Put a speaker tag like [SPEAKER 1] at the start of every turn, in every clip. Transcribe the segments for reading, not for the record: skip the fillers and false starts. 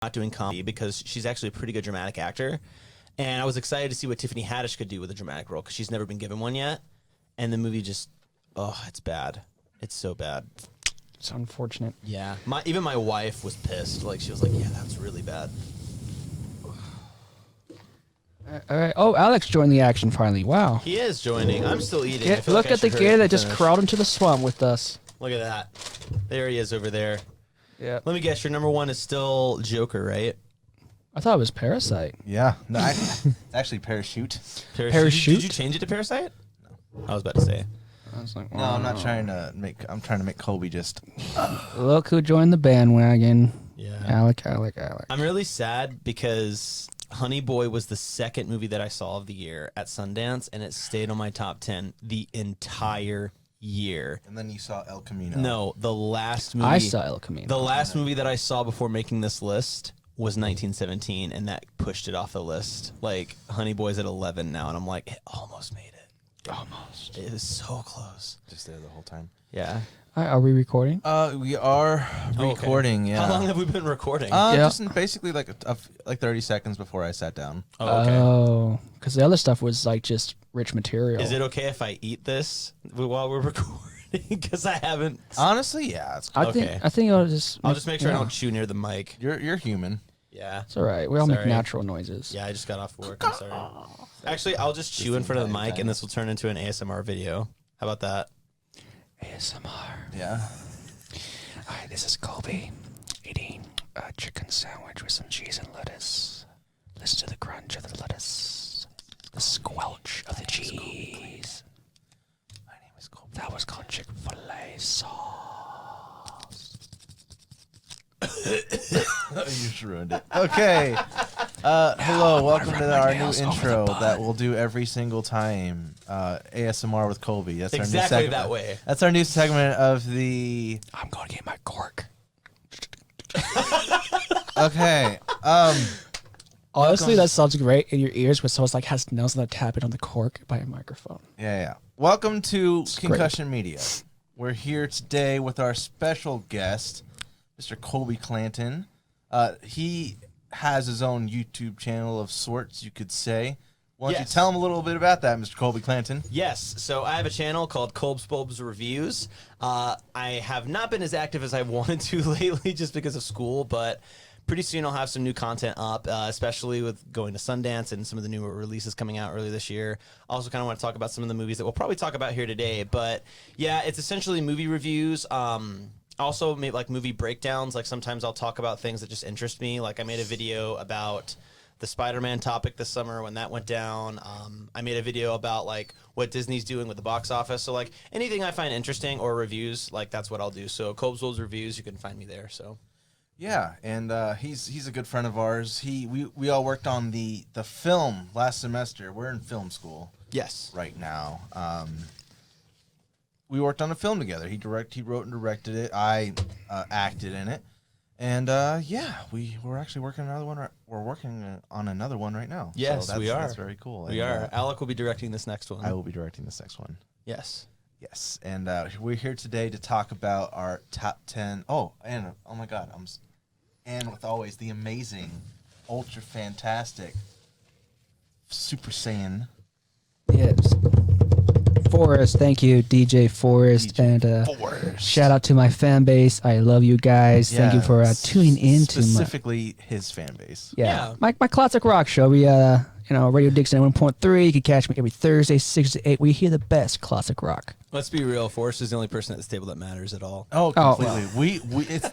[SPEAKER 1] not doing comedy because she's actually a pretty good dramatic actor. And I was excited to see what Tiffany Haddish could do with a dramatic role because she's never been given one yet. And the movie just, it's bad. It's so bad.
[SPEAKER 2] It's unfortunate.
[SPEAKER 1] Yeah. Even my wife was pissed. Like, she was like, yeah, that was really bad.
[SPEAKER 2] All right. Oh, Alex joined the action finally. Wow.
[SPEAKER 1] He is joining. I'm still eating.
[SPEAKER 2] Look at the gear that just crawled into the swamp with us.
[SPEAKER 1] Look at that. There he is over there.
[SPEAKER 2] Yeah.
[SPEAKER 1] Let me guess. Your number one is still Joker, right?
[SPEAKER 2] I thought it was Parasite.
[SPEAKER 3] Yeah. No, actually Parachute.
[SPEAKER 2] Parachute?
[SPEAKER 1] Did you change it to Parasite? No. I was about to say.
[SPEAKER 2] I was like,
[SPEAKER 3] No, I'm not trying to make. I'm trying to make Colby just.
[SPEAKER 2] Look who joined the bandwagon.
[SPEAKER 1] Yeah.
[SPEAKER 2] Alec.
[SPEAKER 1] I'm really sad because Honey Boy was the second movie that I saw of the year at Sundance, and it stayed on my top 10 the entire year.
[SPEAKER 3] And then you saw El Camino.
[SPEAKER 1] No, the last movie.
[SPEAKER 2] I saw El Camino.
[SPEAKER 1] The last movie that I saw before making this list was 1917, and that pushed it off the list. Like, Honey Boy's at 11 now, and I'm like, it almost made it.
[SPEAKER 2] Almost.
[SPEAKER 1] It was so close.
[SPEAKER 3] Just there the whole time.
[SPEAKER 1] Yeah.
[SPEAKER 2] Are we recording?
[SPEAKER 3] We are recording.
[SPEAKER 1] Okay.
[SPEAKER 3] Yeah.
[SPEAKER 1] How long have we been recording?
[SPEAKER 3] Just basically like 30 seconds before I sat down.
[SPEAKER 1] Okay.
[SPEAKER 2] Oh, because the other stuff was like just rich material.
[SPEAKER 1] Is it okay if I eat this while we're recording? Because I haven't.
[SPEAKER 3] Honestly, yeah. It's cool.
[SPEAKER 2] I think I'll just
[SPEAKER 1] make sure I don't chew near the mic.
[SPEAKER 3] You're human.
[SPEAKER 1] Yeah.
[SPEAKER 2] It's all right. We all make
[SPEAKER 1] Sorry.
[SPEAKER 2] natural noises.
[SPEAKER 1] Yeah, I just got off work. I'm sorry. Actually, I'll just chew in front of the mic, and this will turn into an ASMR video. How about that?
[SPEAKER 2] ASMR.
[SPEAKER 3] Yeah.
[SPEAKER 2] Hi, this is Colby eating a chicken sandwich with some cheese and lettuce. Listen to the crunch of the lettuce, the squelch of the cheese.
[SPEAKER 3] My name is Colby.
[SPEAKER 2] That was called Chick-fil-A sauce.
[SPEAKER 3] You just ruined it. Okay. Hello, welcome to our new intro that we'll do every single time. ASMR with Colby. That's our new
[SPEAKER 1] Exactly
[SPEAKER 3] segment.
[SPEAKER 1] that way.
[SPEAKER 3] That's our new segment of the.
[SPEAKER 2] I'm going to get my cork.
[SPEAKER 3] Okay.
[SPEAKER 2] Honestly, that sounds great in your ears, but someone's like has nails on the tapping on the cork by a microphone.
[SPEAKER 3] Yeah. Welcome to
[SPEAKER 2] It's
[SPEAKER 3] Concussion Media. We're here today with our special guest, Mr. Colby Clanton. He has his own YouTube channel of sorts, you could say. Why don't you tell him a little bit about that, Mr. Colby Clanton?
[SPEAKER 1] Yes. So I have a channel called Colb's Bulbs Reviews. I have not been as active as I wanted to lately just because of school, but pretty soon I'll have some new content up, especially with going to Sundance and some of the newer releases coming out early this year. I also kind of want to talk about some of the movies that we'll probably talk about here today. But yeah, it's essentially movie reviews. Also maybe like movie breakdowns. Like sometimes I'll talk about things that just interest me. Like I made a video about the Spider-Man topic this summer when that went down. I made a video about like what Disney's doing with the box office. So like anything I find interesting or reviews, like that's what I'll do. So Colb's Bulbs Reviews, you can find me there. So
[SPEAKER 3] yeah, and he's a good friend of ours. We all worked on the film last semester. We're in film school.
[SPEAKER 1] Yes.
[SPEAKER 3] Right now. We worked on a film together. He wrote and directed it. I acted in it. And we're actually working on another one. We're working on another one right now.
[SPEAKER 1] Yes,
[SPEAKER 3] so
[SPEAKER 1] we are.
[SPEAKER 3] That's very cool.
[SPEAKER 1] We are. Alec will be directing this next one.
[SPEAKER 3] I will be directing this next one.
[SPEAKER 1] Yes.
[SPEAKER 3] Yes, and we're here today to talk about our top 10. Oh, and oh my God, and with always the amazing, ultra fantastic, Super Saiyan.
[SPEAKER 2] Yes. Forrest, thank you, DJ Forrest, and shout out to my fan base. I love you guys. Thank you for tuning in to
[SPEAKER 3] specifically his fan base.
[SPEAKER 1] Yeah.
[SPEAKER 2] My classic rock show. We Radio Dixon 1.3. You can catch me every Thursday 6 to 8. We hear the best classic rock.
[SPEAKER 1] Let's be real. Forrest is the only person at this table that matters at all.
[SPEAKER 3] Oh, completely.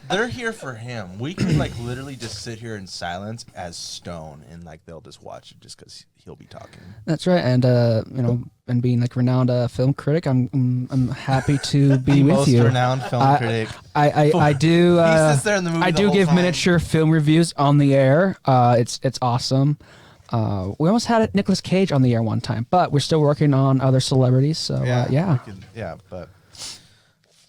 [SPEAKER 3] They're here for him. We can like literally just sit here in silence as Stone, and like they'll just watch it just because he'll be talking.
[SPEAKER 2] That's right. And and being like renowned film critic, I'm happy to be with
[SPEAKER 3] most
[SPEAKER 2] you.
[SPEAKER 3] Renowned film critic.
[SPEAKER 2] I do.
[SPEAKER 3] He sits there in the movie
[SPEAKER 2] I
[SPEAKER 3] the
[SPEAKER 2] do
[SPEAKER 3] whole
[SPEAKER 2] give
[SPEAKER 3] time.
[SPEAKER 2] miniature film reviews on the air. It's awesome. We almost had Nicolas Cage on the air one time, but we're still working on other celebrities. So
[SPEAKER 3] but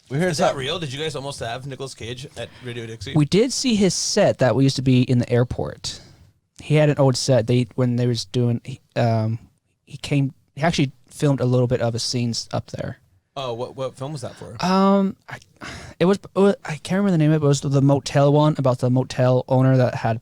[SPEAKER 3] we're here.
[SPEAKER 1] Is that real? Did you guys almost have Nicolas Cage at Radio Dixie?
[SPEAKER 2] We did see his set that we used to be in the airport. He had an old set. When they was doing, he actually filmed a little bit of his scenes up there.
[SPEAKER 1] Oh, what film was that for?
[SPEAKER 2] It was I can't remember the name of it, but it was the motel one about the motel owner that had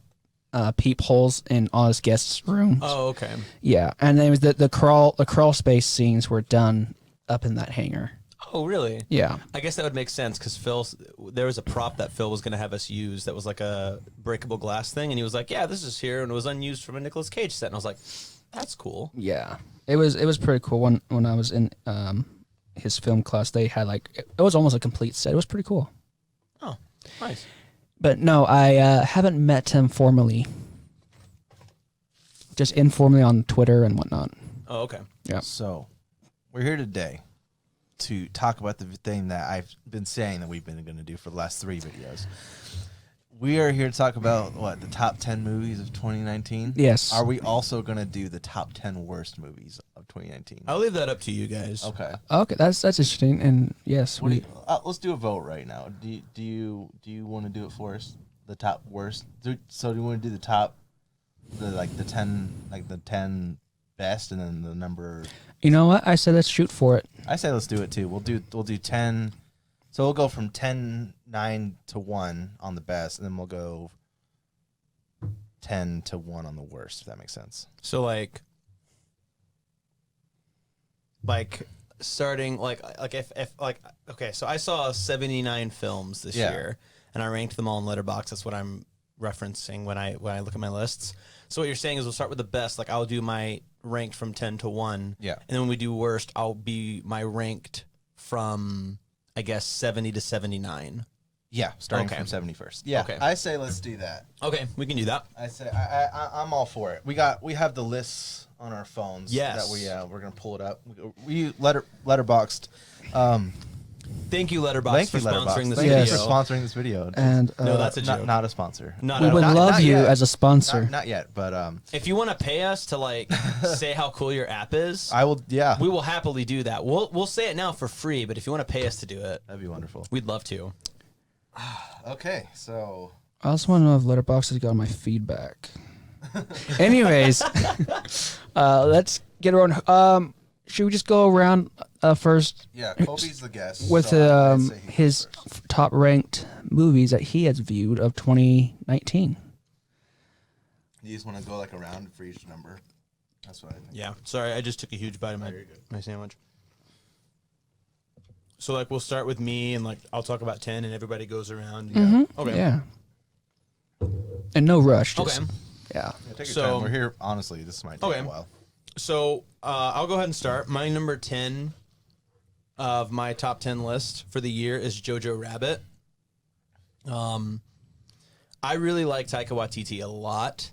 [SPEAKER 2] peepholes in all his guests' rooms.
[SPEAKER 1] Oh, okay.
[SPEAKER 2] Yeah, and then it was the crawl space scenes were done up in that hangar.
[SPEAKER 1] Oh, really?
[SPEAKER 2] Yeah.
[SPEAKER 1] I guess that would make sense because there was a prop that Phil was going to have us use that was like a breakable glass thing, and he was like, "Yeah, this is here," and it was unused from a Nicolas Cage set, and I was like, "That's cool."
[SPEAKER 2] Yeah, it was pretty cool. When I was in his film class, they had like it was almost a complete set. It was pretty cool.
[SPEAKER 1] Oh, nice.
[SPEAKER 2] But no, I haven't met him formally. Just informally on Twitter and whatnot.
[SPEAKER 1] Oh, okay.
[SPEAKER 2] Yeah.
[SPEAKER 3] So, we're here today to talk about the thing that I've been saying that we've been going to do for the last 3 videos. We are here to talk about, the top 10 movies of 2019?
[SPEAKER 2] Yes.
[SPEAKER 3] Are we also going to do the top 10 worst movies of 2019?
[SPEAKER 1] I'll leave that up to you guys.
[SPEAKER 3] Okay.
[SPEAKER 2] Okay, that's interesting. And yes,
[SPEAKER 3] Let's do a vote right now. Do you want to do it for us? The top worst? So do you want to do the top, the 10 best, and then the number?
[SPEAKER 2] You know what? I said let's shoot for it.
[SPEAKER 3] I say let's do it too. We'll do 10. So we'll go from 10, 9 to 1 on the best, and then we'll go 10 to 1 on the worst, if that makes sense.
[SPEAKER 1] So like starting if okay, so I saw 79 films this year, and I ranked them all in Letterboxd. That's what I'm referencing when I look at my lists. So what you're saying is we'll start with the best. Like I'll do my ranked from 10 to 1.
[SPEAKER 3] Yeah.
[SPEAKER 1] And then when we do worst, I'll be my ranked from, I guess, 70 to 79.
[SPEAKER 3] Yeah, starting
[SPEAKER 1] Okay.
[SPEAKER 3] from 71st. Yeah,
[SPEAKER 1] Okay.
[SPEAKER 3] I say let's do that.
[SPEAKER 1] Okay, we can do that.
[SPEAKER 3] I say I'm all for it. We have the lists on our phones.
[SPEAKER 1] Yes.
[SPEAKER 3] That we're gonna pull it up. We Letterboxd.
[SPEAKER 1] Thank you, Letterboxd,
[SPEAKER 3] Thank
[SPEAKER 1] for
[SPEAKER 3] you,
[SPEAKER 1] sponsoring
[SPEAKER 3] Letterboxd.
[SPEAKER 1] this
[SPEAKER 3] Thank
[SPEAKER 1] video.
[SPEAKER 3] you for sponsoring this video.
[SPEAKER 2] And
[SPEAKER 1] No, that's a joke.
[SPEAKER 3] not a sponsor.
[SPEAKER 1] Not
[SPEAKER 2] we
[SPEAKER 1] at
[SPEAKER 2] would
[SPEAKER 1] all.
[SPEAKER 2] love
[SPEAKER 3] not
[SPEAKER 2] you
[SPEAKER 3] yet.
[SPEAKER 2] as a sponsor.
[SPEAKER 3] Not yet, but
[SPEAKER 1] If you want to pay us to like say how cool your app is,
[SPEAKER 3] I will. Yeah,
[SPEAKER 1] we will happily do that. We'll say it now for free, but if you want to pay us to do it,
[SPEAKER 3] that'd be wonderful.
[SPEAKER 1] we'd love to.
[SPEAKER 3] Okay, so
[SPEAKER 2] I also want to know if Letterboxd has got my feedback. Anyways, let's get around. Should we just go around first
[SPEAKER 3] yeah, Kobe's the guest
[SPEAKER 2] with
[SPEAKER 3] so I'd say he
[SPEAKER 2] his
[SPEAKER 3] goes first.
[SPEAKER 2] top ranked movies that he has viewed of 2019?
[SPEAKER 3] You just want to go like around for each number. That's what I think.
[SPEAKER 1] Yeah. Sorry, I just took a huge bite of my sandwich. So like we'll start with me, and like I'll talk about 10, and everybody goes around. Okay.
[SPEAKER 2] Yeah. And no rush. Just,
[SPEAKER 1] Okay.
[SPEAKER 2] Yeah.
[SPEAKER 3] Yeah, take your
[SPEAKER 1] So-
[SPEAKER 3] time. We're here. Honestly, this might take
[SPEAKER 1] Okay.
[SPEAKER 3] a while.
[SPEAKER 1] So I'll go ahead and start. My number 10 of my top 10 list for the year is Jojo Rabbit. I really like Taika Waititi a lot.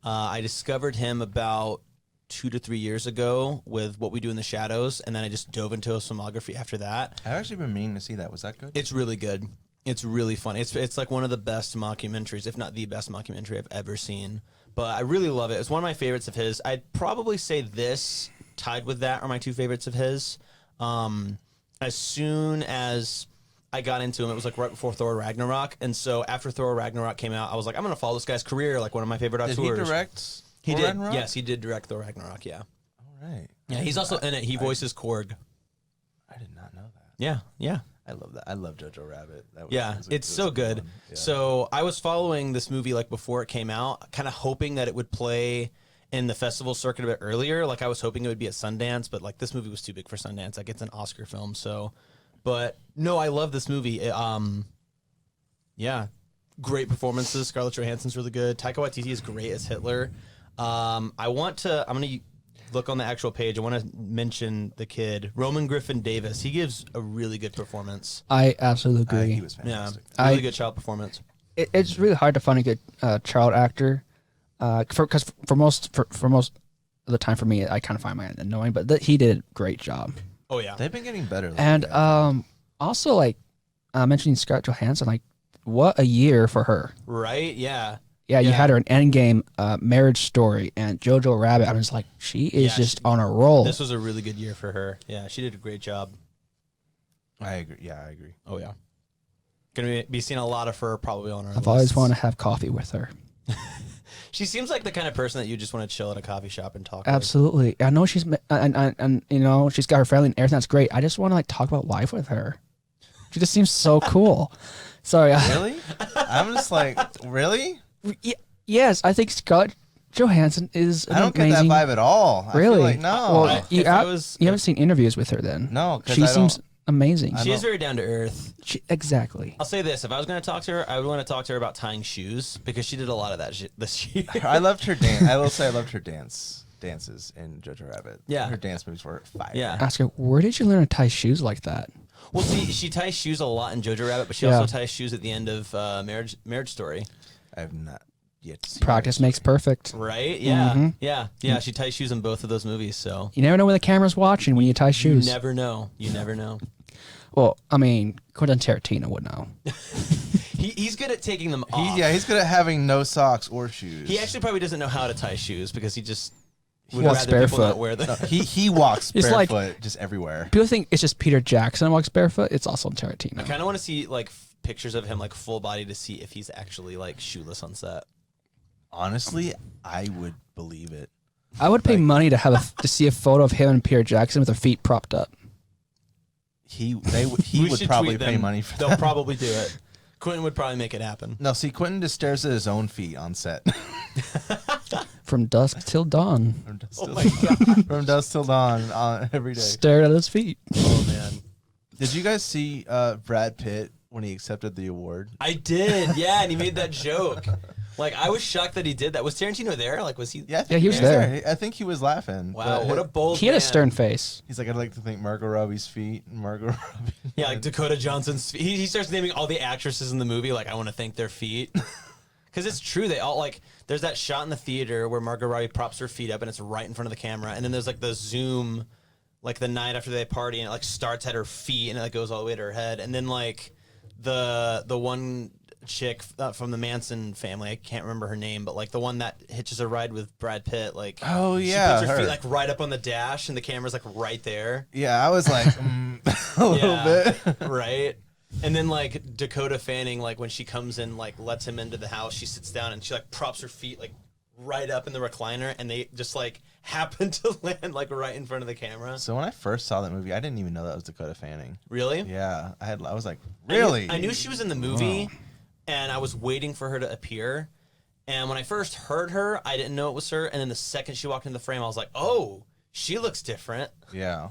[SPEAKER 1] I discovered him about 2 to 3 years ago with What We Do in the Shadows, and then I just dove into his filmography after that.
[SPEAKER 3] I've actually been meaning to see that. Was that good?
[SPEAKER 1] It's really good. It's really fun. It's like one of the best mockumentaries, if not the best mockumentary I've ever seen. But I really love it. It's one of my favorites of his. I'd probably say this tied with that are my 2 favorites of his. As soon as I got into him, it was like right before Thor Ragnarok, and so after Thor Ragnarok came out, I was like, I'm gonna follow this guy's career, like one of my favorite
[SPEAKER 3] Did
[SPEAKER 1] auteurs.
[SPEAKER 3] he direct?
[SPEAKER 1] He
[SPEAKER 3] Thor
[SPEAKER 1] did.
[SPEAKER 3] Ragnarok?
[SPEAKER 1] Yes, he did direct Thor Ragnarok. Yeah.
[SPEAKER 3] All right.
[SPEAKER 1] Yeah, he's also in it. He voices Korg.
[SPEAKER 3] I did not know that.
[SPEAKER 1] Yeah, yeah.
[SPEAKER 3] I love that. I love Jojo Rabbit.
[SPEAKER 1] Yeah, it's so good.
[SPEAKER 3] Yeah.
[SPEAKER 1] So I was following this movie like before it came out, kind of hoping that it would play in the festival circuit a bit earlier. Like I was hoping it would be at Sundance, but like this movie was too big for Sundance. Like it's an Oscar film, so. But no, I love this movie. Yeah, great performances. Scarlett Johansson's really good. Taika Waititi is great as Hitler. I'm gonna look on the actual page. I want to mention the kid, Roman Griffin Davis. He gives a really good performance.
[SPEAKER 2] I absolutely agree.
[SPEAKER 3] He was
[SPEAKER 1] Yeah,
[SPEAKER 3] fantastic.
[SPEAKER 1] really good child performance.
[SPEAKER 2] It's really hard to find a good child actor, because for most of the time for me, I kind of find mine annoying. But he did a great job.
[SPEAKER 1] Oh yeah,
[SPEAKER 3] They've been getting better.
[SPEAKER 2] And
[SPEAKER 3] lately,
[SPEAKER 2] also like mentioning Scarlett Johansson, like what a year for her.
[SPEAKER 1] right? Yeah.
[SPEAKER 2] Yeah, you
[SPEAKER 1] Yeah.
[SPEAKER 2] had her in Endgame, Marriage Story, and Jojo Rabbit. I'm just like, she is
[SPEAKER 1] Yeah,
[SPEAKER 2] just on a roll.
[SPEAKER 1] This was a really good year for her. Yeah, she did a great job.
[SPEAKER 3] I agree. Yeah, I agree.
[SPEAKER 1] Oh yeah, gonna be seeing a lot of her probably on our.
[SPEAKER 2] I've always
[SPEAKER 1] lists.
[SPEAKER 2] wanted to have coffee with her.
[SPEAKER 1] She seems like the kind of person that you just want to chill at a coffee shop and talk. With.
[SPEAKER 2] Absolutely. I know she's and you know she's got her family and everything. That's great. I just want to like talk about life with her. She just seems so cool. Sorry.
[SPEAKER 3] Really? I'm just like, really?
[SPEAKER 2] Yeah, Yes, I think Scarlett Johansson is an
[SPEAKER 3] I don't get that
[SPEAKER 2] amazing.
[SPEAKER 3] vibe at all. I feel
[SPEAKER 2] Really?
[SPEAKER 3] like, no.
[SPEAKER 2] Well, you,
[SPEAKER 1] If I was-
[SPEAKER 2] you haven't seen interviews with her then.
[SPEAKER 3] No, 'cause
[SPEAKER 2] she
[SPEAKER 3] I
[SPEAKER 2] seems
[SPEAKER 3] don't-
[SPEAKER 2] amazing.
[SPEAKER 1] She is very down to earth.
[SPEAKER 2] Exactly.
[SPEAKER 1] I'll say this: if I was going to talk to her, I would want to talk to her about tying shoes because she did a lot of that shit this year.
[SPEAKER 3] I loved her dance. I will say I loved her dances in Jojo Rabbit.
[SPEAKER 1] Yeah.
[SPEAKER 3] Her dance moves were fire.
[SPEAKER 1] Yeah.
[SPEAKER 2] Ask her, where did you learn to tie shoes like that?
[SPEAKER 1] Well, see, she ties shoes a lot in Jojo Rabbit, but she
[SPEAKER 2] Yeah.
[SPEAKER 1] also ties shoes at the end of Marriage Story.
[SPEAKER 3] I have not yet seen
[SPEAKER 2] Practice
[SPEAKER 3] Marriage
[SPEAKER 2] makes
[SPEAKER 3] Story.
[SPEAKER 2] perfect.
[SPEAKER 1] Right? Yeah.
[SPEAKER 2] Mhm.
[SPEAKER 1] Yeah. She ties shoes in both of those movies, so
[SPEAKER 2] You never know when the camera's watching when you tie shoes.
[SPEAKER 1] you never know. You never know.
[SPEAKER 2] Well, I mean, Quentin Tarantino would know.
[SPEAKER 1] He's good at taking them off.
[SPEAKER 3] He's good at having no socks or shoes.
[SPEAKER 1] He actually probably doesn't know how to tie shoes because he just would
[SPEAKER 2] walks
[SPEAKER 1] rather people
[SPEAKER 2] barefoot.
[SPEAKER 1] not wear them.
[SPEAKER 3] he walks
[SPEAKER 2] It's like-
[SPEAKER 3] barefoot just everywhere.
[SPEAKER 2] People think it's just Peter Jackson walks barefoot. It's also Tarantino.
[SPEAKER 1] I kind of want to see like pictures of him like full body to see if he's actually like shoeless on set.
[SPEAKER 3] Honestly, I would believe it.
[SPEAKER 2] I would pay money to have to see a photo of him and Peter Jackson with their feet propped up.
[SPEAKER 3] He would
[SPEAKER 1] We should
[SPEAKER 3] probably
[SPEAKER 1] tweet
[SPEAKER 3] pay
[SPEAKER 1] them.
[SPEAKER 3] money for
[SPEAKER 1] They'll
[SPEAKER 3] that.
[SPEAKER 1] probably do it. Quentin would probably make it happen.
[SPEAKER 3] No, see, Quentin just stares at his own feet on set.
[SPEAKER 2] From dusk till dawn.
[SPEAKER 3] From dusk
[SPEAKER 1] Oh
[SPEAKER 3] till-
[SPEAKER 1] my god.
[SPEAKER 3] from dusk till dawn every day.
[SPEAKER 2] Stared at his feet.
[SPEAKER 1] Oh man.
[SPEAKER 3] Did you guys see Brad Pitt when he accepted the award?
[SPEAKER 1] I did. Yeah, and he made that joke. Like I was shocked that he did that. Was Tarantino there? Like was he?
[SPEAKER 3] Yeah, I
[SPEAKER 2] Yeah,
[SPEAKER 3] think
[SPEAKER 2] he was there.
[SPEAKER 3] I think he was laughing.
[SPEAKER 1] Wow,
[SPEAKER 3] but
[SPEAKER 1] what a bold
[SPEAKER 2] He had a
[SPEAKER 1] man.
[SPEAKER 2] stern face.
[SPEAKER 3] He's like, I'd like to thank Margot Robbie's feet. And Margot Robbie.
[SPEAKER 1] Yeah, like Dakota Johnson's. He starts naming all the actresses in the movie. Like I want to thank their feet. Because it's true, they all like. There's that shot in the theater where Margot Robbie props her feet up, and it's right in front of the camera. And then there's like the zoom, like the night after they party, and it like starts at her feet, and it like, goes all the way to her head. And then like the one chick from the Manson family, I can't remember her name, but like the one that hitches a ride with Brad Pitt, like
[SPEAKER 3] Oh,
[SPEAKER 1] she
[SPEAKER 3] yeah,
[SPEAKER 1] puts her
[SPEAKER 3] her.
[SPEAKER 1] feet like right up on the dash, and the camera's like right there.
[SPEAKER 3] Yeah, I was like, a little
[SPEAKER 1] Yeah.
[SPEAKER 3] bit.
[SPEAKER 1] Right. And then like Dakota Fanning, like when she comes in, like lets him into the house, she sits down and she like props her feet like right up in the recliner, and they just like happen to land like right in front of the camera.
[SPEAKER 3] So when I first saw that movie, I didn't even know that was Dakota Fanning.
[SPEAKER 1] Really?
[SPEAKER 3] Yeah, I was like,
[SPEAKER 1] I knew-
[SPEAKER 3] really?
[SPEAKER 1] I knew she was in the movie, and I was waiting for her to appear. And when I first heard her, I didn't know it was her. And then the second she walked into the frame, I was like, oh, she looks different.
[SPEAKER 3] Yeah,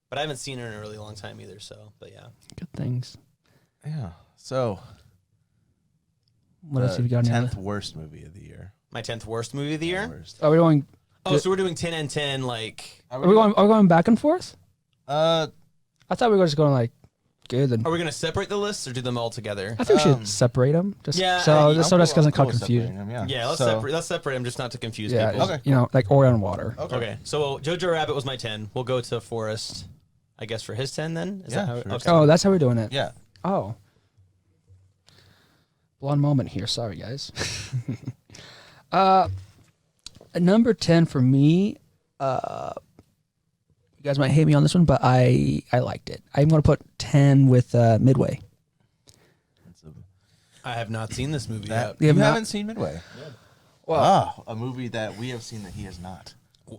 [SPEAKER 1] But I haven't seen her in a really long time either. So, but yeah.
[SPEAKER 2] Good things.
[SPEAKER 3] yeah. So
[SPEAKER 2] What else have you got?
[SPEAKER 3] 10th worst movie of the year.
[SPEAKER 1] My 10th worst movie of the year.
[SPEAKER 3] Worst.
[SPEAKER 2] Are we going?
[SPEAKER 1] Oh, so we're doing 10 and 10, like.
[SPEAKER 2] Are we going back and forth?
[SPEAKER 3] Uh,
[SPEAKER 2] I thought we were just going like good. And
[SPEAKER 1] Are we going to separate the lists or do them all together?
[SPEAKER 2] I think we
[SPEAKER 3] Um,
[SPEAKER 2] should separate them. Just
[SPEAKER 1] yeah,
[SPEAKER 2] so
[SPEAKER 1] I-
[SPEAKER 2] just so this doesn't
[SPEAKER 3] cool
[SPEAKER 2] cause
[SPEAKER 3] with
[SPEAKER 2] confusion.
[SPEAKER 3] separating them,
[SPEAKER 1] Yeah, let's separate them just not to confuse
[SPEAKER 2] Yeah,
[SPEAKER 1] people.
[SPEAKER 3] Okay,
[SPEAKER 2] you know, like oil and water.
[SPEAKER 1] Okay, so Jojo Rabbit was my 10. We'll go to Forrest, I guess, for his 10 then? Is
[SPEAKER 3] Yeah,
[SPEAKER 1] that how
[SPEAKER 3] sure.
[SPEAKER 1] okay.
[SPEAKER 2] Oh, that's how we're doing it.
[SPEAKER 3] Yeah.
[SPEAKER 2] Oh. Blonde moment here. Sorry, guys. Number 10 for me. You guys might hate me on this one, but I liked it. I'm going to put 10 with Midway.
[SPEAKER 1] I have not seen this movie
[SPEAKER 3] That,
[SPEAKER 2] You
[SPEAKER 3] you
[SPEAKER 2] have not-
[SPEAKER 3] haven't seen Midway? Wow, a movie that we have seen that he has not.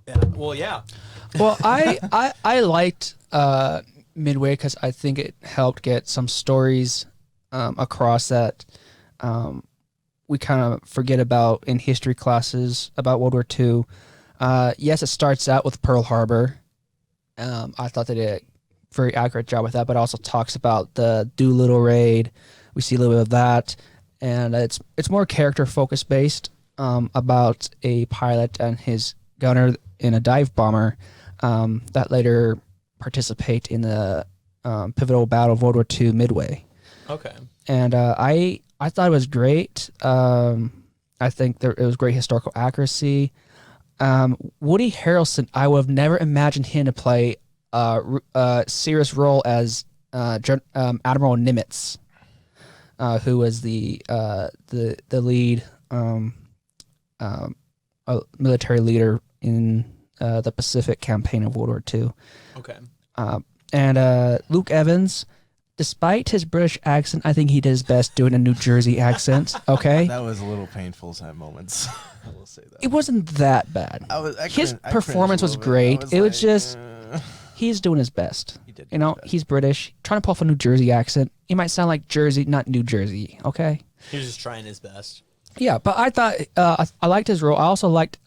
[SPEAKER 1] yet. Well, yeah.
[SPEAKER 2] Well, I liked Midway because I think it helped get some stories across that we kind of forget about in history classes about World War II. Yes, it starts out with Pearl Harbor. I thought they did a very accurate job with that, but it also talks about the Doolittle raid. We see a little bit of that, and it's more character focus based about a pilot and his gunner in a dive bomber that later participate in the pivotal battle of World War II Midway.
[SPEAKER 1] Okay.
[SPEAKER 2] And I thought it was great. I think it was great historical accuracy. Woody Harrelson, I would have never imagined him to play a serious role as Admiral Nimitz, who was the lead military leader in the Pacific campaign of World War II.
[SPEAKER 1] Okay.
[SPEAKER 2] And Luke Evans, despite his British accent, I think he did his best doing a New Jersey accent. Okay,
[SPEAKER 3] That was a little painful at moments. I will say that.
[SPEAKER 2] it wasn't that bad. His
[SPEAKER 3] I
[SPEAKER 2] performance
[SPEAKER 3] cringed a
[SPEAKER 2] was
[SPEAKER 3] little bit.
[SPEAKER 2] great. It was just
[SPEAKER 3] uh,
[SPEAKER 2] he's doing his best.
[SPEAKER 3] He did
[SPEAKER 2] You
[SPEAKER 3] do
[SPEAKER 2] know,
[SPEAKER 3] his best.
[SPEAKER 2] he's British, trying to pull off a New Jersey accent. He might sound like Jersey, not New Jersey. Okay,
[SPEAKER 1] He was just trying his best.
[SPEAKER 2] Yeah, but I thought I liked his role. I also liked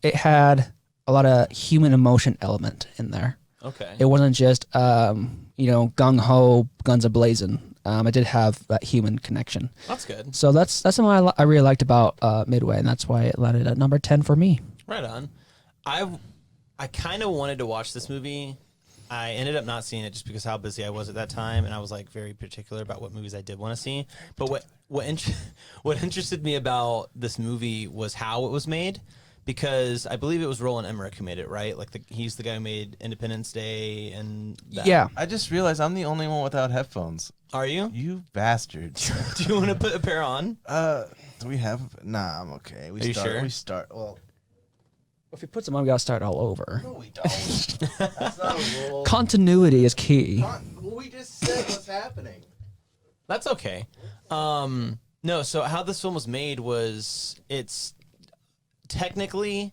[SPEAKER 2] it had a lot of human emotion element in there.
[SPEAKER 1] Okay.
[SPEAKER 2] It wasn't just gung ho, guns a blazing. It did have that human connection.
[SPEAKER 1] That's good.
[SPEAKER 2] So that's something I really liked about Midway, and that's why it landed at number 10 for me.
[SPEAKER 1] Right on. I kind of wanted to watch this movie. I ended up not seeing it just because how busy I was at that time, and I was like very particular about what movies I did want to see. But what interested me about this movie was how it was made, because I believe it was Roland Emmerich who made it, right? Like he's the guy who made Independence Day and that.
[SPEAKER 2] Yeah.
[SPEAKER 3] I just realized I'm the only one without headphones.
[SPEAKER 1] Are you?
[SPEAKER 3] You bastards.
[SPEAKER 1] Do you want to put a pair on?
[SPEAKER 3] Do we have? Nah, I'm okay.
[SPEAKER 1] Are you sure?
[SPEAKER 3] We start. Well,
[SPEAKER 2] If you put some on, we gotta start all over.
[SPEAKER 3] no, we don't. That's not a rule.
[SPEAKER 2] Continuity is key.
[SPEAKER 3] Well, we just said what's happening.
[SPEAKER 1] That's okay. No, so how this film was made was it's technically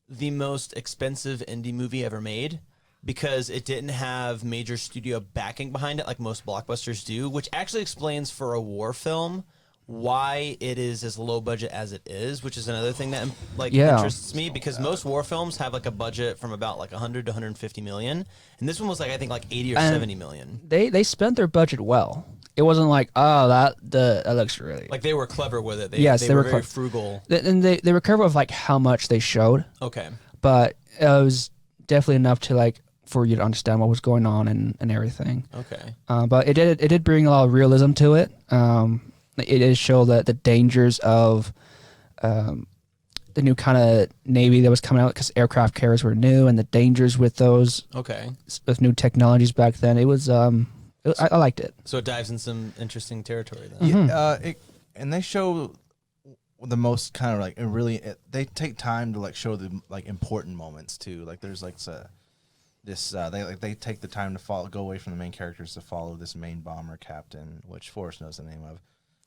[SPEAKER 1] the most expensive indie movie ever made because it didn't have major studio backing behind it like most blockbusters do, which actually explains for a war film why it is as low budget as it is, which is another thing that interests me, because most war films have like a budget from about like 100 to 150 million, and this one was like I think like 80 or 70 million.
[SPEAKER 2] They spent their budget well. It wasn't like, oh, that looks really
[SPEAKER 1] Like they were clever with it.
[SPEAKER 2] They
[SPEAKER 1] were
[SPEAKER 2] were
[SPEAKER 1] very
[SPEAKER 2] clever.
[SPEAKER 1] frugal.
[SPEAKER 2] And they were careful of like how much they showed,
[SPEAKER 1] Okay.
[SPEAKER 2] but it was definitely enough to like for you to understand what was going on and everything.
[SPEAKER 1] Okay.
[SPEAKER 2] But it did bring a lot of realism to it. It did show the dangers of the new kind of Navy that was coming out because aircraft carriers were new, and the dangers with those
[SPEAKER 1] Okay.
[SPEAKER 2] with new technologies back then. It was I liked it.
[SPEAKER 1] So it dives in some interesting territory then.
[SPEAKER 3] Yeah, and they show the most kind of like they take time to like show the like important moments too. Like there's like they take the time to go away from the main characters to follow this main bomber captain, which Forrest knows the name of,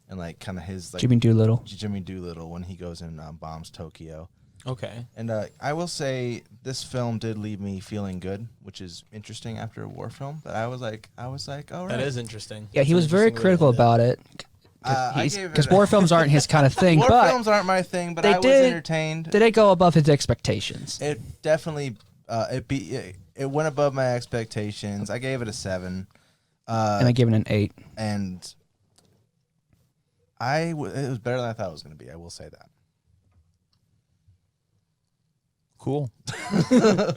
[SPEAKER 3] and like kind of his like
[SPEAKER 2] Jimmy
[SPEAKER 3] Doolittle when he goes and bombs Tokyo.
[SPEAKER 1] Okay.
[SPEAKER 3] And I will say this film did leave me feeling good, which is interesting after a war film. But I was like, all right.
[SPEAKER 1] That is interesting.
[SPEAKER 2] Yeah, he
[SPEAKER 1] That's
[SPEAKER 2] was
[SPEAKER 1] an
[SPEAKER 2] very
[SPEAKER 1] interesting way to
[SPEAKER 2] critical
[SPEAKER 1] end it.
[SPEAKER 2] about it because war films aren't his kind of thing.
[SPEAKER 3] War
[SPEAKER 2] but
[SPEAKER 3] films aren't my thing, but
[SPEAKER 2] they
[SPEAKER 3] I was
[SPEAKER 2] did-
[SPEAKER 3] entertained.
[SPEAKER 2] did it go above his expectations?
[SPEAKER 3] It definitely it went above my expectations. I gave it a 7,
[SPEAKER 2] And I gave it an 8.
[SPEAKER 3] and it was better than I thought it was going to be. I will say that.
[SPEAKER 1] Cool. I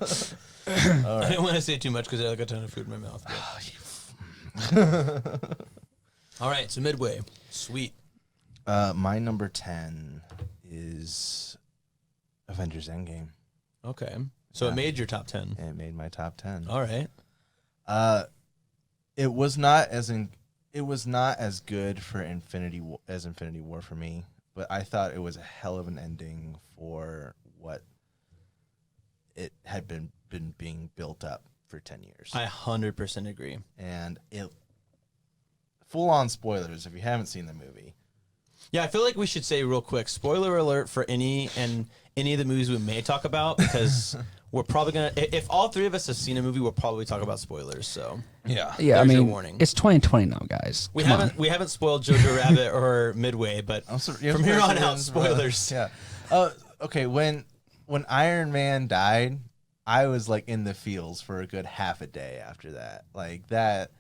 [SPEAKER 1] didn't want to say too much because I had like a ton of food in my mouth. All right, so Midway. Sweet.
[SPEAKER 3] My number 10 is Avengers Endgame.
[SPEAKER 1] Okay. So
[SPEAKER 3] Yeah.
[SPEAKER 1] it made your top 10.
[SPEAKER 3] And it made my top 10.
[SPEAKER 1] All right.
[SPEAKER 3] It was not as good for Infinity War for me, but I thought it was a hell of an ending for what it had been being built up for 10 years.
[SPEAKER 1] I 100% agree.
[SPEAKER 3] And it full on spoilers if you haven't seen the movie.
[SPEAKER 1] Yeah, I feel like we should say real quick, spoiler alert for any of the movies we may talk about, because we're probably going to, if all three of us have seen a movie, we'll probably talk about spoilers. So
[SPEAKER 3] Yeah.
[SPEAKER 2] Yeah, I
[SPEAKER 1] There's your
[SPEAKER 2] mean,
[SPEAKER 1] warning.
[SPEAKER 2] it's 2020 now, guys.
[SPEAKER 1] we
[SPEAKER 2] Come on.
[SPEAKER 1] haven't spoiled Jojo Rabbit or Midway, but from here on out, spoilers.
[SPEAKER 3] Yeah. Okay, when Iron Man died, I was like in the feels for a good half a day after that. Like that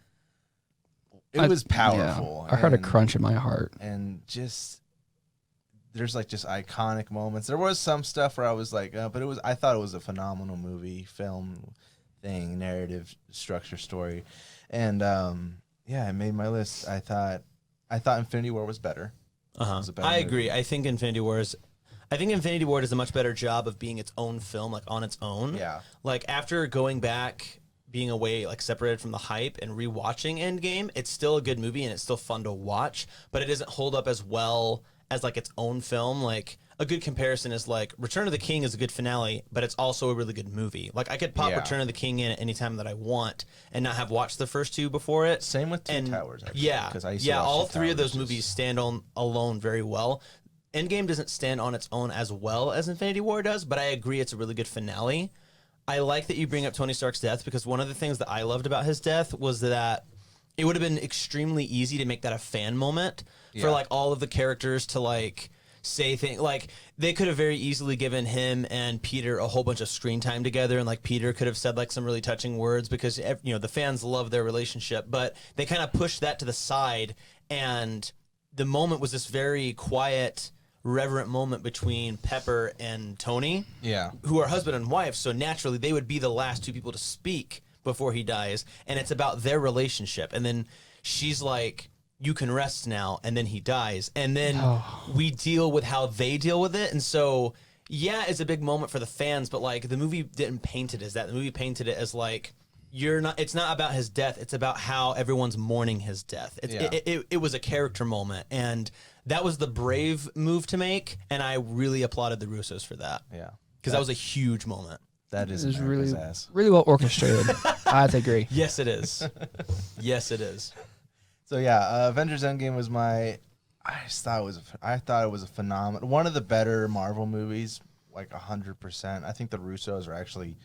[SPEAKER 3] it was powerful.
[SPEAKER 2] Yeah, I heard a
[SPEAKER 3] and-
[SPEAKER 2] crunch in my heart.
[SPEAKER 3] and just there's like just iconic moments. There was some stuff where I was like, but I thought it was a phenomenal movie, film thing, narrative structure, story, and it made my list. I thought Infinity War was better.
[SPEAKER 1] Uh-huh.
[SPEAKER 3] It was a better
[SPEAKER 1] I
[SPEAKER 3] movie.
[SPEAKER 1] agree. I think Infinity War does a much better job of being its own film, like on its own.
[SPEAKER 3] Yeah.
[SPEAKER 1] Like after going back, being away, like separated from the hype and rewatching Endgame, it's still a good movie and it's still fun to watch, but it doesn't hold up as well as like its own film. Like a good comparison is like Return of the King is a good finale, but it's also a really good movie. Like I could pop
[SPEAKER 3] Yeah.
[SPEAKER 1] Return of the King in at any time that I want and not have watched the first two before it.
[SPEAKER 3] Same with Two
[SPEAKER 1] And
[SPEAKER 3] Towers, actually.
[SPEAKER 1] Yeah,
[SPEAKER 3] 'cause I used to watch
[SPEAKER 1] all
[SPEAKER 3] Two
[SPEAKER 1] three of
[SPEAKER 3] Towers
[SPEAKER 1] those movies stand on alone very well. Endgame doesn't stand on its own as well as Infinity War does, but I agree it's a really good finale. I like that you bring up Tony Stark's death, because one of the things that I loved about his death was that it would have been extremely easy to make that a fan moment for
[SPEAKER 3] Yeah.
[SPEAKER 1] like all of the characters to like say things like they could have very easily given him and Peter a whole bunch of screen time together, and like Peter could have said like some really touching words because the fans love their relationship, but they kind of pushed that to the side, and the moment was this very quiet, reverent moment between Pepper and Tony, who are husband and wife, so naturally they would be the last two people to speak before he dies, and it's about their relationship. And then she's like, you can rest now, and then he dies, and then we deal with how they deal with it. And so yeah, it's a big moment for the fans, but like the movie didn't paint it as that. The movie painted it as like, it's not about his death, it's about how everyone's mourning his death. It was a character moment, and that was the brave move to make, and I really applauded the Russos for that.
[SPEAKER 3] Yeah,
[SPEAKER 1] because that was a huge moment.
[SPEAKER 3] That is
[SPEAKER 4] really,
[SPEAKER 3] ass.
[SPEAKER 4] really well orchestrated. I have to agree.
[SPEAKER 1] Yes, it is. Yes, it is.
[SPEAKER 3] So yeah, Avengers Endgame was I thought it was a phenomenal, one of the better Marvel movies, like 100%. I think the Russos are actually,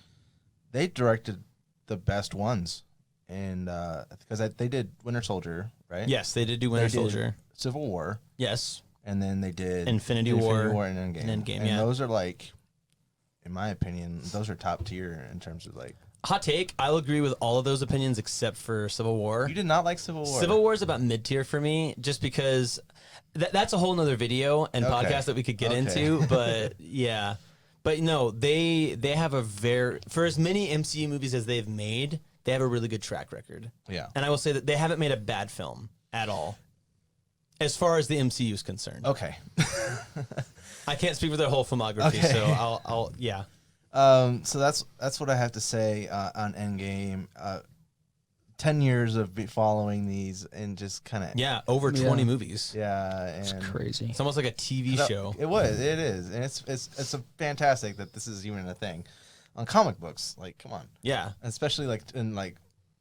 [SPEAKER 3] they directed the best ones, and because they did Winter Soldier, right?
[SPEAKER 1] Yes, they did do Winter Soldier.
[SPEAKER 3] Civil War.
[SPEAKER 1] Yes.
[SPEAKER 3] And then they did
[SPEAKER 1] Infinity War
[SPEAKER 3] and Endgame. And those are like, in my opinion, those are top tier in terms of like.
[SPEAKER 1] Hot take, I'll agree with all of those opinions except for Civil War.
[SPEAKER 3] You did not like Civil War?
[SPEAKER 1] Civil War is about mid-tier for me, just because that's a whole nother video and podcast that we could get into, but yeah. But no, they have for as many MCU movies as they've made, they have a really good track record.
[SPEAKER 3] Yeah.
[SPEAKER 1] And I will say that they haven't made a bad film at all, as far as the MCU is concerned.
[SPEAKER 3] Okay.
[SPEAKER 1] I can't speak for their whole filmography, so I'll yeah.
[SPEAKER 3] So that's what I have to say on Endgame. 10 years of following these and just kind of
[SPEAKER 1] over 20 movies.
[SPEAKER 3] Yeah, and
[SPEAKER 4] It's crazy.
[SPEAKER 1] It's almost like a TV show.
[SPEAKER 3] It is, and it's a fantastic that this is even a thing on comic books. Like, come on, especially like in like.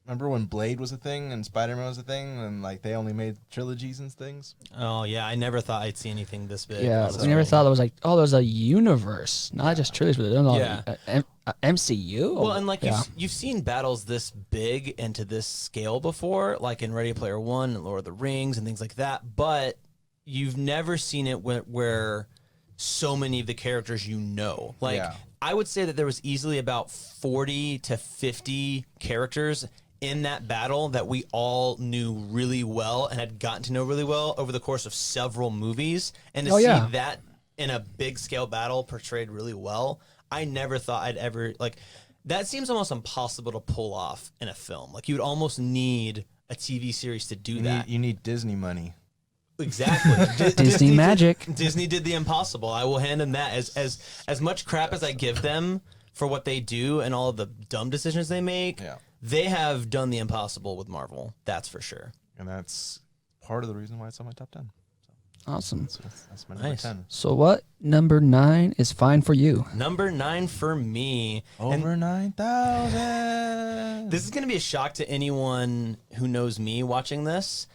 [SPEAKER 3] Remember when Blade was a thing and Spider-Man was a thing, and like they only made trilogies and things?
[SPEAKER 1] Oh yeah, I never thought I'd see anything this big.
[SPEAKER 4] Yeah, I never thought it was like, oh, there's a universe, not just trilogy, but MCU.
[SPEAKER 1] Well, and like you've seen battles this big and to this scale before, like in Ready Player One and Lord of the Rings and things like that, but you've never seen it where so many of the characters like I would say that there was easily about 40 to 50 characters in that battle that we all knew really well and had gotten to know really well over the course of several movies. And to see that in a big scale battle portrayed really well, I never thought I'd ever, like, that seems almost impossible to pull off in a film. Like, you would almost need a TV series to do that.
[SPEAKER 3] You need Disney money.
[SPEAKER 1] Exactly.
[SPEAKER 4] Disney magic.
[SPEAKER 1] Disney did the impossible. I will hand them that. As much crap as I give them for what they do and all of the dumb decisions they make, they have done the impossible with Marvel. That's for sure.
[SPEAKER 3] And that's part of the reason why it's on my top 10.
[SPEAKER 4] Awesome.
[SPEAKER 3] That's my number 10.
[SPEAKER 4] So what number 9 is fine for you?
[SPEAKER 1] Number 9 for me.
[SPEAKER 3] Over 9,000.
[SPEAKER 1] This is going to be a shock to anyone who knows me watching this,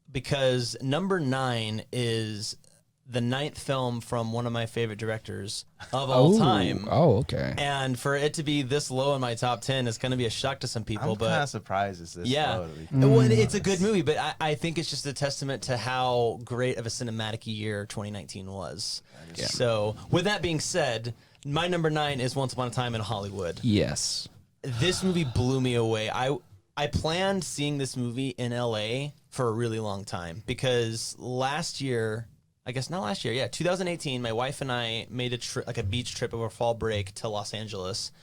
[SPEAKER 1] because number 9 is the 9th film from one of my favorite directors of all time.
[SPEAKER 4] Oh, okay.
[SPEAKER 1] And for it to be this low in my top 10 is going to be a shock to some people.
[SPEAKER 3] I'm kind of surprised it's this low.
[SPEAKER 1] Well, it's a good movie, but I think it's just a testament to how great of a cinematic year 2019 was. So, with that being said, my number 9 is Once Upon a Time in Hollywood.
[SPEAKER 4] Yes.
[SPEAKER 1] This movie blew me away. I planned seeing this movie in LA for a really long time, because last year, 2018, my wife and I made a trip, like a beach trip over fall break to Los Angeles,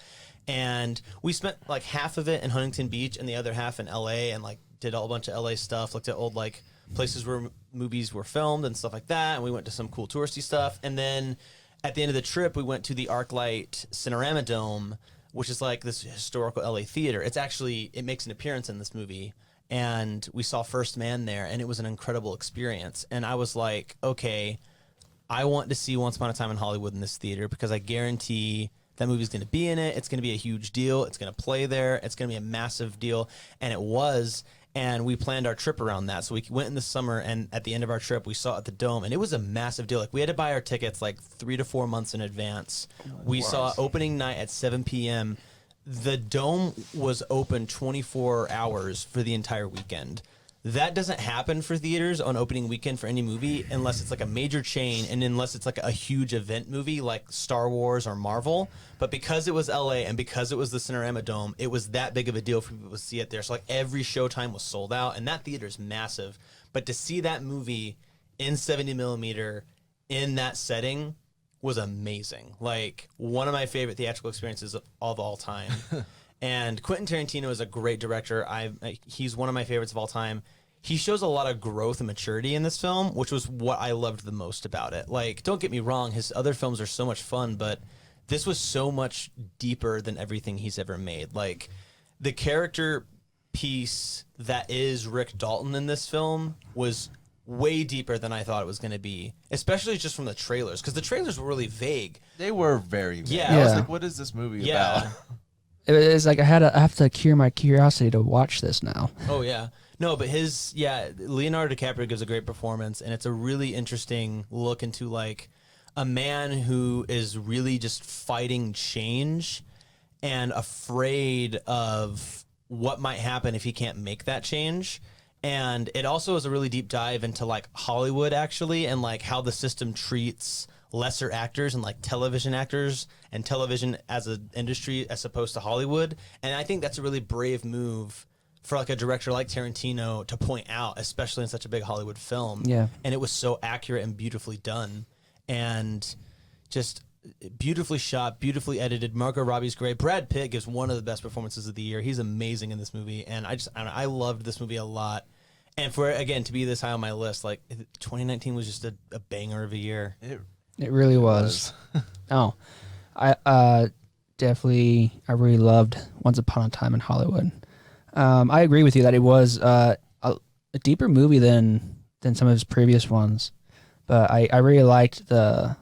[SPEAKER 1] and we spent like half of it in Huntington Beach and the other half in LA, and like did a whole bunch of LA stuff, looked at old like places where movies were filmed and stuff like that, and we went to some cool touristy stuff, and then at the end of the trip, we went to the ArcLight Cinerama Dome, which is like this historical LA theater. It makes an appearance in this movie. And we saw First Man there, and it was an incredible experience. And I was like, okay, I want to see Once Upon a Time in Hollywood in this theater, because I guarantee that movie's going to be in it. It's going to be a huge deal. It's going to play there. It's going to be a massive deal. And it was. And we planned our trip around that. So we went in the summer, and at the end of our trip, we saw it at the Dome, and it was a massive deal. Like, we had to buy our tickets like 3 to 4 months in advance. We saw opening night at 7 p.m. The Dome was open 24 hours for the entire weekend. that doesn't happen for theaters on opening weekend for any movie unless it's like a major chain and unless it's like a huge event movie like Star Wars or Marvel. But because it was LA and because it was the Cinerama Dome, it was that big of a deal for people to see it there. So like every showtime was sold out, and that theater is massive. But to see that movie in 70 millimeter in that setting was amazing. Like one of my favorite theatrical experiences of all time. And Quentin Tarantino is a great director. He's one of my favorites of all time. He shows a lot of growth and maturity in this film, which was what I loved the most about it. Like, don't get me wrong, his other films are so much fun, but this was so much deeper than everything he's ever made. Like, the character piece that is Rick Dalton in this film was way deeper than I thought it was going to be, especially just from the trailers, because the trailers were really vague.
[SPEAKER 3] They were very vague.
[SPEAKER 1] Yeah.
[SPEAKER 3] I was
[SPEAKER 4] Yeah.
[SPEAKER 3] like, what is this movie
[SPEAKER 1] Yeah.
[SPEAKER 3] about?
[SPEAKER 4] It's like I have to cure my curiosity to watch this now.
[SPEAKER 1] Oh yeah. No, but Leonardo DiCaprio gives a great performance, and it's a really interesting look into like a man who is really just fighting change and afraid of what might happen if he can't make that change. And it also is a really deep dive into like Hollywood actually, and like how the system treats lesser actors and like television actors and television as an industry as opposed to Hollywood. And I think that's a really brave move for like a director like Tarantino to point out, especially in such a big Hollywood film.
[SPEAKER 4] Yeah.
[SPEAKER 1] And it was so accurate and beautifully done and just beautifully shot, beautifully edited. Margot Robbie's great. Brad Pitt gives one of the best performances of the year. He's amazing in this movie. And I loved this movie a lot. And for, again, to be this high on my list, like 2019 was just a banger of a year.
[SPEAKER 4] It really was. Oh, I definitely I really loved Once Upon a Time in Hollywood. I agree with you that it was a deeper movie than some of his previous ones, but I really liked the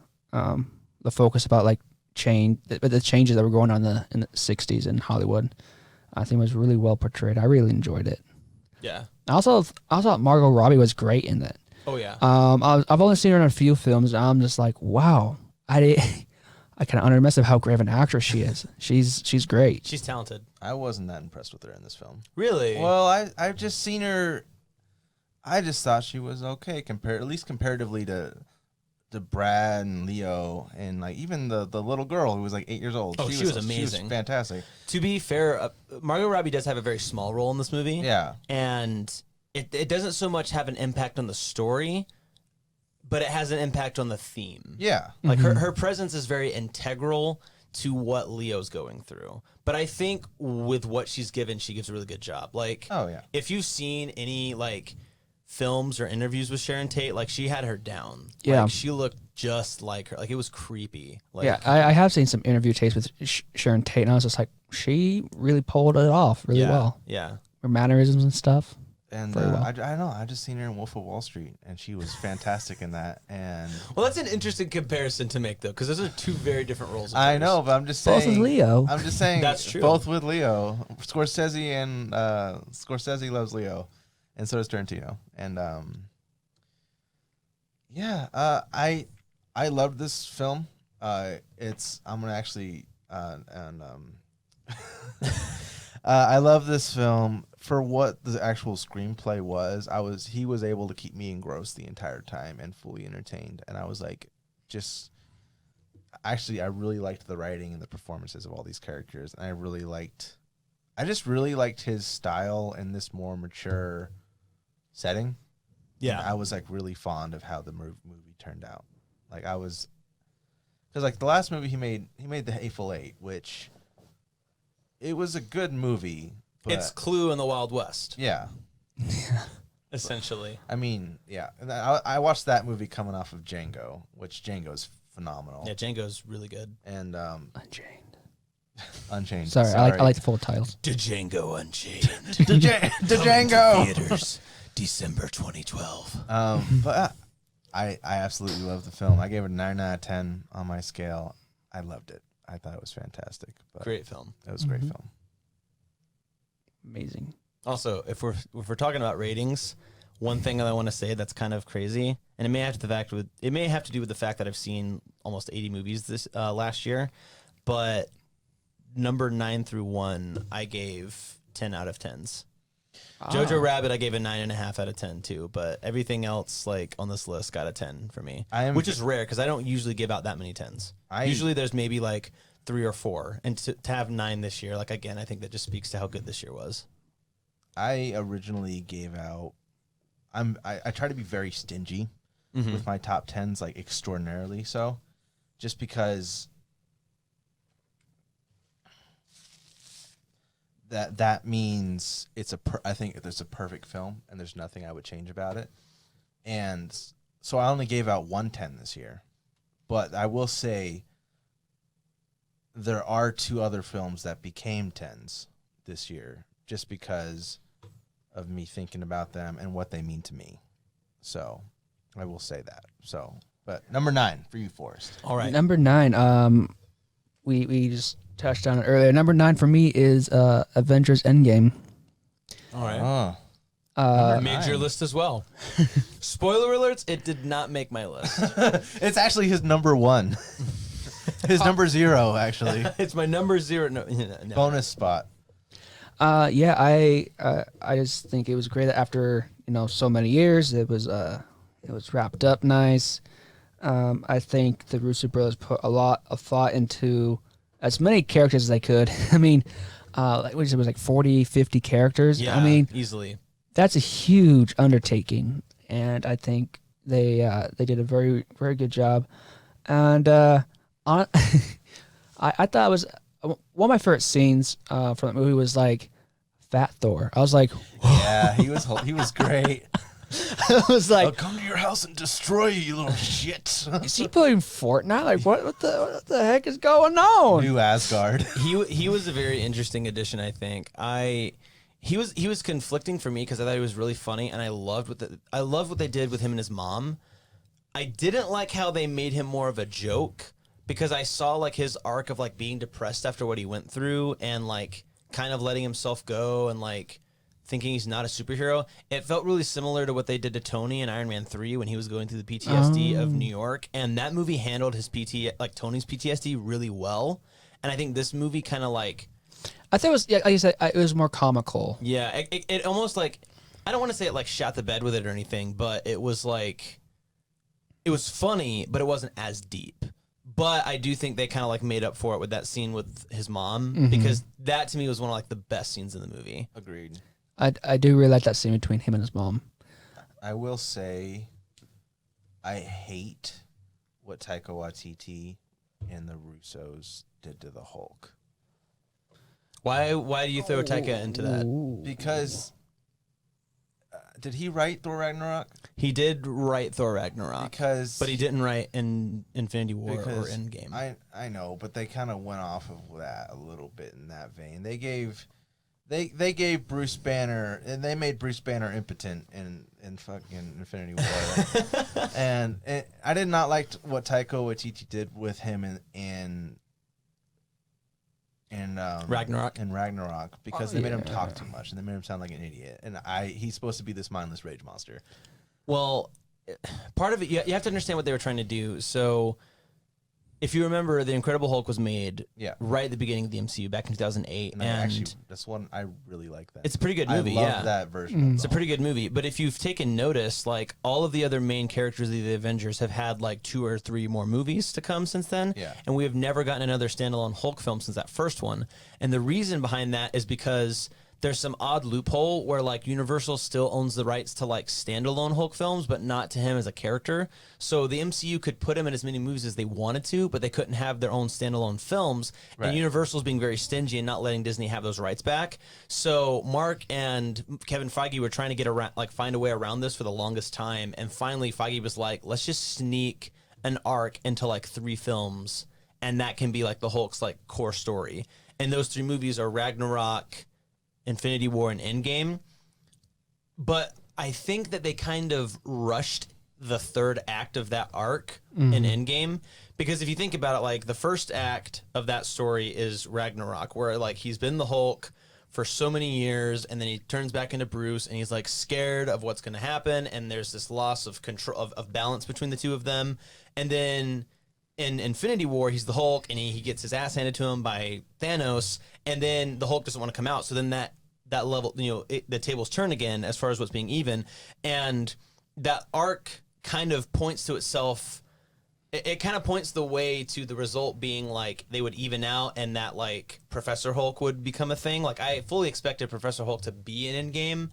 [SPEAKER 4] focus about like the changes that were going on in the 60s in Hollywood. I think it was really well portrayed. I really enjoyed it.
[SPEAKER 1] Yeah.
[SPEAKER 4] I thought Margot Robbie was great in it.
[SPEAKER 1] Oh, yeah.
[SPEAKER 4] I've only seen her in a few films. And I'm just like, wow. I kind of underestimate how great of an actress she is. She's great.
[SPEAKER 1] She's talented.
[SPEAKER 3] I wasn't that impressed with her in this film.
[SPEAKER 1] Really?
[SPEAKER 3] Well, I've just seen her. I just thought she was okay, at least comparatively to Brad and Leo and like even the little girl who was like 8 years old.
[SPEAKER 1] Oh, she was amazing.
[SPEAKER 3] She was fantastic.
[SPEAKER 1] To be fair, Margot Robbie does have a very small role in this movie.
[SPEAKER 3] Yeah.
[SPEAKER 1] And it doesn't so much have an impact on the story, but it has an impact on the theme.
[SPEAKER 3] Yeah.
[SPEAKER 1] Like her presence is very integral to what Leo's going through. But I think with what she's given, she gives a really good job. Like,
[SPEAKER 3] Oh yeah.
[SPEAKER 1] if you've seen any like films or interviews with Sharon Tate, like she had her down.
[SPEAKER 4] Yeah.
[SPEAKER 1] Like, she looked just like her. Like it was creepy. Like,
[SPEAKER 4] Yeah, I have seen some interview tapes with Sharon Tate, and I was just like, she really pulled it off really well.
[SPEAKER 1] Yeah.
[SPEAKER 4] Her mannerisms and stuff.
[SPEAKER 3] And
[SPEAKER 4] Very well.
[SPEAKER 3] I know I just seen her in Wolf of Wall Street, and she was fantastic in that. And
[SPEAKER 1] Well, that's an interesting comparison to make, though, because those are two very different roles. Of
[SPEAKER 3] I
[SPEAKER 1] hers.
[SPEAKER 3] know, but I'm just
[SPEAKER 4] Both
[SPEAKER 3] saying.
[SPEAKER 4] with Leo.
[SPEAKER 3] I'm just saying.
[SPEAKER 1] That's true.
[SPEAKER 3] Both with Leo. Scorsese and Scorsese loves Leo, and so does Tarantino. And I loved this film. I'm gonna actually I love this film for what the actual screenplay was. He was able to keep me engrossed the entire time and fully entertained. And I was like, I really liked the writing and the performances of all these characters. And I just really liked his style in this more mature setting.
[SPEAKER 1] Yeah.
[SPEAKER 3] I was like really fond of how the movie turned out. Like because like the last movie he made The Hateful Eight, which it was a good movie. But
[SPEAKER 1] It's Clue in the Wild West,
[SPEAKER 3] yeah.
[SPEAKER 1] essentially.
[SPEAKER 3] I mean, yeah. And I watched that movie coming off of Django, which Django's phenomenal.
[SPEAKER 1] Yeah, Django's really good.
[SPEAKER 3] And
[SPEAKER 4] Unchained.
[SPEAKER 3] Unchained.
[SPEAKER 4] Sorry, I like the full titles.
[SPEAKER 1] Django Unchained.
[SPEAKER 3] Django.
[SPEAKER 1] Theaters, December 2012.
[SPEAKER 3] But I absolutely love the film. I gave it a 9 out of 10 on my scale. I loved it. I thought it was fantastic. But
[SPEAKER 1] Great film.
[SPEAKER 3] It was a great film.
[SPEAKER 4] Amazing.
[SPEAKER 1] Also, if we're talking about ratings, one thing that I want to say that's kind of crazy, and it may have to do with the fact that I've seen almost 80 movies this last year, but number 9 through 1 I gave 10 out of 10s. Jojo Rabbit, I gave a 9.5 out of 10 too, but everything else like on this list got a 10 for me, which is rare because I don't usually give out that many 10s. Usually there's maybe like 3 or 4, and to have 9 this year, like again, I think that just speaks to how good this year was.
[SPEAKER 3] I originally gave out. I try to be very stingy with my top 10s, like extraordinarily so, just because that means it's I think it's a perfect film, and there's nothing I would change about it. And so I only gave out 110 this year, but I will say there are 2 other films that became 10s this year, just because of me thinking about them and what they mean to me. So I will say that. So, but number 9 for you, Forrest.
[SPEAKER 1] All right.
[SPEAKER 4] Number 9, we just touched on it earlier. Number 9 for me is Avengers Endgame.
[SPEAKER 1] All right. Made your list as well. Spoiler alerts, it did not make my list.
[SPEAKER 3] It's actually his number 1. His number 0, actually.
[SPEAKER 1] It's my number 0. No.
[SPEAKER 3] Bonus spot.
[SPEAKER 4] Yeah, I just think it was great that after so many years, it was wrapped up nice. I think the Russo brothers put a lot of thought into as many characters as they could. I mean, it was like 40, 50 characters.
[SPEAKER 1] Yeah,
[SPEAKER 4] I mean,
[SPEAKER 1] easily. That's
[SPEAKER 4] a huge undertaking, and I think they did a very, very good job. And I thought it was one of my favorite scenes from that movie was like Fat Thor. I was like,
[SPEAKER 3] yeah, he was great.
[SPEAKER 4] I was like,
[SPEAKER 3] I'll come to your house and destroy you, you little shit.
[SPEAKER 4] is he playing Fortnite? Like, what the heck is going on?
[SPEAKER 3] New Asgard.
[SPEAKER 1] He was a very interesting addition, I think. He was conflicting for me because I thought he was really funny, and I loved what they did with him and his mom. I didn't like how they made him more of a joke, because I saw like his arc of like being depressed after what he went through and like kind of letting himself go and like thinking he's not a superhero. It felt really similar to what they did to Tony in Iron Man 3 when he was going through the PTSD of New York, and that movie handled his Tony's PTSD really well. And I think this movie kind of like,
[SPEAKER 4] I think it was, yeah, like you said, it was more comical.
[SPEAKER 1] Yeah, it almost like, I don't want to say it like shot the bed with it or anything, but it was like, it was funny, but it wasn't as deep. But I do think they kind of like made up for it with that scene with his mom, because that to me was one of like the best scenes in the movie.
[SPEAKER 3] Agreed.
[SPEAKER 4] I do really like that scene between him and his mom.
[SPEAKER 3] I will say, I hate what Taika Waititi and the Russos did to the Hulk.
[SPEAKER 1] Why do you throw Taika into that?
[SPEAKER 3] Because did he write Thor Ragnarok?
[SPEAKER 1] He did write Thor Ragnarok, but he didn't write in Infinity War or Endgame.
[SPEAKER 3] I know, but they kind of went off of that a little bit in that vein. They gave Bruce Banner, and they made Bruce Banner impotent in fucking Infinity War. and I did not like what Taika Waititi did with him in Ragnarok, because they made him talk too much, and they made him sound like an idiot. And he's supposed to be this mindless rage monster.
[SPEAKER 1] Well, part of it, you have to understand what they were trying to do. So, if you remember, The Incredible Hulk was made right at the beginning of the MCU back in 2008.
[SPEAKER 3] And that's one I really like. That
[SPEAKER 1] it's a pretty good movie.
[SPEAKER 3] I love that version.
[SPEAKER 1] It's a pretty good movie. But if you've taken notice, like all of the other main characters of the Avengers have had like 2 or 3 more movies to come since then.
[SPEAKER 3] Yeah.
[SPEAKER 1] And we have never gotten another standalone Hulk film since that first one. And the reason behind that is because there's some odd loophole where like Universal still owns the rights to like standalone Hulk films, but not to him as a character. So the MCU could put him in as many movies as they wanted to, but they couldn't have their own standalone films. Right. And Universal's being very stingy and not letting Disney have those rights back. So Mark and Kevin Feige were trying to get around, like find a way around this for the longest time. And finally Feige was like, let's just sneak an arc into like 3 films, and that can be like the Hulk's like core story. And those 3 movies are Ragnarok, Infinity War, and Endgame. But I think that they kind of rushed the 3rd act of that arc in Endgame, because if you think about it, like the first act of that story is Ragnarok, where like he's been the Hulk for so many years, and then he turns back into Bruce, and he's like scared of what's going to happen, and there's this loss of control of balance between the two of them. And then in Infinity War, he's the Hulk, and he gets his ass handed to him by Thanos, and then the Hulk doesn't want to come out. So then that level, the tables turn again as far as what's being even, and that arc kind of points to itself. It kind of points the way to the result being like they would even out, and that like Professor Hulk would become a thing. Like I fully expected Professor Hulk to be in Endgame,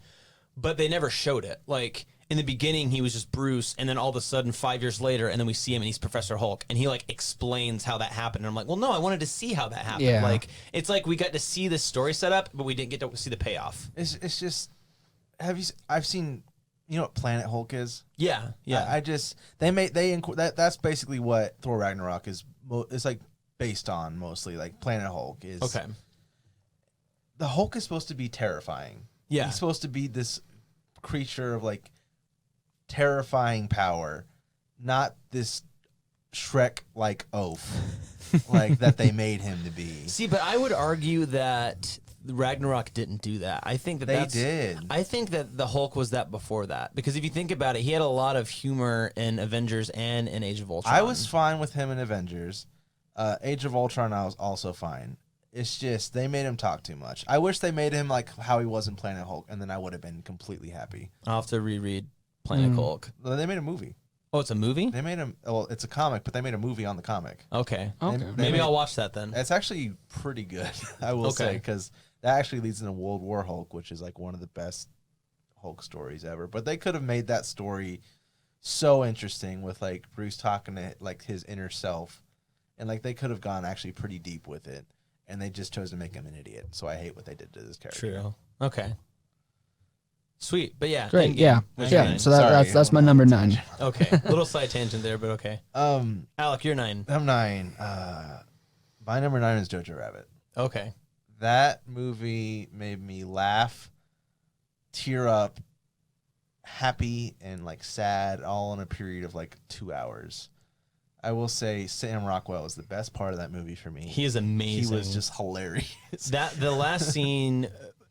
[SPEAKER 1] but they never showed it. Like in the beginning, he was just Bruce, and then all of a sudden, 5 years later, and then we see him and he's Professor Hulk, and he like explains how that happened. And I'm like, well, no, I wanted to see how that happened.
[SPEAKER 4] Yeah.
[SPEAKER 1] Like it's like we got to see this story set up, but we didn't get to see the payoff.
[SPEAKER 3] It's just, I've seen, you know what Planet Hulk is?
[SPEAKER 1] Yeah, yeah.
[SPEAKER 3] I just that's basically what Thor Ragnarok is. It's like based on mostly like Planet Hulk is.
[SPEAKER 1] Okay.
[SPEAKER 3] The Hulk is supposed to be terrifying.
[SPEAKER 1] Yeah.
[SPEAKER 3] He's supposed to be this creature of like terrifying power, not this Shrek like oaf like that they made him to be.
[SPEAKER 1] See, but I would argue that Ragnarok didn't do that. I think that
[SPEAKER 3] They
[SPEAKER 1] that's,
[SPEAKER 3] did.
[SPEAKER 1] I think that the Hulk was that before that, because if you think about it, he had a lot of humor in Avengers and in Age of Ultron.
[SPEAKER 3] I was fine with him in Avengers. Age of Ultron, I was also fine. It's just they made him talk too much. I wish they made him like how he was in Planet Hulk, and then I would have been completely happy.
[SPEAKER 1] I'll have to reread Planet Hulk.
[SPEAKER 3] They made a movie.
[SPEAKER 1] Oh, it's a movie?
[SPEAKER 3] They made him. Well, it's a comic, but they made a movie on the comic.
[SPEAKER 1] Okay.
[SPEAKER 4] Okay.
[SPEAKER 1] Maybe
[SPEAKER 3] made-
[SPEAKER 1] I'll watch that then.
[SPEAKER 3] It's actually pretty good, I will say,
[SPEAKER 1] Okay.
[SPEAKER 3] because that actually leads into World War Hulk, which is like one of the best Hulk stories ever. But they could have made that story so interesting with like Bruce talking to like his inner self, and like they could have gone actually pretty deep with it, and they just chose to make him an idiot. So I hate what they did to this character.
[SPEAKER 1] True. Okay. Sweet. But yeah.
[SPEAKER 4] Great.
[SPEAKER 1] Endgame.
[SPEAKER 4] Yeah.
[SPEAKER 1] That's
[SPEAKER 4] Yeah.
[SPEAKER 1] nine.
[SPEAKER 4] So
[SPEAKER 3] Sorry.
[SPEAKER 4] that's my number 9.
[SPEAKER 1] Okay. Little side tangent there, but okay. Alec, you're 9.
[SPEAKER 3] I'm 9. My number 9 is Jojo Rabbit.
[SPEAKER 1] Okay.
[SPEAKER 3] That movie made me laugh, tear up, happy, and like sad, all in a period of like 2 hours. I will say Sam Rockwell was the best part of that movie for me.
[SPEAKER 1] He is amazing.
[SPEAKER 3] He was just hilarious.
[SPEAKER 1] The last scene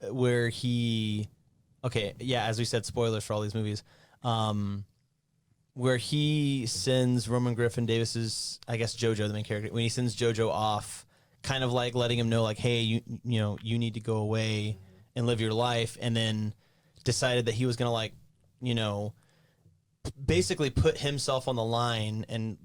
[SPEAKER 1] where he, okay, yeah, as we said, spoilers for all these movies, where he sends Roman Griffin Davis's, I guess Jojo, the main character, when he sends Jojo off, kind of like letting him know, like, hey, you need to go away and live your life, and then decided that he was gonna like, basically put himself on the line and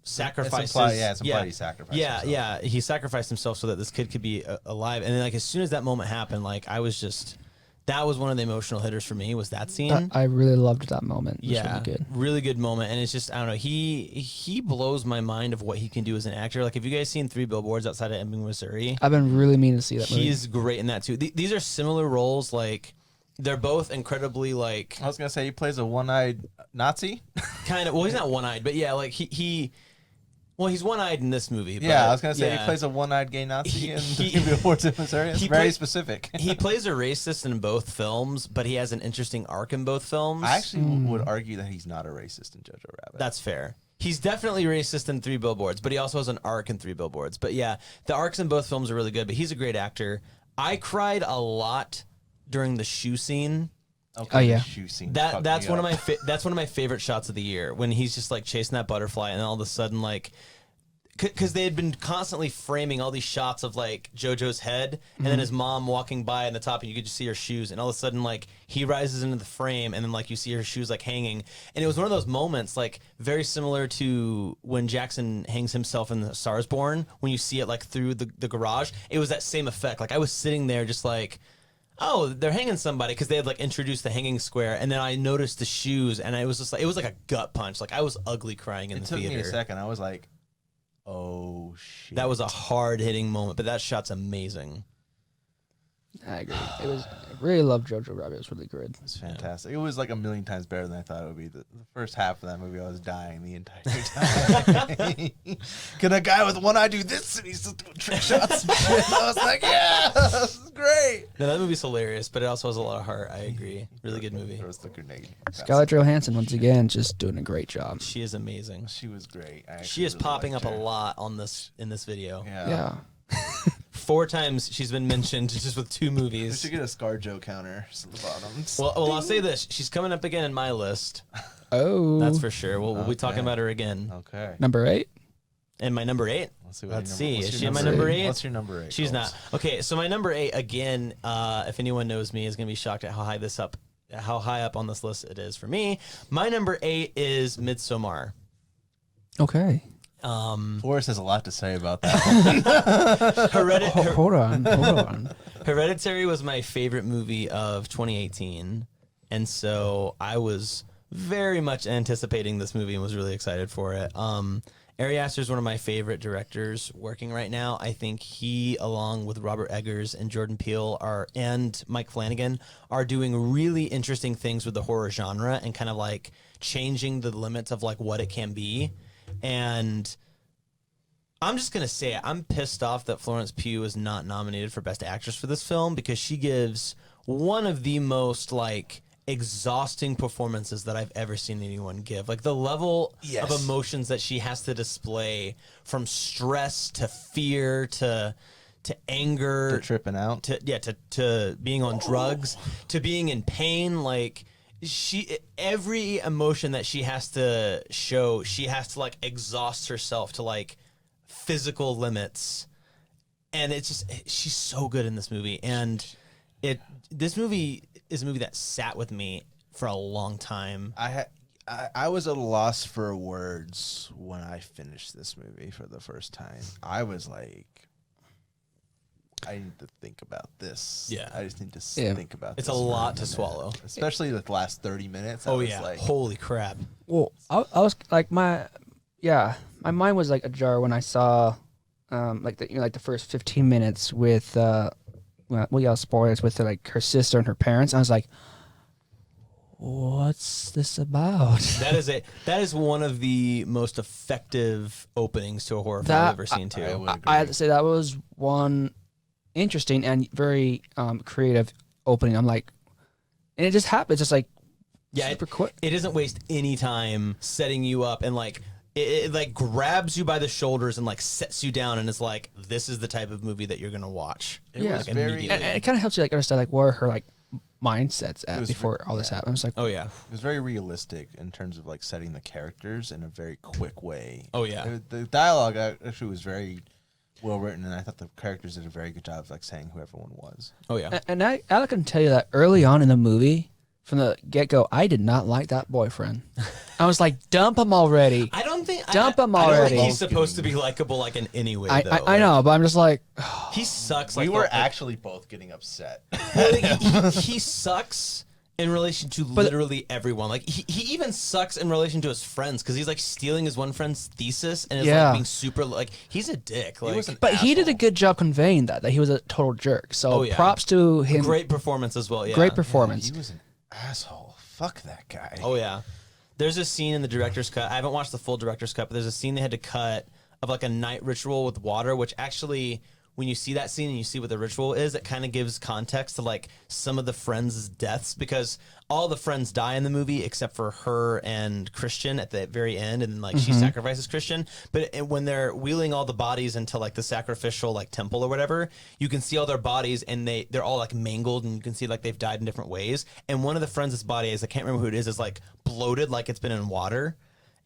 [SPEAKER 1] sacrifice.
[SPEAKER 3] It's implied he sacrificed himself.
[SPEAKER 1] Yeah, he sacrificed himself so that this kid could be alive. And then, like, as soon as that moment happened, like, that was one of the emotional hitters for me, was that scene.
[SPEAKER 4] I really loved that moment. It was
[SPEAKER 1] Yeah,
[SPEAKER 4] really good.
[SPEAKER 1] really good moment. And it's just, I don't know, he blows my mind of what he can do as an actor. Like, have you guys seen 3 Billboards Outside of Ebbing, Missouri?
[SPEAKER 4] I've been really meaning to see that movie.
[SPEAKER 1] He's great in that too. These are similar roles. Like, they're both incredibly, like,
[SPEAKER 3] I was gonna say he plays a one-eyed Nazi.
[SPEAKER 1] kind of, well, he's not one-eyed, but yeah, like he's one-eyed in this movie.
[SPEAKER 3] Yeah,
[SPEAKER 1] but,
[SPEAKER 3] I was gonna say
[SPEAKER 1] yeah.
[SPEAKER 3] he plays a one-eyed gay Nazi in
[SPEAKER 1] He-
[SPEAKER 3] 3 Billboards in Missouri. It's
[SPEAKER 1] he
[SPEAKER 3] very
[SPEAKER 1] play-
[SPEAKER 3] specific.
[SPEAKER 1] He plays a racist in both films, but he has an interesting arc in both films.
[SPEAKER 3] I actually would argue that he's not a racist in Jojo Rabbit.
[SPEAKER 1] That's fair. He's definitely racist in 3 Billboards, but he also has an arc in 3 Billboards. But yeah, the arcs in both films are really good, but he's a great actor. I cried a lot during the shoe scene.
[SPEAKER 3] okay,
[SPEAKER 4] Oh, yeah.
[SPEAKER 3] the shoe scene
[SPEAKER 1] That's
[SPEAKER 3] fucked me
[SPEAKER 1] one of
[SPEAKER 3] up.
[SPEAKER 1] that's one of my favorite shots of the year, when he's just like chasing that butterfly, and all of a sudden, like, because they had been constantly framing all these shots of like JoJo's head, and then his mom walking by in the top, and you could just see her shoes, and all of a sudden, like, he rises into the frame, and then like you see her shoes like hanging, and it was one of those moments like very similar to when Jackson hangs himself in the Stars Born, when you see it like through the garage. It was that same effect. Like, I was sitting there just like, oh, they're hanging somebody, because they had like introduced the hanging square, and then I noticed the shoes, and it was just like, it was like a gut punch. Like, I was ugly crying in
[SPEAKER 3] It
[SPEAKER 1] the
[SPEAKER 3] took
[SPEAKER 1] theater.
[SPEAKER 3] me a second. I was like, oh shit.
[SPEAKER 1] That was a hard hitting moment, but that shot's amazing.
[SPEAKER 4] I agree. I really loved Jojo Rabbit. It was really good.
[SPEAKER 3] It's fantastic. It was like a million times better than I thought it would be. The first half of that movie, I was dying the entire time. Can a guy with one eye do this? And he's just doing trick shots and shit. I was like, yeah, this is great.
[SPEAKER 1] No, that movie's hilarious, but it also has a lot of heart. I agree. Really good movie.
[SPEAKER 3] There was the grenade.
[SPEAKER 4] Scarlett Johansson, once again, just doing a great job.
[SPEAKER 1] She is amazing.
[SPEAKER 3] She was great. I
[SPEAKER 1] She
[SPEAKER 3] actually
[SPEAKER 1] is
[SPEAKER 3] really
[SPEAKER 1] popping up
[SPEAKER 3] liked
[SPEAKER 1] a
[SPEAKER 3] her.
[SPEAKER 1] lot in this video.
[SPEAKER 3] Yeah.
[SPEAKER 1] 4 times she's been mentioned just with 2
[SPEAKER 3] We
[SPEAKER 1] movies.
[SPEAKER 3] should get a ScarJo counter at the bottom.
[SPEAKER 1] Well, I'll say this: she's coming up again in my list.
[SPEAKER 4] Oh.
[SPEAKER 1] That's for sure. We'll be talking
[SPEAKER 3] Okay.
[SPEAKER 1] about her again.
[SPEAKER 3] Okay.
[SPEAKER 4] Number 8.
[SPEAKER 1] And my number 8?
[SPEAKER 3] Let's see.
[SPEAKER 1] Let's see.
[SPEAKER 3] What's
[SPEAKER 1] Is
[SPEAKER 3] your
[SPEAKER 1] she in my
[SPEAKER 3] number
[SPEAKER 1] number 8?
[SPEAKER 3] What's your number 8?
[SPEAKER 1] She's
[SPEAKER 3] Colts?
[SPEAKER 1] not. Okay, so my number 8 again. If anyone knows me, is going to be shocked at how high up on this list it is for me. My number 8 is Midsommar.
[SPEAKER 4] Okay.
[SPEAKER 3] Forrest has a lot to say about that.
[SPEAKER 4] Hold on.
[SPEAKER 1] Hereditary was my favorite movie of 2018, and so I was very much anticipating this movie and was really excited for it. Ari Aster is one of my favorite directors working right now. I think he, along with Robert Eggers and Jordan Peele, and Mike Flanagan, are doing really interesting things with the horror genre and kind of like changing the limits of like what it can be. And I'm just going to say it. I'm pissed off that Florence Pugh is not nominated for Best Actress for this film because she gives one of the most like exhausting performances that I've ever seen anyone give. Like the level of emotions that she has to display, from stress to fear to anger,
[SPEAKER 3] They're tripping out.
[SPEAKER 1] to being on drugs, to being in pain. Like every emotion that she has to show, she has to like exhaust herself to like physical limits. And it's just, she's so good in this movie. And this movie is a movie that sat with me for a long time.
[SPEAKER 3] I was at a loss for words when I finished this movie for the first time. I was like, I need to think about this.
[SPEAKER 1] Yeah.
[SPEAKER 3] I just need to think about
[SPEAKER 1] It's
[SPEAKER 3] this.
[SPEAKER 1] a
[SPEAKER 3] for
[SPEAKER 1] lot to
[SPEAKER 3] minute.
[SPEAKER 1] swallow.
[SPEAKER 3] Especially the last 30 minutes. I
[SPEAKER 1] Oh
[SPEAKER 3] was
[SPEAKER 1] yeah.
[SPEAKER 3] like,
[SPEAKER 1] Holy crap.
[SPEAKER 4] Well, I was like my mind was like ajar when I saw like the first 15 minutes with spoilers with like her sister and her parents. I was like, what's this about?
[SPEAKER 1] That is one of the most effective openings to a horror film I've ever seen too.
[SPEAKER 3] I would agree.
[SPEAKER 4] I have to say that was one interesting and very creative opening. I'm like, and it just happened. It's just like super quick.
[SPEAKER 1] It doesn't waste any time setting you up, and like it like grabs you by the shoulders and like sets you down, and it's like, this is the type of movie that you're gonna watch.
[SPEAKER 3] It was very.
[SPEAKER 1] immediately.
[SPEAKER 4] And it kind of helps you like understand like where her like mindsets at
[SPEAKER 3] was
[SPEAKER 4] before all this happened. It's like,
[SPEAKER 1] Oh yeah.
[SPEAKER 3] It was very realistic in terms of like setting the characters in a very quick way.
[SPEAKER 1] Oh, yeah.
[SPEAKER 3] The dialogue actually was very well written, and I thought the characters did a very good job of like saying who everyone was.
[SPEAKER 1] Oh yeah.
[SPEAKER 4] and I can tell you that early on in the movie, from the get-go, I did not like that boyfriend. I was like, dump him already.
[SPEAKER 1] I don't think
[SPEAKER 4] Dump him
[SPEAKER 1] I don't
[SPEAKER 4] already.
[SPEAKER 1] think he's supposed to be likable like in any way. though.
[SPEAKER 4] I know, but I'm just like,
[SPEAKER 1] He sucks.
[SPEAKER 3] We
[SPEAKER 1] like
[SPEAKER 3] were
[SPEAKER 1] the-
[SPEAKER 3] actually both getting upset.
[SPEAKER 1] he sucks in relation to literally everyone. Like he even sucks in relation to his friends because he's like stealing his one friend's thesis and is
[SPEAKER 4] Yeah.
[SPEAKER 1] like being super like he's a dick. Like
[SPEAKER 3] was an
[SPEAKER 4] but he did a
[SPEAKER 3] asshole.
[SPEAKER 4] good job conveying that he was a total jerk. So
[SPEAKER 1] Oh, yeah.
[SPEAKER 4] props to him.
[SPEAKER 1] great performance as well. Yeah.
[SPEAKER 4] Great performance.
[SPEAKER 3] He was an asshole. Fuck that guy.
[SPEAKER 1] Oh yeah. There's a scene in the director's cut. I haven't watched the full director's cut, but there's a scene they had to cut of like a night ritual with water, which actually, when you see that scene and you see what the ritual is, it kind of gives context to like some of the friends' deaths, because all the friends die in the movie except for her and Christian at the very end, and like she sacrifices Christian. But when they're wheeling all the bodies into like the sacrificial like temple or whatever, you can see all their bodies and they're all like mangled, and you can see like they've died in different ways. And one of the friends' body I can't remember who it is like bloated, like it's been in water.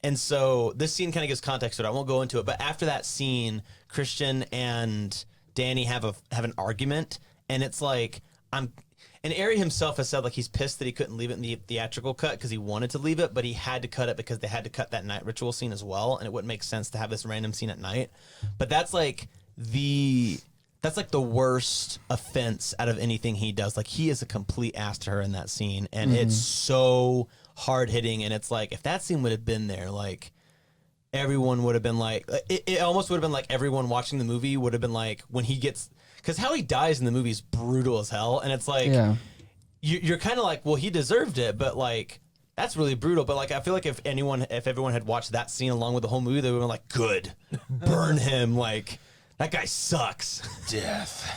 [SPEAKER 1] And so this scene kind of gives context to it. I won't go into it, but after that scene, Christian and Danny have an argument, and it's like and Ari himself has said like he's pissed that he couldn't leave it in the theatrical cut because he wanted to leave it, but he had to cut it because they had to cut that night ritual scene as well, and it wouldn't make sense to have this random scene at night. But that's like the worst offense out of anything he does. Like he is a complete ass to her in that scene, and it's so hard hitting, and it's like if that scene would have been there, like everyone would have been like, it almost would have been like everyone watching the movie would have been like, when he gets, because how he dies in the movie is brutal as hell, and it's like
[SPEAKER 4] Yeah.
[SPEAKER 1] you're kind of like, well, he deserved it, but like that's really brutal. But like I feel like if everyone had watched that scene along with the whole movie, they would have been like, good, burn him, like that guy sucks.
[SPEAKER 3] Death.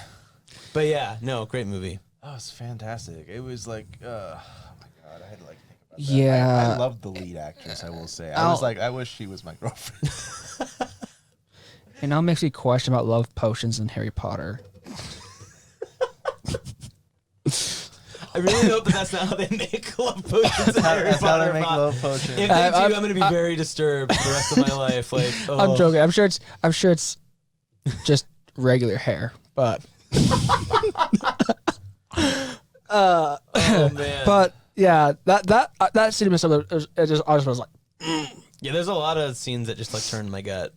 [SPEAKER 1] But yeah, no, great movie.
[SPEAKER 3] Oh, it's fantastic. It was like, oh my god, I had to like think about that.
[SPEAKER 4] Yeah.
[SPEAKER 3] I loved the lead actress. I will say, I was like, I wish she was my girlfriend.
[SPEAKER 4] And now makes me question about love potions in Harry Potter.
[SPEAKER 1] I really hope that that's not how they make love potions in Harry
[SPEAKER 3] That's how
[SPEAKER 1] Potter.
[SPEAKER 3] they make love potions.
[SPEAKER 1] If they do, I'm going to be very disturbed for the rest of my life. Like,
[SPEAKER 4] I'm joking. I'm sure it's just regular hair, but
[SPEAKER 1] Oh man.
[SPEAKER 4] but yeah, that scene was something. I just was like,
[SPEAKER 1] Yeah, there's a lot of scenes that just like turned my gut.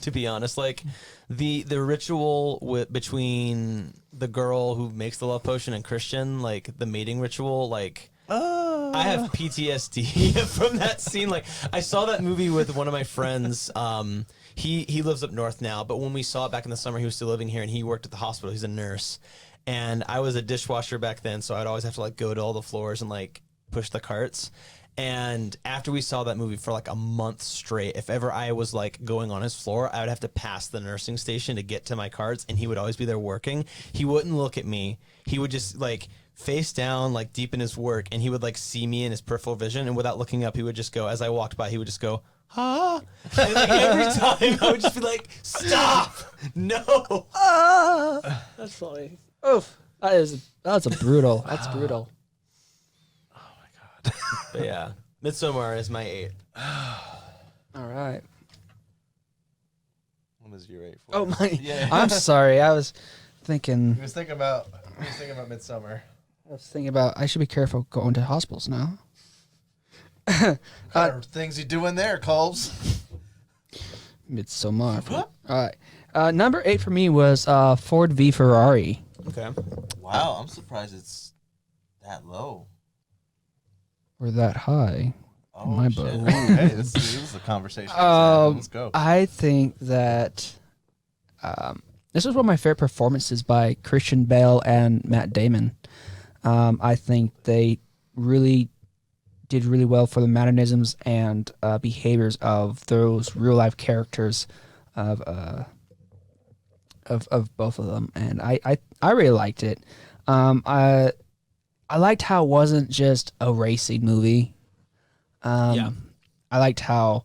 [SPEAKER 1] To be honest, like the ritual between the girl who makes the love potion and Christian, like the mating ritual, like I have PTSD from that scene. Like I saw that movie with one of my friends. He lives up north now, but when we saw it back in the summer, he was still living here and he worked at the hospital. He's a nurse, and I was a dishwasher back then, so I'd always have to like go to all the floors and like push the carts. And after we saw that movie for like a month straight, if ever I was like going on his floor, I would have to pass the nursing station to get to my carts, and he would always be there working. He wouldn't look at me. He would just like face down, like deep in his work, and he would like see me in his peripheral vision, and without looking up, he would just go, as I walked by, he would just go, ah. And like every time I would just be like, stop, no.
[SPEAKER 4] that's funny. Oof, that's brutal. That's brutal.
[SPEAKER 1] But yeah, Midsommar is my 8.
[SPEAKER 4] All right.
[SPEAKER 3] What is your 8 for?
[SPEAKER 4] Oh my.
[SPEAKER 3] Yeah.
[SPEAKER 4] I'm sorry. I was thinking.
[SPEAKER 3] He was thinking about Midsummer.
[SPEAKER 4] I should be careful going to hospitals now.
[SPEAKER 3] What kind of things you doing there, Colbs?
[SPEAKER 4] Midsommar. All right. Number 8 for me was Ford v Ferrari.
[SPEAKER 1] Okay.
[SPEAKER 3] Wow, I'm surprised it's that low.
[SPEAKER 4] Or that high.
[SPEAKER 3] Oh,
[SPEAKER 4] My
[SPEAKER 3] shit.
[SPEAKER 4] book.
[SPEAKER 3] Ooh, hey, this is a conversation. Let's go.
[SPEAKER 4] I think that this was one of my favorite performances by Christian Bale and Matt Damon. I think they really did really well for the mannerisms and behaviors of those real life characters of both of them, and I really liked it. I liked how it wasn't just a racing movie.
[SPEAKER 1] Yeah.
[SPEAKER 4] I liked how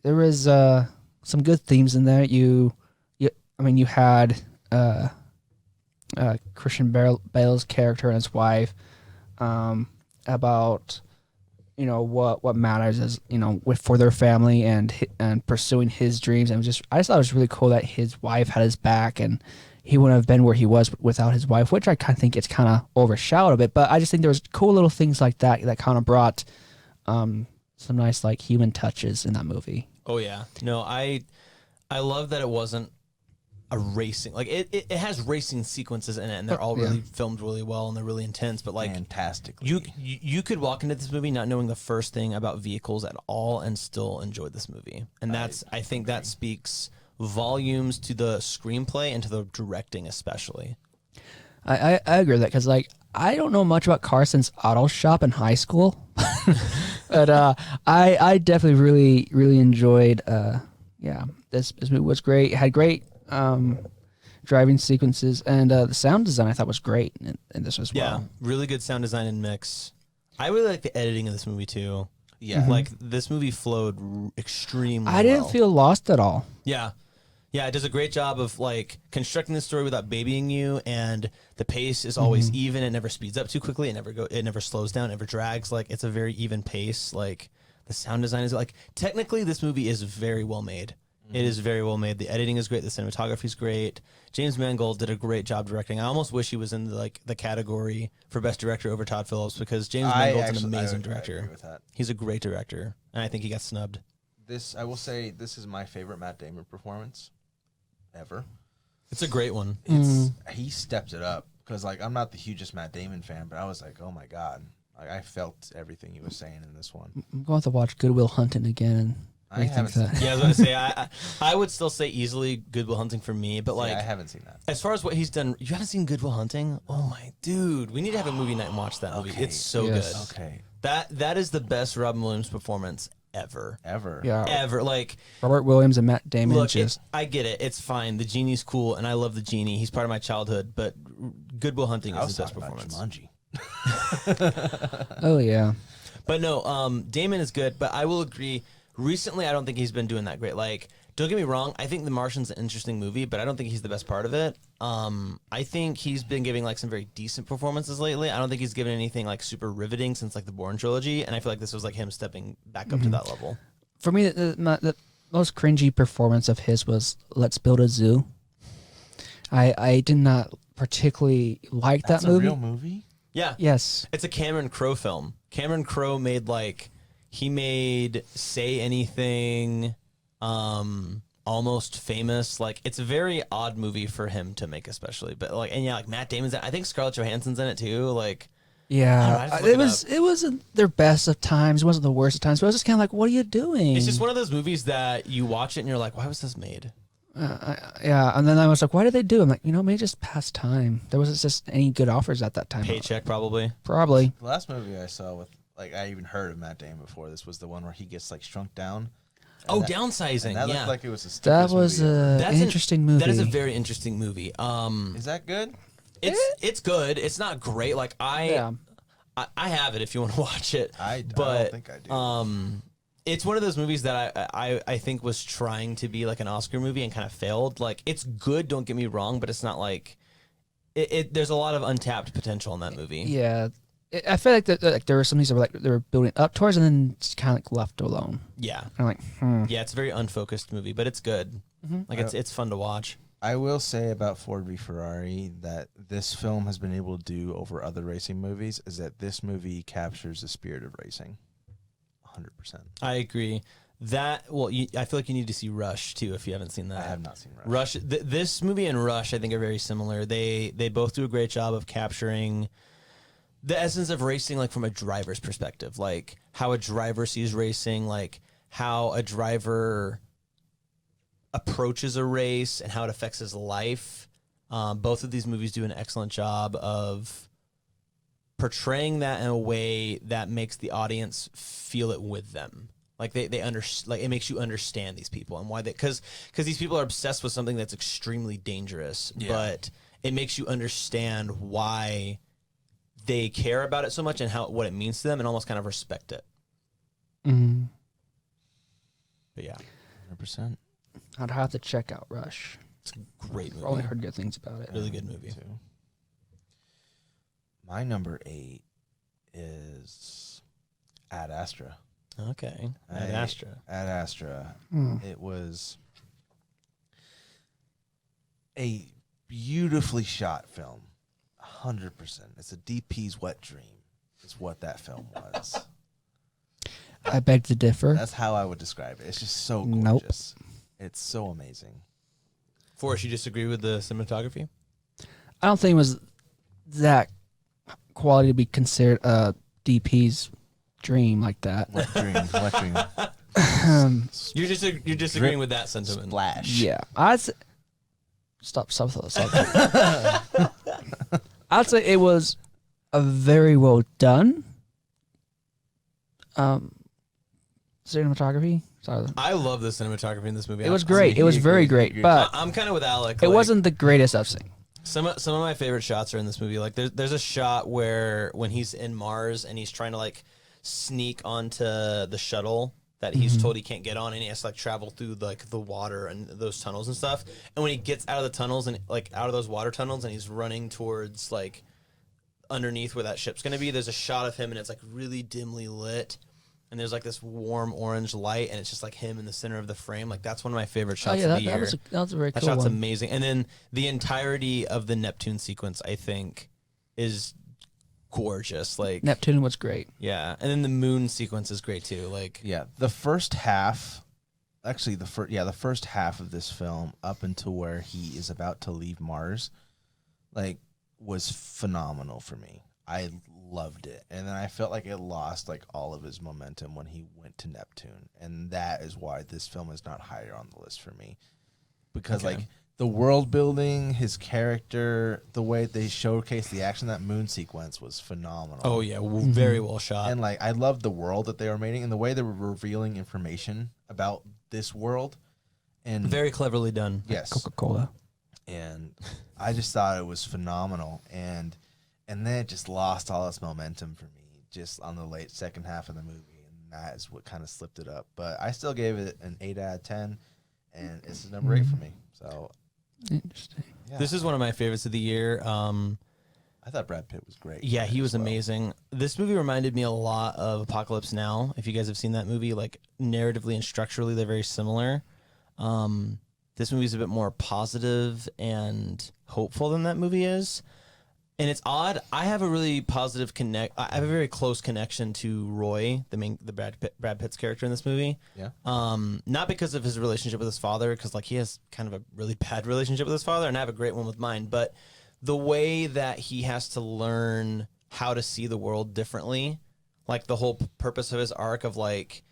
[SPEAKER 4] there was some good themes in there. You had Christian Bale's character and his wife about what matters is for their family and pursuing his dreams. And I just thought it was really cool that his wife had his back and he wouldn't have been where he was without his wife, which I kind of think it's kind of overshadowed a bit. But I just think there was cool little things like that kind of brought some nice like human touches in that movie.
[SPEAKER 1] Oh yeah. No, I love that it wasn't a racing, like it has racing sequences in it, and they're all really filmed really well and they're really intense. But like
[SPEAKER 3] fantastically,
[SPEAKER 1] you could walk into this movie not knowing the first thing about vehicles at all and still enjoy this movie. And I think that speaks volumes to the screenplay and to the directing especially.
[SPEAKER 4] I agree with that because like I don't know much about cars since auto shop in high school, but I definitely really enjoyed. This movie was great. It had great driving sequences, and the sound design I thought was great in this as well.
[SPEAKER 1] Yeah, really good sound design and mix. I really like the editing of this movie too.
[SPEAKER 3] Yeah,
[SPEAKER 1] like this movie flowed extremely.
[SPEAKER 4] I didn't feel lost at all.
[SPEAKER 1] Yeah. Yeah, it does a great job of like constructing the story without babying you, and the pace is always even. It never speeds up too quickly. It never slows down. It never drags. Like it's a very even pace. Like the sound design is like technically this movie is very well made. It is very well made. The editing is great. The cinematography is great. James Mangold did a great job directing. I almost wish he was in the category for best director over Todd Phillips because James Mangold's an amazing director.
[SPEAKER 3] I agree with that.
[SPEAKER 1] He's a great director, and I think he got snubbed.
[SPEAKER 3] I will say this is my favorite Matt Damon performance ever.
[SPEAKER 1] It's a great one.
[SPEAKER 3] He stepped it up because like I'm not the hugest Matt Damon fan, but I was like, oh my god, like I felt everything he was saying in this one.
[SPEAKER 4] I'm going to watch Good Will Hunting again.
[SPEAKER 3] I haven't seen that.
[SPEAKER 1] Yeah, I was going to say, I would still say easily Good Will Hunting for me, but like
[SPEAKER 3] I haven't seen that.
[SPEAKER 1] as far as what he's done, you haven't seen Good Will Hunting? Oh my dude, we need to have a movie night and watch that movie.
[SPEAKER 3] Okay.
[SPEAKER 1] It's so
[SPEAKER 4] Yes.
[SPEAKER 1] good.
[SPEAKER 3] Okay,
[SPEAKER 1] That is the best Robin Williams performance ever.
[SPEAKER 4] Yeah.
[SPEAKER 1] Ever. Like,
[SPEAKER 4] Robert Williams and Matt Damon
[SPEAKER 1] look,
[SPEAKER 4] just
[SPEAKER 1] I get it. It's fine. The genie's cool, and I love the genie. He's part of my childhood, but Good Will Hunting
[SPEAKER 3] I
[SPEAKER 1] is
[SPEAKER 3] was
[SPEAKER 1] the best
[SPEAKER 3] talking about
[SPEAKER 1] performance.
[SPEAKER 3] Jumanji.
[SPEAKER 4] oh yeah.
[SPEAKER 1] But no, Damon is good, but I will agree. Recently, I don't think he's been doing that great. Like Don't get me wrong. I think The Martian's an interesting movie, but I don't think he's the best part of it. I think he's been giving like some very decent performances lately. I don't think he's given anything like super riveting since like the Bourne trilogy, and I feel like this was like him stepping back up to that level.
[SPEAKER 4] For me, the most cringy performance of his was "Let's Build a Zoo." I did not particularly like
[SPEAKER 3] That's
[SPEAKER 4] that movie.
[SPEAKER 3] a real movie?
[SPEAKER 1] Yeah,
[SPEAKER 4] Yes.
[SPEAKER 1] it's a Cameron Crowe film. Cameron Crowe made like he made Say Anything, Almost Famous. Like it's a very odd movie for him to make, especially. But like, and yeah, like Matt Damon's in it. I think Scarlett Johansson's in it too. Like, I don't know, I
[SPEAKER 4] Yeah,
[SPEAKER 1] just looked
[SPEAKER 4] it wasn't their best of times. It wasn't the worst of times. But I was just kind of like, "What are you doing?"
[SPEAKER 1] it's just one of those movies that you watch it and you're like, why was this made?
[SPEAKER 4] Yeah, and then I was like, "Why did they do?" I'm like, maybe just past time. There wasn't just any good offers at that time.
[SPEAKER 1] Paycheck, probably.
[SPEAKER 4] Probably.
[SPEAKER 3] The last movie I saw with, like, I even heard of Matt Damon before this was the one where he gets, like, shrunk down.
[SPEAKER 1] Oh,
[SPEAKER 3] that-
[SPEAKER 1] downsizing.
[SPEAKER 3] And that
[SPEAKER 1] Yeah,
[SPEAKER 3] looked like it was the
[SPEAKER 4] That
[SPEAKER 3] stupidest
[SPEAKER 4] was
[SPEAKER 3] movie ever.
[SPEAKER 4] an
[SPEAKER 1] That's an-
[SPEAKER 4] interesting movie.
[SPEAKER 1] that is a very interesting movie.
[SPEAKER 3] Is that good?
[SPEAKER 1] It's good. It's not great. Like
[SPEAKER 4] Yeah.
[SPEAKER 1] I have it if you want to watch it.
[SPEAKER 3] I
[SPEAKER 1] but
[SPEAKER 3] don't think I do.
[SPEAKER 1] it's one of those movies that I think was trying to be like an Oscar movie and kind of failed. Like it's good, don't get me wrong, but it's not like it there's a lot of untapped potential in that movie.
[SPEAKER 4] Yeah. I feel like there were some things that were like they were building up towards and then just kind of like left alone.
[SPEAKER 1] Yeah.
[SPEAKER 4] I'm like,
[SPEAKER 1] Yeah, it's a very unfocused movie, but it's good. Like it's fun to watch.
[SPEAKER 3] I will say about Ford v Ferrari that this film has been able to do over other racing movies is that this movie captures the spirit of racing. 100%.
[SPEAKER 1] I agree. I feel like you need to see Rush too if you haven't seen that.
[SPEAKER 3] I have not seen Rush.
[SPEAKER 1] This movie and Rush, I think, are very similar. They both do a great job of capturing the essence of racing, like from a driver's perspective, like how a driver sees racing, like how a driver approaches a race and how it affects his life. Both of these movies do an excellent job of portraying that in a way that makes the audience feel it with them. Like they like it makes you understand these people and why because these people are obsessed with something that's extremely dangerous, but it makes you understand why they care about it so much and what it means to them and almost kind of respect it.
[SPEAKER 4] mm,
[SPEAKER 1] But yeah,
[SPEAKER 3] 100%.
[SPEAKER 4] I'd have to check out Rush.
[SPEAKER 1] it's a great
[SPEAKER 4] I've only
[SPEAKER 1] movie.
[SPEAKER 4] heard good things about it.
[SPEAKER 1] Really good movie.
[SPEAKER 3] Too. My number 8 is Ad Astra.
[SPEAKER 1] Okay. Ad Astra.
[SPEAKER 3] Ad Astra. It was a beautifully shot film. 100%. It's a DP's wet dream. Is what that film was.
[SPEAKER 4] I beg to differ.
[SPEAKER 3] That's how I would describe it. It's just so
[SPEAKER 4] Nope.
[SPEAKER 3] gorgeous. It's so amazing.
[SPEAKER 1] Forrest, you disagree with the cinematography?
[SPEAKER 4] I don't think it was that quality to be considered a DP's dream like that.
[SPEAKER 3] Wet dream. Wet dream.
[SPEAKER 1] You're disagreeing with that sentiment.
[SPEAKER 3] Splash.
[SPEAKER 4] Yeah, stop. I'd say it was a very well done cinematography. Sorry,
[SPEAKER 1] I love the cinematography in this movie.
[SPEAKER 4] it was great. It was very great, but
[SPEAKER 1] I'm kind of with Alec.
[SPEAKER 4] it
[SPEAKER 1] like,
[SPEAKER 4] wasn't the greatest I've seen.
[SPEAKER 1] Some of my favorite shots are in this movie. Like there's a shot where when he's in Mars and he's trying to like sneak onto the shuttle that he's told he can't get on, and he has to like travel through like the water and those tunnels and stuff. And when he gets out of the tunnels and like out of those water tunnels and he's running towards like underneath where that ship's gonna be, there's a shot of him and it's like really dimly lit. And there's like this warm orange light, and it's just like him in the center of the frame. Like that's one of my favorite shots of the year.
[SPEAKER 4] That was a very
[SPEAKER 1] That
[SPEAKER 4] cool
[SPEAKER 1] shot's
[SPEAKER 4] one.
[SPEAKER 1] amazing. And then the entirety of the Neptune sequence, I think, is gorgeous. Like
[SPEAKER 4] Neptune was great.
[SPEAKER 1] yeah, and then the moon sequence is great too. Like
[SPEAKER 3] Yeah, the first half, actually the first half of this film up until where he is about to leave Mars, like was phenomenal for me. I loved it. And then I felt like it lost like all of his momentum when he went to Neptune. And that is why this film is not higher on the list for me. Because
[SPEAKER 1] Okay.
[SPEAKER 3] like the world building, his character, the way they showcase the action, that moon sequence was phenomenal.
[SPEAKER 1] oh yeah, very well shot.
[SPEAKER 3] And like I loved the world that they were making and the way they were revealing information about this world. And
[SPEAKER 1] very cleverly done.
[SPEAKER 3] yes,
[SPEAKER 4] Coca-Cola.
[SPEAKER 3] and I just thought it was phenomenal. And then it just lost all its momentum for me just on the late second half of the movie, and that is what kind of slipped it up. But I still gave it an 8 out of 10. and it's number 8 for me. So
[SPEAKER 4] Interesting.
[SPEAKER 3] yeah.
[SPEAKER 1] This is one of my favorites of the year.
[SPEAKER 3] I thought Brad Pitt was great.
[SPEAKER 1] Yeah, he was
[SPEAKER 3] as well.
[SPEAKER 1] amazing. This movie reminded me a lot of Apocalypse Now. If you guys have seen that movie, like narratively and structurally, they're very similar. This movie is a bit more positive and hopeful than that movie is. And it's odd. I have a really positive I have a very close connection to Roy, the Brad Pitt's character in this movie.
[SPEAKER 3] Yeah.
[SPEAKER 1] Not because of his relationship with his father, because like he has kind of a really bad relationship with his father, and I have a great one with mine. But the way that he has to learn how to see the world differently, like the whole purpose of his arc of like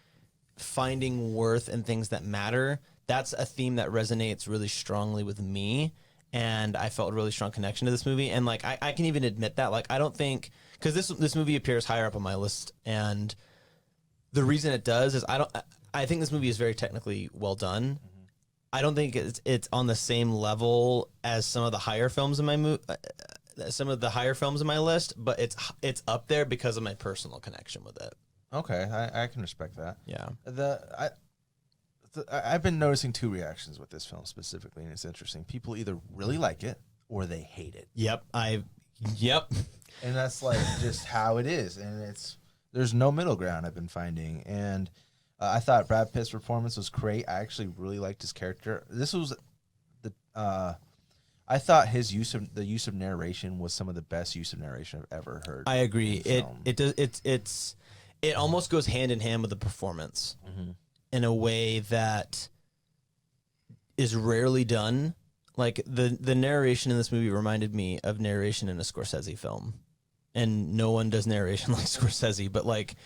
[SPEAKER 1] finding worth in things that matter. That's a theme that resonates really strongly with me. And I felt a really strong connection to this movie. And like, I can even admit that, like, I don't think, cause this movie appears higher up on my list. And the reason it does is I think this movie is very technically well done. Mm-hmm. I don't think it's on the same level as some of the higher films in my some of the higher films in my list, but it's up there because of my personal connection with it.
[SPEAKER 3] Okay. I can respect that.
[SPEAKER 1] Yeah.
[SPEAKER 3] I've been noticing 2 reactions with this film specifically, and it's interesting. People either really like it or they hate it.
[SPEAKER 1] Yep.
[SPEAKER 3] And that's like just how it is. And there's no middle ground I've been finding. And I thought Brad Pitt's performance was great. I actually really liked his character. This was I thought his use of narration was some of the best use of narration I've ever heard.
[SPEAKER 1] I agree.
[SPEAKER 3] It
[SPEAKER 1] It almost goes hand in hand with the performance. Mm-hmm. In a way that is rarely done. Like the narration in this movie reminded me of narration in a Scorsese film, and no one does narration like Scorsese, but like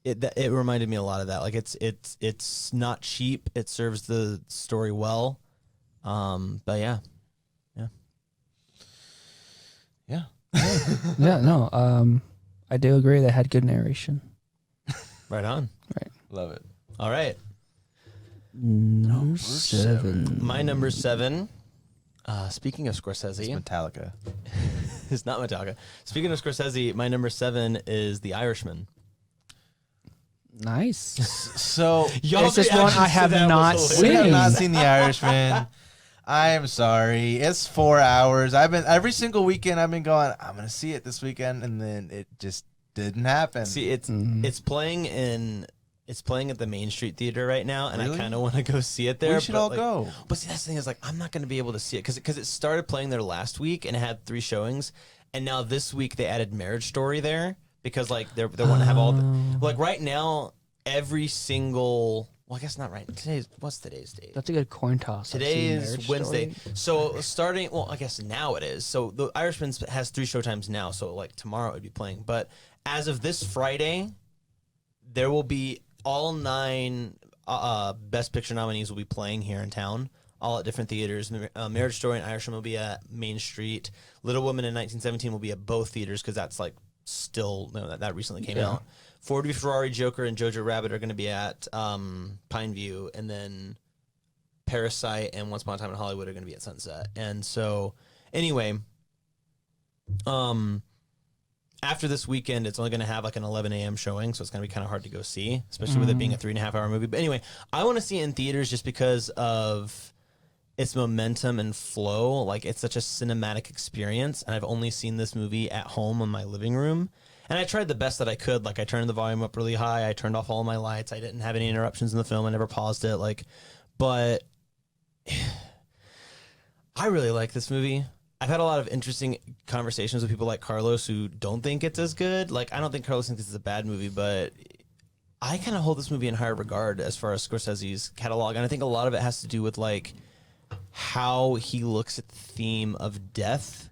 [SPEAKER 1] it reminded me a lot of that. Like it's not cheap. It serves the story well. But yeah.
[SPEAKER 4] Yeah, no. I do agree they had good narration.
[SPEAKER 1] Right on.
[SPEAKER 4] Right.
[SPEAKER 3] Love it.
[SPEAKER 1] All right.
[SPEAKER 4] Number 7.
[SPEAKER 1] My number 7. Speaking of Scorsese,
[SPEAKER 3] It's Metallica.
[SPEAKER 1] it's not Metallica. Speaking of Scorsese, my number 7 is The Irishman.
[SPEAKER 4] Nice.
[SPEAKER 3] So
[SPEAKER 1] Y'all's
[SPEAKER 4] This is one
[SPEAKER 1] reactions
[SPEAKER 4] I
[SPEAKER 1] to
[SPEAKER 4] have
[SPEAKER 1] that was
[SPEAKER 4] not
[SPEAKER 1] hilarious.
[SPEAKER 3] we have
[SPEAKER 4] seen.
[SPEAKER 3] not seen The Irishman. I am sorry. It's 4 hours. Every single weekend I've been going, I'm gonna see it this weekend, and then it just didn't happen.
[SPEAKER 1] See, it's playing at the Main Street Theater right now, and
[SPEAKER 3] Really?
[SPEAKER 1] I kind of want to go see it there.
[SPEAKER 3] We should
[SPEAKER 1] but,
[SPEAKER 3] all
[SPEAKER 1] like,
[SPEAKER 3] go.
[SPEAKER 1] But see, that's the thing is, like, I'm not going to be able to see it because it started playing there last week and it had 3 showings, and now this week they added Marriage Story there because like they want to have all like right now every single. Well, I guess not right. What's today's date?
[SPEAKER 4] That's a good coin toss. I've
[SPEAKER 1] Today
[SPEAKER 4] seen
[SPEAKER 1] is
[SPEAKER 4] Marriage
[SPEAKER 1] Wednesday.
[SPEAKER 4] Story.
[SPEAKER 1] So starting, well, I guess now it is. So the Irishman has 3 showtimes now. So like tomorrow it would be playing. But as of this Friday, there will be all 9 Best Picture nominees will be playing here in town, all at different theaters. Marriage Story and Irishman will be at Main Street. Little Women in 1917 will be at both theaters because that's like still that recently came out. Ford v Ferrari, Joker, and Jojo Rabbit are going to be at Pineview, and then Parasite and Once Upon a Time in Hollywood are going to be at Sunset. And so, anyway, after this weekend, it's only going to have like an 11 a.m. showing, so it's going to be kind of hard to go see, especially with it being a 3.5-hour movie. But anyway, I want to see it in theaters just because of its momentum and flow. Like, it's such a cinematic experience, and I've only seen this movie at home in my living room. And I tried the best that I could. Like, I turned the volume up really high. I turned off all my lights. I didn't have any interruptions in the film. I never paused it. Like, but I really like this movie. I've had a lot of interesting conversations with people like Carlos who don't think it's as good. Like, I don't think Carlos thinks it's a bad movie, but I kind of hold this movie in higher regard as far as Scorsese's catalog. And I think a lot of it has to do with, like, how he looks at the theme of death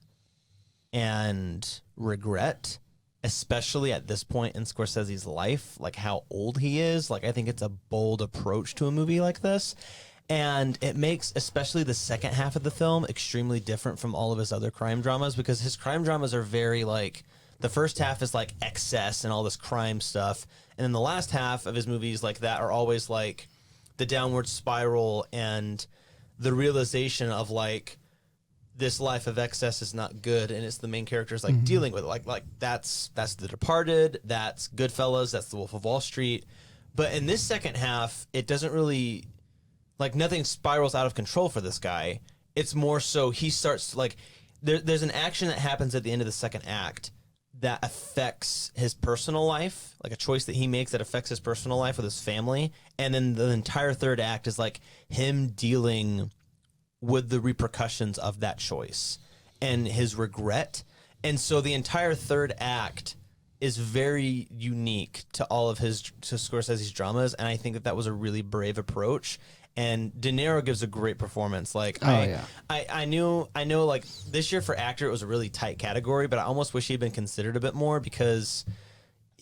[SPEAKER 1] and regret, especially at this point in Scorsese's life, like how old he is. Like, I think it's a bold approach to a movie like this. And it makes, especially the second half of the film, extremely different from all of his other crime dramas, because his crime dramas are very, like, the first half is, like, excess and all this crime stuff. And then the last half of his movies like that are always, like, the downward spiral and the realization of, like, this life of excess is not good, and it's the main characters like dealing with it. Like that's The Departed, that's Goodfellas, that's The Wolf of Wall Street. But in this second half, it doesn't really like nothing spirals out of control for this guy. It's more so he starts like there's an action that happens at the end of the second act that affects his personal life, like a choice that he makes that affects his personal life with his family, and then the entire third act is like him dealing with the repercussions of that choice and his regret. And so the entire third act is very unique to all of to Scorsese's dramas, and I think that was a really brave approach. And De Niro gives a great performance. Like, I know, like this year for actor, it was a really tight category, but I almost wish he'd been considered a bit more because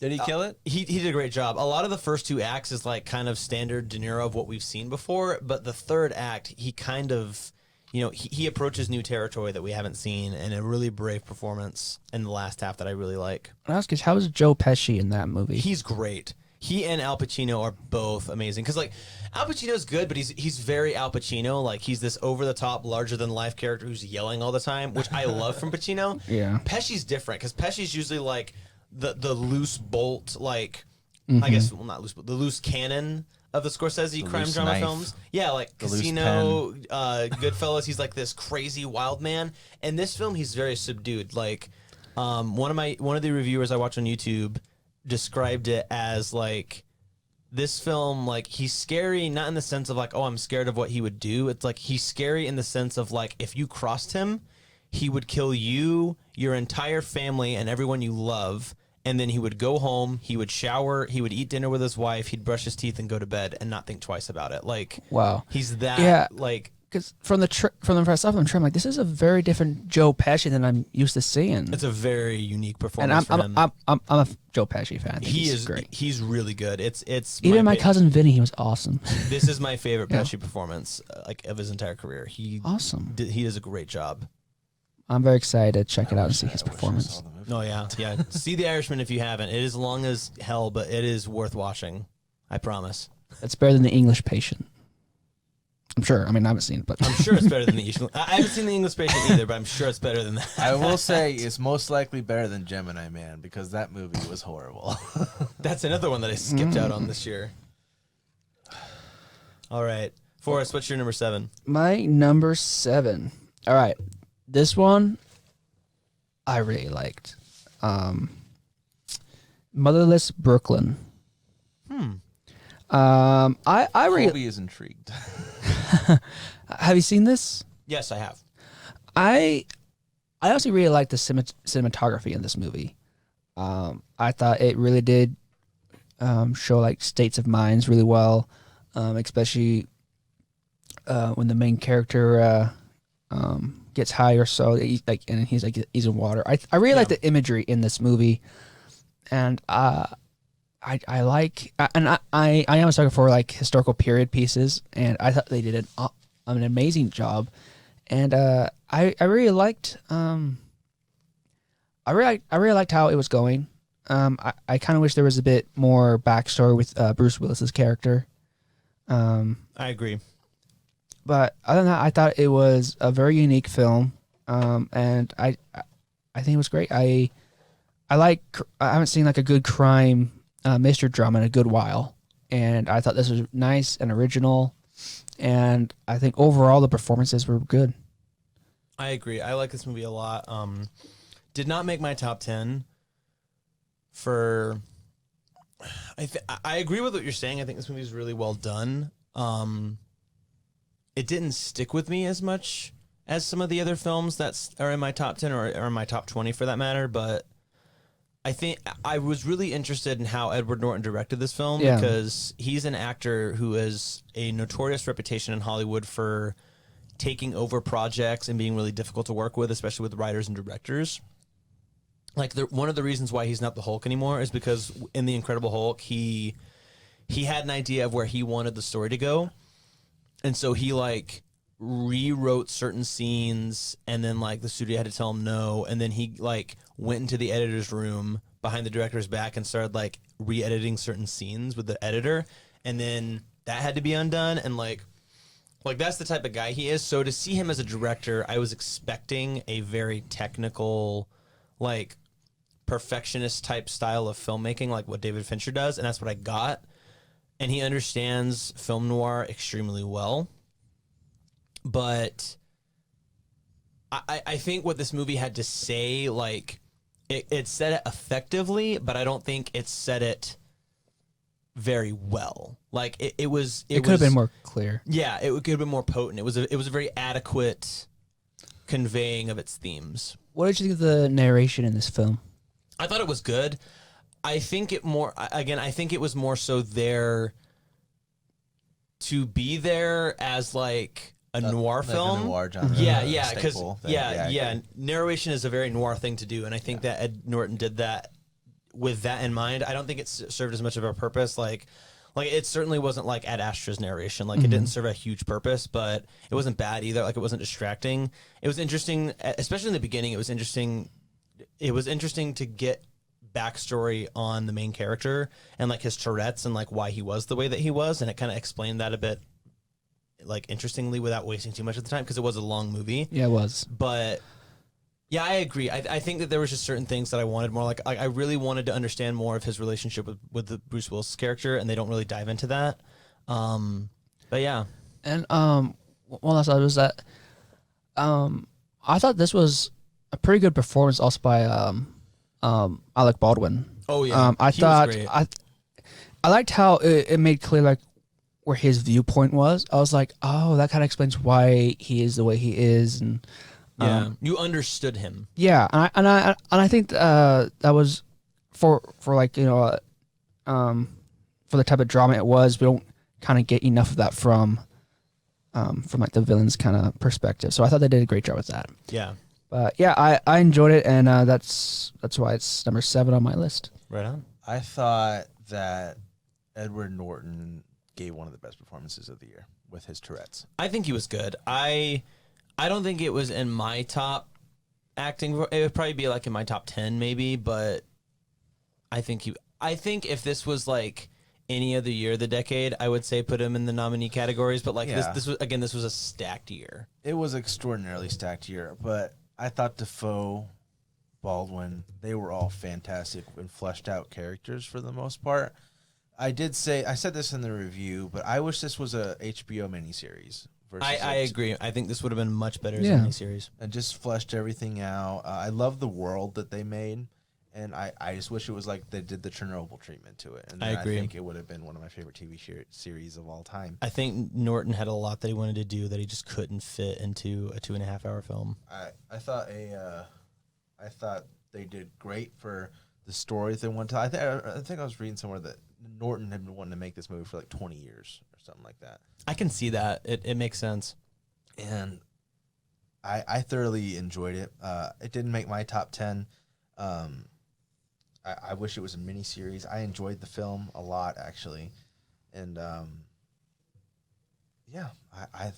[SPEAKER 3] Did he kill it?
[SPEAKER 1] he did a great job. A lot of the first two acts is like kind of standard De Niro of what we've seen before, but the third act, he kind of, he approaches new territory that we haven't seen, and a really brave performance in the last half that I really like.
[SPEAKER 4] I was curious, how was Joe Pesci in that movie?
[SPEAKER 1] He's great. He and Al Pacino are both amazing. Because, like, Al Pacino's good, but he's very Al Pacino. Like, he's this over-the-top, larger-than-life character who's yelling all the time, which I love from Pacino.
[SPEAKER 4] Yeah.
[SPEAKER 1] Pesci's different, because Pesci's usually, like, the loose bolt, like,
[SPEAKER 4] Mm-hmm.
[SPEAKER 1] I guess, well, not loose, but the loose cannon of the Scorsese crime
[SPEAKER 3] loose
[SPEAKER 1] drama
[SPEAKER 3] knife.
[SPEAKER 1] films. Yeah, like
[SPEAKER 3] The loose
[SPEAKER 1] Casino, Goodfellas, he's like this crazy wild man. In this film, he's very subdued. Like, one of the reviewers I watch on YouTube described it as like this film, like he's scary not in the sense of like, oh, I'm scared of what he would do. It's like he's scary in the sense of like if you crossed him, he would kill you, your entire family, and everyone you love, and then he would go home, he would shower, he would eat dinner with his wife, he'd brush his teeth and go to bed and not think twice about it. Like,
[SPEAKER 4] Wow.
[SPEAKER 1] he's that
[SPEAKER 4] Yeah.
[SPEAKER 1] like
[SPEAKER 4] Because from the first off, I'm like, this is a very different Joe Pesci than I'm used to seeing.
[SPEAKER 1] it's a very unique
[SPEAKER 4] And
[SPEAKER 1] performance for him.
[SPEAKER 4] I'm a Joe Pesci fan. I think
[SPEAKER 1] He
[SPEAKER 4] he's
[SPEAKER 1] is
[SPEAKER 4] great.
[SPEAKER 1] He's really good. It's
[SPEAKER 4] Even my
[SPEAKER 1] fa-
[SPEAKER 4] cousin Vinny, he was awesome.
[SPEAKER 1] This is my favorite
[SPEAKER 4] Yeah.
[SPEAKER 1] Pesci performance, like of his entire career. He does a great job.
[SPEAKER 4] I'm very excited to check it out and see his performance.
[SPEAKER 1] Oh yeah, yeah. See The Irishman if you haven't. It is long as hell, but it is worth watching. I promise.
[SPEAKER 4] It's better than The English Patient. I'm sure. I mean, I haven't seen it, but
[SPEAKER 1] I'm sure it's better than the English. I haven't seen The English Patient either, but I'm sure it's better than that.
[SPEAKER 3] I will say it's most likely better than Gemini Man because that movie was horrible.
[SPEAKER 1] That's another one that I skipped out on this year. All right, Forrest, what's your number 7?
[SPEAKER 4] my number 7. All right, this one I really liked. Motherless Brooklyn. I really
[SPEAKER 3] Colby is intrigued.
[SPEAKER 4] have you seen this?
[SPEAKER 1] Yes, I have.
[SPEAKER 4] I also really like the cinematography in this movie. I thought it really did show like states of minds really well, especially when the main character gets high or so. And he's in water. I really like the imagery in this movie, and I like, and I am a sucker for like historical period pieces, and I thought they did an amazing job, and I really liked I really liked how it was going. I kind of wish there was a bit more backstory with Bruce Willis's character.
[SPEAKER 1] I agree.
[SPEAKER 4] But other than that, I thought it was a very unique film, and I think it was great. I haven't seen like a good crime mystery drama in a good while, and I thought this was nice and original, and I think overall the performances were good.
[SPEAKER 1] I agree. I like this movie a lot. Did not make my top 10 for. I agree with what you're saying. I think this movie is really well done. It didn't stick with me as much as some of the other films that are in my top 10 or in my top 20 for that matter, but I think I was really interested in how Edward Norton directed this film because he's an actor who has a notorious reputation in Hollywood for taking over projects and being really difficult to work with, especially with writers and directors. Like one of the reasons why he's not the Hulk anymore is because in The Incredible Hulk, he had an idea of where he wanted the story to go. And so he like rewrote certain scenes, and then like the studio had to tell him no, and then he like went into the editor's room behind the director's back and started like re-editing certain scenes with the editor, and then that had to be undone, and like that's the type of guy he is. So to see him as a director, I was expecting a very technical, like perfectionist type style of filmmaking, like what David Fincher does, and that's what I got. and he understands film noir extremely well. But I think what this movie had to say, like, it said it effectively, but I don't think it said it very well. Like, it was.
[SPEAKER 4] It could have been more clear.
[SPEAKER 1] Yeah, it could have been more potent. It was a very adequate conveying of its themes.
[SPEAKER 4] What did you think of the narration in this film?
[SPEAKER 1] I thought it was good. I think it was more so there to be there as like a noir
[SPEAKER 3] Like
[SPEAKER 1] film.
[SPEAKER 3] a noir genre.
[SPEAKER 1] Yeah, because
[SPEAKER 3] staple thing.
[SPEAKER 1] yeah, narration is a very noir thing to do, and I think that Ed Norton did that with that in mind. I don't think it served as much of a purpose. Like it certainly wasn't like Ad Astra's narration. Like it didn't serve a huge purpose, but it wasn't bad either. Like it wasn't distracting. It was interesting, especially in the beginning. It was interesting. It was interesting to get backstory on the main character and like his Tourette's and like why he was the way that he was, and it kind of explained that a bit, like interestingly, without wasting too much of the time because it was a long movie.
[SPEAKER 4] Yeah, it was.
[SPEAKER 1] But yeah, I agree. I think that there was just certain things that I wanted more. Like I really wanted to understand more of his relationship with the Bruce Willis character, and they don't really dive into that. But yeah,
[SPEAKER 4] And one last thought was that I thought this was a pretty good performance also by Alec Baldwin.
[SPEAKER 1] oh yeah,
[SPEAKER 4] I
[SPEAKER 1] He was
[SPEAKER 4] thought
[SPEAKER 1] great.
[SPEAKER 4] I liked how it made clear like where his viewpoint was. I was like, oh, that kind of explains why he is the way he is, and
[SPEAKER 1] yeah, you understood him.
[SPEAKER 4] yeah, and I think that was for like for the type of drama it was. We don't kind of get enough of that from like the villain's kind of perspective. So I thought they did a great job with that.
[SPEAKER 1] Yeah,
[SPEAKER 4] But yeah, I enjoyed it, and that's why it's number 7 on my list.
[SPEAKER 1] right on.
[SPEAKER 3] I thought that Edward Norton gave one of the best performances of the year with his Tourette's.
[SPEAKER 1] I think he was good. I don't think it was in my top acting. It would probably be like in my top 10 maybe, but I think if this was like any other year of the decade, I would say put him in the nominee categories. But like
[SPEAKER 3] Yeah.
[SPEAKER 1] this was a stacked year.
[SPEAKER 3] It was an extraordinarily stacked year, but I thought Defoe, Baldwin, they were all fantastic and fleshed out characters for the most part. I said this in the review, but I wish this was a HBO miniseries. Versus
[SPEAKER 1] I agree. I think this would have been much better as
[SPEAKER 4] Yeah.
[SPEAKER 1] a miniseries.
[SPEAKER 3] and just fleshed everything out. I love the world that they made, and I just wish it was like they did the Chernobyl treatment to it. And
[SPEAKER 1] I
[SPEAKER 3] then
[SPEAKER 1] agree.
[SPEAKER 3] I think it would have been one of my favorite TV series of all time.
[SPEAKER 1] I think Norton had a lot that he wanted to do that he just couldn't fit into a 2.5-hour film.
[SPEAKER 3] I thought they did great for the stories they wanted to. I think I was reading somewhere that Norton had been wanting to make this movie for like 20 years or something like that.
[SPEAKER 1] I can see that. It makes sense.
[SPEAKER 3] And I thoroughly enjoyed it. It didn't make my top 10. I wish it was a miniseries. I enjoyed the film a lot, actually. And yeah, I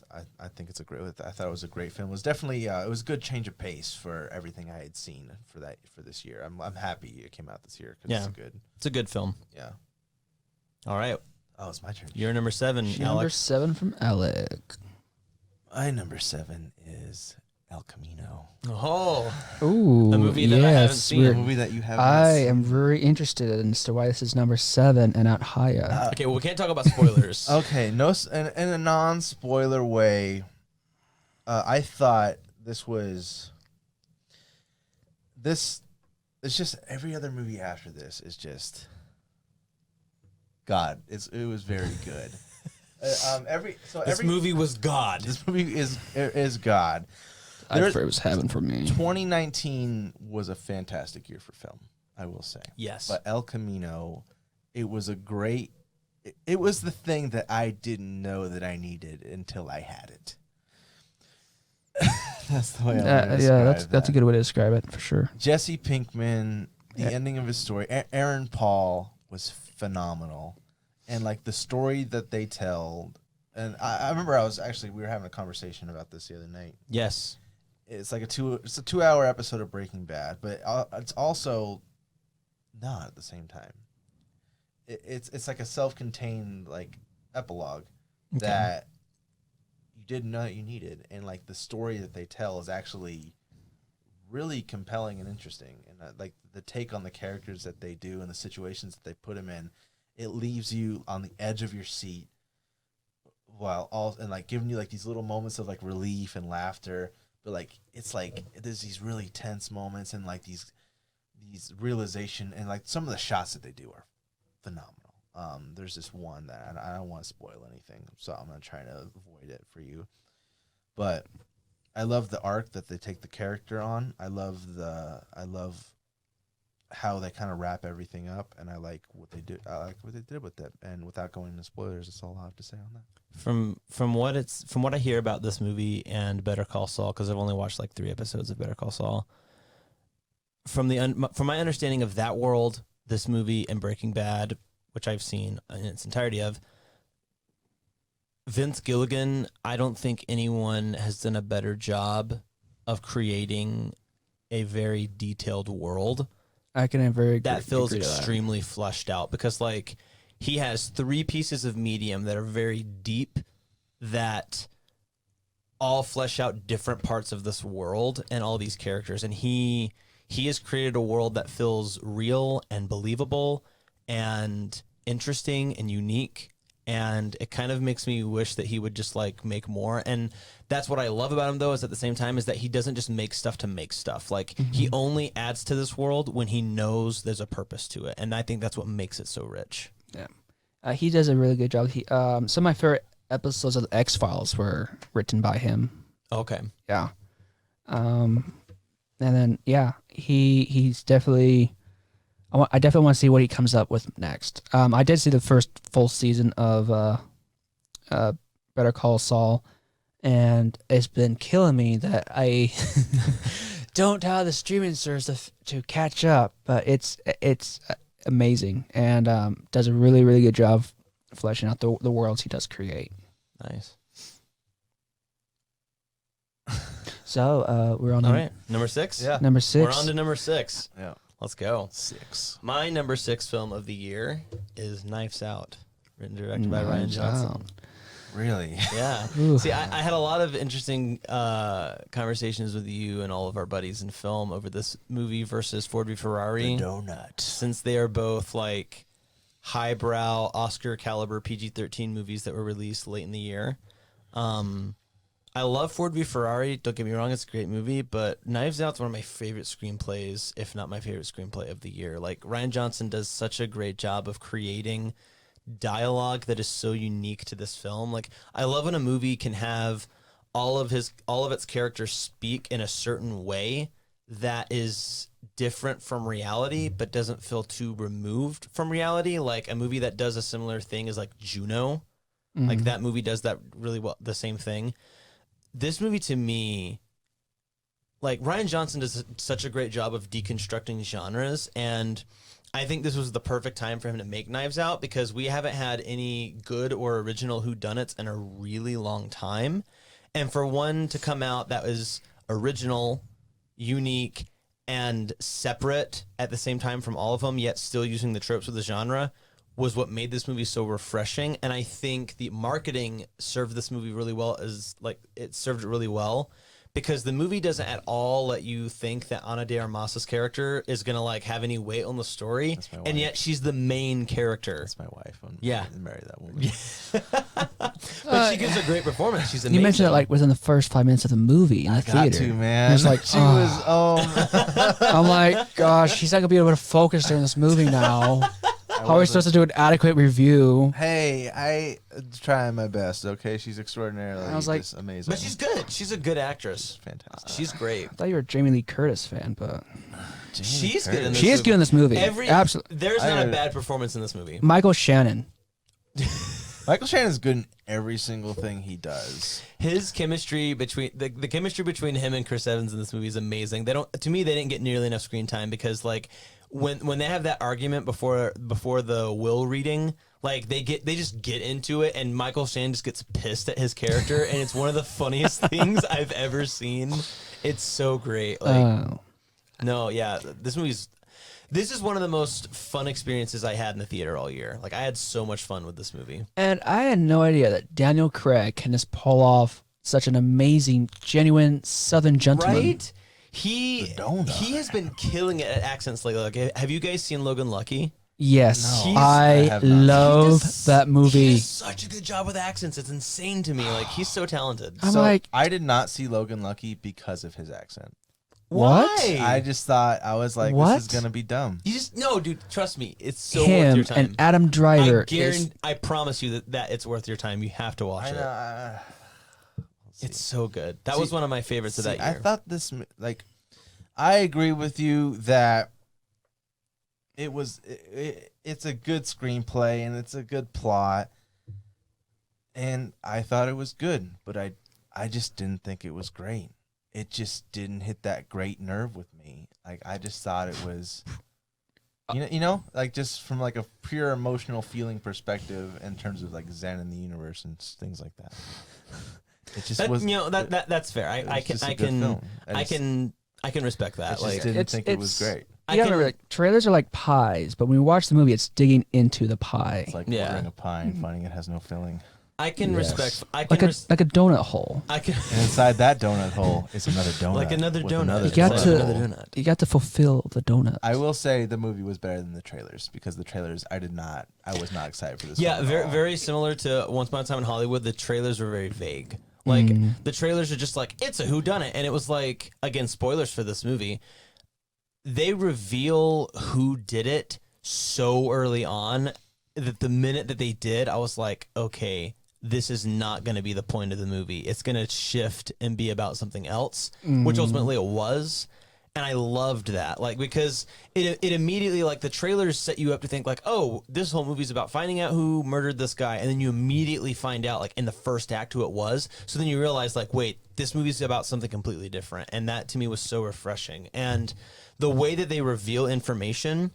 [SPEAKER 3] think it's I thought it was a great film. It was definitely it was a good change of pace for everything I had seen for this year. I'm happy it came out this year because
[SPEAKER 1] Yeah. It's a good film.
[SPEAKER 3] yeah.
[SPEAKER 1] All right,
[SPEAKER 3] Oh, it's my turn.
[SPEAKER 1] you're number 7,
[SPEAKER 4] Number
[SPEAKER 1] Alex.
[SPEAKER 4] 7 from Alec.
[SPEAKER 3] My number 7 is El Camino,
[SPEAKER 1] Oh,
[SPEAKER 4] Ooh,
[SPEAKER 1] A movie that I haven't seen.
[SPEAKER 3] a
[SPEAKER 4] we're-
[SPEAKER 3] movie that you haven't.
[SPEAKER 4] I
[SPEAKER 3] seen.
[SPEAKER 4] am very interested as to why this is number 7 and not higher.
[SPEAKER 1] okay. Well, we can't talk about spoilers.
[SPEAKER 3] Okay, no, in a non-spoiler way, I thought this was this. It's just every other movie after this is just God. It was very good.
[SPEAKER 1] This movie was God.
[SPEAKER 3] This movie is God.
[SPEAKER 4] I
[SPEAKER 3] There-
[SPEAKER 4] prefer it was heaven for me.
[SPEAKER 3] 2019 was a fantastic year for film, I will say.
[SPEAKER 1] Yes.
[SPEAKER 3] But El Camino, it was a great. It was the thing that I didn't know that I needed until I had it. That's the way I want to
[SPEAKER 4] Yeah,
[SPEAKER 3] describe
[SPEAKER 4] that's a
[SPEAKER 3] that.
[SPEAKER 4] good way to describe it for sure.
[SPEAKER 3] Jesse Pinkman, the
[SPEAKER 4] Yeah.
[SPEAKER 3] ending of his story. Aaron Paul was phenomenal, and like the story that they tell. And I remember we were having a conversation about this the other night.
[SPEAKER 1] Yes.
[SPEAKER 3] It's like it's a 2-hour episode of Breaking Bad, but it's also not at the same time. It's like a self-contained like epilogue that you didn't know that you needed, and like the story that they tell is actually really compelling and interesting, and like the take on the characters that they do and the situations that they put them in it leaves you on the edge of your seat, while all and like giving you like these little moments of like relief and laughter. But like it's like there's these really tense moments and like these realization, and like some of the shots that they do are phenomenal. There's this one that I don't want to spoil anything, so I'm gonna try to avoid it for you. But I love the arc that they take the character on. I love how they kind of wrap everything up, and I like what they do. I like what they did with it. And without going into spoilers, that's all I have to say on that.
[SPEAKER 1] From what I hear about this movie and Better Call Saul, because I've only watched like 3 episodes of Better Call Saul. From my understanding of that world, this movie and Breaking Bad, which I've seen in its entirety of, Vince Gilligan, I don't think anyone has done a better job of creating a very detailed world.
[SPEAKER 4] I can very
[SPEAKER 1] That feels
[SPEAKER 4] agree to that.
[SPEAKER 1] extremely fleshed out, because like he has 3 pieces of medium that are very deep, that all flesh out different parts of this world and all these characters. And he has created a world that feels real and believable and interesting and unique. And it kind of makes me wish that he would just like make more. And that's what I love about him, though, is at the same time is that he doesn't just make stuff to make stuff. Like he only adds to this world when he knows there's a purpose to it. And I think that's what makes it so rich.
[SPEAKER 4] Yeah, he does a really good job. He some of my favorite episodes of the X-Files were written by him.
[SPEAKER 1] Okay.
[SPEAKER 4] Yeah. And then he's definitely. I definitely want to see what he comes up with next. I did see the first full season of Better Call Saul, and it's been killing me that I don't have the streaming service to catch up. But it's amazing, and does a really, really good job fleshing out the worlds he does create.
[SPEAKER 1] Nice.
[SPEAKER 4] So we're on
[SPEAKER 1] All right. Number 6?
[SPEAKER 3] Yeah.
[SPEAKER 4] number 6.
[SPEAKER 1] We're on to number 6.
[SPEAKER 3] Yeah.
[SPEAKER 1] Let's go.
[SPEAKER 3] 6.
[SPEAKER 1] My number 6 film of the year is Knives Out, written and directed by Ryan
[SPEAKER 4] Knives
[SPEAKER 1] Johnson.
[SPEAKER 4] Out.
[SPEAKER 3] Really?
[SPEAKER 1] Yeah.
[SPEAKER 4] Ooh.
[SPEAKER 1] See, I had a lot of interesting conversations with you and all of our buddies in film over this movie versus Ford v Ferrari.
[SPEAKER 3] Donut.
[SPEAKER 1] Since they are both like highbrow Oscar caliber PG-13 movies that were released late in the year. I love Ford v Ferrari. Don't get me wrong, it's a great movie, but Knives Out's one of my favorite screenplays, if not my favorite screenplay of the year. Like Ryan Johnson does such a great job of creating dialogue that is so unique to this film. Like I love when a movie can have all of its characters speak in a certain way that is different from reality but doesn't feel too removed from reality. Like a movie that does a similar thing is like Juno. Like that movie does that really well, the same thing. This movie to me, like Ryan Johnson does such a great job of deconstructing genres, and I think this was the perfect time for him to make Knives Out, because we haven't had any good or original whodunits in a really long time. And for one to come out that was original, unique, and separate at the same time from all of them, yet still using the tropes of the genre, was what made this movie so refreshing. And I think the marketing served this movie really well, it served it really well, because the movie doesn't at all let you think that Ana de Armas's character is going to like have any weight on the story.
[SPEAKER 3] That's my
[SPEAKER 1] And
[SPEAKER 3] wife.
[SPEAKER 1] yet she's the main character.
[SPEAKER 3] That's my wife. I'm
[SPEAKER 1] Yeah.
[SPEAKER 3] gonna marry that woman.
[SPEAKER 1] But she gives a great performance. She's amazing.
[SPEAKER 4] You mentioned it like within the first 5 minutes of the movie in the
[SPEAKER 3] Got
[SPEAKER 4] theater.
[SPEAKER 3] to, man.
[SPEAKER 4] It's like,
[SPEAKER 3] she was.
[SPEAKER 4] I'm like, gosh, she's not gonna be able to focus during this movie now. How are we supposed to do an adequate review?
[SPEAKER 3] Hey, I try my best. Okay, she's extraordinarily.
[SPEAKER 4] I was like-
[SPEAKER 3] just amazing.
[SPEAKER 1] But she's good. She's a good actress.
[SPEAKER 3] fantastic.
[SPEAKER 1] She's great.
[SPEAKER 4] I thought you were a Jamie Lee Curtis fan, but
[SPEAKER 1] She's good in this
[SPEAKER 4] she is
[SPEAKER 1] movie.
[SPEAKER 4] good in this movie. Absolutely.
[SPEAKER 1] There's
[SPEAKER 3] I
[SPEAKER 1] not a
[SPEAKER 3] gotta-
[SPEAKER 1] bad performance in this movie.
[SPEAKER 4] Michael Shannon.
[SPEAKER 3] Michael Shannon's good in every single thing he does.
[SPEAKER 1] His chemistry between the chemistry between him and Chris Evans in this movie is amazing. They didn't get nearly enough screen time, because like when they have that argument before the will reading, like they just get into it, and Michael Shannon just gets pissed at his character, and it's one of the funniest things I've ever seen. It's so great. Like no, yeah, this is one of the most fun experiences I had in the theater all year. Like I had so much fun with this movie.
[SPEAKER 4] And I had no idea that Daniel Craig can just pull off such an amazing, genuine Southern gentleman.
[SPEAKER 1] Right? He
[SPEAKER 3] donut.
[SPEAKER 1] has been killing it at accents lately. Like, have you guys seen Logan Lucky?
[SPEAKER 4] Yes,
[SPEAKER 3] No, I
[SPEAKER 4] I
[SPEAKER 3] have not.
[SPEAKER 4] love
[SPEAKER 1] He does-
[SPEAKER 4] that
[SPEAKER 1] He
[SPEAKER 4] movie.
[SPEAKER 1] does such a good job with accents. It's insane to me. Like he's so talented.
[SPEAKER 4] I'm
[SPEAKER 3] So
[SPEAKER 4] like,
[SPEAKER 3] I did not see Logan Lucky because of his accent.
[SPEAKER 4] What?
[SPEAKER 1] Why?
[SPEAKER 3] I just thought I was like,
[SPEAKER 4] What?
[SPEAKER 3] this is gonna be dumb.
[SPEAKER 1] You just no, dude. Trust me, it's so worth
[SPEAKER 4] him
[SPEAKER 1] your time.
[SPEAKER 4] and Adam Driver.
[SPEAKER 1] I promise you that it's worth your time. You have to watch
[SPEAKER 3] I
[SPEAKER 1] it.
[SPEAKER 3] know.
[SPEAKER 1] It's so good. That
[SPEAKER 3] See-
[SPEAKER 1] was one of my favorites of that
[SPEAKER 3] I
[SPEAKER 1] year.
[SPEAKER 3] thought I agree with you that it's a good screenplay and it's a good plot, and I thought it was good, but I just didn't think it was great. It just didn't hit that great nerve with me. Like I just thought it was, like just from like a pure emotional feeling perspective in terms of like Zen in the universe and things like that. It just
[SPEAKER 1] That-
[SPEAKER 3] was,
[SPEAKER 1] that's fair.
[SPEAKER 3] it was
[SPEAKER 1] I
[SPEAKER 3] just a
[SPEAKER 1] can
[SPEAKER 3] good film.
[SPEAKER 1] I can respect
[SPEAKER 3] I
[SPEAKER 1] that.
[SPEAKER 3] just
[SPEAKER 1] Like
[SPEAKER 3] didn't think it was
[SPEAKER 4] it's-
[SPEAKER 3] great.
[SPEAKER 1] I
[SPEAKER 4] You gotta
[SPEAKER 1] can
[SPEAKER 4] remember, like, trailers are like pies, but when you watch the movie, it's digging into the pie,
[SPEAKER 3] It's like
[SPEAKER 1] Yeah.
[SPEAKER 3] ordering a pie and finding it has no filling.
[SPEAKER 1] I can
[SPEAKER 4] Yes.
[SPEAKER 1] respect. I
[SPEAKER 4] like
[SPEAKER 1] can.
[SPEAKER 4] a like a donut hole.
[SPEAKER 1] I can.
[SPEAKER 3] And inside that donut hole is another donut.
[SPEAKER 1] Like another
[SPEAKER 3] with
[SPEAKER 1] donut.
[SPEAKER 3] another
[SPEAKER 4] You got
[SPEAKER 1] Like
[SPEAKER 4] to-
[SPEAKER 1] another
[SPEAKER 3] hole.
[SPEAKER 1] donut.
[SPEAKER 4] You got to fulfill the donut.
[SPEAKER 3] I will say the movie was better than the trailers because the trailers I was not excited for this.
[SPEAKER 1] Yeah,
[SPEAKER 3] film at
[SPEAKER 1] very
[SPEAKER 3] all.
[SPEAKER 1] very similar to Once Upon a Time in Hollywood. The trailers were very vague. Like the trailers are just like it's a whodunit, and it was like again spoilers for this movie. They reveal who did it so early on that the minute that they did, I was like, okay, this is not going to be the point of the movie. It's going to shift and be about something else, which ultimately it was. And I loved that, like, because it immediately, like, the trailers set you up to think, like, oh, this whole movie's about finding out who murdered this guy, and then you immediately find out, like, in the first act who it was. So then you realize, like, wait, this movie's about something completely different, and that to me was so refreshing. And the way that they reveal information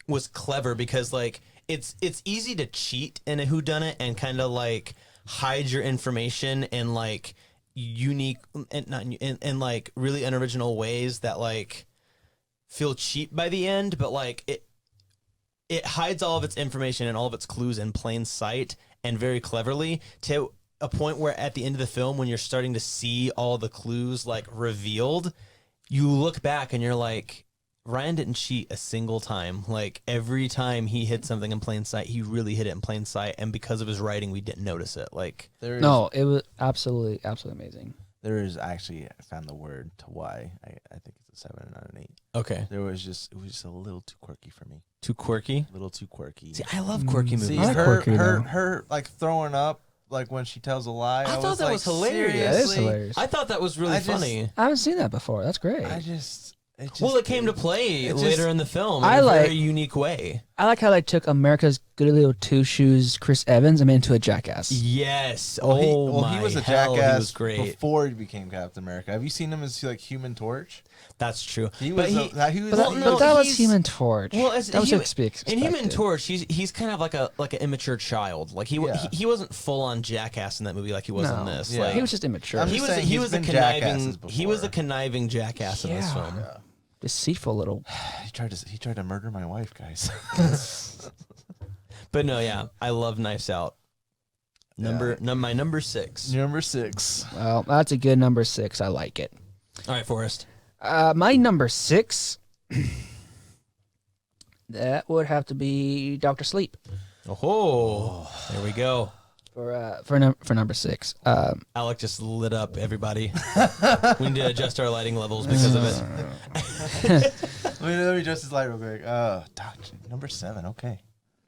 [SPEAKER 1] was clever because, like, it's easy to cheat in a whodunit and kind of like hide your information in like unique and not in like really unoriginal ways that like feel cheap by the end, but like it hides all of its information and all of its clues in plain sight and very cleverly to a point where at the end of the film when you're starting to see all the clues like revealed, you look back and you're like, Ryan didn't cheat a single time. Like every time he hit something in plain sight, he really hit it in plain sight, and because of his writing, we didn't notice it. Like
[SPEAKER 3] There is,
[SPEAKER 4] No, it was absolutely amazing.
[SPEAKER 3] there is actually I found the word to why I think it's a 7 and not an 8.
[SPEAKER 1] okay,
[SPEAKER 3] It was just a little too quirky for me.
[SPEAKER 1] too quirky.
[SPEAKER 3] A little too quirky.
[SPEAKER 1] See, I love quirky movies.
[SPEAKER 3] See,
[SPEAKER 4] I like
[SPEAKER 3] her
[SPEAKER 4] quirky, though.
[SPEAKER 3] her like throwing up like when she tells a lie.
[SPEAKER 1] I thought that
[SPEAKER 3] like,
[SPEAKER 1] was hilarious.
[SPEAKER 4] Yeah, it is
[SPEAKER 3] seriously?
[SPEAKER 4] hilarious.
[SPEAKER 1] I thought that was really
[SPEAKER 3] I just-
[SPEAKER 1] funny.
[SPEAKER 4] I haven't seen that before. That's great.
[SPEAKER 1] Well, it came to play
[SPEAKER 3] it just-
[SPEAKER 1] later in the film in
[SPEAKER 4] I
[SPEAKER 1] a
[SPEAKER 4] like-
[SPEAKER 1] very unique way.
[SPEAKER 4] I like how they took America's Goody Little Two Shoes Chris Evans and made him into a jackass.
[SPEAKER 1] Yes.
[SPEAKER 3] Well,
[SPEAKER 1] my
[SPEAKER 3] he was a
[SPEAKER 1] hell,
[SPEAKER 3] jackass
[SPEAKER 1] He was great.
[SPEAKER 3] before he became Captain America. Have you seen him as like Human Torch?
[SPEAKER 1] That's true.
[SPEAKER 3] He
[SPEAKER 1] But
[SPEAKER 3] was. He was.
[SPEAKER 4] But,
[SPEAKER 1] Well,
[SPEAKER 4] that,
[SPEAKER 1] no,
[SPEAKER 4] but that was
[SPEAKER 1] he's-
[SPEAKER 4] Human Torch.
[SPEAKER 1] Well, as
[SPEAKER 4] that was
[SPEAKER 1] in Human
[SPEAKER 4] expected.
[SPEAKER 1] Torch, he's kind of like an immature child. Like
[SPEAKER 3] Yeah.
[SPEAKER 1] he wasn't full on jackass in that movie like he was in
[SPEAKER 4] No,
[SPEAKER 1] this.
[SPEAKER 3] Yeah.
[SPEAKER 1] Like,
[SPEAKER 4] he was just immature.
[SPEAKER 3] I'm
[SPEAKER 1] he
[SPEAKER 3] just
[SPEAKER 1] was
[SPEAKER 3] saying
[SPEAKER 1] he
[SPEAKER 3] he's
[SPEAKER 1] was a
[SPEAKER 3] been
[SPEAKER 1] conniving
[SPEAKER 3] jackasses
[SPEAKER 1] he was a
[SPEAKER 3] before.
[SPEAKER 1] conniving jackass in this
[SPEAKER 4] Yeah.
[SPEAKER 1] film.
[SPEAKER 4] Deceitful little.
[SPEAKER 3] He tried to murder my wife, guys.
[SPEAKER 1] But no, yeah, I love Knives Out. My number 6.
[SPEAKER 3] Number 6.
[SPEAKER 4] Well, that's a good number 6. I like it.
[SPEAKER 1] All right, Forrest.
[SPEAKER 4] My number 6. That would have to be Doctor Sleep
[SPEAKER 1] Oh, there we go.
[SPEAKER 4] for number 6.
[SPEAKER 1] Alec just lit up everybody. We need to adjust our lighting levels because of it.
[SPEAKER 3] Let me adjust his light real quick. Number 7. Okay.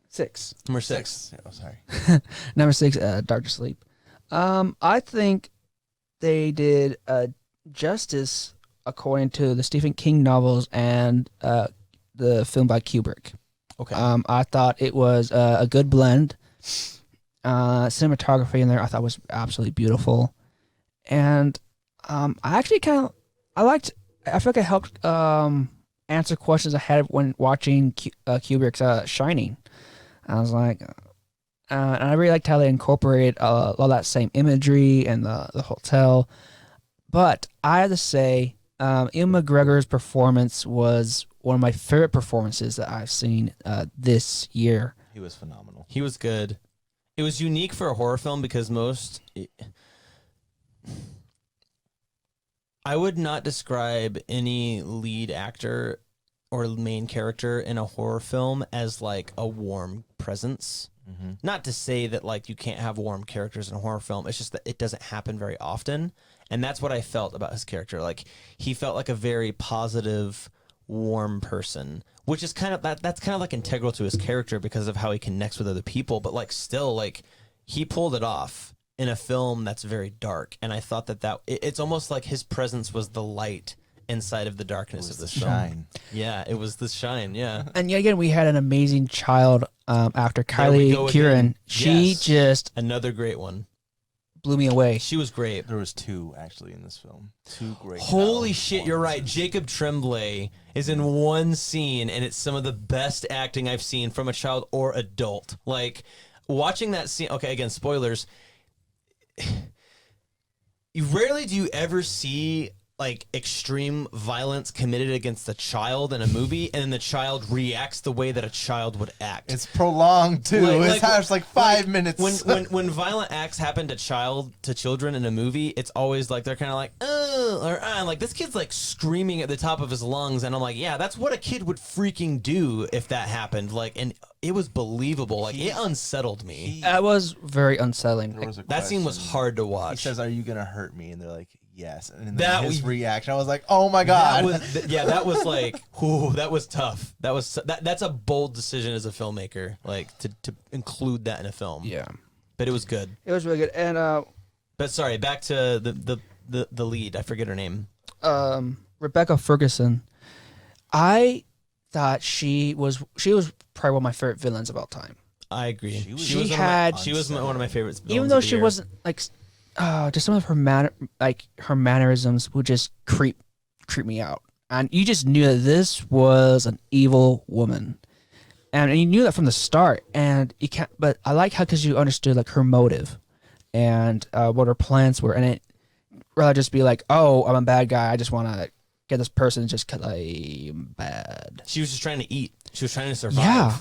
[SPEAKER 4] 6.
[SPEAKER 1] Number 6.
[SPEAKER 3] Oh, sorry.
[SPEAKER 4] Number 6. Doctor Sleep. I think they did justice according to the Stephen King novels and the film by Kubrick.
[SPEAKER 1] Okay.
[SPEAKER 4] I thought it was a good blend. Cinematography in there I thought was absolutely beautiful, and I actually I feel like it helped answer questions I had when watching Kubrick's Shining. I was like, and I really liked how they incorporated all that same imagery and the hotel. But I have to say, Ewan McGregor's performance was one of my favorite performances that I've seen this year.
[SPEAKER 3] He was phenomenal.
[SPEAKER 1] He was good. It was unique for a horror film because I would not describe any lead actor or main character in a horror film as like a warm presence. Not to say that like you can't have warm characters in a horror film. It's just that it doesn't happen very often. And that's what I felt about his character. Like he felt like a very positive, warm person, which is kind of that's kind of like integral to his character because of how he connects with other people. But like still like he pulled it off in a film that's very dark. And I thought that it's almost like his presence was the light inside of the darkness of this film.
[SPEAKER 3] Shine.
[SPEAKER 1] Yeah, it was the shine. Yeah.
[SPEAKER 4] And yet again, we had an amazing child actor,
[SPEAKER 1] There we
[SPEAKER 4] Kylie
[SPEAKER 1] go
[SPEAKER 4] Kieran.
[SPEAKER 1] again.
[SPEAKER 4] She
[SPEAKER 1] Yes.
[SPEAKER 4] just
[SPEAKER 1] Another great one.
[SPEAKER 4] blew me away.
[SPEAKER 1] She was great.
[SPEAKER 3] There was 2 actually in this film. 2 great.
[SPEAKER 1] Holy
[SPEAKER 3] child
[SPEAKER 1] shit, you're right. Jacob Tremblay is in one scene, and it's some of the best acting I've seen from a child or adult. Like, watching that scene, okay, again, spoilers. Rarely do you ever see like extreme violence committed against a child in a movie, and then the child reacts the way that a child would act.
[SPEAKER 3] It's prolonged too.
[SPEAKER 1] Like-
[SPEAKER 3] It's like 5 minutes.
[SPEAKER 1] When violent acts happen to children in a movie, it's always like they're kind of like or like this kid's like screaming at the top of his lungs, and I'm like, yeah, that's what a kid would freaking do if that happened. Like, and it was believable. Like it unsettled me.
[SPEAKER 4] That was very unsettling.
[SPEAKER 3] There was a
[SPEAKER 1] That scene was
[SPEAKER 3] question.
[SPEAKER 1] hard to
[SPEAKER 3] He
[SPEAKER 1] watch.
[SPEAKER 3] says, "Are you gonna hurt me?" And they're like, "Yes." And then
[SPEAKER 1] That
[SPEAKER 3] his
[SPEAKER 1] we-
[SPEAKER 3] reaction, I was like, "Oh my god!"
[SPEAKER 1] that was like, whew, that was tough. That's a bold decision as a filmmaker, like to include that in a film.
[SPEAKER 4] Yeah,
[SPEAKER 1] But it was good.
[SPEAKER 4] it was really good. And
[SPEAKER 1] But sorry, back to the lead. I forget her name.
[SPEAKER 4] Rebecca Ferguson, I thought she was probably one of my favorite villains of all time.
[SPEAKER 1] I agree.
[SPEAKER 3] She was-
[SPEAKER 4] She
[SPEAKER 1] one of
[SPEAKER 4] had-
[SPEAKER 1] my, she was one of my favorites.
[SPEAKER 4] Even though she wasn't like, just some of her mannerisms would just creep me out, and you just knew that this was an evil woman, and you knew that from the start. And you can't. But I like how because you understood like her motive, and what her plans were, and it rather just be like, oh, I'm a bad guy. I just want to get this person just because I'm bad.
[SPEAKER 1] She was just trying to eat. She was trying to survive.
[SPEAKER 4] Yeah,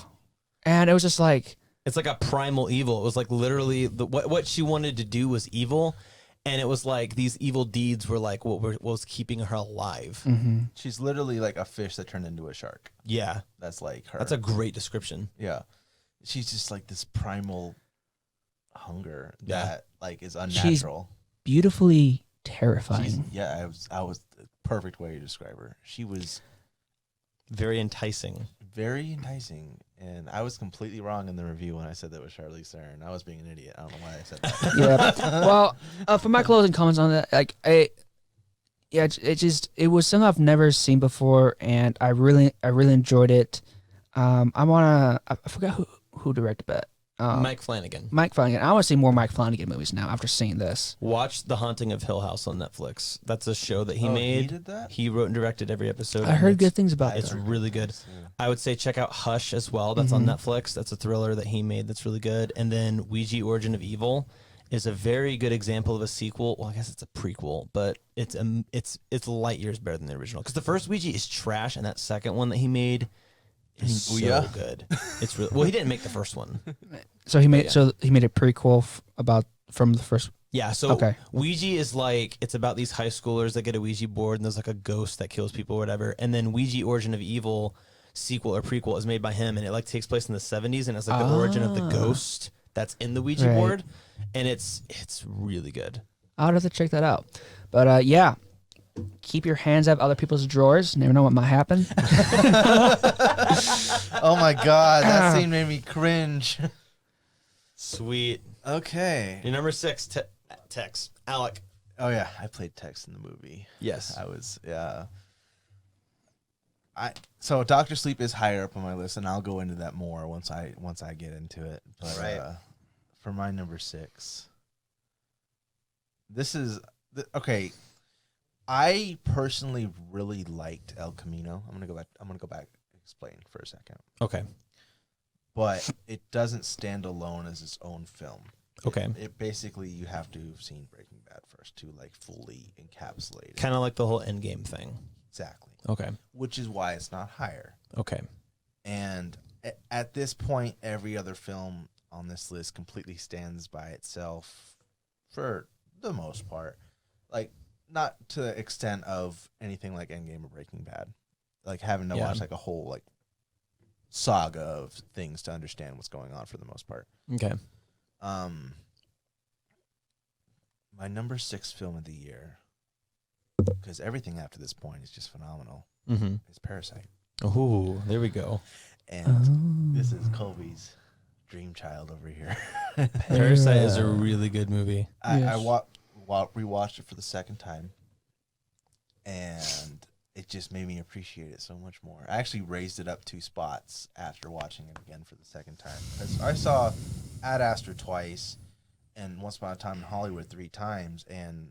[SPEAKER 4] and it was just like.
[SPEAKER 1] It's like a primal evil. It was like literally what she wanted to do was evil, and it was like these evil deeds were like what was keeping her alive.
[SPEAKER 4] Mm-hmm.
[SPEAKER 3] She's literally like a fish that turned into a shark.
[SPEAKER 1] Yeah,
[SPEAKER 3] That's like her.
[SPEAKER 1] that's a great description.
[SPEAKER 3] yeah. She's just like this primal hunger
[SPEAKER 1] Yeah.
[SPEAKER 3] that like is unnatural.
[SPEAKER 4] Beautifully terrifying.
[SPEAKER 3] I was the perfect way to describe her. She was
[SPEAKER 1] Very enticing.
[SPEAKER 3] very enticing, and I was completely wrong in the review when I said that was Charlize Theron. I was being an idiot. I don't know why I said that.
[SPEAKER 4] Yeah. Well, for my closing comments on that, like it was something I've never seen before, and I really enjoyed it. I forgot who directed that.
[SPEAKER 1] Mike Flanagan.
[SPEAKER 4] Mike Flanagan. I want to see more Mike Flanagan movies now after seeing this.
[SPEAKER 1] Watch The Haunting of Hill House on Netflix. That's a show that he
[SPEAKER 3] Oh,
[SPEAKER 1] made.
[SPEAKER 3] he did that?
[SPEAKER 1] He wrote and directed every episode.
[SPEAKER 4] I
[SPEAKER 1] and
[SPEAKER 4] heard
[SPEAKER 1] it's-
[SPEAKER 4] good things about
[SPEAKER 1] It's
[SPEAKER 4] that.
[SPEAKER 1] really good. I would say check out Hush as well. That's on Netflix. That's a thriller that he made that's really good. And then Ouija Origin of Evil is a very good example of a sequel. Well, I guess it's a prequel, but it's light years better than the original. Because the first Ouija is trash, and that second one that he made is so
[SPEAKER 3] Ouija?
[SPEAKER 1] good. It's really well. He didn't make the first one.
[SPEAKER 4] So he made
[SPEAKER 1] yeah.
[SPEAKER 4] he made a prequel from the first.
[SPEAKER 1] Yeah, so
[SPEAKER 4] Okay.
[SPEAKER 1] Ouija is like, it's about these high schoolers that get a Ouija board, and there's like a ghost that kills people or whatever. And then Ouija Origin of Evil sequel or prequel is made by him, and it like takes place in the 70s, and it's like the origin of the ghost that's in the Ouija
[SPEAKER 4] Right.
[SPEAKER 1] board, and it's really good.
[SPEAKER 4] I'll have to check that out. But yeah, keep your hands out of other people's drawers. Never know what might happen.
[SPEAKER 3] Oh my god, that scene made me cringe.
[SPEAKER 1] Sweet.
[SPEAKER 3] Okay.
[SPEAKER 1] Your number 6, Tex. Alec.
[SPEAKER 3] Oh yeah, I played Tex in the movie.
[SPEAKER 1] Yes.
[SPEAKER 3] I was so Doctor Sleep is higher up on my list, and I'll go into that more once I get into it. But
[SPEAKER 1] Right.
[SPEAKER 3] For my number 6, this is okay. I personally really liked El Camino. I'm gonna go back and explain for a second.
[SPEAKER 1] Okay.
[SPEAKER 3] But it doesn't stand alone as its own film.
[SPEAKER 1] Okay.
[SPEAKER 3] It basically, you have to have seen Breaking Bad first to like fully encapsulate it.
[SPEAKER 1] Kind of like the whole Endgame thing.
[SPEAKER 3] Exactly.
[SPEAKER 1] Okay.
[SPEAKER 3] Which is why it's not higher.
[SPEAKER 1] Okay.
[SPEAKER 3] And at this point, every other film on this list completely stands by itself for the most part. Like, not to the extent of anything like Endgame or Breaking Bad. like having to
[SPEAKER 1] Yeah.
[SPEAKER 3] watch like a whole like saga of things to understand what's going on for the most part.
[SPEAKER 1] Okay.
[SPEAKER 3] My number 6 film of the year, because everything after this point is just phenomenal,
[SPEAKER 1] Mm-hmm.
[SPEAKER 3] is Parasite.
[SPEAKER 1] Ooh, there we go.
[SPEAKER 3] And this is Colby's dream child over here.
[SPEAKER 1] Parasite is a really good movie.
[SPEAKER 3] I
[SPEAKER 4] Yes.
[SPEAKER 3] rewatched it for the second time, and it just made me appreciate it so much more. I actually raised it up 2 spots after watching it again for the second time, because I saw Ad Astra twice and Once Upon a Time in Hollywood 3 times, and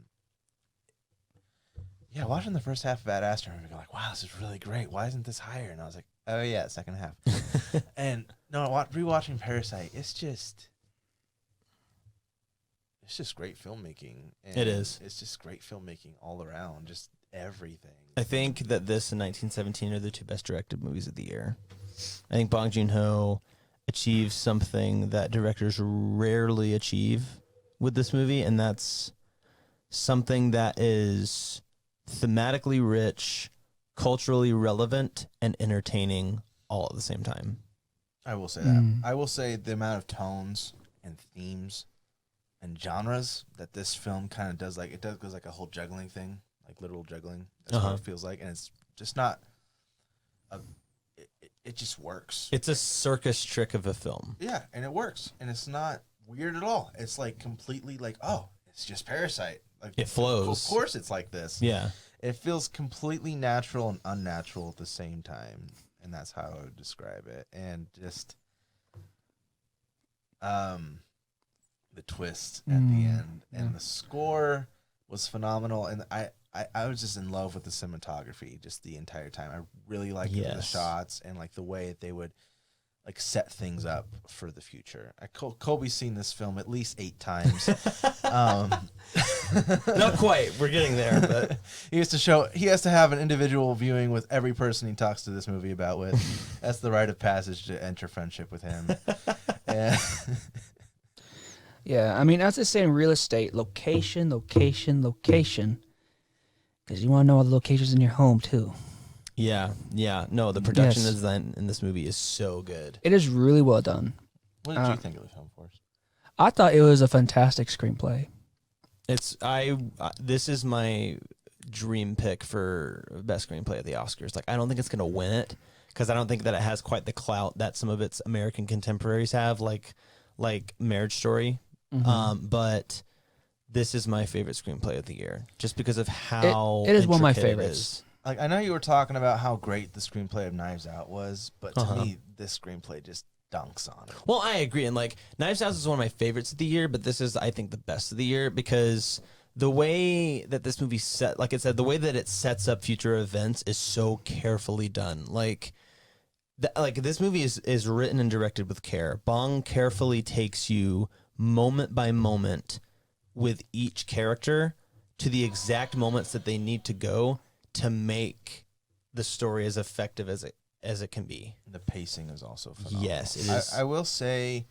[SPEAKER 3] yeah, watching the first half of Ad Astra, I'm like, wow, this is really great. Why isn't this higher? And I was like, oh yeah, second half. And no, rewatching Parasite, it's just great filmmaking. And
[SPEAKER 1] It is.
[SPEAKER 3] It's just great filmmaking all around, just everything.
[SPEAKER 1] I think that this and 1917 are the 2 best directed movies of the year. I think Bong Joon-ho achieves something that directors rarely achieve with this movie, and that's something that is thematically rich, culturally relevant, and entertaining all at the same time.
[SPEAKER 3] I will say that. I will say the amount of tones and themes and genres that this film kind of does, like it goes like a whole juggling thing, like literal juggling. That's what it feels like, and it's just not. It just works.
[SPEAKER 1] It's a circus trick of a film.
[SPEAKER 3] Yeah, and it works, and it's not weird at all. It's like completely like, oh, it's just Parasite. Like
[SPEAKER 1] It flows.
[SPEAKER 3] Of course, it's like this.
[SPEAKER 1] Yeah.
[SPEAKER 3] It feels completely natural and unnatural at the same time, and that's how I would describe it. And just, the twist at the end, and the score was phenomenal, and I was just in love with the cinematography just the entire time. I really liked the
[SPEAKER 1] Yes.
[SPEAKER 3] shots and like the way they would like set things up for the future. Colby's seen this film at least 8 times.
[SPEAKER 1] Not quite. We're getting there, but
[SPEAKER 3] he has to have an individual viewing with every person he talks to this movie about with. That's the rite of passage to enter friendship with him. And
[SPEAKER 4] Yeah, I mean, as they say in real estate, location, location, location. Because you want to know all the locations in your home, too.
[SPEAKER 1] yeah. No, the production
[SPEAKER 4] Yes.
[SPEAKER 1] design in this movie is so good.
[SPEAKER 4] It is really well done.
[SPEAKER 3] what did you think of the film, Forrest?
[SPEAKER 4] I thought it was a fantastic screenplay.
[SPEAKER 1] This is my dream pick for best screenplay at the Oscars. Like, I don't think it's gonna win it because I don't think that it has quite the clout that some of its American contemporaries have, like Marriage Story. But this is my favorite screenplay of the year, just because of how
[SPEAKER 4] It is one of my
[SPEAKER 1] intricate it
[SPEAKER 4] favorites.
[SPEAKER 1] is.
[SPEAKER 3] Like, I know you were talking about how great the screenplay of Knives Out was, but to me, this screenplay just dunks on it.
[SPEAKER 1] Well, I agree, and like Knives Out is one of my favorites of the year, but this is, I think, the best of the year because the way that this movie set, like I said, the way that it sets up future events is so carefully done. Like this movie is written and directed with care. Bong carefully takes you moment by moment with each character to the exact moments that they need to go to make the story as effective as it can be.
[SPEAKER 3] The pacing is also phenomenal.
[SPEAKER 1] Yes, it is.
[SPEAKER 3] I will say,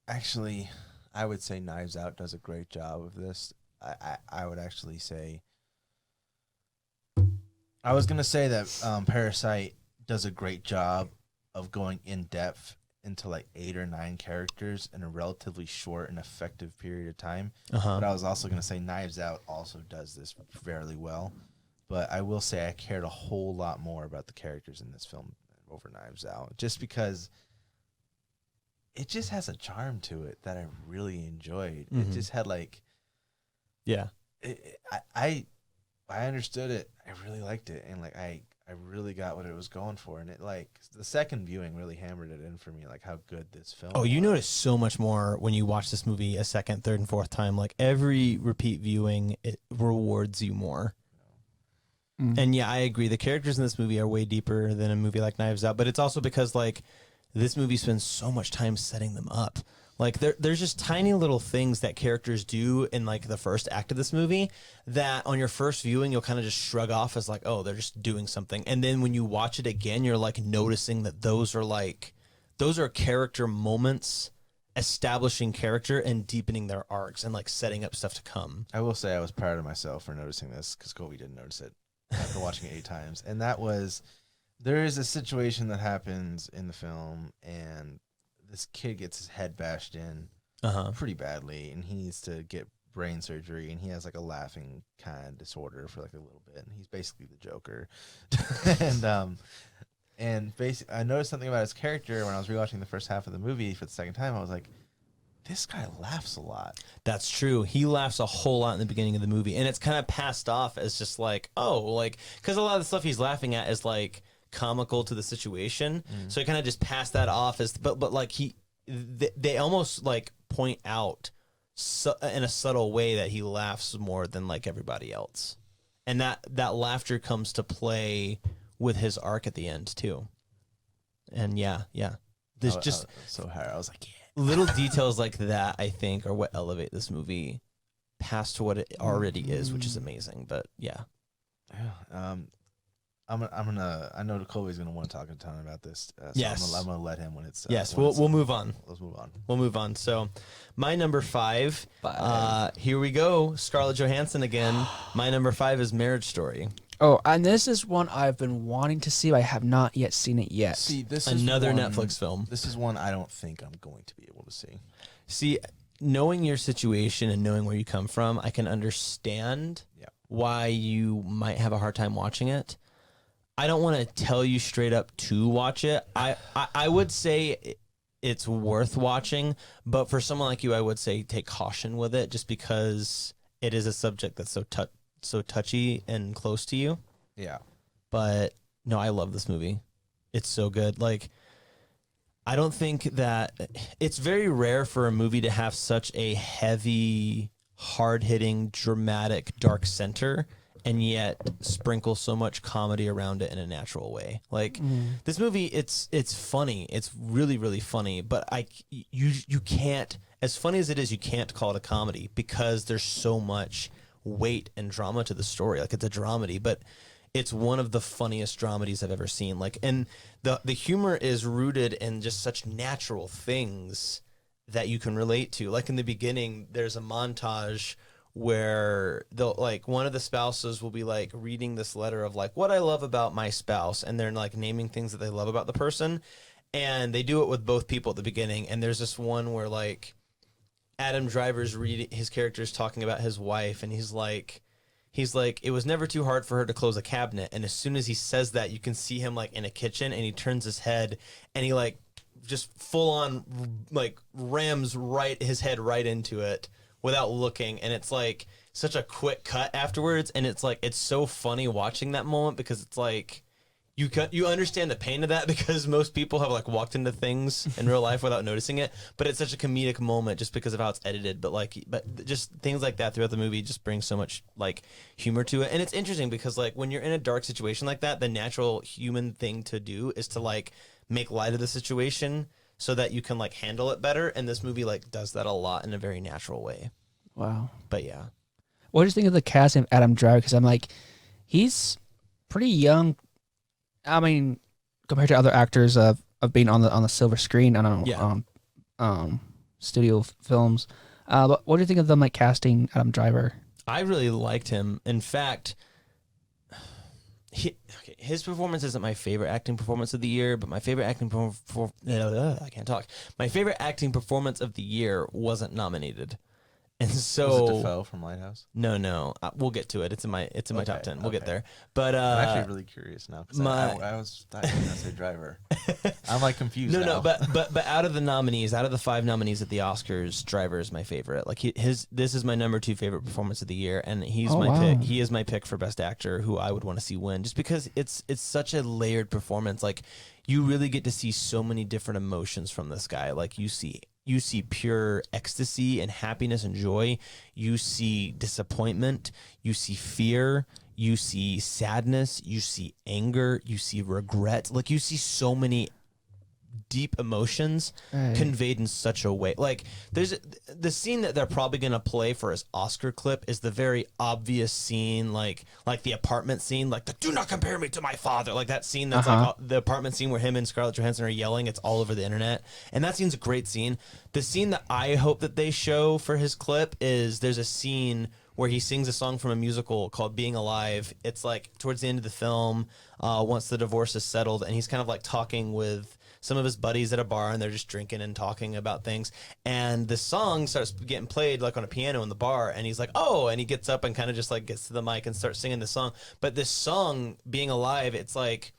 [SPEAKER 3] actually, I would say Knives Out does a great job of this. I would actually say, I was gonna say that Parasite does a great job of going in depth into like 8 or 9 characters in a relatively short and effective period of time. But I was also gonna say Knives Out also does this fairly well. But I will say I cared a whole lot more about the characters in this film over Knives Out, just because it just has a charm to it that I really enjoyed. It just had like,
[SPEAKER 1] Yeah.
[SPEAKER 3] I understood it. I really liked it, and like I really got what it was going for, and it like the second viewing really hammered it in for me, like how good this film.
[SPEAKER 1] Oh, you
[SPEAKER 3] was.
[SPEAKER 1] notice so much more when you watch this movie a second, third, and fourth time. Like every repeat viewing, it rewards you more. And yeah, I agree. The characters in this movie are way deeper than a movie like Knives Out, but it's also because like this movie spends so much time setting them up. Like there's just tiny little things that characters do in like the first act of this movie that on your first viewing you'll kind of just shrug off as like, oh, they're just doing something. And then when you watch it again, you're like noticing that those are character moments establishing character and deepening their arcs and like setting up stuff to come.
[SPEAKER 3] I will say I was proud of myself for noticing this because Colby didn't notice it after watching it 8 times. And that was, there is a situation that happens in the film, and this kid gets his head bashed in pretty badly, and he needs to get brain surgery, and he has like a laughing kind of disorder for like a little bit, and he's basically the Joker. And basically, I noticed something about his character when I was rewatching the first half of the movie for the second time. I was like, this guy laughs a lot.
[SPEAKER 1] That's true. He laughs a whole lot in the beginning of the movie, and it's kind of passed off as just like, oh, like, because a lot of the stuff he's laughing at is like comical to the situation, so he kind of just passed that off as, but like they almost like point out in a subtle way that he laughs more than like everybody else, and that laughter comes to play with his arc at the end too. And yeah, there's just
[SPEAKER 3] so hard. I was like, yeah.
[SPEAKER 1] Little details like that, I think, are what elevate this movie past to what it already is, which is amazing. But yeah,
[SPEAKER 3] I know Colby's gonna want to talk a ton about this. So
[SPEAKER 1] yes,
[SPEAKER 3] I'm gonna let him when it's.
[SPEAKER 1] Yes,
[SPEAKER 3] when
[SPEAKER 1] we'll move on.
[SPEAKER 3] Let's move on.
[SPEAKER 1] We'll move on. So, my number 5. Here we go. Scarlett Johansson again. My number 5 is Marriage Story.
[SPEAKER 4] Oh, and this is one I've been wanting to see, but I have not yet seen it yet.
[SPEAKER 3] See, this
[SPEAKER 1] Another
[SPEAKER 3] is one,
[SPEAKER 1] Netflix film.
[SPEAKER 3] This is one I don't think I'm going to be able to see.
[SPEAKER 1] See, knowing your situation and knowing where you come from, I can understand why you might have a hard time watching it. I don't want to tell you straight up to watch it. I would say it's worth watching, but for someone like you, I would say take caution with it, just because it is a subject that's so touchy and close to you.
[SPEAKER 3] Yeah.
[SPEAKER 1] But no, I love this movie. It's so good. Like, I don't think that it's very rare for a movie to have such a heavy, hard-hitting, dramatic, dark center, and yet sprinkle so much comedy around it in a natural way. Like, this movie, it's funny. It's really, really funny. But you can't, as funny as it is, you can't call it a comedy because there's so much weight and drama to the story. Like, it's a dramedy, but it's one of the funniest dramedies I've ever seen. Like, and the humor is rooted in just such natural things that you can relate to. Like, in the beginning, there's a montage where like one of the spouses will be like reading this letter of like what I love about my spouse, and they're like naming things that they love about the person, and they do it with both people at the beginning. And there's this one where like Adam Driver's reading, his character's talking about his wife, and he's like, it was never too hard for her to close a cabinet. And as soon as he says that, you can see him like in a kitchen, and he turns his head, and he like just full on like rams his head right into it without looking. And it's like such a quick cut afterwards, and it's like, it's so funny watching that moment, because it's like you understand the pain of that, because most people have like walked into things in real life without noticing it, but it's such a comedic moment just because of how it's edited. But just things like that throughout the movie just bring so much like humor to it. And it's interesting because like when you're in a dark situation like that, the natural human thing to do is to like make light of the situation so that you can like handle it better. And this movie like does that a lot in a very natural way.
[SPEAKER 4] Wow.
[SPEAKER 1] But yeah.
[SPEAKER 4] What do you think of the casting of Adam Driver? Because I'm like, he's pretty young. I mean, compared to other actors of being on the silver screen on studio films. But what do you think of them like casting Adam Driver?
[SPEAKER 1] I really liked him. In fact, his performance isn't my favorite acting performance of the year, but my favorite acting I can't talk. My favorite acting performance of the year wasn't nominated. And so
[SPEAKER 3] was it Defoe from Lighthouse?
[SPEAKER 1] No. We'll get to it. It's in my top 10. We'll get there. But
[SPEAKER 3] I'm actually really curious now, because I was thought you were gonna say Driver. I'm like confused.
[SPEAKER 1] No, but out of the nominees, out of the 5 nominees at the Oscars, Driver is my favorite. Like this is my number 2 favorite performance of the year, and he's my pick. He is my pick for best actor, who I would want to see win, just because it's such a layered performance. Like, you really get to see so many different emotions from this guy. Like, you see pure ecstasy and happiness and joy. You see disappointment. You see fear. You see sadness. You see anger. You see regret. Like, you see so many deep emotions
[SPEAKER 4] Right.
[SPEAKER 1] conveyed in such a way. Like there's the scene that they're probably going to play for his Oscar clip is the very obvious scene, like the apartment scene, like the "do not compare me to my father," like that scene that's like the apartment scene where him and Scarlett Johansson are yelling. It's all over the internet, and that scene's a great scene. The scene that I hope that they show for his clip is there's a scene where he sings a song from a musical called "Being Alive." It's like towards the end of the film, once the divorce is settled, and he's kind of like talking with some of his buddies at a bar, and they're just drinking and talking about things. And the song starts getting played like on a piano in the bar, and he's like, "Oh!" And he gets up and kind of just like gets to the mic and starts singing the song. But this song, "Being Alive," it's like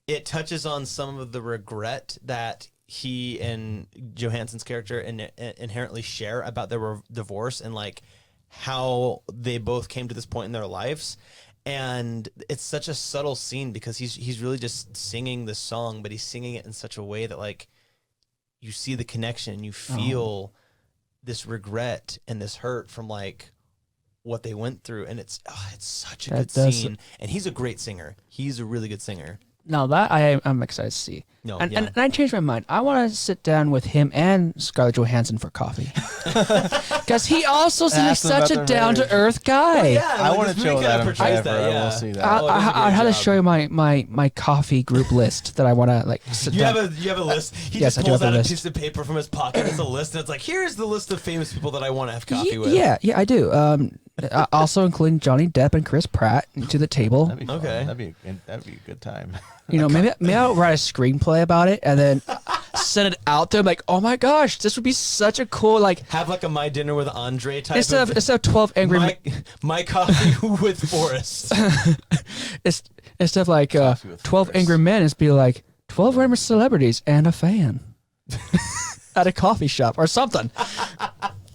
[SPEAKER 1] it touches on some of the regret that he and Johansson's character inherently share about their divorce and like how they both came to this point in their lives. And it's such a subtle scene because he's really just singing the song, but he's singing it in such a way that like you see the connection, you feel this regret and this hurt from like what they went through, and it's such a good scene. And he's a great singer. He's a really good singer.
[SPEAKER 4] Now that I'm excited to see.
[SPEAKER 1] No,
[SPEAKER 4] and,
[SPEAKER 1] yeah.
[SPEAKER 4] and I changed my mind. I want to sit down with him and Scarlett Johansson for coffee. Because he also seems like
[SPEAKER 3] Ask them about
[SPEAKER 4] such a
[SPEAKER 3] their
[SPEAKER 4] down-to-earth guy.
[SPEAKER 3] I want to chill with Adam Driver. I will see that.
[SPEAKER 4] I had to show you my coffee group list that I want to like sit
[SPEAKER 1] You
[SPEAKER 4] down.
[SPEAKER 1] have a list. He
[SPEAKER 4] Yes,
[SPEAKER 1] just
[SPEAKER 4] I do
[SPEAKER 1] pulls
[SPEAKER 4] have a
[SPEAKER 1] out a
[SPEAKER 4] list.
[SPEAKER 1] piece of paper from his pocket. It's a list, and it's like, here's the list of famous people that I want to have coffee with.
[SPEAKER 4] Yeah, I do. Also including Johnny Depp and Chris Pratt to the table.
[SPEAKER 3] That'd be fun.
[SPEAKER 1] Okay.
[SPEAKER 3] That'd be a good time.
[SPEAKER 4] You know, maybe I'll write a screenplay about it and then send it out there. I'm like, oh my gosh, this would be such a cool like
[SPEAKER 1] Have like a My Dinner with Andre type
[SPEAKER 4] instead
[SPEAKER 1] of
[SPEAKER 4] of 12 angry
[SPEAKER 1] my coffee with Forrest.
[SPEAKER 4] instead of like
[SPEAKER 3] Coffee with
[SPEAKER 4] 12
[SPEAKER 3] Forrest.
[SPEAKER 4] angry men, it's be like 12 famous celebrities and a fan at a coffee shop or something.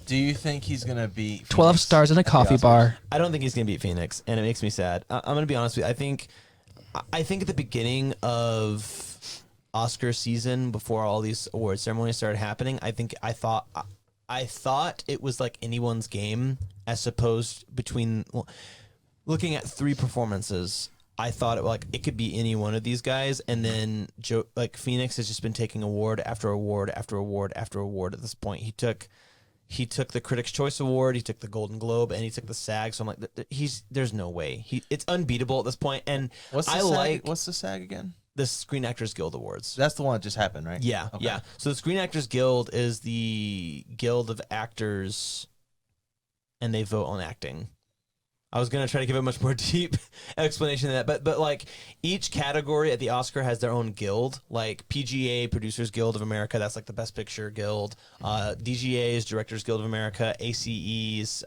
[SPEAKER 3] Do you think he's gonna be
[SPEAKER 4] 12
[SPEAKER 3] Phoenix
[SPEAKER 4] stars in a
[SPEAKER 3] at the
[SPEAKER 4] coffee
[SPEAKER 3] Oscars?
[SPEAKER 4] bar.
[SPEAKER 1] I don't think he's gonna beat Phoenix, and it makes me sad. I'm gonna be honest with you. I think at the beginning of Oscar season, before all these award ceremonies started happening, I thought it was like anyone's game, as opposed between looking at three performances. I thought it could be any one of these guys, and then Phoenix has just been taking award after award after award after award. At this point, he took the Critics' Choice Award, he took the Golden Globe, and he took the SAG. So I'm like, there's no way. It's unbeatable at this point. And
[SPEAKER 3] What's the SAG again?
[SPEAKER 1] the Screen Actors Guild Awards.
[SPEAKER 3] That's the one that just happened, right?
[SPEAKER 1] Yeah,
[SPEAKER 3] Okay.
[SPEAKER 1] yeah. So the Screen Actors Guild is the guild of actors, and they vote on acting. I was gonna try to give a much more deep explanation than that, but like each category at the Oscar has their own guild. Like PGA, Producers Guild of America, that's like the Best Picture guild. DGA is Directors Guild of America. ACE's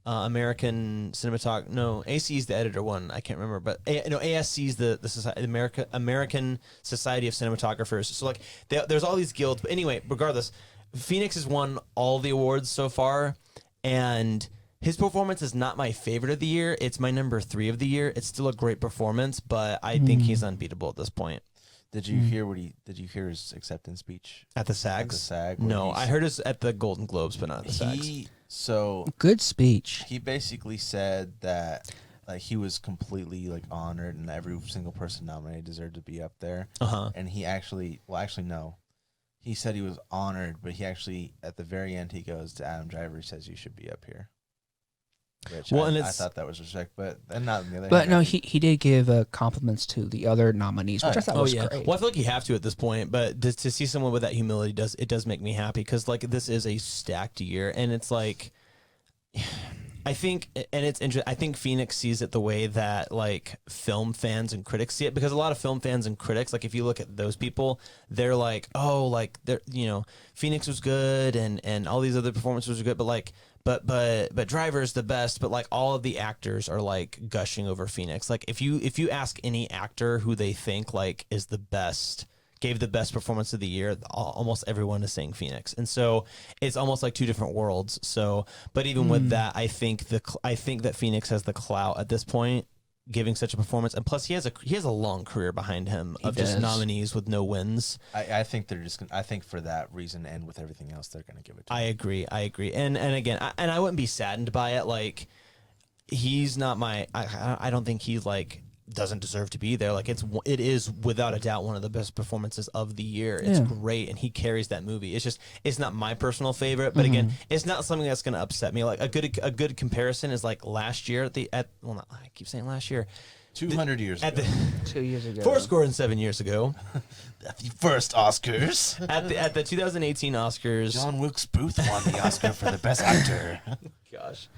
[SPEAKER 1] American Cinematography. No, ACE is the editor one. I can't remember, but ASC is the Society, American Society of Cinematographers. So like there's all these guilds. But anyway, regardless, Phoenix has won all the awards so far, and his performance is not my favorite of the year. It's my number 3 of the year. It's still a great performance, but I think he's unbeatable at this point.
[SPEAKER 3] Did you hear Did you hear his acceptance speech
[SPEAKER 1] At the SAGs?
[SPEAKER 3] At the SAG, where
[SPEAKER 1] No,
[SPEAKER 3] he's-
[SPEAKER 1] I heard his at the Golden Globes, but not at the SAGs.
[SPEAKER 4] Good speech.
[SPEAKER 3] He basically said that like he was completely like honored, and every single person nominated deserved to be up there.
[SPEAKER 1] Uh-huh.
[SPEAKER 3] And he actually no. He said he was honored, but he actually at the very end he goes to Adam Driver. He says you should be up here. Which
[SPEAKER 1] Well, and
[SPEAKER 3] I
[SPEAKER 1] it's-
[SPEAKER 3] thought that was respect, but then not on the other
[SPEAKER 4] But
[SPEAKER 3] hand.
[SPEAKER 4] no, he did give compliments to the other nominees, which I thought was great.
[SPEAKER 1] Well, I feel like you have to at this point, but to see someone with that humility does make me happy, because like this is a stacked year, and it's like I think, and it's interesting. I think Phoenix sees it the way that like film fans and critics see it, because a lot of film fans and critics, like if you look at those people, they're like, oh, like they're Phoenix was good and all these other performances were good, but like. But Driver's the best, but like all of the actors are like gushing over Phoenix. Like if you ask any actor who they think like is the best, gave the best performance of the year, almost everyone is saying Phoenix. And so it's almost like two different worlds. So, but even with that, I think that Phoenix has the clout at this point, giving such a performance, and plus he has a long career behind him of just
[SPEAKER 4] does.
[SPEAKER 1] nominees with no wins.
[SPEAKER 3] I think they're just gonna, I think for that reason and with everything else they're gonna give it to
[SPEAKER 1] I
[SPEAKER 3] him.
[SPEAKER 1] agree. And again, I wouldn't be saddened by it. Like he's not my. I don't think he's like doesn't deserve to be there. Like it is without a doubt one of the best performances of the year. It's
[SPEAKER 4] Yeah.
[SPEAKER 1] great, and he carries that movie. It's not my personal favorite, but again, it's not something that's going to upset me. Like a good comparison is like last year I keep saying last year
[SPEAKER 3] 200 years
[SPEAKER 1] at
[SPEAKER 3] ago.
[SPEAKER 1] the
[SPEAKER 4] 2 years ago.
[SPEAKER 1] 7 years ago
[SPEAKER 3] The first Oscars.
[SPEAKER 1] at the 2018 Oscars.
[SPEAKER 3] John Wilkes Booth won the Oscar for the best actor.
[SPEAKER 1] Gosh.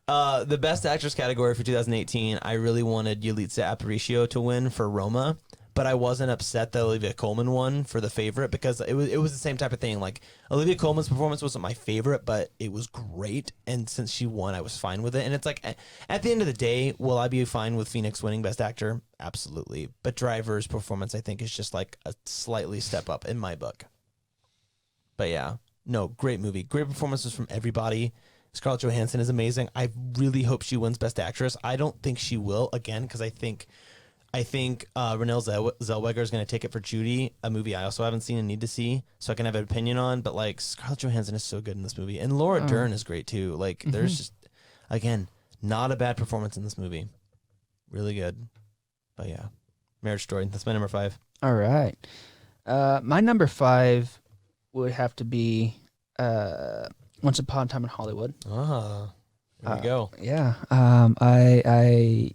[SPEAKER 1] The best actress category for 2018, I really wanted Yalitza Aparicio to win for Roma, but I wasn't upset that Olivia Colman won for The Favorite because it was the same type of thing. Like Olivia Colman's performance wasn't my favorite, but it was great, and since she won, I was fine with it. And it's like at the end of the day, will I be fine with Phoenix winning Best Actor? Absolutely. But Driver's performance, I think, is just like a slightly step up in my book. But yeah, no, great movie, great performances from everybody. Scarlett Johansson is amazing. I really hope she wins Best Actress. I don't think she will, again, because I think Renée Zellweger is going to take it for Judy, a movie I also haven't seen and need to see, so I can have an opinion on. But like Scarlett Johansson is so good in this movie, and Laura Dern is great too. Like there's just, again, not a bad performance in this movie. Really good. But yeah, Marriage Story. That's my number 5.
[SPEAKER 4] All right. My number 5 would have to be Once Upon a Time in Hollywood.
[SPEAKER 1] Ah, there we go.
[SPEAKER 4] Yeah. I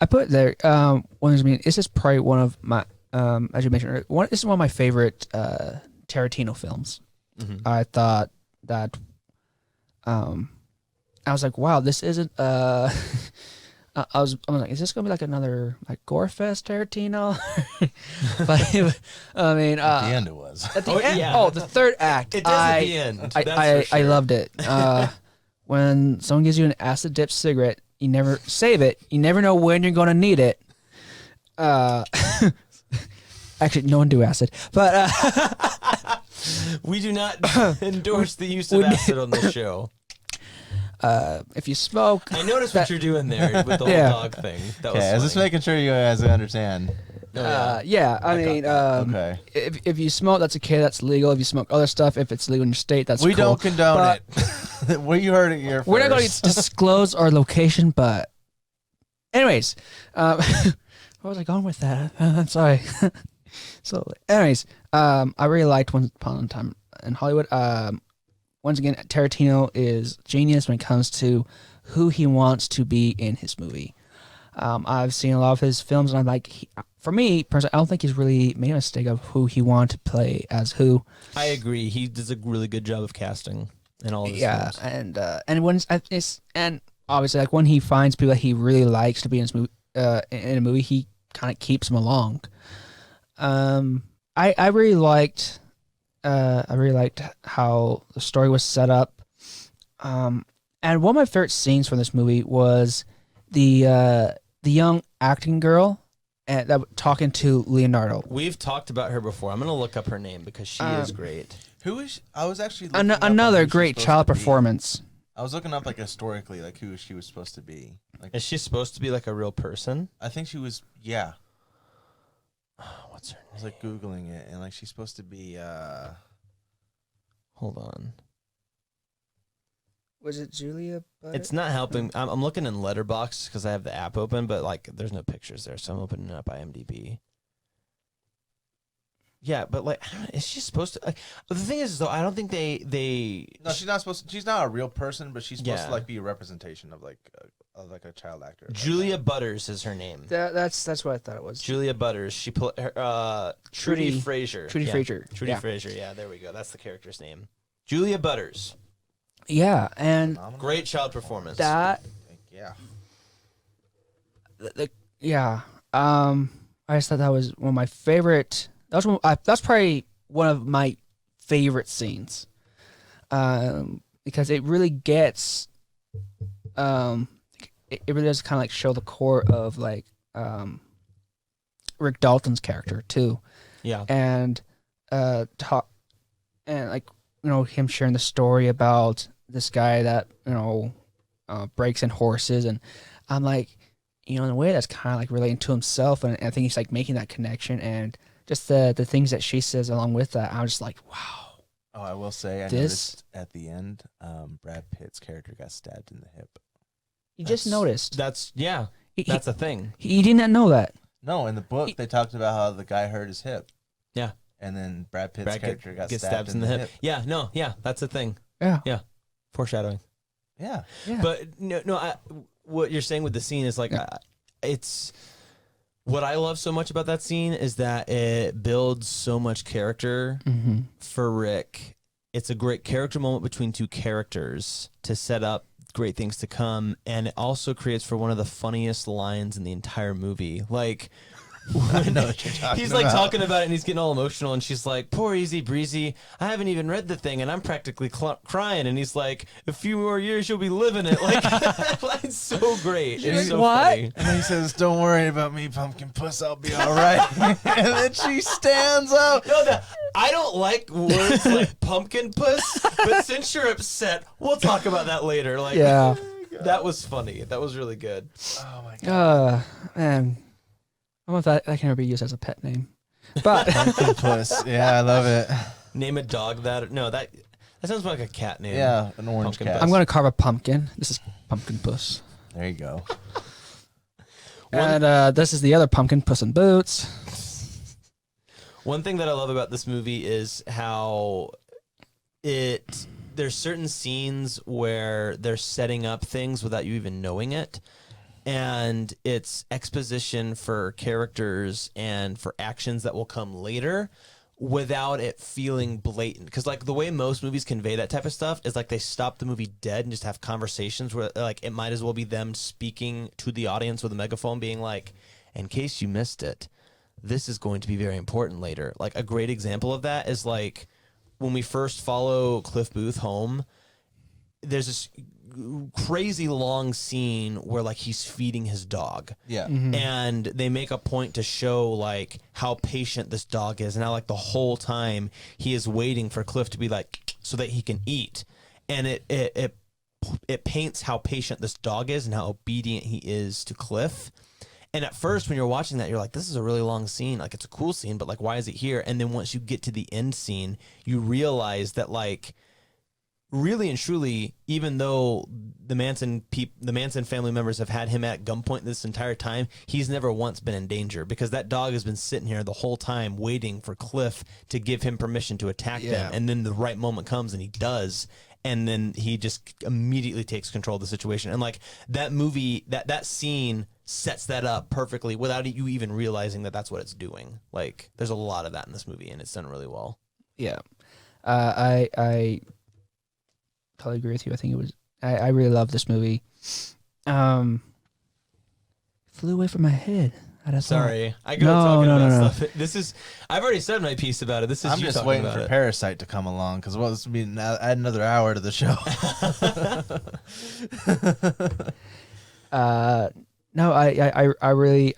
[SPEAKER 4] put it there. This is probably one of my, as you mentioned, this is one of my favorite Tarantino films.
[SPEAKER 1] Mhm.
[SPEAKER 4] I thought that, I was like, wow, this isn't. I'm like, is this gonna be like another like gore fest Tarantino? But I mean,
[SPEAKER 3] At the end it was.
[SPEAKER 4] at the
[SPEAKER 1] Oh,
[SPEAKER 4] end,
[SPEAKER 1] yeah.
[SPEAKER 4] the third act.
[SPEAKER 1] It does at the end. That's for
[SPEAKER 4] I
[SPEAKER 1] sure.
[SPEAKER 4] loved it. When someone gives you an acid dip cigarette, you never save it. You never know when you're gonna need it. Actually, no one do acid, but
[SPEAKER 1] We do not endorse the use of acid on this show.
[SPEAKER 4] if you smoke,
[SPEAKER 1] I noticed what you're doing there with the whole
[SPEAKER 4] Yeah.
[SPEAKER 1] dog thing. That was
[SPEAKER 3] Okay, I was just
[SPEAKER 1] funny.
[SPEAKER 3] making sure you guys understand.
[SPEAKER 4] yeah, I mean,
[SPEAKER 3] Okay.
[SPEAKER 4] if you smoke, that's okay. That's legal. If you smoke other stuff, if it's legal in your state, that's
[SPEAKER 3] We
[SPEAKER 4] cool.
[SPEAKER 3] don't condone
[SPEAKER 4] But
[SPEAKER 3] it. Well, you heard it here first.
[SPEAKER 4] We're not going to disclose our location, but anyways, where was I going with that? I'm sorry. So, anyways, I really liked Once Upon a Time in Hollywood. Once again, Tarantino is genius when it comes to who he wants to be in his movie. I've seen a lot of his films, and I'm like, for me personally, I don't think he's really made a mistake of who he wanted to play as who.
[SPEAKER 1] I agree. He does a really good job of casting in all of his
[SPEAKER 4] Yeah,
[SPEAKER 1] films.
[SPEAKER 4] and when and obviously like when he finds people that he really likes to be in his movie, in a movie, he kind of keeps them along. I really liked how the story was set up. And one of my favorite scenes from this movie was the young acting girl that talking to Leonardo.
[SPEAKER 1] We've talked about her before. I'm going to look up her name because she is great.
[SPEAKER 3] Who is? I was actually looking up on
[SPEAKER 4] Another
[SPEAKER 3] who she's
[SPEAKER 4] great
[SPEAKER 3] supposed
[SPEAKER 4] child
[SPEAKER 3] to be.
[SPEAKER 4] performance.
[SPEAKER 3] I was looking up like historically, like who she was supposed to be. Like
[SPEAKER 1] Is she supposed to be like a real person?
[SPEAKER 3] I think she was. Yeah,
[SPEAKER 1] What's her
[SPEAKER 3] I was like googling it, and like she's supposed to be.
[SPEAKER 1] Hold on.
[SPEAKER 4] Was it Julia?
[SPEAKER 1] It's not helping. I'm looking in Letterboxd because I have the app open, but like there's no pictures there, so I'm opening up IMDb. Yeah, but like, I don't know, is she supposed to? Like, the thing is, though, I don't think they.
[SPEAKER 3] No, she's not supposed. She's not a real person, but she's supposed
[SPEAKER 1] Yeah.
[SPEAKER 3] to like be a representation of like a child actor. like
[SPEAKER 1] Julia
[SPEAKER 3] that.
[SPEAKER 1] Butters is her name.
[SPEAKER 4] That's what I thought it was.
[SPEAKER 1] Julia Butters. She put Trudy
[SPEAKER 4] Trudy-
[SPEAKER 1] Frazier.
[SPEAKER 4] Trudy
[SPEAKER 1] Yeah.
[SPEAKER 4] Frazier.
[SPEAKER 1] Trudy
[SPEAKER 4] Yeah.
[SPEAKER 1] Frazier. Yeah, there we go. That's the character's name. Julia Butters.
[SPEAKER 4] Yeah, and
[SPEAKER 3] Phenomenal.
[SPEAKER 1] Great child performance.
[SPEAKER 4] that
[SPEAKER 3] Yeah.
[SPEAKER 4] yeah. I just thought that was one of my favorite. That's probably one of my favorite scenes, because it really gets, it really does kind of like show the core of like Rick Dalton's character too,
[SPEAKER 1] Yeah.
[SPEAKER 4] and talk and like him sharing the story about this guy that breaks in horses, and I'm like, in a way that's kind of like relating to himself, and I think he's like making that connection, and just the things that she says along with that, I'm just like, wow.
[SPEAKER 3] Oh, I will say, I
[SPEAKER 4] This-
[SPEAKER 3] noticed at the end, Brad Pitt's character got stabbed in the hip.
[SPEAKER 4] You just noticed.
[SPEAKER 1] That's yeah. That's a thing.
[SPEAKER 4] He did not know that.
[SPEAKER 3] No, in the book they talked about how the guy hurt his hip,
[SPEAKER 1] Yeah.
[SPEAKER 3] and then Brad Pitt's
[SPEAKER 1] Brad
[SPEAKER 3] character got
[SPEAKER 1] gets
[SPEAKER 3] stabbed in the hip.
[SPEAKER 1] Yeah, no, yeah, that's a thing.
[SPEAKER 4] Yeah.
[SPEAKER 1] Foreshadowing.
[SPEAKER 3] Yeah.
[SPEAKER 4] Yeah.
[SPEAKER 1] But no, what you're saying with the scene is like, it's what I love so much about that scene is that it builds so much character
[SPEAKER 4] Mm-hmm.
[SPEAKER 1] for Rick. It's a great character moment between two characters to set up great things to come, and it also creates for one of the funniest lines in the entire movie. Like,
[SPEAKER 3] I know what you're talking
[SPEAKER 1] he's like
[SPEAKER 3] about.
[SPEAKER 1] talking about it and he's getting all emotional, and she's like, "Poor Easy Breezy, I haven't even read the thing and I'm practically crying." And he's like, "A few more years you'll be living it." Like, that line's so great. It's
[SPEAKER 4] like,
[SPEAKER 1] so
[SPEAKER 4] "What?"
[SPEAKER 1] funny.
[SPEAKER 3] And then he says, "Don't worry about me, pumpkin puss. I'll be all right." And then she stands up.
[SPEAKER 1] No, I don't like words like pumpkin puss, but since you're upset, we'll talk about that later. Like,
[SPEAKER 4] Yeah.
[SPEAKER 1] that was funny. That was really good.
[SPEAKER 3] Oh my god.
[SPEAKER 4] Man. I don't know if that can ever be used as a pet name. But
[SPEAKER 3] Pumpkin puss. Yeah, I love it.
[SPEAKER 1] Name a dog that. No, that sounds more like a cat name.
[SPEAKER 3] Yeah, an orange
[SPEAKER 1] Pumpkin
[SPEAKER 3] cat.
[SPEAKER 4] I'm going to carve a pumpkin. This is Pumpkin Puss.
[SPEAKER 3] There you go.
[SPEAKER 4] And this is the other pumpkin, Puss in Boots.
[SPEAKER 1] One thing that I love about this movie is how there's certain scenes where they're setting up things without you even knowing it. And it's exposition for characters and for actions that will come later without it feeling blatant. Because like the way most movies convey that type of stuff is like they stop the movie dead and just have conversations where like it might as well be them speaking to the audience with a megaphone being like, in case you missed it, this is going to be very important later. Like a great example of that is like when we first follow Cliff Booth home, there's this crazy long scene where like he's feeding his dog.
[SPEAKER 3] Yeah.
[SPEAKER 1] And they make a point to show like how patient this dog is and how like the whole time he is waiting for Cliff to be like so that he can eat. And it paints how patient this dog is and how obedient he is to Cliff. And at first when you're watching that, you're like, this is a really long scene. Like it's a cool scene, but like why is it here? And then once you get to the end scene, you realize that like really and truly, even though the Manson family members have had him at gunpoint this entire time, he's never once been in danger because that dog has been sitting here the whole time waiting for Cliff to give him permission to attack them. And then the right moment comes and he does. And then he just immediately takes control of the situation. And like that movie, that scene sets that up perfectly without you even realizing that that's what it's doing. Like there's a lot of that in this movie and it's done really well.
[SPEAKER 4] Yeah. I totally agree with you. I think it was. I really love this movie. Flew away from my head.
[SPEAKER 1] Sorry, I go
[SPEAKER 4] No,
[SPEAKER 1] talking
[SPEAKER 4] no,
[SPEAKER 1] about
[SPEAKER 4] no, no.
[SPEAKER 1] stuff. This is. I've already said my piece about it. This is
[SPEAKER 3] I'm
[SPEAKER 1] you
[SPEAKER 3] just
[SPEAKER 1] talking
[SPEAKER 3] waiting
[SPEAKER 1] about
[SPEAKER 3] for
[SPEAKER 1] it.
[SPEAKER 3] Parasite to come along because well, this would be add another hour to the show.
[SPEAKER 4] No, I really,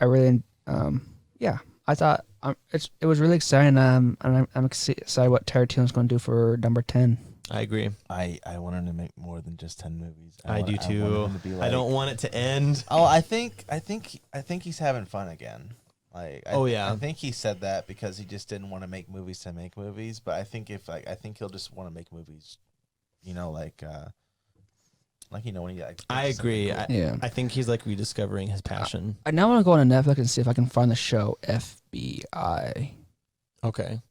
[SPEAKER 4] yeah. I thought it was really exciting. And I'm excited what Tarantino's going to do for number 10.
[SPEAKER 1] I agree.
[SPEAKER 3] I want him to make more than just 10 movies.
[SPEAKER 1] I do too.
[SPEAKER 3] want him to be
[SPEAKER 1] I don't want it to end.
[SPEAKER 3] Oh, I think he's having fun again. Like,
[SPEAKER 1] yeah.
[SPEAKER 3] I think he said that because he just didn't want to make movies to make movies. But I think I think he'll just want to make movies, you know, like you know when he. Like,
[SPEAKER 1] I agree.
[SPEAKER 3] something cool.
[SPEAKER 4] Yeah.
[SPEAKER 1] I think he's like rediscovering his passion.
[SPEAKER 4] I now want to go on Netflix and see if I can find the show FBI.
[SPEAKER 1] Okay.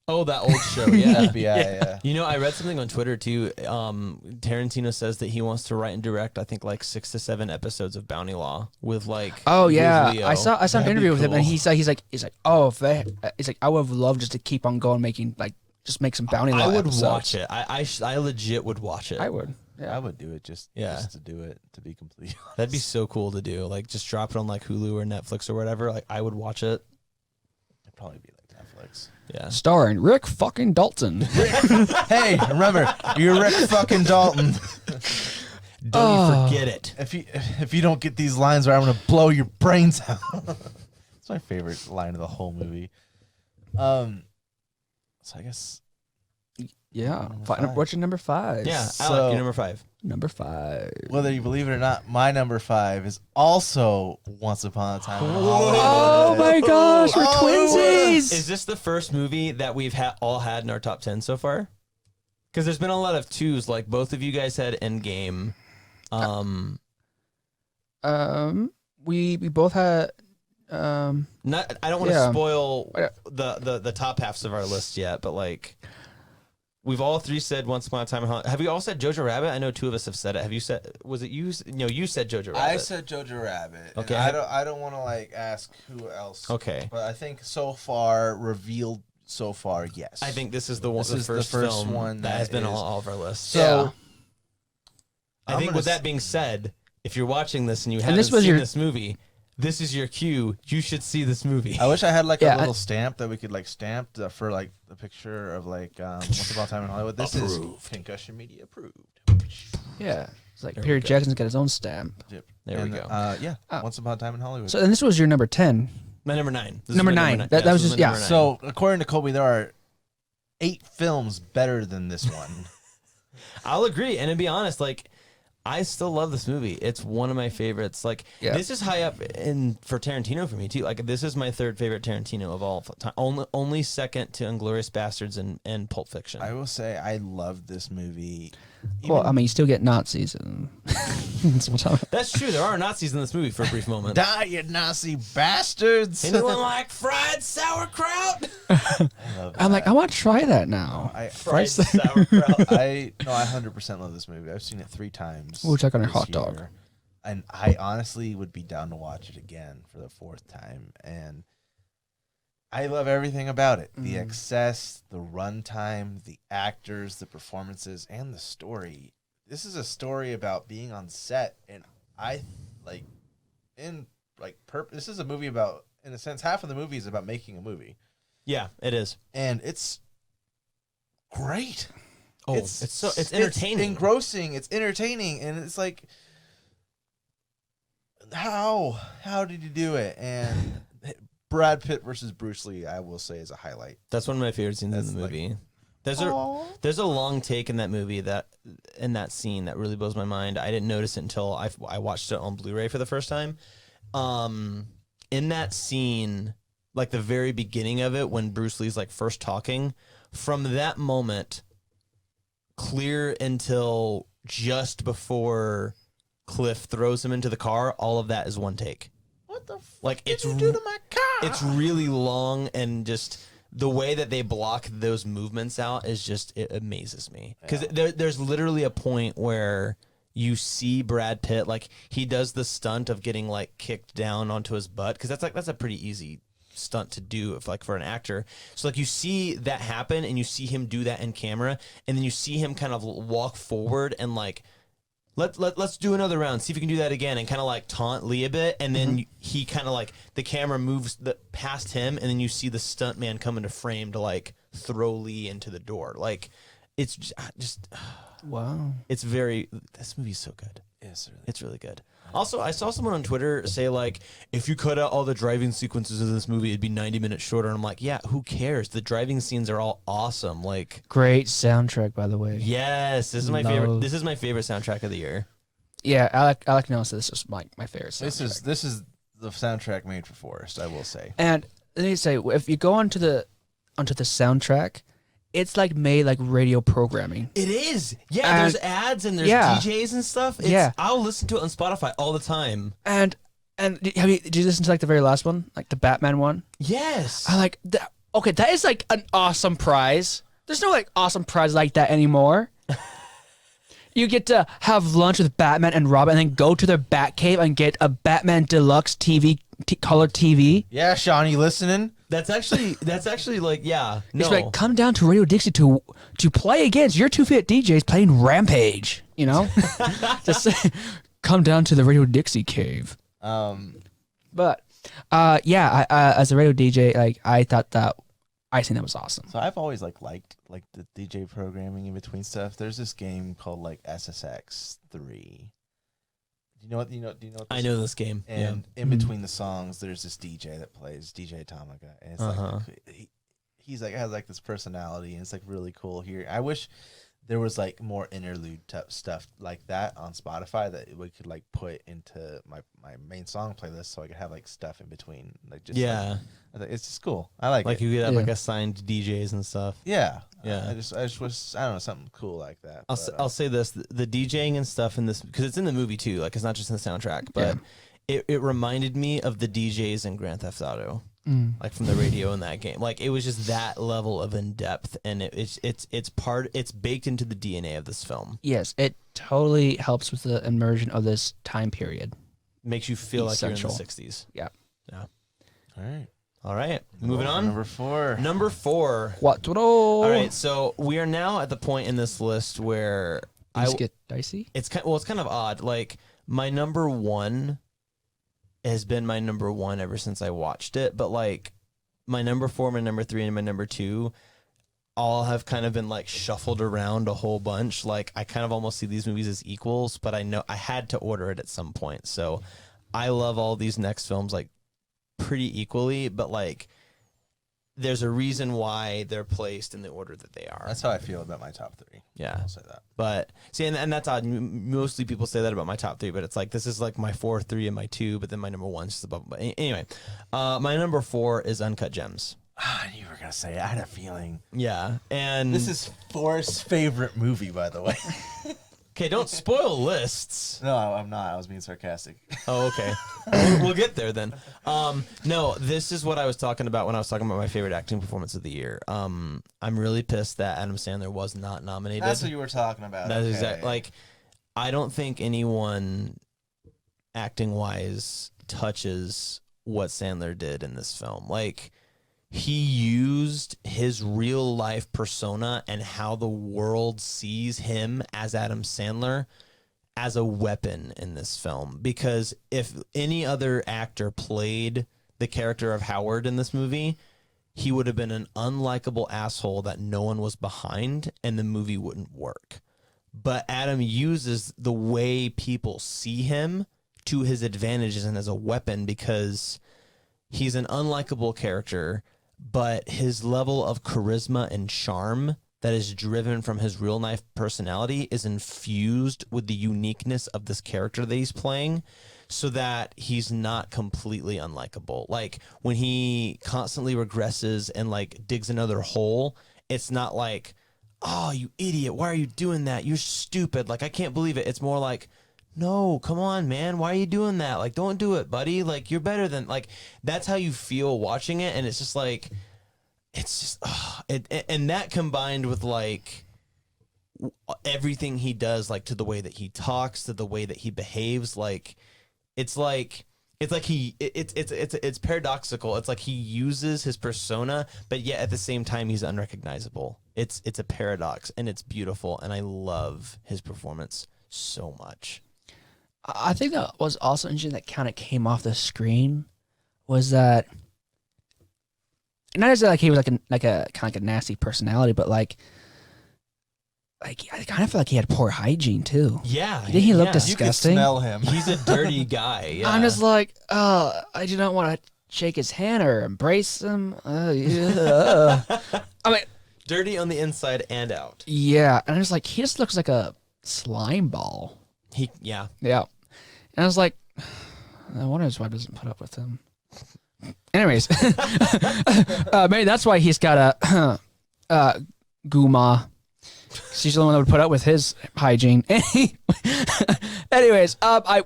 [SPEAKER 1] Oh, that old show. Yeah.
[SPEAKER 3] FBI, yeah.
[SPEAKER 1] You know, I read something on Twitter too. Tarantino says that he wants to write and direct, I think, like 6 to 7 episodes of Bounty Law with like.
[SPEAKER 4] Oh yeah,
[SPEAKER 1] with Leo.
[SPEAKER 4] I saw an
[SPEAKER 1] That'd be
[SPEAKER 4] interview with him, and
[SPEAKER 1] cool.
[SPEAKER 4] he's like, oh, if they, he's like, I would have loved just to keep on going, making like just make some Bounty Law.
[SPEAKER 1] I would
[SPEAKER 4] episodes.
[SPEAKER 1] watch it. I legit would watch it.
[SPEAKER 4] I would. Yeah.
[SPEAKER 3] I would do it just to do it, to be completely honest.
[SPEAKER 1] That'd be so cool to do. Like just drop it on like Hulu or Netflix or whatever. Like I would watch it.
[SPEAKER 3] It'd probably be like Netflix.
[SPEAKER 1] Yeah.
[SPEAKER 4] Starring Rick fucking Dalton.
[SPEAKER 3] Hey, remember, you're Rick fucking Dalton.
[SPEAKER 1] Don't you forget it.
[SPEAKER 3] If you don't get these lines right, I'm gonna blow your brains out. It's my favorite line of the whole movie. So I guess
[SPEAKER 4] Yeah.
[SPEAKER 3] Number 5.
[SPEAKER 4] What's your number 5?
[SPEAKER 1] Yeah,
[SPEAKER 3] So-
[SPEAKER 1] Alec, you're number 5.
[SPEAKER 4] Number 5.
[SPEAKER 3] whether you believe it or not, my number 5 is also Once Upon a Time in
[SPEAKER 4] Oh
[SPEAKER 3] Hollywood.
[SPEAKER 4] my gosh, we're
[SPEAKER 3] Oh,
[SPEAKER 4] twinsies.
[SPEAKER 1] Is this the first movie that we've all had in our top 10 so far? Because there's been a lot of 2s. Like both of you guys had Endgame.
[SPEAKER 4] we both had.
[SPEAKER 1] Not, I don't want to
[SPEAKER 4] Yeah.
[SPEAKER 1] spoil the top halves of our list yet, but like we've all three said Once Upon a Time in Hollywood. Have you all said Jojo Rabbit? I know two of us have said it. Have you said? Was it you? No, you said Jojo Rabbit.
[SPEAKER 3] I said Jojo Rabbit.
[SPEAKER 1] Okay.
[SPEAKER 3] And I don't want to like ask who else.
[SPEAKER 1] Okay.
[SPEAKER 3] But I think so far revealed so far, yes.
[SPEAKER 1] I think this is the one.
[SPEAKER 3] This
[SPEAKER 1] The
[SPEAKER 3] is the
[SPEAKER 1] first
[SPEAKER 3] first
[SPEAKER 1] film
[SPEAKER 3] one
[SPEAKER 1] that has
[SPEAKER 3] that
[SPEAKER 1] been on
[SPEAKER 3] is-
[SPEAKER 1] all of our lists.
[SPEAKER 3] So
[SPEAKER 1] I
[SPEAKER 3] I'm
[SPEAKER 1] think
[SPEAKER 3] gonna
[SPEAKER 1] with that being said, if you're watching this and you
[SPEAKER 4] And
[SPEAKER 1] haven't
[SPEAKER 4] this was
[SPEAKER 1] seen
[SPEAKER 4] your-
[SPEAKER 1] this movie, this is your cue. You should see this movie.
[SPEAKER 3] I wish I had like
[SPEAKER 4] Yeah,
[SPEAKER 3] a little stamp that we could like stamp for like the picture of like Once Upon a Time in Hollywood. This
[SPEAKER 1] Approved.
[SPEAKER 3] is Concussion Media approved.
[SPEAKER 4] Yeah, it's like
[SPEAKER 1] There we
[SPEAKER 4] Peter
[SPEAKER 1] go.
[SPEAKER 4] Jackson's got his own stamp.
[SPEAKER 3] Yep.
[SPEAKER 1] There we
[SPEAKER 3] And,
[SPEAKER 1] go.
[SPEAKER 3] Yeah.
[SPEAKER 4] Oh.
[SPEAKER 3] Once Upon a Time in Hollywood.
[SPEAKER 4] So, and this was your number 10.
[SPEAKER 1] My number 9. This is
[SPEAKER 4] Number
[SPEAKER 1] my
[SPEAKER 4] 9. That was
[SPEAKER 1] this
[SPEAKER 4] just-
[SPEAKER 1] is my
[SPEAKER 4] yeah.
[SPEAKER 1] number 9.
[SPEAKER 3] So according to Colby, there are 8 films better than this one.
[SPEAKER 1] I'll agree. And to be honest, like, I still love this movie. It's one of my favorites. Like,
[SPEAKER 4] Yeah.
[SPEAKER 1] this is high up in for Tarantino for me too. Like, this is my third favorite Tarantino of all time. Only second to Inglourious Bastards and Pulp Fiction.
[SPEAKER 3] I will say I love this movie.
[SPEAKER 4] Well,
[SPEAKER 3] Even-
[SPEAKER 4] I mean, you still get Nazis and that's what I'm-
[SPEAKER 1] That's true. There are Nazis in this movie for a brief moment.
[SPEAKER 3] die, you Nazi bastards!
[SPEAKER 1] Anyone like fried sauerkraut?
[SPEAKER 3] I love
[SPEAKER 4] I'm like, I want to try that now.
[SPEAKER 1] Fried sauerkraut.
[SPEAKER 3] I 100% love this movie. I've seen it 3 times.
[SPEAKER 4] We'll check on your
[SPEAKER 3] this
[SPEAKER 4] hot dog.
[SPEAKER 3] year, and I honestly would be down to watch it again for the 4th time. And I love everything about it: the excess, the runtime, the actors, the performances, and the story. This is a story about being on set, and I like in like This is a movie about, in a sense, half of the movie is about making a movie,
[SPEAKER 1] Yeah, it is.
[SPEAKER 3] and it's great.
[SPEAKER 1] Oh, it's entertaining.
[SPEAKER 3] It's engrossing. It's entertaining, and it's like, how did you do it? And Brad Pitt versus Bruce Lee, I will say, is a highlight.
[SPEAKER 1] That's one of my favorite scenes
[SPEAKER 3] That's
[SPEAKER 1] in the
[SPEAKER 3] like-
[SPEAKER 1] movie. There's a long take in that movie in that scene that really blows my mind. I didn't notice it until I watched it on Blu-ray for the first time. In that scene, like the very beginning of it, when Bruce Lee's like first talking, from that moment clear until just before Cliff throws him into the car, all of that is one take.
[SPEAKER 3] What the
[SPEAKER 1] Like,
[SPEAKER 3] did
[SPEAKER 1] it's
[SPEAKER 3] you do to my car?
[SPEAKER 1] It's really long, and just the way that they block those movements out is just, it amazes me. Because there's literally a point where you see Brad Pitt, like, he does the stunt of getting like kicked down onto his butt, because that's a pretty easy stunt to do if like for an actor. So like you see that happen, and you see him do that in camera, and then you see him kind of walk forward and like, let's do another round, see if we can do that again, and kind of like taunt Lee a bit, and then he kind of like, the camera moves past him, and then you see the stunt man come into frame to like throw Lee into the door. Like, it's just
[SPEAKER 4] Wow.
[SPEAKER 1] it's very, this movie's so good.
[SPEAKER 3] Yes, really.
[SPEAKER 1] It's really good. Also, I saw someone on Twitter say, like, if you cut out all the driving sequences of this movie, it'd be 90 minutes shorter. And I'm like, yeah, who cares? The driving scenes are all awesome. Like,
[SPEAKER 4] Great soundtrack, by the way.
[SPEAKER 1] yes, this is my
[SPEAKER 4] Love.
[SPEAKER 1] favorite. This is my favorite soundtrack of the year.
[SPEAKER 4] Yeah, Alec Nelson said this is my favorite soundtrack.
[SPEAKER 3] This is the soundtrack made for Forrest, I will say.
[SPEAKER 4] And let me say, if you go onto the soundtrack, it's like made like radio programming.
[SPEAKER 1] It is. Yeah,
[SPEAKER 4] And-
[SPEAKER 1] there's ads and there's
[SPEAKER 4] yeah.
[SPEAKER 1] DJs and stuff.
[SPEAKER 4] Yeah.
[SPEAKER 1] I'll listen to it on Spotify all the time.
[SPEAKER 4] And did you listen to like the very last one, like the Batman one?
[SPEAKER 1] Yes.
[SPEAKER 4] I like that. Okay, that is like an awesome prize. There's no like awesome prize like that anymore. You get to have lunch with Batman and Robin, and then go to their Batcave and get a Batman Deluxe color TV.
[SPEAKER 3] Yeah, Sean, you listening?
[SPEAKER 1] That's actually like, yeah. No.
[SPEAKER 4] It's like, come down to Radio Dixie to play against your two fit DJs playing Rampage. You know, just come down to the Radio Dixie cave. But yeah, I as a radio DJ, like I think that was awesome.
[SPEAKER 3] So I've always liked the DJ programming in between stuff. There's this game called like SSX 3. Do you know what this
[SPEAKER 1] I know this game.
[SPEAKER 3] And in between the songs, there's this DJ that plays, DJ Atomica, and it's like he's like has like this personality, and it's like really cool here. I wish there was like more interlude type stuff like that on Spotify that we could like put into my main song playlist, so I could have like stuff in between, like just
[SPEAKER 1] Yeah.
[SPEAKER 3] I think it's just cool. I like
[SPEAKER 1] Like
[SPEAKER 3] it.
[SPEAKER 1] you could have
[SPEAKER 4] Yeah.
[SPEAKER 1] like assigned DJs and stuff.
[SPEAKER 3] Yeah,
[SPEAKER 1] Yeah.
[SPEAKER 3] I just wish, I don't know, something cool like that.
[SPEAKER 1] I'll
[SPEAKER 3] but,
[SPEAKER 1] I'll say this: the DJing and stuff in this, because it's in the movie too. Like, it's not just in the soundtrack, but it reminded me of the DJs in Grand Theft Auto. Like from the radio in that game, like it was just that level of in depth, and it's baked into the DNA of this film.
[SPEAKER 4] Yes, it totally helps with the immersion of this time period.
[SPEAKER 1] Makes you feel
[SPEAKER 4] Essential.
[SPEAKER 1] like you're in the 60s.
[SPEAKER 4] Yeah.
[SPEAKER 3] All right.
[SPEAKER 1] All right, moving on.
[SPEAKER 3] Number 4.
[SPEAKER 1] Number 4.
[SPEAKER 4] Quattro.
[SPEAKER 1] All right, so we are now at the point in this list where
[SPEAKER 4] Things get dicey.
[SPEAKER 1] it's kind of odd. Like my number 1 has been my number 1 ever since I watched it, but like my number 4, my number 3, and my number 2 all have kind of been like shuffled around a whole bunch. Like I kind of almost see these movies as equals, but I know I had to order it at some point. So I love all these next films like pretty equally, but like there's a reason why they're placed in the order that they are.
[SPEAKER 3] That's how I feel about my top 3.
[SPEAKER 1] Yeah.
[SPEAKER 3] I'll say that.
[SPEAKER 1] But see, and that's odd. Mostly people say that about my top 3, but it's like this is like my 4, 3, and my 2, but then my number 1's just above. But anyway, my number 4 is Uncut Gems.
[SPEAKER 3] You were gonna say it. I had a feeling.
[SPEAKER 1] Yeah, and
[SPEAKER 3] This is Forrest's favorite movie, by the way.
[SPEAKER 1] okay. Don't spoil lists.
[SPEAKER 3] No, I'm not. I was being sarcastic.
[SPEAKER 1] Oh, okay. We'll get there then. No, this is what I was talking about when I was talking about my favorite acting performance of the year. I'm really pissed that Adam Sandler was not nominated.
[SPEAKER 3] That's what you were talking about.
[SPEAKER 1] That's
[SPEAKER 3] okay.
[SPEAKER 1] exact. Like, I don't think anyone acting wise touches what Sandler did in this film. Like, he used his real life persona and how the world sees him as Adam Sandler as a weapon in this film. Because if any other actor played the character of Howard in this movie, he would have been an unlikable asshole that no one was behind, and the movie wouldn't work. But Adam uses the way people see him to his advantages and as a weapon, because he's an unlikable character, but his level of charisma and charm that is driven from his real life personality is infused with the uniqueness of this character that he's playing, so that he's not completely unlikable. Like when he constantly regresses and like digs another hole, it's not like, oh, you idiot, why are you doing that? You're stupid. Like, I can't believe it. It's more like, no, come on, man. Why are you doing that? Like, don't do it, buddy. Like, you're better than, like, that's how you feel watching it. And it's just like, it's just, and that combined with like everything he does, like to the way that he talks, to the way that he behaves, like, it's paradoxical. It's like he uses his persona, but yet at the same time he's unrecognizable. It's a paradox, and it's beautiful, and I love his performance so much.
[SPEAKER 4] I think that was also interesting that kind of came off the screen was that not as like he was like a kind of like a nasty personality, but like I kind of feel like he had poor hygiene too.
[SPEAKER 1] Yeah,
[SPEAKER 4] Didn't he look
[SPEAKER 3] You
[SPEAKER 4] disgusting?
[SPEAKER 3] could smell him.
[SPEAKER 1] He's a dirty guy. Yeah.
[SPEAKER 4] I'm just like, I do not want to shake his hand or embrace him. Yeah. I mean,
[SPEAKER 1] dirty on the inside and out.
[SPEAKER 4] yeah, and I'm just like, he just looks like a slime ball.
[SPEAKER 1] Yeah.
[SPEAKER 4] Yeah, and I was like, I wonder his wife doesn't put up with him. Anyways, maybe that's why he's got a Guma. She's the only one that would put up with his hygiene. Anyways, I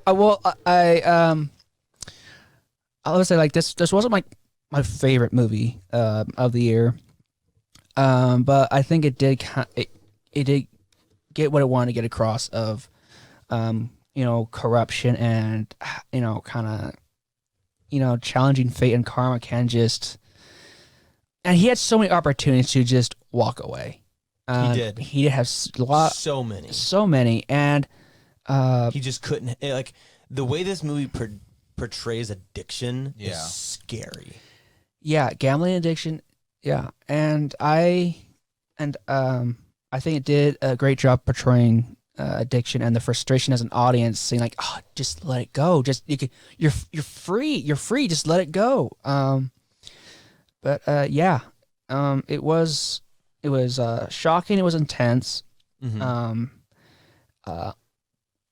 [SPEAKER 4] would say like this wasn't my favorite movie of the year, but I think it did it did get what it wanted to get across of corruption and kind of challenging fate and karma can just, and he had so many opportunities to just walk away.
[SPEAKER 1] He did.
[SPEAKER 4] He did have
[SPEAKER 1] So many.
[SPEAKER 4] And
[SPEAKER 1] He just couldn't. Like, the way this movie portrays addiction
[SPEAKER 3] Yeah.
[SPEAKER 1] is scary.
[SPEAKER 4] yeah, gambling addiction. Yeah, and I think it did a great job portraying addiction and the frustration as an audience, saying like, "Oh, just let it go. Just you're free. You're free. Just let it go." It was shocking. It was intense.
[SPEAKER 1] Mhm.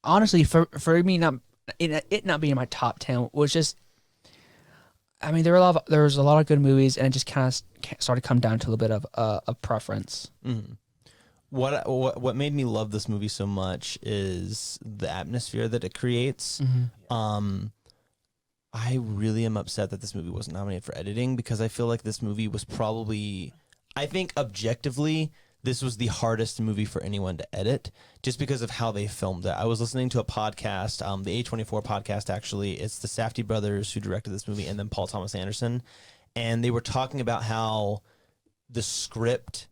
[SPEAKER 4] Honestly, for me, it not being in my top 10 was just. I mean, there was a lot of good movies, and it just kind of started to come down to a little bit of a preference.
[SPEAKER 1] Mhm. What made me love this movie so much is the atmosphere that it creates. I really am upset that this movie wasn't nominated for editing because I feel like this movie was probably, I think objectively, this was the hardest movie for anyone to edit just because of how they filmed it. I was listening to a podcast, the A24 podcast, actually. It's the Safdie brothers who directed this movie and then Paul Thomas Anderson. And they were talking about how the script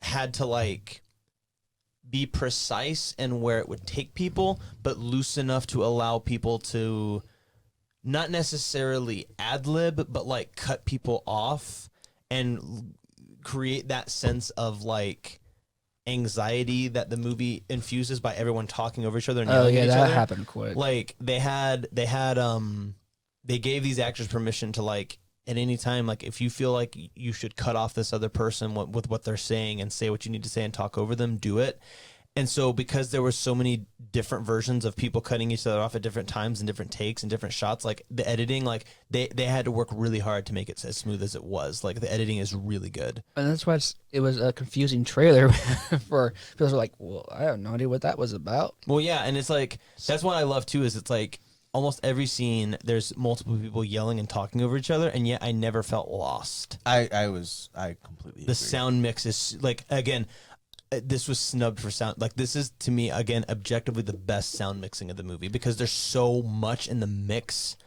[SPEAKER 1] had to like be precise in where it would take people, but loose enough to allow people to not necessarily ad-lib, but like cut people off and create that sense of like anxiety that the movie infuses by everyone talking over each other and yelling at each
[SPEAKER 4] that
[SPEAKER 1] other.
[SPEAKER 4] happened quick.
[SPEAKER 1] Like they gave these actors permission to like at any time, like if you feel like you should cut off this other person with what they're saying and say what you need to say and talk over them, do it. And so because there were so many different versions of people cutting each other off at different times and different takes and different shots, like the editing, like they had to work really hard to make it as smooth as it was. Like the editing is really good.
[SPEAKER 4] And that's why it was a confusing trailer for people who are like, well, I have no idea what that was about.
[SPEAKER 1] Well, yeah, and it's like that's what I love too. Is it's like almost every scene there's multiple people yelling and talking over each other, and yet I never felt lost.
[SPEAKER 3] I completely
[SPEAKER 1] The
[SPEAKER 3] agree.
[SPEAKER 1] sound mix is like again. This was snubbed for sound. Like this is to me again objectively the best sound mixing of the movie because there's so much in the mix,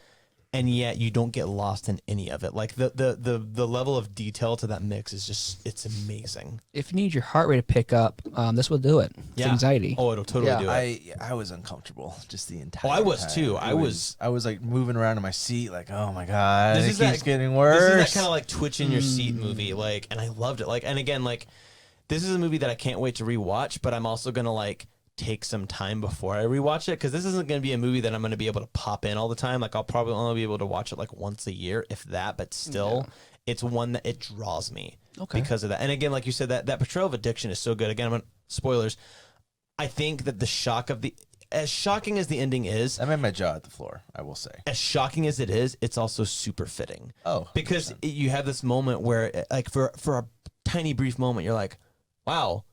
[SPEAKER 1] and yet you don't get lost in any of it. Like the level of detail to that mix is just it's amazing.
[SPEAKER 4] If you need your heart rate to pick up, this will do it. It's anxiety.
[SPEAKER 1] Oh, it'll totally
[SPEAKER 4] Yeah.
[SPEAKER 1] do it.
[SPEAKER 3] I was uncomfortable just the entire.
[SPEAKER 1] I was
[SPEAKER 3] time.
[SPEAKER 1] too.
[SPEAKER 3] It
[SPEAKER 1] I was
[SPEAKER 3] like moving around in my seat, like, oh my god,
[SPEAKER 1] This
[SPEAKER 3] it
[SPEAKER 1] is
[SPEAKER 3] keeps
[SPEAKER 1] that-
[SPEAKER 3] getting
[SPEAKER 1] This
[SPEAKER 3] worse.
[SPEAKER 1] is that kind of like twitch in your seat movie, like, and I loved it. Like, and again, like, this is a movie that I can't wait to rewatch, but I'm also gonna like take some time before I rewatch it because this isn't gonna be a movie that I'm gonna be able to pop in all the time. Like, I'll probably only be able to watch it like once a year, if that. But still, it's one that it draws me because of that. And again, like you said, that portrayal of addiction is so good. Again, I'm gonna, spoilers. I think that the shock of as shocking as the ending is,
[SPEAKER 3] I made my jaw at the floor. I will say.
[SPEAKER 1] as shocking as it is, it's also super fitting.
[SPEAKER 3] Oh,
[SPEAKER 1] because you have this moment where, like, for a tiny brief moment, you're like, "Wow,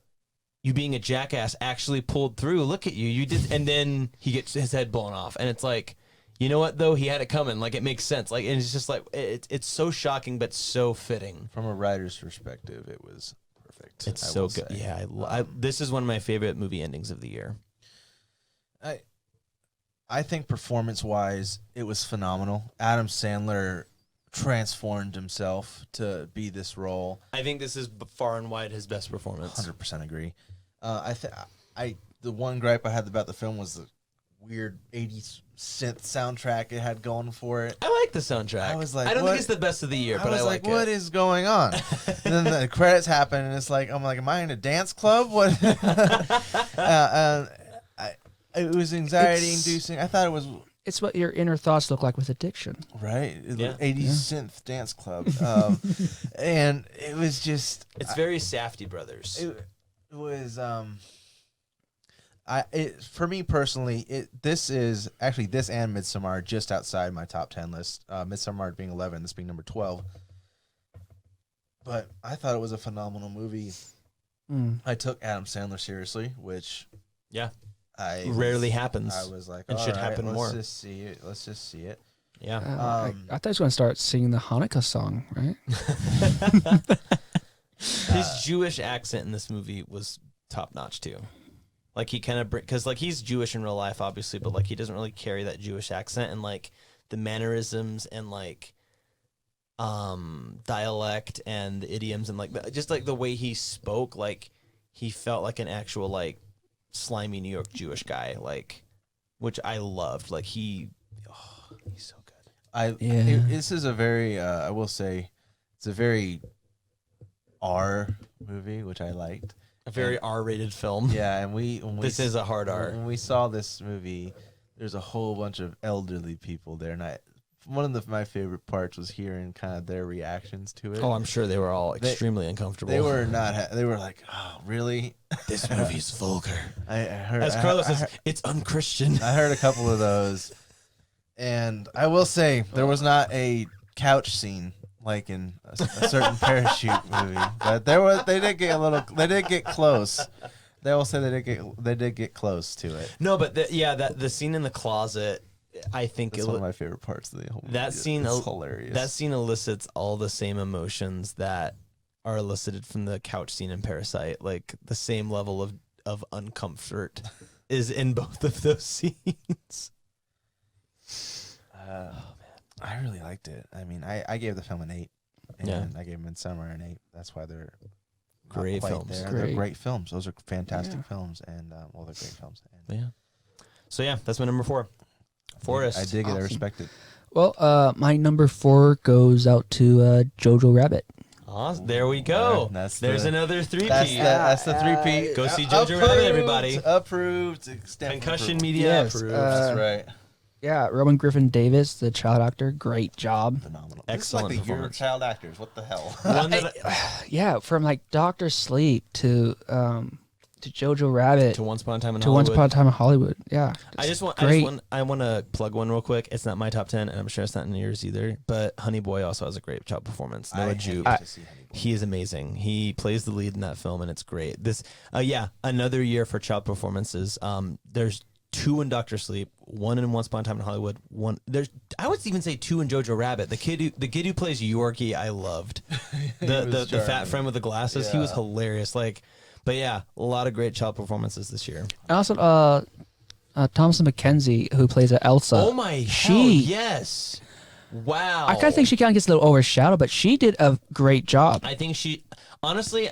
[SPEAKER 1] you being a jackass actually pulled through. Look at you, you did." And then he gets his head blown off, and it's like, you know what? Though he had it coming. Like it makes sense. Like and it's just like it's so shocking but so fitting.
[SPEAKER 3] From a writer's perspective, it was perfect.
[SPEAKER 1] It's
[SPEAKER 3] I
[SPEAKER 1] so
[SPEAKER 3] will
[SPEAKER 1] good.
[SPEAKER 3] say.
[SPEAKER 1] Yeah, this is one of my favorite movie endings of the year.
[SPEAKER 3] I think performance-wise, it was phenomenal. Adam Sandler transformed himself to be this role.
[SPEAKER 1] I think this is far and wide his best performance.
[SPEAKER 3] 100% agree. The one gripe I had about the film was the weird 80s synth soundtrack it had going for it.
[SPEAKER 1] I like the soundtrack.
[SPEAKER 3] I was like,
[SPEAKER 1] I don't
[SPEAKER 3] what?
[SPEAKER 1] think it's the best of the year,
[SPEAKER 3] I
[SPEAKER 1] but
[SPEAKER 3] was
[SPEAKER 1] I
[SPEAKER 3] like,
[SPEAKER 1] like
[SPEAKER 3] what
[SPEAKER 1] it.
[SPEAKER 3] is going on? And then the credits happen, and it's like, I'm like, am I in a dance club? What? It was anxiety-inducing. I thought it was
[SPEAKER 4] It's what your inner thoughts look like with addiction.
[SPEAKER 3] right.
[SPEAKER 1] Yeah.
[SPEAKER 3] 80s synth dance club, and it was just.
[SPEAKER 1] It's very Safdie brothers.
[SPEAKER 3] It was for me personally, this and Midsommar are just outside my top 10 list. Midsommar being 11, this being number 12. But I thought it was a phenomenal movie. I took Adam Sandler seriously, which
[SPEAKER 1] Yeah.
[SPEAKER 3] I
[SPEAKER 1] Rarely happens.
[SPEAKER 3] I was like,
[SPEAKER 1] and
[SPEAKER 3] all
[SPEAKER 1] should
[SPEAKER 3] right,
[SPEAKER 1] happen
[SPEAKER 3] let's
[SPEAKER 1] more.
[SPEAKER 3] just see it. Let's just see it.
[SPEAKER 1] Yeah.
[SPEAKER 4] I thought he was going to start singing the Hanukkah song, right?
[SPEAKER 1] His Jewish accent in this movie was top notch too. Like he kind of because like he's Jewish in real life, obviously, but like he doesn't really carry that Jewish accent and like the mannerisms and like dialect and the idioms and like just like the way he spoke, like he felt like an actual like slimy New York Jewish guy, like which I loved. Like he's so good.
[SPEAKER 3] This is a very I will say it's a very R movie, which I liked.
[SPEAKER 1] A very R-rated film.
[SPEAKER 3] Yeah, and when
[SPEAKER 1] This is a hard R.
[SPEAKER 3] When we saw this movie, there's a whole bunch of elderly people there, and one of my favorite parts was hearing kind of their reactions to it.
[SPEAKER 1] Oh, I'm sure they were all extremely uncomfortable.
[SPEAKER 3] They were not. They were like, "Oh, really?"
[SPEAKER 1] This movie's vulgar.
[SPEAKER 3] I heard.
[SPEAKER 1] As Carlos says, it's unchristian.
[SPEAKER 3] I heard a couple of those, and I will say there was not a couch scene like in a certain parachute movie, but they did get close. They will say they did get close to it.
[SPEAKER 1] No, but the scene in the closet, I think
[SPEAKER 3] That's one of my favorite parts of the whole movie.
[SPEAKER 1] that scene
[SPEAKER 3] It's hilarious.
[SPEAKER 1] that scene elicits all the same emotions that are elicited from the couch scene in Parasite. Like the same level of uncomfort is in both of those scenes.
[SPEAKER 3] I really liked it. I mean, I gave the film an 8. And
[SPEAKER 1] Yeah.
[SPEAKER 3] I gave Midsommar an 8. That's why they're not
[SPEAKER 1] Great
[SPEAKER 3] quite
[SPEAKER 1] films.
[SPEAKER 3] there.
[SPEAKER 4] Great.
[SPEAKER 3] They're great films. Those are fantastic films. And, well, they're great films. And
[SPEAKER 1] Yeah. So yeah, that's my number 4. Forrest.
[SPEAKER 3] I dig it. I
[SPEAKER 4] Awesome.
[SPEAKER 3] respect it.
[SPEAKER 4] Well, my number 4 goes out to Jojo Rabbit.
[SPEAKER 1] Awesome. There we go.
[SPEAKER 3] That's
[SPEAKER 1] There's
[SPEAKER 3] the-
[SPEAKER 1] another 3P.
[SPEAKER 3] That's the 3P.
[SPEAKER 1] Go see Jojo Rabbit, everybody.
[SPEAKER 3] Approved.
[SPEAKER 1] Concussion Media
[SPEAKER 4] Yes,
[SPEAKER 1] approved.
[SPEAKER 3] That's right.
[SPEAKER 4] Yeah, Rowan Griffin Davis, the child actor, great job.
[SPEAKER 3] Phenomenal.
[SPEAKER 1] Excellent
[SPEAKER 3] This is like the year of
[SPEAKER 1] performance.
[SPEAKER 3] child actors. What the hell?
[SPEAKER 1] One that
[SPEAKER 4] Yeah, from like Doctor Sleep to Jojo Rabbit
[SPEAKER 1] to Once Upon a Time in
[SPEAKER 4] to Once
[SPEAKER 1] Hollywood.
[SPEAKER 4] Upon a Time in Hollywood. Yeah, great.
[SPEAKER 1] I want to plug one real quick. It's not my top 10, and I'm sure it's not in yours either. But Honey Boy also has a great child performance. Noah Jupe.
[SPEAKER 3] to see Honey Boy.
[SPEAKER 1] He is amazing. He plays the lead in that film, and it's great. This, another year for child performances. There's 2 in Doctor Sleep, 1 in Once Upon a Time in Hollywood. I would even say 2 in Jojo Rabbit. The kid who plays Yorkie, I loved. The fat
[SPEAKER 3] charming.
[SPEAKER 1] friend with the glasses, he was
[SPEAKER 3] Yeah.
[SPEAKER 1] hilarious. But yeah, a lot of great child performances this year.
[SPEAKER 4] And also, Thomasin McKenzie, who plays Elsa.
[SPEAKER 1] Oh my, yes! Wow.
[SPEAKER 4] I kind of think she kind of gets a little overshadowed, but she did a great job.
[SPEAKER 1] I think she, honestly,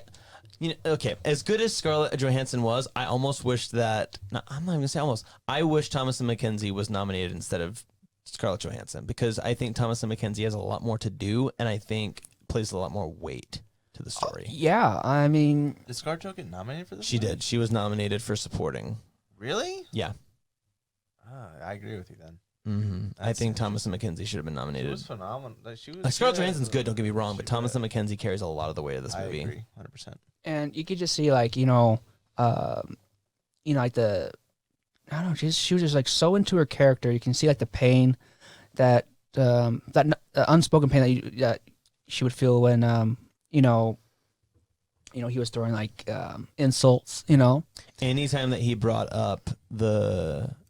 [SPEAKER 1] okay, as good as Scarlett Johansson was, I almost wish that, no, I'm not even gonna say almost, I wish Thomasin McKenzie was nominated instead of Scarlett Johansson, because I think Thomasin McKenzie has a lot more to do, and I think plays a lot more weight to the story.
[SPEAKER 4] Yeah, I mean,
[SPEAKER 3] Did ScarJo get nominated for this?
[SPEAKER 1] She
[SPEAKER 3] one?
[SPEAKER 1] did. She was nominated for supporting.
[SPEAKER 3] Really?
[SPEAKER 1] Yeah.
[SPEAKER 3] I agree with you then.
[SPEAKER 1] I think Thomasin McKenzie should have been
[SPEAKER 3] She
[SPEAKER 1] nominated.
[SPEAKER 3] was phenomenal. She was.
[SPEAKER 1] Scarlett Johansson's good, don't get me wrong, but Thomasin McKenzie carries a lot of the weight of this
[SPEAKER 3] I
[SPEAKER 1] movie.
[SPEAKER 3] agree, 100%.
[SPEAKER 4] and you could just see like like the, I don't know, she was just like so into her character. You can see like the pain that unspoken pain that she would feel when he was throwing like insults.
[SPEAKER 1] Anytime that he brought up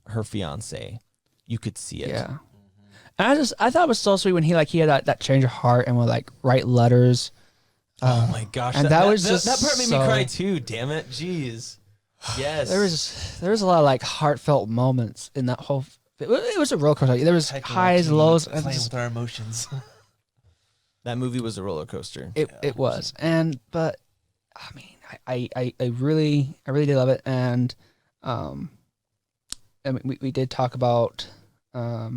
[SPEAKER 1] her fiance, you could see it.
[SPEAKER 4] Yeah. And I thought it was so sweet when he had that change of heart and would like write letters.
[SPEAKER 1] Oh my gosh!
[SPEAKER 4] and that was just
[SPEAKER 1] that part made me
[SPEAKER 4] so-
[SPEAKER 1] cry too. Damn it! Jeez. Yes.
[SPEAKER 4] There was a lot of like heartfelt moments in that whole. It was a roller coaster. There was highs, lows, and
[SPEAKER 3] playing
[SPEAKER 4] just-
[SPEAKER 3] with our emotions.
[SPEAKER 1] That movie was a roller coaster.
[SPEAKER 4] it was. But I mean, I really did love it, and I mean, we did talk about what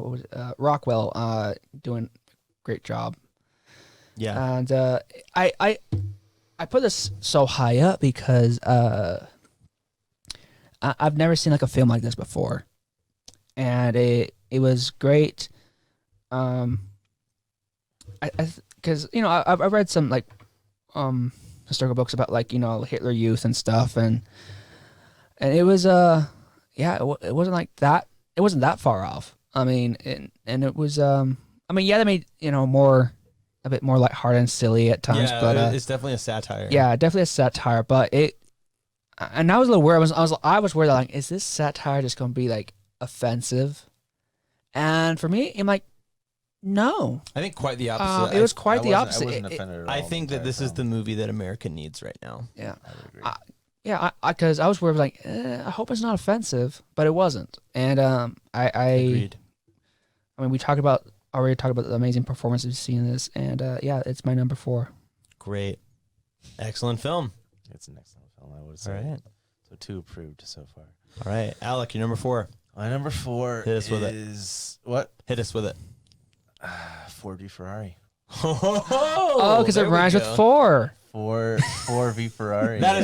[SPEAKER 4] was it? Rockwell doing a great job.
[SPEAKER 1] Yeah.
[SPEAKER 4] And I put this so high up because I've never seen like a film like this before, and it was great. Because I've read some like historical books about like Hitler Youth and stuff, and it was it wasn't like that. It wasn't that far off. I mean, and it was they made a bit more lighthearted and silly at times,
[SPEAKER 1] Yeah,
[SPEAKER 4] but
[SPEAKER 1] it's definitely a satire.
[SPEAKER 4] yeah, definitely a satire. But and I was a little worried. I was worried, like, is this satire just going to be like offensive? And for me, I'm like, no.
[SPEAKER 1] I think quite the opposite.
[SPEAKER 4] It was quite the
[SPEAKER 3] I
[SPEAKER 4] opposite.
[SPEAKER 3] wasn't offended at all
[SPEAKER 1] I
[SPEAKER 3] the
[SPEAKER 1] think that
[SPEAKER 3] entire
[SPEAKER 1] this is the
[SPEAKER 3] film.
[SPEAKER 1] movie that America needs right now.
[SPEAKER 4] Yeah,
[SPEAKER 3] I would agree.
[SPEAKER 4] yeah. Because I was worried, like, I hope it's not offensive, but it wasn't. And
[SPEAKER 1] Agreed.
[SPEAKER 4] I mean, we already talked about the amazing performances we've seen in this, and yeah, it's my number 4.
[SPEAKER 1] Great. Excellent film.
[SPEAKER 3] It's an excellent film, I would
[SPEAKER 1] All
[SPEAKER 3] say.
[SPEAKER 1] right.
[SPEAKER 3] So 2 approved so far.
[SPEAKER 1] All right. Alec, you're number 4.
[SPEAKER 3] My number 4
[SPEAKER 1] Hit us with it.
[SPEAKER 3] is what?
[SPEAKER 1] Hit us with it.
[SPEAKER 3] Ford v Ferrari.
[SPEAKER 4] Oh, because it
[SPEAKER 1] there we
[SPEAKER 4] rhymes with
[SPEAKER 1] go.
[SPEAKER 4] 4.
[SPEAKER 3] 4 v Ferrari.
[SPEAKER 1] That
[SPEAKER 3] yeah.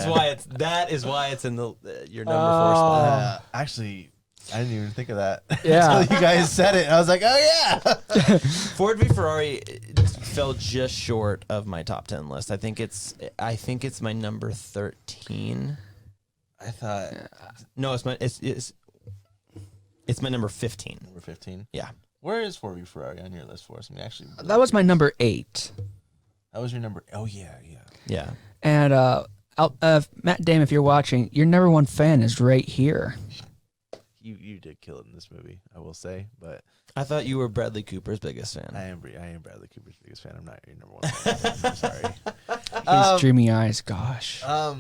[SPEAKER 1] is why it's in the your number 4 spot.
[SPEAKER 3] Actually, I didn't even think of that
[SPEAKER 4] Yeah.
[SPEAKER 3] until you guys said it. I was like, oh yeah.
[SPEAKER 1] Ford v Ferrari fell just short of my top 10 list. I think it's my number 13.
[SPEAKER 3] I thought
[SPEAKER 1] No, it's my number 15.
[SPEAKER 3] number 15.
[SPEAKER 1] Yeah.
[SPEAKER 3] Where is Ford v Ferrari on your list for us? I mean, actually,
[SPEAKER 4] That was my number 8.
[SPEAKER 3] that was your number. Oh yeah.
[SPEAKER 1] Yeah.
[SPEAKER 4] And Matt Damon, if you're watching, your number 1 fan is right here.
[SPEAKER 3] you did kill it in this movie, I will say. But
[SPEAKER 1] I thought you were Bradley Cooper's biggest fan.
[SPEAKER 3] I am Bradley Cooper's biggest fan. I'm not your number one fan. I'm sorry.
[SPEAKER 4] His dreamy eyes. Gosh.
[SPEAKER 3] I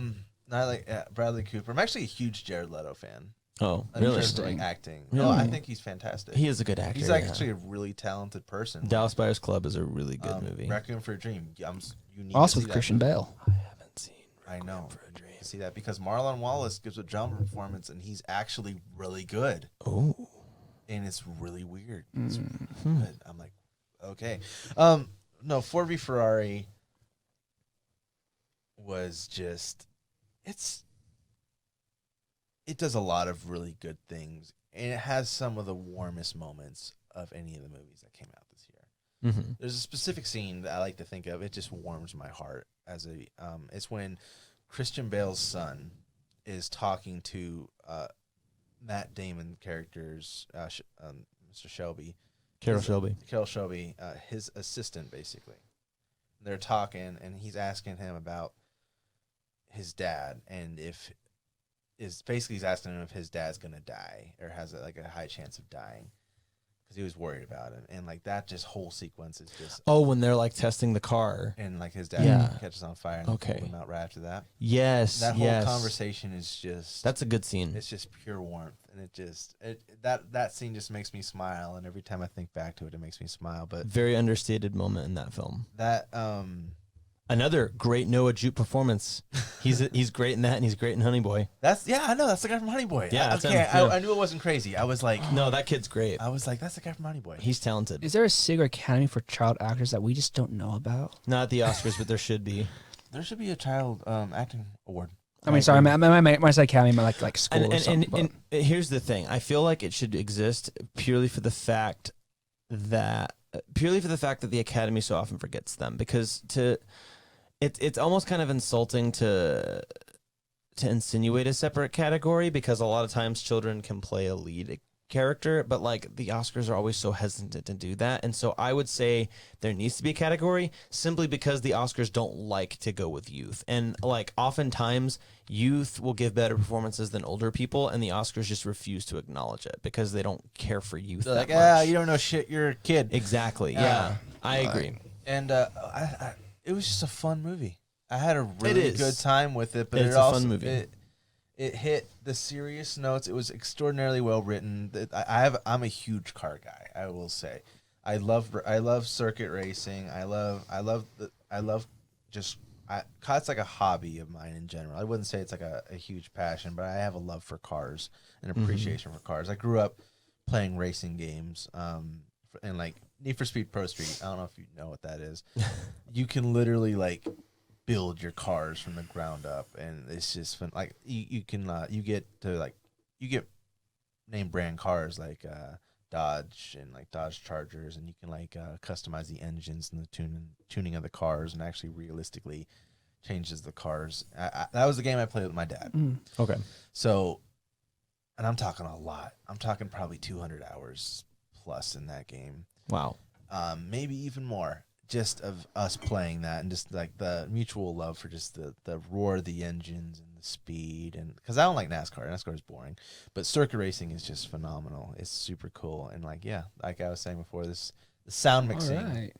[SPEAKER 3] like Bradley Cooper. I'm actually a huge Jared Leto fan.
[SPEAKER 1] Oh,
[SPEAKER 3] In
[SPEAKER 1] really?
[SPEAKER 3] terms of, like, acting.
[SPEAKER 1] Really?
[SPEAKER 3] No, I think he's fantastic.
[SPEAKER 1] He is a good actor.
[SPEAKER 3] He's
[SPEAKER 1] yeah.
[SPEAKER 3] actually a really talented person.
[SPEAKER 1] Dallas Buyers Club is a really good movie.
[SPEAKER 3] Requiem for a Dream. You need
[SPEAKER 4] Also
[SPEAKER 3] to see
[SPEAKER 4] with
[SPEAKER 3] that
[SPEAKER 4] Christian
[SPEAKER 3] movie.
[SPEAKER 4] Bale.
[SPEAKER 1] I haven't seen.
[SPEAKER 3] I know.
[SPEAKER 1] for a Dream.
[SPEAKER 3] To see that because Marlon Wallace gives a drama performance and he's actually really good.
[SPEAKER 1] Oh,
[SPEAKER 3] And it's really weird.
[SPEAKER 4] Mm.
[SPEAKER 3] But I'm like, okay. No, Ford v Ferrari was just it does a lot of really good things, and it has some of the warmest moments of any of the movies that came out this year.
[SPEAKER 1] mm-hmm.
[SPEAKER 3] There's a specific scene that I like to think of. It just warms my heart as a. It's when Christian Bale's son is talking to Matt Damon characters, Mr. Shelby,
[SPEAKER 1] Carol Shelby.
[SPEAKER 3] Carol Shelby, his assistant, basically. They're talking, and he's asking him about his dad, and he's asking him if his dad's gonna die or has a high chance of dying, because he was worried about him, and like that just whole sequence is just.
[SPEAKER 1] Oh, when they're like testing the car.
[SPEAKER 3] And like his dad
[SPEAKER 1] Yeah.
[SPEAKER 3] catches on fire and
[SPEAKER 1] Okay.
[SPEAKER 3] they pull him out right after that.
[SPEAKER 1] Yes,
[SPEAKER 3] That whole
[SPEAKER 1] yes.
[SPEAKER 3] conversation is just.
[SPEAKER 1] That's a good scene.
[SPEAKER 3] It's just pure warmth, and that scene just makes me smile, and every time I think back to it, it makes me smile. But
[SPEAKER 1] Very understated moment in that film.
[SPEAKER 3] that
[SPEAKER 1] Another great Noah Jupe performance. He's great in that, and he's great in Honey Boy.
[SPEAKER 3] I know that's the guy from Honey Boy.
[SPEAKER 1] Yeah, that's
[SPEAKER 3] okay,
[SPEAKER 1] him, yeah.
[SPEAKER 3] I knew it wasn't crazy. I was like,
[SPEAKER 1] No, that kid's great.
[SPEAKER 3] that's the guy from Honey Boy.
[SPEAKER 1] He's talented.
[SPEAKER 4] Is there a SIG or Academy for child actors that we just don't know about?
[SPEAKER 1] Not at the Oscars, but there should be.
[SPEAKER 3] There should be a child acting award.
[SPEAKER 4] I mean, sorry, my Academy, like school
[SPEAKER 1] And,
[SPEAKER 4] or something.
[SPEAKER 1] and here's the thing. I feel like it should exist purely for the fact that the Academy so often forgets them, because it's almost kind of insulting to insinuate a separate category, because a lot of times children can play a lead character, but like the Oscars are always so hesitant to do that. And so I would say there needs to be a category, simply because the Oscars don't like to go with youth. And like oftentimes youth will give better performances than older people, and the Oscars just refuse to acknowledge it because they don't care for youth
[SPEAKER 3] They're
[SPEAKER 1] that
[SPEAKER 3] like,
[SPEAKER 1] much.
[SPEAKER 3] you don't know shit. You're a kid.
[SPEAKER 1] Exactly. Yeah. I agree.
[SPEAKER 3] And it was just a fun movie. I had a really
[SPEAKER 1] is.
[SPEAKER 3] good time with it, but
[SPEAKER 1] It's
[SPEAKER 3] it
[SPEAKER 1] a
[SPEAKER 3] also
[SPEAKER 1] fun movie.
[SPEAKER 3] It hit the serious notes. It was extraordinarily well written. I'm a huge car guy, I will say. I love circuit racing. It's like a hobby of mine in general. I wouldn't say it's like a huge passion, but I have a love for cars and appreciation for cars. I grew up playing racing games, and like Need for Speed Pro Street. I don't know if you know what that is. You can literally like build your cars from the ground up, and it's just fun. Like you get name brand cars like Dodge and like Dodge Chargers, and you can like customize the engines and the tuning of the cars, and actually realistically changes the cars. That was the game I played with my dad.
[SPEAKER 1] Okay.
[SPEAKER 3] So, and I'm talking a lot. I'm talking probably 200 hours plus in that game.
[SPEAKER 1] Wow.
[SPEAKER 3] Maybe even more, just of us playing that, and just like the mutual love for just the roar of the engines and the speed. And because I don't like NASCAR is boring, but circuit racing is just phenomenal. It's super cool. And like I was saying before, the sound mixing,
[SPEAKER 4] All right.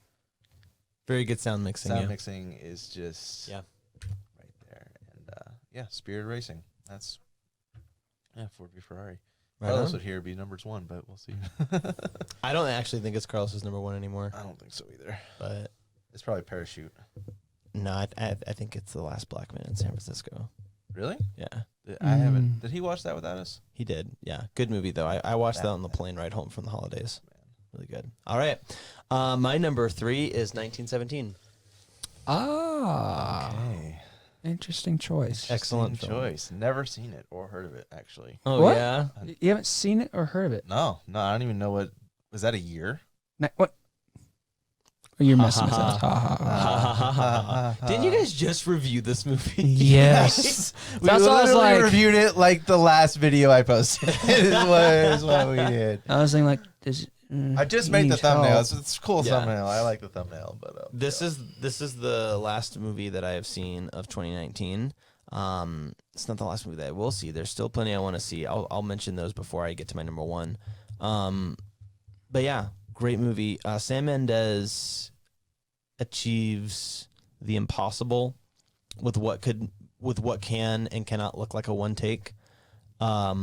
[SPEAKER 1] Very good sound mixing.
[SPEAKER 3] mixing is just right there. And Spirit Racing. That's Ford v Ferrari.
[SPEAKER 1] Right
[SPEAKER 3] Carlos
[SPEAKER 1] on.
[SPEAKER 3] would here be number one, but we'll see.
[SPEAKER 1] I don't actually think it's Carlos's number one anymore,
[SPEAKER 3] I don't think so either.
[SPEAKER 1] but
[SPEAKER 3] It's probably Parachute.
[SPEAKER 1] no, I think it's The Last Black Man in San Francisco.
[SPEAKER 3] Really?
[SPEAKER 1] Yeah,
[SPEAKER 3] I haven't. Did he watch that without us?
[SPEAKER 1] he did. Yeah, good movie though. I watched that on the plane ride home from the holidays. Really good. All right, my number 3 is 1917.
[SPEAKER 3] Okay.
[SPEAKER 4] Interesting choice.
[SPEAKER 1] Excellent
[SPEAKER 3] Interesting
[SPEAKER 1] film.
[SPEAKER 3] choice. Never seen it or heard of it, actually.
[SPEAKER 1] Oh
[SPEAKER 4] What?
[SPEAKER 1] yeah,
[SPEAKER 4] You haven't seen it or heard of it?
[SPEAKER 3] No, I don't even know what. Was that a year?
[SPEAKER 4] What? Oh, you're messing
[SPEAKER 1] Ha,
[SPEAKER 4] with
[SPEAKER 1] ha,
[SPEAKER 4] us. Ha, ha, ha.
[SPEAKER 1] Ha, ha, ha, ha. Didn't you guys just review this movie?
[SPEAKER 4] Yes.
[SPEAKER 3] We
[SPEAKER 4] That's what I was
[SPEAKER 3] literally
[SPEAKER 4] like.
[SPEAKER 3] reviewed it like the last video I posted. is what we did.
[SPEAKER 4] I was thinking like,
[SPEAKER 3] I just
[SPEAKER 4] he
[SPEAKER 3] made the
[SPEAKER 4] needs
[SPEAKER 3] thumbnail.
[SPEAKER 4] help.
[SPEAKER 3] It's a cool
[SPEAKER 1] Yeah.
[SPEAKER 3] thumbnail. I like the thumbnail, but
[SPEAKER 1] This is the last movie that I have seen of 2019. It's not the last movie that I will see. There's still plenty I want to see. I'll mention those before I get to my number one. But yeah, great movie. Sam Mendes achieves the impossible with what can and cannot look like a one take. I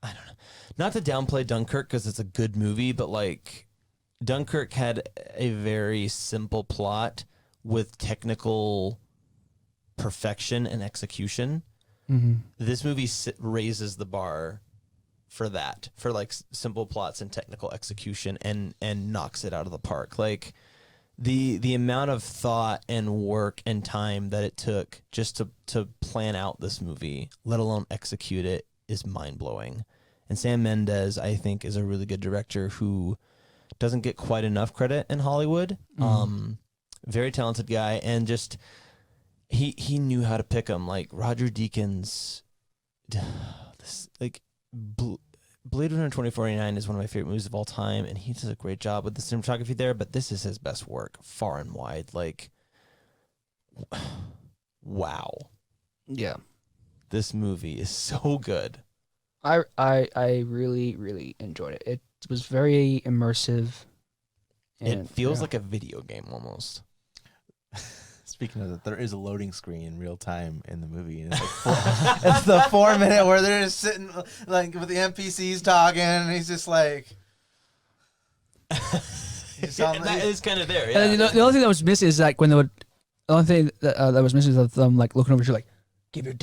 [SPEAKER 1] don't know. Not to downplay Dunkirk because it's a good movie, but like Dunkirk had a very simple plot with technical perfection and execution. This movie raises the bar for that, for like simple plots and technical execution, and knocks it out of the park. Like the amount of thought and work and time that it took just to plan out this movie, let alone execute it, is mind-blowing. And Sam Mendes, I think, is a really good director who doesn't get quite enough credit in Hollywood. Very talented guy, and just he knew how to pick them. Like Roger Deakins, Blade Runner 2049 is one of my favorite movies of all time, and he does a great job with the cinematography there. But this is his best work, far and wide. Like, wow,
[SPEAKER 4] Yeah.
[SPEAKER 1] this movie is so good.
[SPEAKER 4] I really, really enjoyed it. It was very immersive.
[SPEAKER 1] It feels like a video game almost.
[SPEAKER 3] Speaking of that, there is a loading screen in real time in the movie. And it's, like it's the 4 minute where they're just sitting like with the NPCs talking, and he's just like.
[SPEAKER 1] That is kind of there.
[SPEAKER 4] And
[SPEAKER 1] Yeah.
[SPEAKER 4] the only thing that was missing is like when they would. The only thing that was missing is them like looking over your like, keep your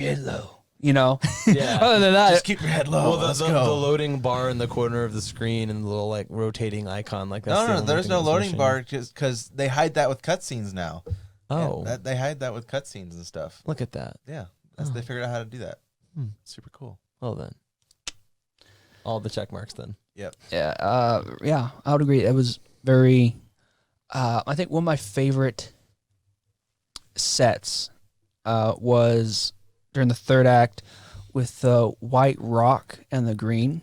[SPEAKER 4] head low. You know.
[SPEAKER 1] Yeah.
[SPEAKER 4] Other than that,
[SPEAKER 3] Just keep your head low.
[SPEAKER 1] Well,
[SPEAKER 3] Let's
[SPEAKER 1] the
[SPEAKER 3] go.
[SPEAKER 1] loading bar in the corner of the screen and the little like rotating icon like that.
[SPEAKER 3] No, there's no loading bar just because they hide that with cutscenes now.
[SPEAKER 1] Oh,
[SPEAKER 3] Yeah, they hide that with cutscenes and stuff.
[SPEAKER 1] look at that.
[SPEAKER 3] Yeah, they figured out how to do that. Super cool.
[SPEAKER 1] Well then, all the check marks then.
[SPEAKER 3] Yep.
[SPEAKER 4] yeah, I would agree. It was very. I think one of my favorite sets was during the third act with the white rock and the green.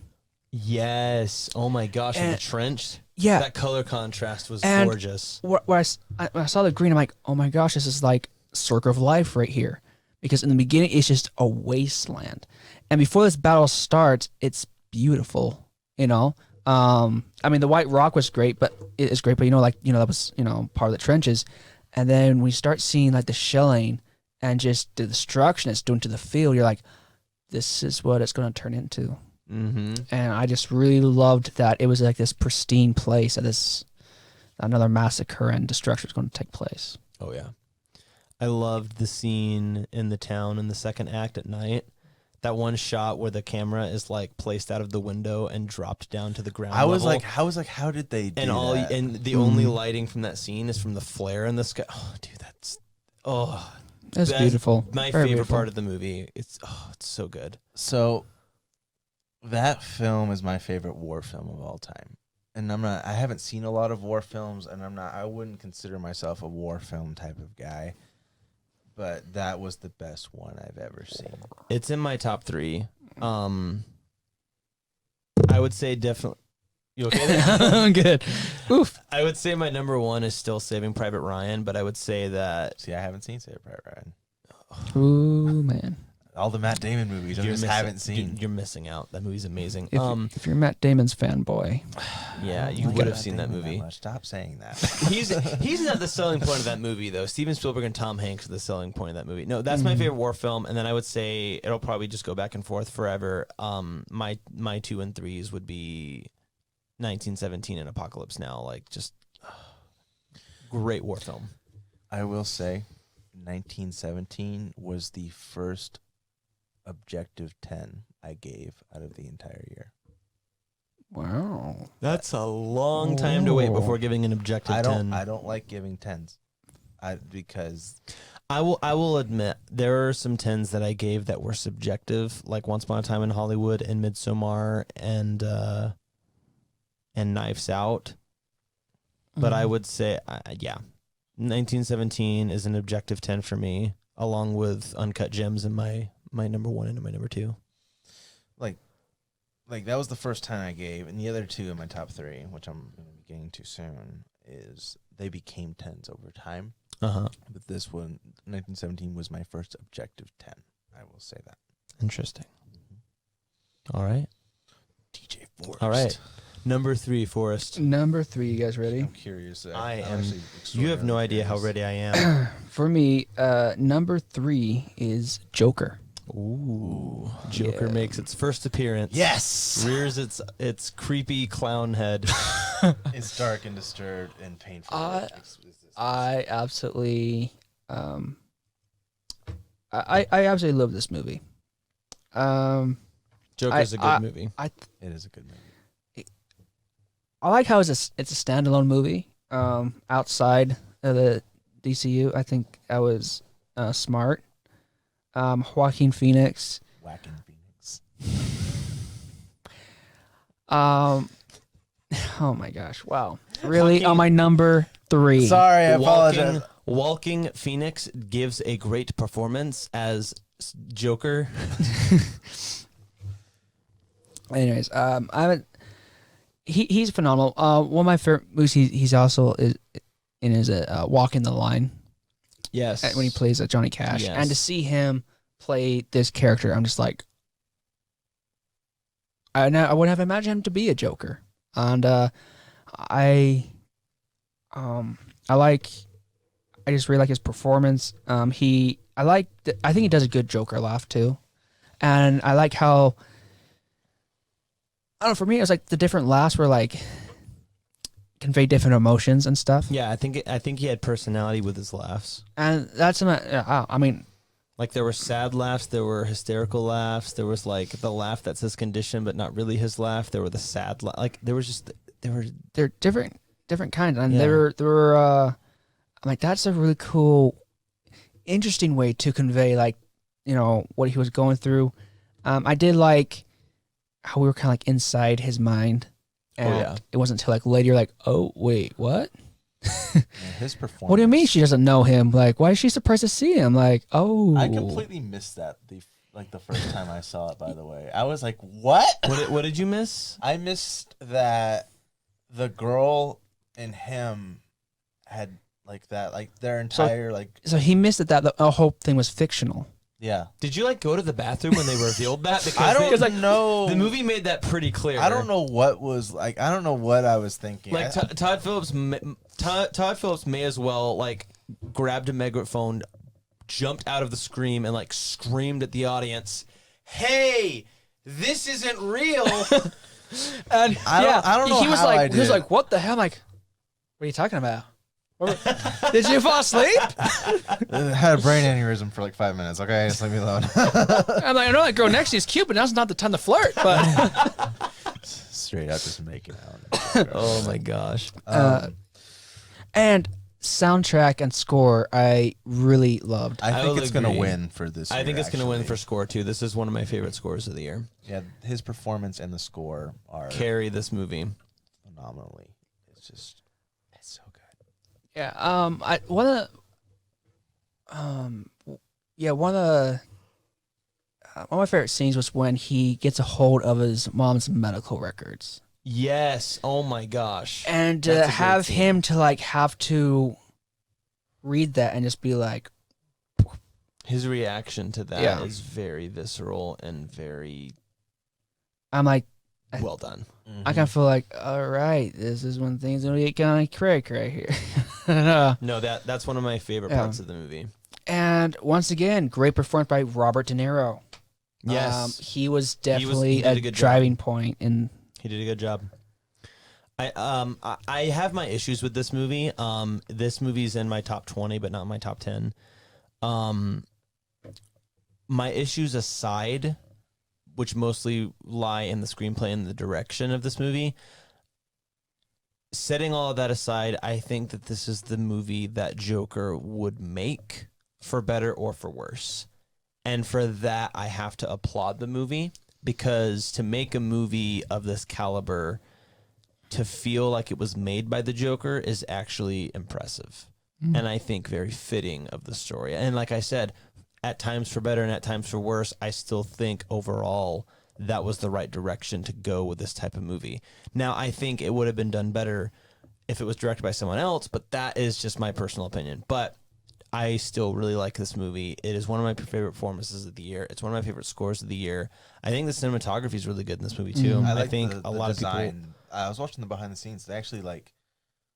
[SPEAKER 1] Yes. Oh my gosh, and the
[SPEAKER 4] And-
[SPEAKER 1] trench.
[SPEAKER 4] Yeah.
[SPEAKER 1] That color contrast was
[SPEAKER 4] And
[SPEAKER 1] gorgeous.
[SPEAKER 4] When I saw the green, I'm like, oh my gosh, this is like Circle of Life right here. Because in the beginning, it's just a wasteland. And before this battle starts, it's beautiful, you know? I mean, the white rock was great, but that was, part of the trenches. And then we start seeing like the shelling and just the destruction it's doing to the field. You're like, this is what it's going to turn into.
[SPEAKER 1] Mm-hmm.
[SPEAKER 4] And I just really loved that it was like this pristine place that another massacre and destruction was going to take place.
[SPEAKER 1] Oh yeah. I loved the scene in the town in the second act at night. That one shot where the camera is like placed out of the window and dropped down to the ground.
[SPEAKER 3] I was
[SPEAKER 1] level.
[SPEAKER 3] like, how did they do that?
[SPEAKER 1] And the only lighting from that scene is from the flare in the sky. Oh, dude, that's
[SPEAKER 4] It's beautiful.
[SPEAKER 1] My
[SPEAKER 4] Very
[SPEAKER 1] favorite
[SPEAKER 4] beautiful.
[SPEAKER 1] part of the movie. It's so good.
[SPEAKER 3] So that film is my favorite war film of all time. And I haven't seen a lot of war films, and I wouldn't consider myself a war film type of guy. But that was the best one I've ever seen.
[SPEAKER 1] It's in my top 3. I would say definitely. You okay there?
[SPEAKER 4] Good. Oof.
[SPEAKER 1] I would say my number 1 is still Saving Private Ryan, but I would say that
[SPEAKER 3] See, I haven't seen Saving Private Ryan.
[SPEAKER 4] Ooh, man.
[SPEAKER 3] All the Matt Damon movies I just haven't seen.
[SPEAKER 1] You're missing out. That movie's amazing.
[SPEAKER 4] If you're Matt Damon's fanboy,
[SPEAKER 1] Yeah, you
[SPEAKER 3] Like
[SPEAKER 1] would have
[SPEAKER 3] Matt
[SPEAKER 1] seen that
[SPEAKER 3] Damon
[SPEAKER 1] movie.
[SPEAKER 3] much. Stop saying that.
[SPEAKER 1] He's not the selling point of that movie though. Steven Spielberg and Tom Hanks are the selling point of that movie. No, that's my favorite war film, and then I would say it'll probably just go back and forth forever. My 2 and 3s would be 1917 and Apocalypse Now. Like just great war film.
[SPEAKER 3] I will say 1917 was the first objective 10 I gave out of the entire year.
[SPEAKER 4] wow.
[SPEAKER 1] That's a long time to wait
[SPEAKER 4] Oh.
[SPEAKER 1] before giving an objective 10.
[SPEAKER 3] I don't like giving 10s. Because
[SPEAKER 1] I will admit there are some 10s that I gave that were subjective, like Once Upon a Time in Hollywood and Midsommar and Knives Out. But I would say, 1917 is an objective 10 for me, along with Uncut Gems in my number 1 and my number 2.
[SPEAKER 3] like that was the first 10 I gave, and the other 2 in my top 3, which I'm going to be getting to soon, is they became 10s over time.
[SPEAKER 1] Uh-huh.
[SPEAKER 3] But this one, 1917, was my first objective 10. I will say that.
[SPEAKER 1] Interesting. All right.
[SPEAKER 3] DJ Forrest.
[SPEAKER 1] All right. Number 3, Forrest.
[SPEAKER 4] Number 3, you guys ready?
[SPEAKER 3] I'm curious.
[SPEAKER 1] I
[SPEAKER 3] I'm
[SPEAKER 1] am.
[SPEAKER 3] actually
[SPEAKER 1] You have no
[SPEAKER 3] extraordinarily
[SPEAKER 1] idea how
[SPEAKER 3] curious.
[SPEAKER 1] ready I am.
[SPEAKER 4] For me, number 3 is Joker.
[SPEAKER 1] Ooh. Joker
[SPEAKER 4] Yeah.
[SPEAKER 1] makes its first appearance.
[SPEAKER 3] Yes!
[SPEAKER 1] Rears its creepy clown head.
[SPEAKER 3] It's dark and disturbed and painful.
[SPEAKER 4] I absolutely, I absolutely love this movie.
[SPEAKER 1] Joker's a good movie.
[SPEAKER 3] It is a good movie.
[SPEAKER 4] I like how it's a standalone movie. Outside of the DCU, I think that was smart. Joaquin Phoenix.
[SPEAKER 3] Whacking Phoenix.
[SPEAKER 4] Oh my gosh! Wow, really?
[SPEAKER 1] Joaquin-
[SPEAKER 4] On my number 3.
[SPEAKER 3] Sorry, I apologize.
[SPEAKER 1] Walking Phoenix gives a great performance as Joker.
[SPEAKER 4] Anyways, I haven't. He's phenomenal. One of my favorite movies. He's also in is Walking the Line.
[SPEAKER 1] Yes.
[SPEAKER 4] When he plays Johnny Cash,
[SPEAKER 1] Yes.
[SPEAKER 4] and to see him play this character, I'm just like, I wouldn't have imagined him to be a Joker, and I just really like his performance. I think he does a good Joker laugh too, and I like how. I don't know. For me, it was like the different laughs were like convey different emotions and stuff.
[SPEAKER 1] Yeah, I think he had personality with his laughs.
[SPEAKER 4] And that's I mean,
[SPEAKER 1] Like there were sad laughs, there were hysterical laughs, there was like the laugh that's his condition but not really his laugh. There were the sad like
[SPEAKER 4] they're different kinds, and
[SPEAKER 1] Yeah.
[SPEAKER 4] there were I'm like, that's a really cool, interesting way to convey like, you know, what he was going through. I did like how we were kind of like inside his mind, and
[SPEAKER 1] yeah.
[SPEAKER 4] it wasn't until like later you're like, oh wait, what?
[SPEAKER 3] Yeah, his performance.
[SPEAKER 4] What do you mean she doesn't know him? Like, why is she surprised to see him? Like, oh,
[SPEAKER 3] I completely missed that the first time I saw it. By the way, I was like, "What?"
[SPEAKER 1] What did you miss?
[SPEAKER 3] I missed that the girl and him had like that, like their entire
[SPEAKER 4] So he missed it that the whole thing was fictional.
[SPEAKER 3] yeah.
[SPEAKER 1] Did you like go to the bathroom when they revealed that? Because
[SPEAKER 3] I don't
[SPEAKER 1] they-
[SPEAKER 3] know.
[SPEAKER 1] the movie made that pretty clear.
[SPEAKER 3] I don't know what was like. I don't know what I was thinking.
[SPEAKER 1] Like Todd Phillips may as well like grabbed a megaphone, jumped out of the scream, and like screamed at the audience, "Hey, this isn't real!"
[SPEAKER 4] And
[SPEAKER 3] I don't know
[SPEAKER 4] He was
[SPEAKER 3] how I
[SPEAKER 4] like, he was
[SPEAKER 3] did.
[SPEAKER 4] like, what the hell? I'm like, what are you talking about? Did you fall asleep?
[SPEAKER 3] I had a brain aneurysm for like 5 minutes. Okay, just leave me alone.
[SPEAKER 4] I'm like, I know that girl next to you is cute, but now's not the time to flirt. But
[SPEAKER 3] Straight up just making out.
[SPEAKER 1] Oh my gosh!
[SPEAKER 4] and soundtrack and score, I really loved.
[SPEAKER 3] I
[SPEAKER 1] will
[SPEAKER 3] think it's gonna
[SPEAKER 1] agree.
[SPEAKER 3] win for this.
[SPEAKER 1] I think
[SPEAKER 3] year,
[SPEAKER 1] it's going to win
[SPEAKER 3] actually.
[SPEAKER 1] for score too. This is one of my favorite scores of the year.
[SPEAKER 3] Yeah, his performance and the score are
[SPEAKER 1] Carry this movie.
[SPEAKER 3] phenomenally. It's so good.
[SPEAKER 4] Yeah. One of my favorite scenes was when he gets a hold of his mom's medical records.
[SPEAKER 1] Yes. Oh my gosh.
[SPEAKER 4] And
[SPEAKER 1] That's a
[SPEAKER 4] to
[SPEAKER 1] great
[SPEAKER 4] have
[SPEAKER 1] scene.
[SPEAKER 4] him to like have to read that and just be like,
[SPEAKER 1] His reaction to that is
[SPEAKER 4] Yeah.
[SPEAKER 1] very visceral and very
[SPEAKER 4] I'm like,
[SPEAKER 1] well done.
[SPEAKER 4] I kind of feel like, all right, this is when things gonna get kind of cray here.
[SPEAKER 1] No, that's one of my favorite
[SPEAKER 4] Yeah.
[SPEAKER 1] parts of the movie.
[SPEAKER 4] And once again, great performance by Robert De Niro.
[SPEAKER 1] Yes.
[SPEAKER 4] He was definitely
[SPEAKER 1] he did
[SPEAKER 4] a
[SPEAKER 1] a good job.
[SPEAKER 4] driving point in.
[SPEAKER 1] He did a good job. I have my issues with this movie. This movie's in my top 20, but not my top 10. My issues aside, which mostly lie in the screenplay and the direction of this movie, setting all of that aside, I think that this is the movie that Joker would make, for better or for worse. And for that, I have to applaud the movie, because to make a movie of this caliber, to feel like it was made by the Joker is actually impressive. And I think very fitting of the story. And like I said, at times for better and at times for worse, I still think overall that was the right direction to go with this type of movie. Now, I think it would have been done better if it was directed by someone else, but that is just my personal opinion. But I still really like this movie. It is one of my favorite performances of the year. It's one of my favorite scores of the year. I think the cinematography is really good in this movie too.
[SPEAKER 4] Mhm.
[SPEAKER 3] I like
[SPEAKER 1] think
[SPEAKER 3] the
[SPEAKER 1] a lot
[SPEAKER 3] design.
[SPEAKER 1] of people.
[SPEAKER 3] I was watching the behind the scenes. They actually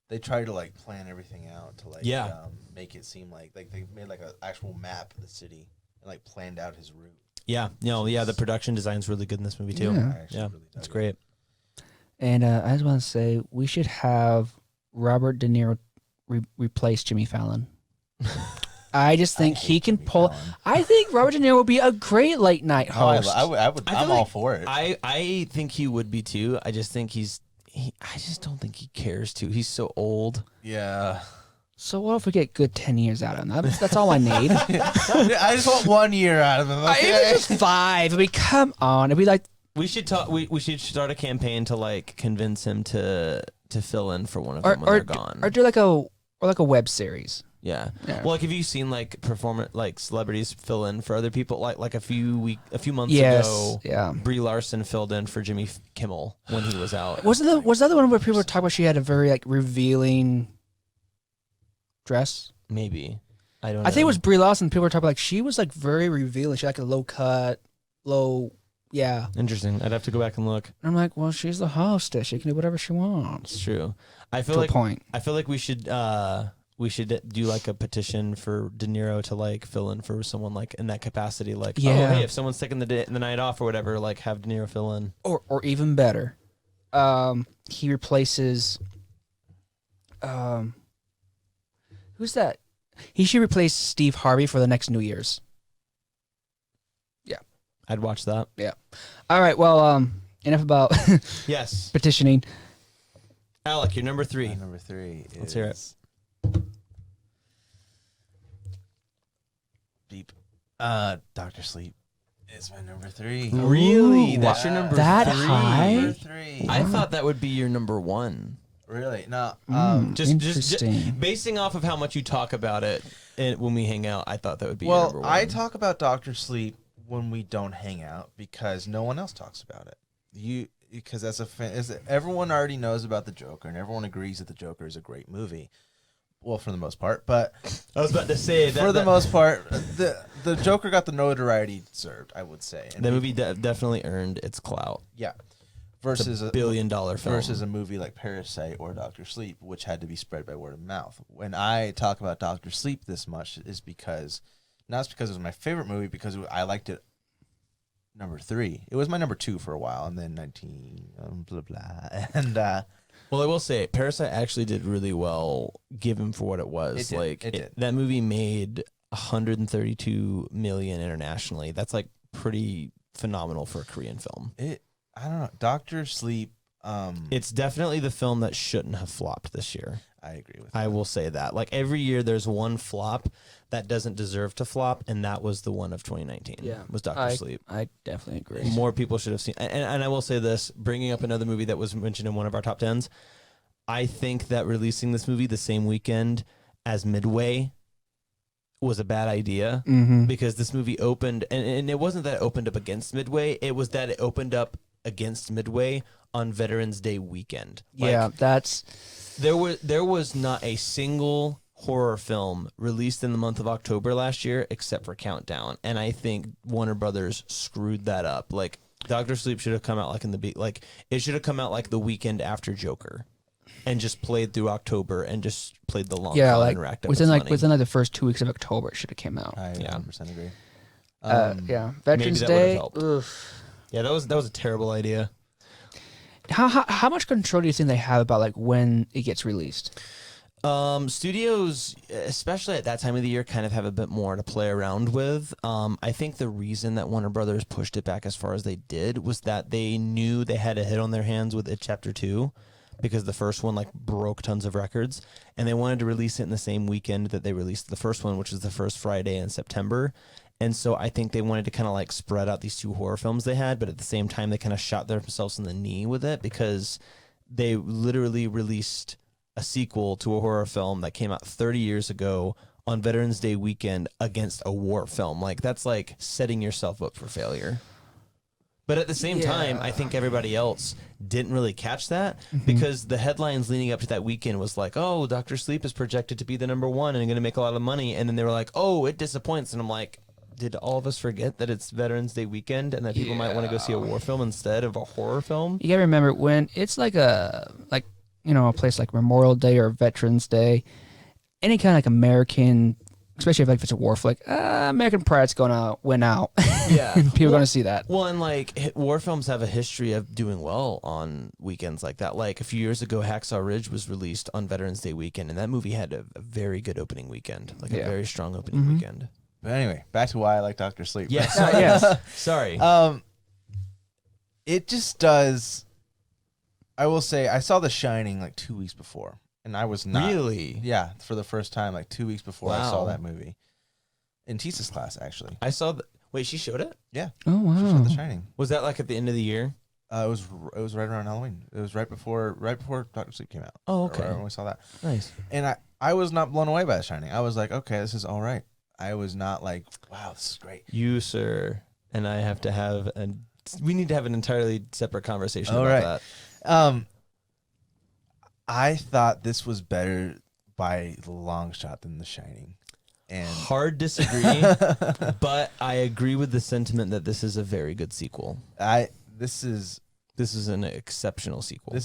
[SPEAKER 3] they try to plan everything out to make it seem like they made like an actual map of the city and planned out his route.
[SPEAKER 1] Yeah, the production design's really good in this movie too.
[SPEAKER 4] Yeah.
[SPEAKER 3] I actually
[SPEAKER 1] Yeah,
[SPEAKER 3] really dug
[SPEAKER 1] it's
[SPEAKER 3] it.
[SPEAKER 1] great.
[SPEAKER 4] And I just want to say we should have Robert De Niro replace Jimmy Fallon. I just think
[SPEAKER 3] I hate
[SPEAKER 4] he can
[SPEAKER 3] Jimmy
[SPEAKER 4] pull.
[SPEAKER 3] Fallon.
[SPEAKER 4] I think Robert De Niro would be a great late night
[SPEAKER 3] Oh,
[SPEAKER 4] host.
[SPEAKER 3] I would.
[SPEAKER 1] I feel
[SPEAKER 3] I'm all
[SPEAKER 1] like
[SPEAKER 3] for it.
[SPEAKER 1] I think he would be too. I just think I just don't think he cares to. He's so old.
[SPEAKER 3] Yeah.
[SPEAKER 4] So what if we get good 10 years out of him? That's all I need.
[SPEAKER 3] I just want 1 year out of him.
[SPEAKER 4] If
[SPEAKER 3] Okay?
[SPEAKER 4] it's just 5, I mean, come on. It'd be like,
[SPEAKER 1] We should talk. We should start a campaign to convince him to fill in for one of them when they're gone.
[SPEAKER 4] or do like a web series.
[SPEAKER 1] Yeah.
[SPEAKER 4] Yeah.
[SPEAKER 1] Well, have you seen celebrities fill in for other people? Like a few months
[SPEAKER 4] Yes.
[SPEAKER 1] ago,
[SPEAKER 4] Yeah.
[SPEAKER 1] Brie Larson filled in for Jimmy Kimmel when he was out.
[SPEAKER 4] Was the other one where people were talking about she had a very revealing dress?
[SPEAKER 1] Maybe. I don't know.
[SPEAKER 4] I think it was Brie Larson. People were talking about she was very revealing. She had a low cut, yeah.
[SPEAKER 1] Interesting. I'd have to go back and look.
[SPEAKER 4] And I'm like, well, she's the hostess. She can do whatever she wants.
[SPEAKER 1] It's true. I feel
[SPEAKER 4] To
[SPEAKER 1] like
[SPEAKER 4] a point.
[SPEAKER 1] I feel like we should do a petition for De Niro to fill in for someone in that capacity. Oh,
[SPEAKER 4] Yeah.
[SPEAKER 1] hey, if someone's taking the night off or whatever, have De Niro fill in.
[SPEAKER 4] Or even better, he replaces. Who's that? He should replace Steve Harvey for the next New Year's.
[SPEAKER 1] I'd watch that.
[SPEAKER 4] All right. Well, enough about
[SPEAKER 1] Yes.
[SPEAKER 4] petitioning.
[SPEAKER 1] Alec, you're number 3.
[SPEAKER 3] My number 3 is...
[SPEAKER 1] Let's hear it.
[SPEAKER 3] Beep. Dr. Sleep is my number 3.
[SPEAKER 1] Really?
[SPEAKER 4] Ooh,
[SPEAKER 1] That's your number
[SPEAKER 4] that
[SPEAKER 1] 3?
[SPEAKER 4] high?
[SPEAKER 3] Number 3.
[SPEAKER 1] I thought that would be your number 1.
[SPEAKER 3] Really? No.
[SPEAKER 1] Just
[SPEAKER 4] Interesting.
[SPEAKER 1] basing off of how much you talk about it when we hang out, I thought that would be your number 1.
[SPEAKER 3] I talk about Dr. Sleep when we don't hang out because no one else talks about it. Because as everyone already knows about the Joker and everyone agrees that the Joker is a great movie. Well, for the most part, but
[SPEAKER 1] I was about to say that
[SPEAKER 3] for the most part, the Joker got the notoriety it deserved, I would say. And
[SPEAKER 1] the movie definitely earned its clout.
[SPEAKER 3] yeah,
[SPEAKER 1] It's
[SPEAKER 3] versus
[SPEAKER 1] a $1 billion film.
[SPEAKER 3] versus a movie like Parasite or Doctor Sleep, which had to be spread by word of mouth. When I talk about Doctor Sleep this much, is because not because it was my favorite movie, because I liked it. Number 3. It was my number 2 for a while, and then 19 blah blah. And
[SPEAKER 1] Well, I will say, Parasite actually did really well, given for what it was.
[SPEAKER 3] It did.
[SPEAKER 1] That movie made $132 million internationally. That's pretty phenomenal for a Korean film.
[SPEAKER 3] I don't know. Doctor Sleep.
[SPEAKER 1] It's definitely the film that shouldn't have flopped this year.
[SPEAKER 3] I agree with.
[SPEAKER 1] I will say that. Every year, there's one flop that doesn't deserve to flop, and that was the one of 2019.
[SPEAKER 4] Yeah.
[SPEAKER 1] Was Doctor Sleep.
[SPEAKER 4] I definitely agree.
[SPEAKER 1] More people should have seen. And I will say this, bringing up another movie that was mentioned in one of our top 10s, I think that releasing this movie the same weekend as Midway was a bad idea
[SPEAKER 4] Mm-hmm.
[SPEAKER 1] because this movie opened, and it wasn't that it opened up against Midway, it was that it opened up against Midway on Veterans Day weekend.
[SPEAKER 4] Yeah, that's
[SPEAKER 1] There was not a single horror film released in the month of October last year except for Countdown, and I think Warner Brothers screwed that up. Doctor Sleep should have come out it should have come out the weekend after Joker, and just played through October and just played the long haul and racked up
[SPEAKER 4] within
[SPEAKER 1] its money.
[SPEAKER 4] within the first 2 weeks of October, it should have came out.
[SPEAKER 3] I
[SPEAKER 1] Yeah.
[SPEAKER 3] 100% agree.
[SPEAKER 4] Yeah, Veterans
[SPEAKER 1] that would've
[SPEAKER 4] Day.
[SPEAKER 1] helped.
[SPEAKER 4] Oof.
[SPEAKER 1] Yeah, that was a terrible idea.
[SPEAKER 4] How much control do you think they have about when it gets released?
[SPEAKER 1] Studios, especially at that time of the year, kind of have a bit more to play around with. I think the reason that Warner Brothers pushed it back as far as they did was that they knew they had a hit on their hands with It Chapter 2, because the first one broke tons of records, and they wanted to release it in the same weekend that they released the first one, which was the first Friday in September. And so I think they wanted to kind of spread out these 2 horror films they had, but at the same time they kind of shot themselves in the knee with it, because they literally released a sequel to a horror film that came out 30 years ago on Veterans Day weekend against a war film. That's setting yourself up for failure. But at the same time, I think everybody else didn't really catch that because the headlines leading up to that weekend was like, oh, Dr. Sleep is projected to be the #1 and going to make a lot of money. And then they were like, oh, it disappoints. And I'm like, did all of us forget that it's Veterans Day weekend and that people might want to go see a war film instead of a horror film?
[SPEAKER 4] You gotta remember when it's like a place like Memorial Day or Veterans Day, any kind of like American, especially if it's a war flick, American Pride's gonna win out.
[SPEAKER 1] Yeah.
[SPEAKER 4] People are gonna see that.
[SPEAKER 1] Well, and like war films have a history of doing well on weekends like that. Like a few years ago, Hacksaw Ridge was released on Veterans Day weekend, and that movie had a very good opening weekend, like a very strong opening weekend.
[SPEAKER 3] But anyway, back to why I like Dr. Sleep.
[SPEAKER 1] Yes. Sorry.
[SPEAKER 3] It just does. I will say, I saw The Shining like 2 weeks before, and I was not
[SPEAKER 1] Really?
[SPEAKER 3] Yeah, for the first time, like 2 weeks before I saw
[SPEAKER 1] Wow.
[SPEAKER 3] that movie. In Tisa's class, actually.
[SPEAKER 1] I saw. Wait, she showed it?
[SPEAKER 3] Yeah,
[SPEAKER 4] Oh
[SPEAKER 3] she showed
[SPEAKER 4] wow.
[SPEAKER 3] The Shining.
[SPEAKER 1] Was that like at the end of the year?
[SPEAKER 3] It was right around Halloween. It was right before Dr. Sleep came out.
[SPEAKER 1] Oh,
[SPEAKER 3] Or
[SPEAKER 1] okay.
[SPEAKER 3] right when we saw that,
[SPEAKER 1] Nice.
[SPEAKER 3] and I was not blown away by The Shining. I was like, okay, this is all right. I was not like, wow, this is great.
[SPEAKER 1] You, sir, and I have to have we need to have an entirely separate conversation
[SPEAKER 3] All
[SPEAKER 1] about
[SPEAKER 3] right.
[SPEAKER 1] that.
[SPEAKER 3] I thought this was better by the long shot than The Shining, and
[SPEAKER 1] Hard disagree, but I agree with the sentiment that this is a very good sequel.
[SPEAKER 3] this is
[SPEAKER 1] This is an exceptional sequel.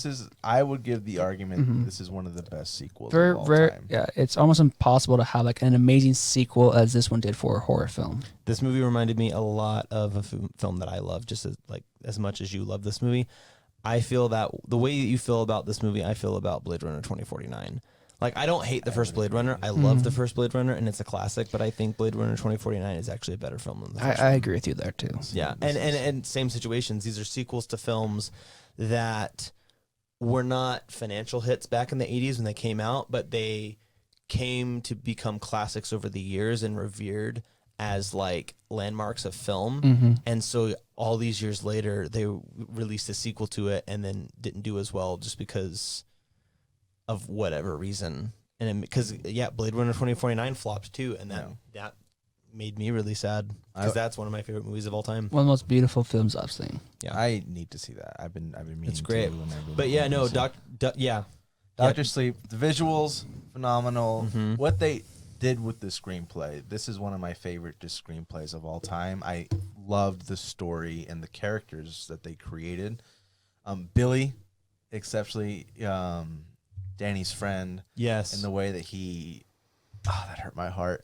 [SPEAKER 3] I would give the argument that this is one of the best sequels
[SPEAKER 4] Very,
[SPEAKER 3] of all
[SPEAKER 4] very,
[SPEAKER 3] time.
[SPEAKER 4] yeah. It's almost impossible to have like an amazing sequel as this one did for a horror film.
[SPEAKER 1] This movie reminded me a lot of a film that I love, just as much as you love this movie. I feel that the way that you feel about this movie, I feel about Blade Runner 2049. Like, I don't hate the first Blade Runner. I love the first Blade Runner, and it's a classic, but I think Blade Runner 2049 is actually a better film than the first
[SPEAKER 4] I agree with you there too.
[SPEAKER 1] Yeah, and same situations. These are sequels to films that were not financial hits back in the 80s when they came out, but they came to become classics over the years and revered as like landmarks of film. And so all these years later, they released a sequel to it and then didn't do as well just because of whatever reason. And because Blade Runner 2049 flopped too, and that made me really sad because that's one of my favorite movies of all time.
[SPEAKER 4] One of the most beautiful films I've seen.
[SPEAKER 1] Yeah,
[SPEAKER 3] I need to see that. I've been meaning
[SPEAKER 1] it's great.
[SPEAKER 3] to, and I really
[SPEAKER 1] But yeah,
[SPEAKER 3] want to
[SPEAKER 1] no,
[SPEAKER 3] see it.
[SPEAKER 1] Doctor
[SPEAKER 3] Sleep, the visuals phenomenal. What they did with the screenplay, this is one of my favorite just screenplays of all time. I loved the story and the characters that they created. Billy, exceptionally, Danny's friend,
[SPEAKER 1] Yes.
[SPEAKER 3] and the way that he, that hurt my heart.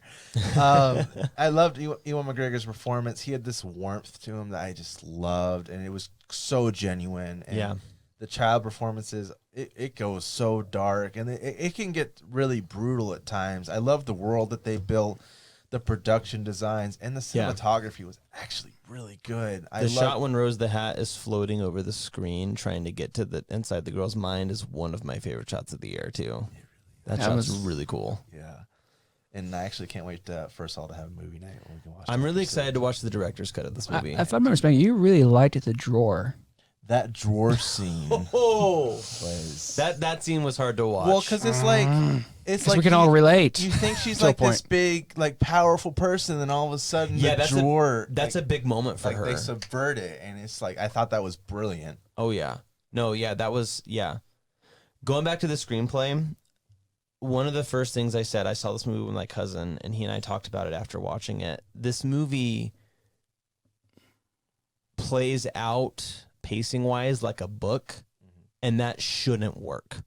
[SPEAKER 3] I loved Ewan McGregor's performance. He had this warmth to him that I just loved, and it was so genuine. And
[SPEAKER 1] Yeah.
[SPEAKER 3] the child performances, it goes so dark, and it can get really brutal at times. I love the world that they built, the production designs, and the cinematography was actually really good.
[SPEAKER 1] The shot when Rose the Hat is floating over the screen trying to get to the inside the girl's mind is one of my favorite shots of the year too. That shot's really cool.
[SPEAKER 3] Yeah. And I actually can't wait for us all to have a movie night when we can watch
[SPEAKER 1] I'm
[SPEAKER 3] Dr.
[SPEAKER 1] really
[SPEAKER 3] Sleep.
[SPEAKER 1] excited to watch the director's cut of this movie.
[SPEAKER 4] If I remember correctly, you really liked the drawer.
[SPEAKER 3] That drawer scene
[SPEAKER 1] Oh,
[SPEAKER 3] was
[SPEAKER 1] that scene was hard to watch.
[SPEAKER 3] well, because it's like
[SPEAKER 4] We can all relate.
[SPEAKER 3] You think she's
[SPEAKER 4] To a
[SPEAKER 3] like this
[SPEAKER 4] point.
[SPEAKER 3] big, like powerful person, and all of a sudden, the
[SPEAKER 1] that's
[SPEAKER 3] drawer.
[SPEAKER 1] that's a big moment for
[SPEAKER 3] like
[SPEAKER 1] her.
[SPEAKER 3] they subvert it, and it's like I thought that was brilliant.
[SPEAKER 1] Oh yeah. No, yeah, that was Going back to the screenplay, one of the first things I said, I saw this movie with my cousin and he and I talked about it after watching it. This movie plays out pacing wise like a book, and that shouldn't work.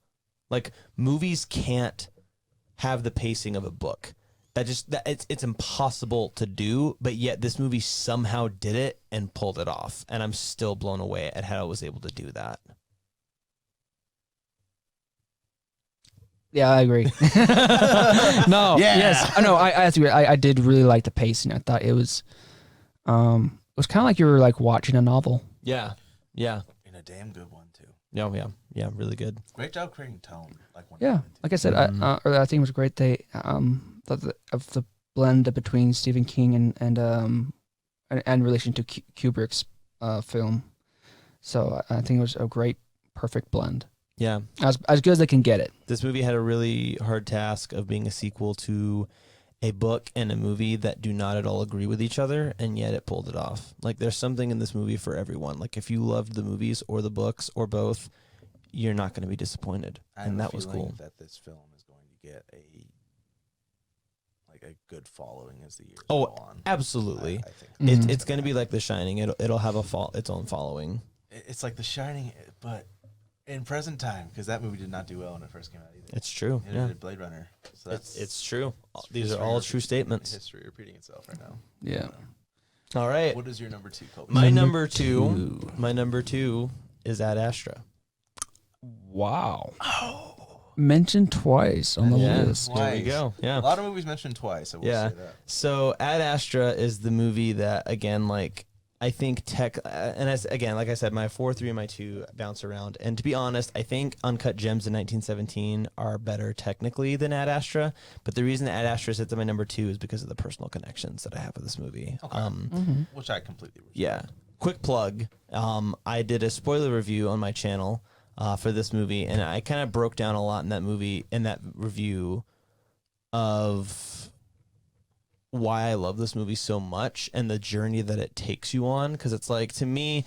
[SPEAKER 1] Like, movies can't have the pacing of a book. It's impossible to do, but yet this movie somehow did it and pulled it off, and I'm still blown away at how it was able to do that.
[SPEAKER 4] Yeah, I agree. No,
[SPEAKER 3] Yeah.
[SPEAKER 4] yes, I know. I agree. I did really like the pacing. I thought it was kind of like you were like watching a novel.
[SPEAKER 1] Yeah,
[SPEAKER 3] And a damn good one too.
[SPEAKER 1] yeah, really good.
[SPEAKER 3] Great job creating tone. Like one
[SPEAKER 4] Yeah, like I said, I think it was great. They of the blend between Stephen King and relation to Kubrick's film. So I think it was a great, perfect blend.
[SPEAKER 1] Yeah,
[SPEAKER 4] As good as they can get it.
[SPEAKER 1] this movie had a really hard task of being a sequel to a book and a movie that do not at all agree with each other, and yet it pulled it off. Like, there's something in this movie for everyone. Like, if you loved the movies or the books or both, you're not going to be disappointed.
[SPEAKER 3] I have
[SPEAKER 1] And
[SPEAKER 3] a
[SPEAKER 1] that was
[SPEAKER 3] feeling
[SPEAKER 1] cool.
[SPEAKER 3] that this film is going to get a good following as the years
[SPEAKER 1] Oh,
[SPEAKER 3] go on.
[SPEAKER 1] absolutely.
[SPEAKER 3] I think
[SPEAKER 1] It's going to be like The Shining. It'll have its own following.
[SPEAKER 3] it's like The Shining, but in present time, because that movie did not do well when it first came out either.
[SPEAKER 1] It's true.
[SPEAKER 3] Neither
[SPEAKER 1] Yeah,
[SPEAKER 3] did Blade Runner. So that's
[SPEAKER 1] it's true. These are
[SPEAKER 3] history
[SPEAKER 1] all
[SPEAKER 3] repeat-
[SPEAKER 1] true statements.
[SPEAKER 3] History repeating itself right now.
[SPEAKER 4] Yeah.
[SPEAKER 1] All right.
[SPEAKER 3] What is your number 2, Colby?
[SPEAKER 1] My
[SPEAKER 4] Number
[SPEAKER 1] number two is Ad Astra.
[SPEAKER 4] Wow. Mentioned twice on the
[SPEAKER 1] Yeah.
[SPEAKER 4] list.
[SPEAKER 1] There we go.
[SPEAKER 3] A
[SPEAKER 1] Yeah.
[SPEAKER 3] lot of movies mentioned twice. I will
[SPEAKER 1] Yeah.
[SPEAKER 3] say that.
[SPEAKER 1] So Ad Astra is the movie that, again, like, I think and as again, like I said, my 4, 3, and my 2 bounce around. And to be honest, I think Uncut Gems in 1917 are better technically than Ad Astra. But the reason Ad Astra sits at my number 2 is because of the personal connections that I have with this movie.
[SPEAKER 3] Okay. Which I completely respect.
[SPEAKER 1] Yeah. Quick plug. I did a spoiler review on my channel for this movie, and I kind of broke down a lot in that review of why I love this movie so much and the journey that it takes you on. Because it's like, to me,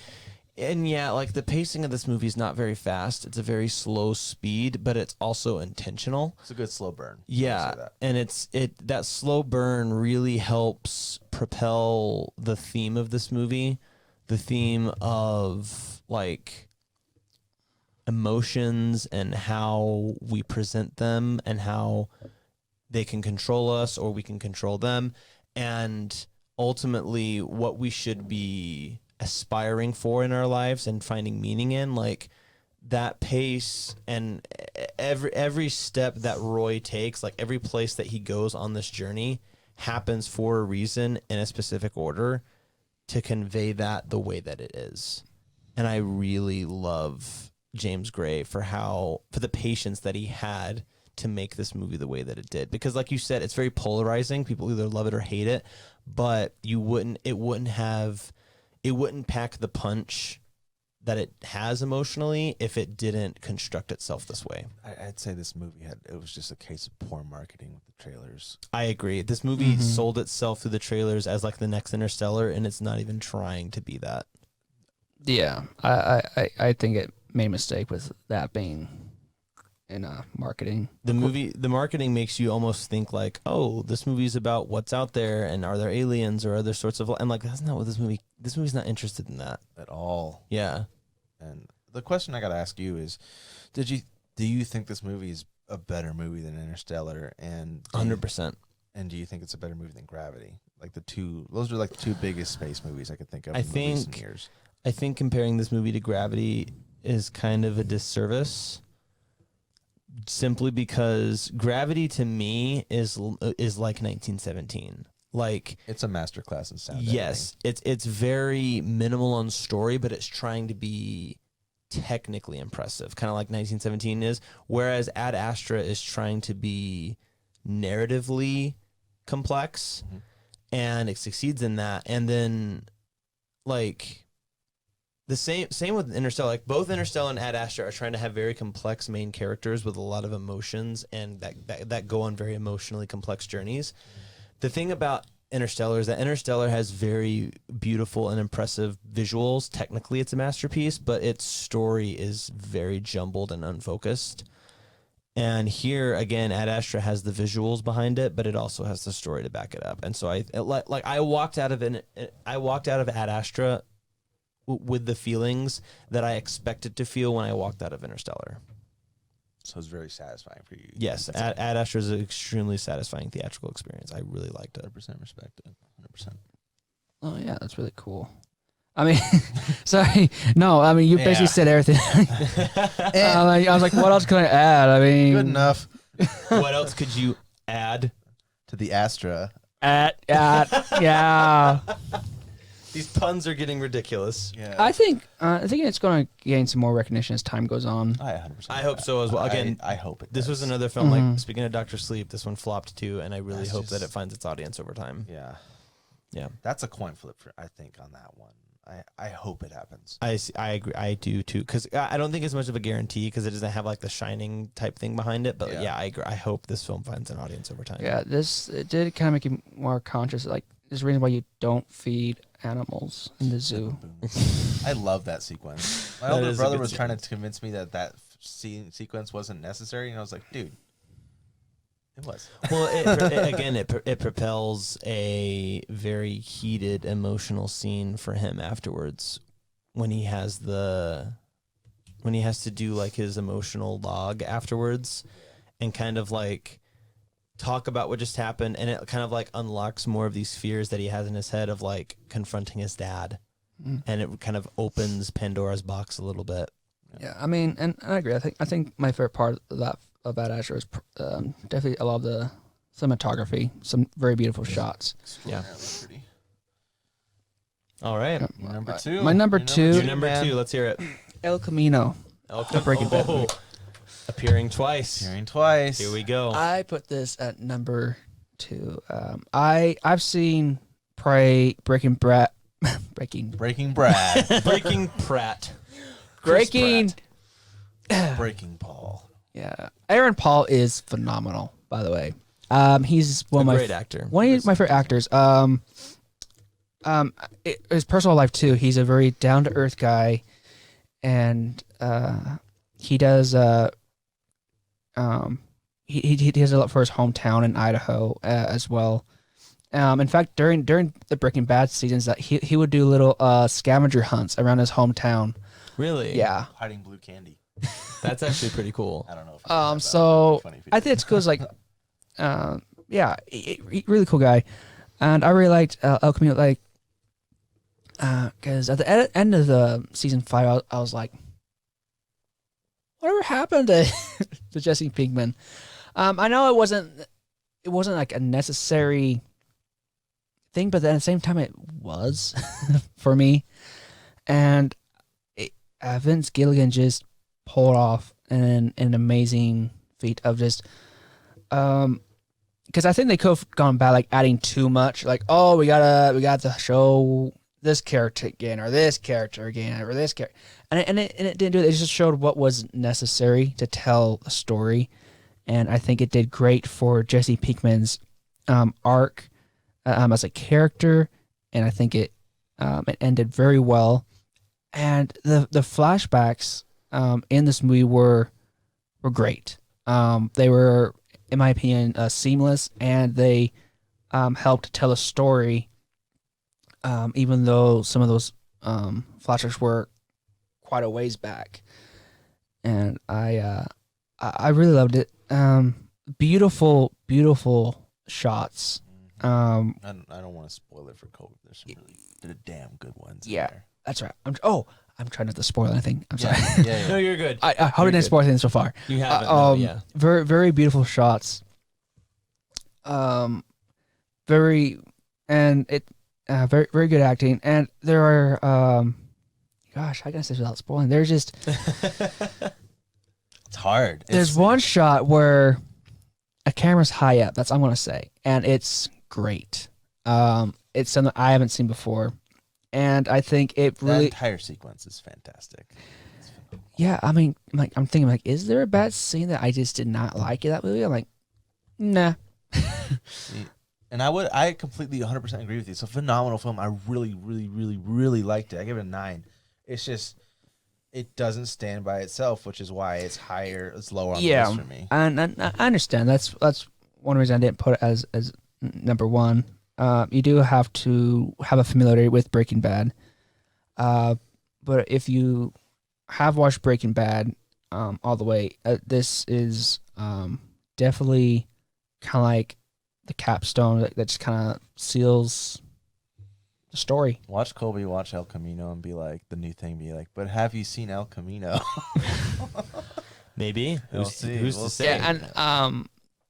[SPEAKER 1] and yeah, like, the pacing of this movie is not very fast. It's a very slow speed, but it's also intentional.
[SPEAKER 3] It's a good slow burn. I'll
[SPEAKER 1] Yeah,
[SPEAKER 3] say that.
[SPEAKER 1] and that slow burn really helps propel the theme of this movie, the theme of, like, emotions and how we present them and how they can control us or we can control them, and ultimately what we should be aspiring for in our lives and finding meaning in. Like, that pace and every step that Roy takes, like every place that he goes on this journey, happens for a reason in a specific order to convey that the way that it is. And I really love James Gray for the patience that he had to make this movie the way that it did. Because like you said, it's very polarizing. People either love it or hate it, but it wouldn't pack the punch that it has emotionally if it didn't construct itself this way.
[SPEAKER 3] I'd say this movie it was just a case of poor marketing with the trailers.
[SPEAKER 1] I agree. This movie sold itself through the trailers as like the next Interstellar, and it's not even trying to be that.
[SPEAKER 4] Yeah. I think it made a mistake with that being in marketing.
[SPEAKER 1] The marketing makes you almost think like, oh, this movie's about what's out there and are there aliens or other sorts of, and like, that's not what this movie's not interested in that
[SPEAKER 3] At all.
[SPEAKER 1] Yeah.
[SPEAKER 3] And the question I got to ask you is, do you think this movie is a better movie than Interstellar? And
[SPEAKER 1] 100%.
[SPEAKER 3] And do you think it's a better movie than Gravity? Like those are like the two biggest space movies I could think of
[SPEAKER 1] I
[SPEAKER 3] in recent
[SPEAKER 1] think-
[SPEAKER 3] years.
[SPEAKER 1] I think comparing this movie to Gravity is kind of a disservice, simply because Gravity to me is like 1917. Like,
[SPEAKER 3] It's a masterclass in sound.
[SPEAKER 1] yes, it's very minimal on story, but it's trying to be technically impressive, kind of like 1917 is. Whereas Ad Astra is trying to be narratively complex, and it succeeds in that. And then, like, the same with Interstellar. Like, both Interstellar and Ad Astra are trying to have very complex main characters with a lot of emotions and that go on very emotionally complex journeys. The thing about Interstellar is that Interstellar has very beautiful and impressive visuals. Technically, it's a masterpiece, but its story is very jumbled and unfocused. And here again, Ad Astra has the visuals behind it, but it also has the story to back it up. And so I walked out of Ad Astra with the feelings that I expected to feel when I walked out of Interstellar.
[SPEAKER 3] So it's very satisfying for you.
[SPEAKER 1] Yes, Ad Astra is an extremely satisfying theatrical experience. I really liked it.
[SPEAKER 3] 100% respect it. 100%.
[SPEAKER 4] Oh yeah, that's really cool. I mean, sorry, no. I mean, you basically said everything. I was like, what else can I add? I mean,
[SPEAKER 3] Good enough
[SPEAKER 1] What else could you add?
[SPEAKER 3] to the Astra.
[SPEAKER 4] Yeah.
[SPEAKER 1] These puns are getting ridiculous.
[SPEAKER 3] Yeah.
[SPEAKER 4] I think it's going to gain some more recognition as time goes on.
[SPEAKER 3] I 100%.
[SPEAKER 1] I hope so as well. Again,
[SPEAKER 3] I hope it
[SPEAKER 1] this
[SPEAKER 3] does.
[SPEAKER 1] was another film, like, speaking of Dr. Sleep, this one flopped too, and I really
[SPEAKER 3] That's
[SPEAKER 1] hope that
[SPEAKER 3] just-
[SPEAKER 1] it finds its audience over time.
[SPEAKER 3] Yeah.
[SPEAKER 1] Yeah.
[SPEAKER 3] That's a coin flip, I think, on that one. I hope it happens.
[SPEAKER 1] I agree. I do too, because I don't think it's much of a guarantee because it doesn't have like the Shining type thing behind it. But
[SPEAKER 3] Yeah.
[SPEAKER 1] yeah, I agree. I hope this film finds an audience over time.
[SPEAKER 4] Yeah, it did kind of make you more conscious. Like, there's a reason why you don't feed animals in the zoo.
[SPEAKER 3] I love that sequence. My
[SPEAKER 1] That
[SPEAKER 3] older
[SPEAKER 1] is a
[SPEAKER 3] brother
[SPEAKER 1] good
[SPEAKER 3] was trying to convince me that sequence wasn't necessary, and I was like, dude, it was.
[SPEAKER 1] Well, it propels a very heated emotional scene for him afterwards when he has to do like his emotional log afterwards and kind of like talk about what just happened, and it kind of like unlocks more of these fears that he has in his head of like confronting his dad, and it kind of opens Pandora's box a little bit.
[SPEAKER 4] Yeah, I mean, and I agree. I think my favorite part of that of Bad Asher is definitely I love the cinematography. Some very beautiful shots.
[SPEAKER 1] Yeah.
[SPEAKER 3] Extraordinarily pretty.
[SPEAKER 1] All right,
[SPEAKER 3] Your number two.
[SPEAKER 4] My number two-
[SPEAKER 1] your number
[SPEAKER 3] man.
[SPEAKER 1] 2. Let's hear it.
[SPEAKER 4] El Camino. Breaking Bad.
[SPEAKER 1] Appearing twice.
[SPEAKER 3] Hearing twice.
[SPEAKER 1] Here we go.
[SPEAKER 4] I put this at number 2. I've seen Breaking Brad.
[SPEAKER 3] Breaking Brad.
[SPEAKER 1] Breaking Pratt.
[SPEAKER 4] Breaking.
[SPEAKER 3] Breaking Paul.
[SPEAKER 4] Yeah, Aaron Paul is phenomenal. By the way, he's one of my
[SPEAKER 1] Great actor.
[SPEAKER 4] one of my favorite actors. His personal life too. He's a very down to earth guy, and he does he does a lot for his hometown in Idaho as well. In fact, during the Breaking Bad seasons, that he would do little scavenger hunts around his hometown.
[SPEAKER 1] Really?
[SPEAKER 4] Yeah.
[SPEAKER 3] Hiding blue candy.
[SPEAKER 1] That's actually pretty cool.
[SPEAKER 3] I don't know. If
[SPEAKER 4] So
[SPEAKER 3] funny if you
[SPEAKER 4] I
[SPEAKER 3] did.
[SPEAKER 4] think it's cool. It's like, yeah, really cool guy, and I really liked El Camino. Like, because at the end of the season 5, I was like, whatever happened to to Jesse Pinkman? I know it wasn't like a necessary thing, but then at the same time, it was for me. And Vince Gilligan just pulled off an amazing feat of just, because I think they could have gone by like adding too much, like, oh, we got to show this character again or this character again or this character, and it didn't do it. It just showed what was necessary to tell a story, and I think it did great for Jesse Pinkman's arc as a character, and I think it ended very well. And the flashbacks in this movie were great. They were, in my opinion, seamless, and they helped tell a story. Even though some of those flashbacks were quite a ways back, and I really loved it. Beautiful shots.
[SPEAKER 3] I don't want to spoil it for Kobe. There's some really damn good ones.
[SPEAKER 4] Yeah.
[SPEAKER 3] In
[SPEAKER 4] That's right. I'm trying not to spoil anything. I'm
[SPEAKER 3] there.
[SPEAKER 4] sorry.
[SPEAKER 3] Yeah.
[SPEAKER 1] No, you're good.
[SPEAKER 4] I hope I didn't spoil anything so far.
[SPEAKER 1] You haven't. No, yeah.
[SPEAKER 4] Very, very beautiful shots. Very good acting, and there are gosh, how can I say this without spoiling? There's just
[SPEAKER 3] It's hard.
[SPEAKER 4] there's one shot where a camera's high up. That's all I'm gonna say, and it's great. It's something I haven't seen before, and I think it
[SPEAKER 3] That
[SPEAKER 4] really.
[SPEAKER 3] entire sequence is fantastic.
[SPEAKER 4] Yeah, I mean, I'm thinking like, is there a bad scene that I just did not like in that movie? I'm like, nah.
[SPEAKER 3] And I completely 100% agree with you. It's a phenomenal film. I really, really, really, really liked it. I give it a 9. It's just, it doesn't stand by itself, which is why it's lower on the list for me.
[SPEAKER 4] And I understand. That's one reason I didn't put it as number 1. You do have to have a familiarity with Breaking Bad. But if you have watched Breaking Bad all the way, this is definitely kind of like the capstone that just kind of seals the story.
[SPEAKER 3] Watch Colby watch El Camino and be like, the new thing be like, but have you seen El Camino?
[SPEAKER 1] Maybe.
[SPEAKER 3] We'll
[SPEAKER 1] Who's
[SPEAKER 3] see.
[SPEAKER 1] to
[SPEAKER 3] We'll
[SPEAKER 1] say?
[SPEAKER 4] Yeah, and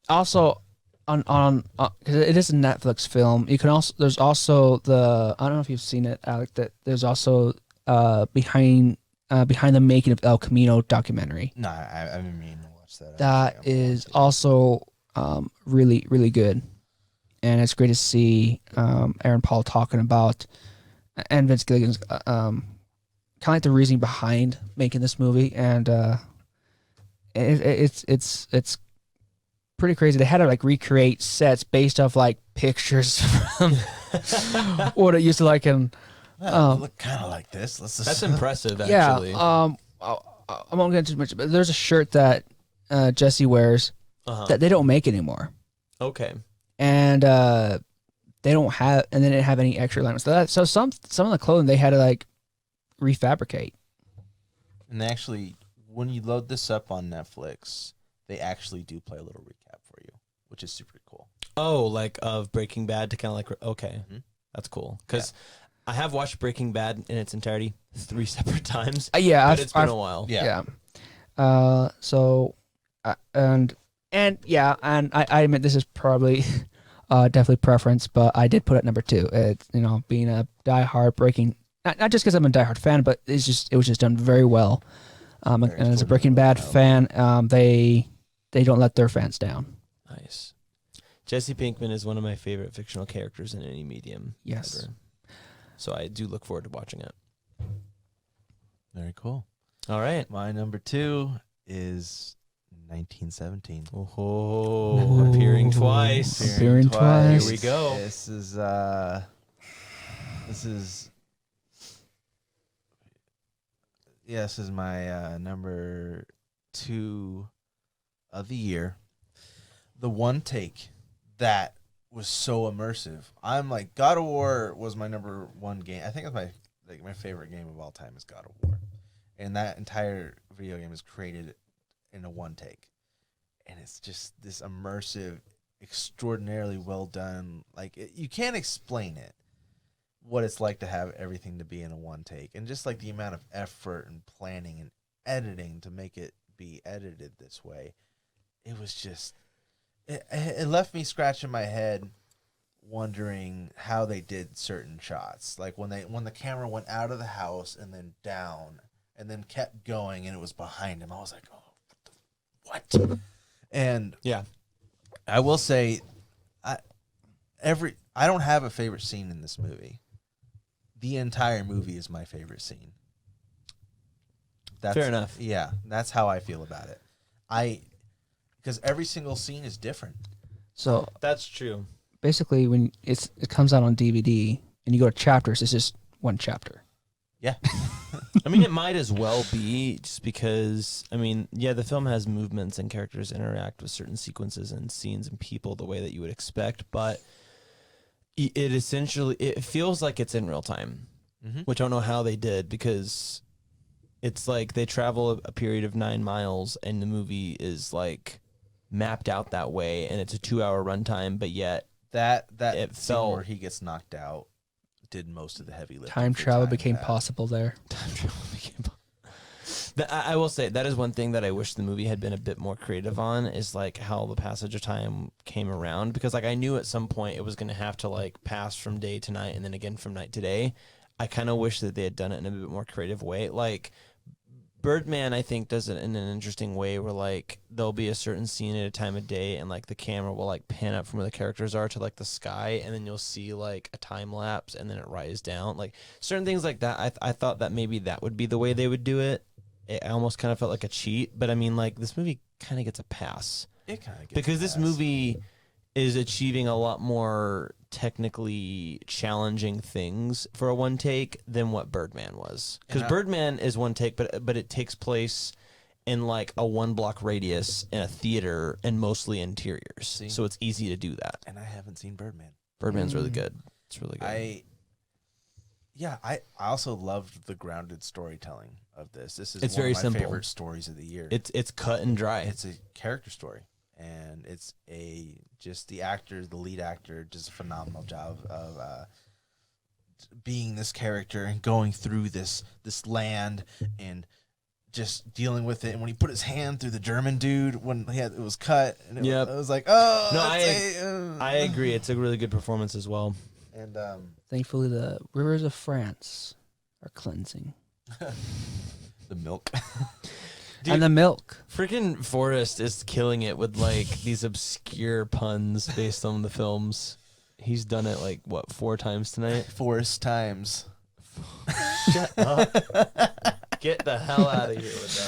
[SPEAKER 4] also on because it is a Netflix film. You can also there's also the I don't know if you've seen it, Alec. That there's also behind the making of El Camino documentary.
[SPEAKER 3] No, I mean to watch that.
[SPEAKER 4] That is also really, really good. And it's great to see Aaron Paul talking about and Vince Gilligan's kind of like the reasoning behind making this movie, and it's pretty crazy. They had to like recreate sets based off like pictures from what it used to like in.
[SPEAKER 3] Well, look kind of like this. Let's just
[SPEAKER 1] That's impressive, actually.
[SPEAKER 4] Yeah. I won't get into too much, but there's a shirt that Jesse wears that they don't make anymore,
[SPEAKER 1] Okay.
[SPEAKER 4] and they don't have, and they didn't have any extra lines. So some of the clothing they had to like refabricate.
[SPEAKER 3] And they actually, when you load this up on Netflix, they actually do play a little recap for you, which is super cool.
[SPEAKER 1] Oh, like of Breaking Bad to kind of like, okay, that's cool. Because I have watched Breaking Bad in its entirety 3 separate times.
[SPEAKER 4] Yeah,
[SPEAKER 1] but it's been a while.
[SPEAKER 3] Yeah.
[SPEAKER 4] So, and I admit this is probably definitely preference, but I did put it number 2. It's being a diehard Breaking, not just because I'm a diehard fan, but it was just done very well. And as a Breaking Bad fan, they don't let their fans down.
[SPEAKER 1] Nice. Jesse Pinkman is one of my favorite fictional characters in any medium.
[SPEAKER 4] Yes.
[SPEAKER 1] Ever. So I do look forward to watching it.
[SPEAKER 3] Very cool.
[SPEAKER 1] All right.
[SPEAKER 3] My number 2 is 1917.
[SPEAKER 1] Oh, appearing twice.
[SPEAKER 4] Appearing twice.
[SPEAKER 1] Here we go.
[SPEAKER 3] This is my number 2 of the year. The one take that was so immersive. I'm like, God of War was my number 1 game. I think it's my favorite game of all time is God of War. And that entire video game is created in a one take. And it's just this immersive, extraordinarily well done. Like, you can't explain it, what it's like to have everything to be in a one take. And just like the amount of effort and planning and editing to make it be edited this way. It was just, it left me scratching my head wondering how they did certain shots. Like when the camera went out of the house and then down and then kept going and it was behind him. I was like, oh, what? And
[SPEAKER 1] Yeah.
[SPEAKER 3] I will say, I don't have a favorite scene in this movie. The entire movie is my favorite scene.
[SPEAKER 1] Fair enough.
[SPEAKER 3] Yeah, that's how I feel about it. Because every single scene is different.
[SPEAKER 4] So
[SPEAKER 1] That's true.
[SPEAKER 4] basically, when it comes out on DVD and you go to chapters, it's just one chapter.
[SPEAKER 3] Yeah.
[SPEAKER 1] I mean, it might as well be just because, I mean, yeah, the film has movements and characters interact with certain sequences and scenes and people the way that you would expect, but it feels like it's in real time, which I don't know how they did, because it's like they travel a period of 9 miles and the movie is like mapped out that way and it's a 2-hour runtime, but yet
[SPEAKER 3] That
[SPEAKER 1] It
[SPEAKER 3] scene
[SPEAKER 1] felt-
[SPEAKER 3] where he gets knocked out did most of the heavy lifting.
[SPEAKER 4] Time
[SPEAKER 3] for
[SPEAKER 4] travel
[SPEAKER 3] time
[SPEAKER 4] became
[SPEAKER 3] that.
[SPEAKER 4] possible there.
[SPEAKER 1] time travel became. I will say that is one thing that I wish the movie had been a bit more creative on, is like how the passage of time came around, because like I knew at some point it was going to have to like pass from day to night and then again from night to day. I kind of wish that they had done it in a bit more creative way. Like Birdman, I think, does it in an interesting way where like there'll be a certain scene at a time of day and like the camera will like pan up from where the characters are to like the sky, and then you'll see like a time lapse and then it rises down. Like certain things like that. I thought that maybe that would be the way they would do it. It almost kind of felt like a cheat, but I mean, like this movie kind of gets a pass
[SPEAKER 3] It kind of
[SPEAKER 1] because this movie is achieving a lot more technically challenging things for a one take than what Birdman was. Because Birdman is one take, but it takes place in like a 1 block radius in a theater and mostly interiors. So it's easy to do that.
[SPEAKER 3] And I haven't seen Birdman.
[SPEAKER 1] Birdman's really good. It's really good.
[SPEAKER 3] I also loved the grounded storytelling of this. This is
[SPEAKER 1] It's
[SPEAKER 3] one
[SPEAKER 1] very
[SPEAKER 3] of my
[SPEAKER 1] simple.
[SPEAKER 3] favorite stories of the year.
[SPEAKER 1] It's cut and dry.
[SPEAKER 3] It's a character story, and it's just the lead actor, does a phenomenal job of being this character and going through this land and just dealing with it. And when he put his hand through the German dude when it was cut, and it was like, oh,
[SPEAKER 1] No, I
[SPEAKER 3] I
[SPEAKER 1] agree. It's a really good performance as well.
[SPEAKER 3] And
[SPEAKER 4] Thankfully, the rivers of France are cleansing.
[SPEAKER 3] the milk.
[SPEAKER 1] Dude,
[SPEAKER 4] And the milk.
[SPEAKER 1] Freaking Forrest is killing it with like these obscure puns based on the films. He's done it like what 4 times tonight.
[SPEAKER 3] Forest Times.
[SPEAKER 1] Shut up. Get the hell out of here with that.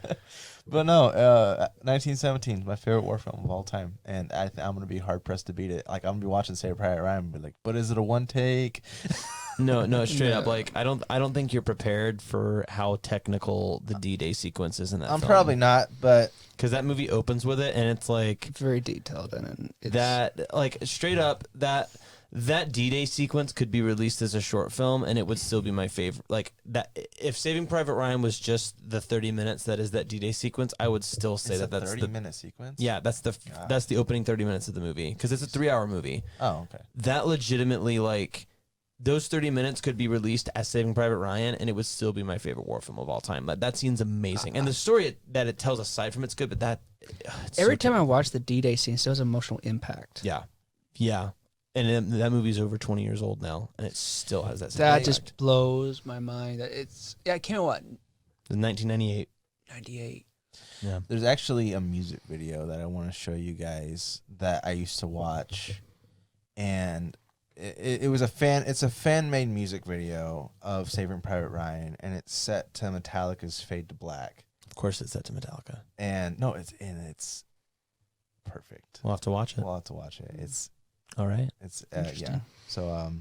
[SPEAKER 3] Boo. But no, 1917 is my favorite war film of all time, and I'm gonna be hard pressed to beat it. Like I'm gonna be watching Saving Private Ryan, and be like, but is it a one take?
[SPEAKER 1] No, straight up.
[SPEAKER 4] No.
[SPEAKER 1] Like I don't think you're prepared for how technical the D-Day sequence is in that
[SPEAKER 3] I'm
[SPEAKER 1] film.
[SPEAKER 3] probably not, but
[SPEAKER 1] because that movie opens with it, and it's like
[SPEAKER 4] Very detailed and it's,
[SPEAKER 1] that, like straight up that D-Day sequence could be released as a short film, and it would still be my favorite. Like that, if Saving Private Ryan was just the 30 minutes that is that D-Day sequence, I would still say
[SPEAKER 3] it's
[SPEAKER 1] that
[SPEAKER 3] a
[SPEAKER 1] that's
[SPEAKER 3] 30-minute sequence.
[SPEAKER 1] Yeah, that's the opening 30 minutes of the movie, because it's a 3-hour movie.
[SPEAKER 3] Oh, okay.
[SPEAKER 1] That legitimately, like, those 30 minutes could be released as Saving Private Ryan, and it would still be my favorite war film of all time. But that scene's amazing, and the story that it tells aside from it's good. But that it's
[SPEAKER 4] every
[SPEAKER 1] so
[SPEAKER 4] time I watch the D-Day scene, it still has emotional impact.
[SPEAKER 1] yeah, and that movie's over 20 years old now, and it still has that. Same
[SPEAKER 4] That
[SPEAKER 1] impact.
[SPEAKER 4] just blows my mind. That it's I can't what
[SPEAKER 1] 1998.
[SPEAKER 4] 98.
[SPEAKER 1] Yeah,
[SPEAKER 3] There's actually a music video that I want to show you guys that I used to watch, and it was it's a fan made music video of Saving Private Ryan, and it's set to Metallica's Fade to Black.
[SPEAKER 1] of course it's set to Metallica.
[SPEAKER 3] And no, it's perfect.
[SPEAKER 1] We'll have to watch it.
[SPEAKER 3] We'll have to watch it. It's
[SPEAKER 1] All right,
[SPEAKER 3] yeah.
[SPEAKER 4] Interesting.
[SPEAKER 3] So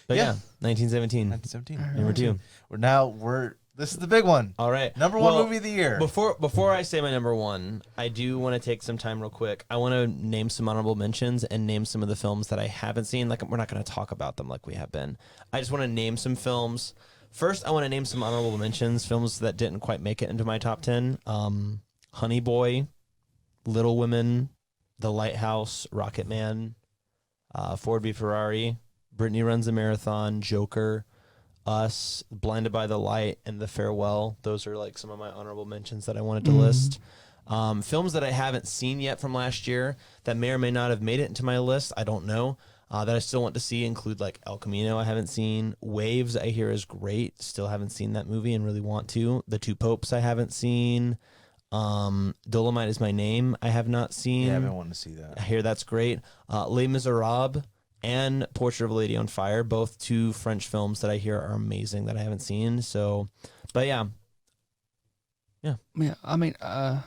[SPEAKER 1] but
[SPEAKER 3] Yeah.
[SPEAKER 1] 1917.
[SPEAKER 3] 1917.
[SPEAKER 4] All right.
[SPEAKER 1] Number 2.
[SPEAKER 3] This is the big one.
[SPEAKER 1] All right,
[SPEAKER 3] Number one
[SPEAKER 1] Well,
[SPEAKER 3] movie of the year.
[SPEAKER 1] Before I say my number one, I do want to take some time real quick. I want to name some honorable mentions and name some of the films that I haven't seen. Like, we're not going to talk about them like we have been. I just want to name some films. First, I want to name some honorable mentions, films that didn't quite make it into my top 10. Honey Boy, Little Women, The Lighthouse, Rocket Man, Ford v Ferrari, Brittany Runs a Marathon, Joker, Us, Blinded by the Light, and The Farewell. Those are like some of my honorable mentions that I wanted to list. Films that I haven't seen yet from last year that may or may not have made it into my list, I don't know, that I still want to see include like El Camino I haven't seen. Waves I hear is great. Still haven't seen that movie and really want to. The Two Popes I haven't seen. Dolomite Is My Name I have not seen.
[SPEAKER 3] Yeah, I've been wanting to see
[SPEAKER 1] I
[SPEAKER 3] that.
[SPEAKER 1] hear that's great. Les Miserables and Portrait of a Lady on Fire, both two French films that I hear are amazing that I haven't seen. So, but yeah.
[SPEAKER 4] Yeah, I mean, I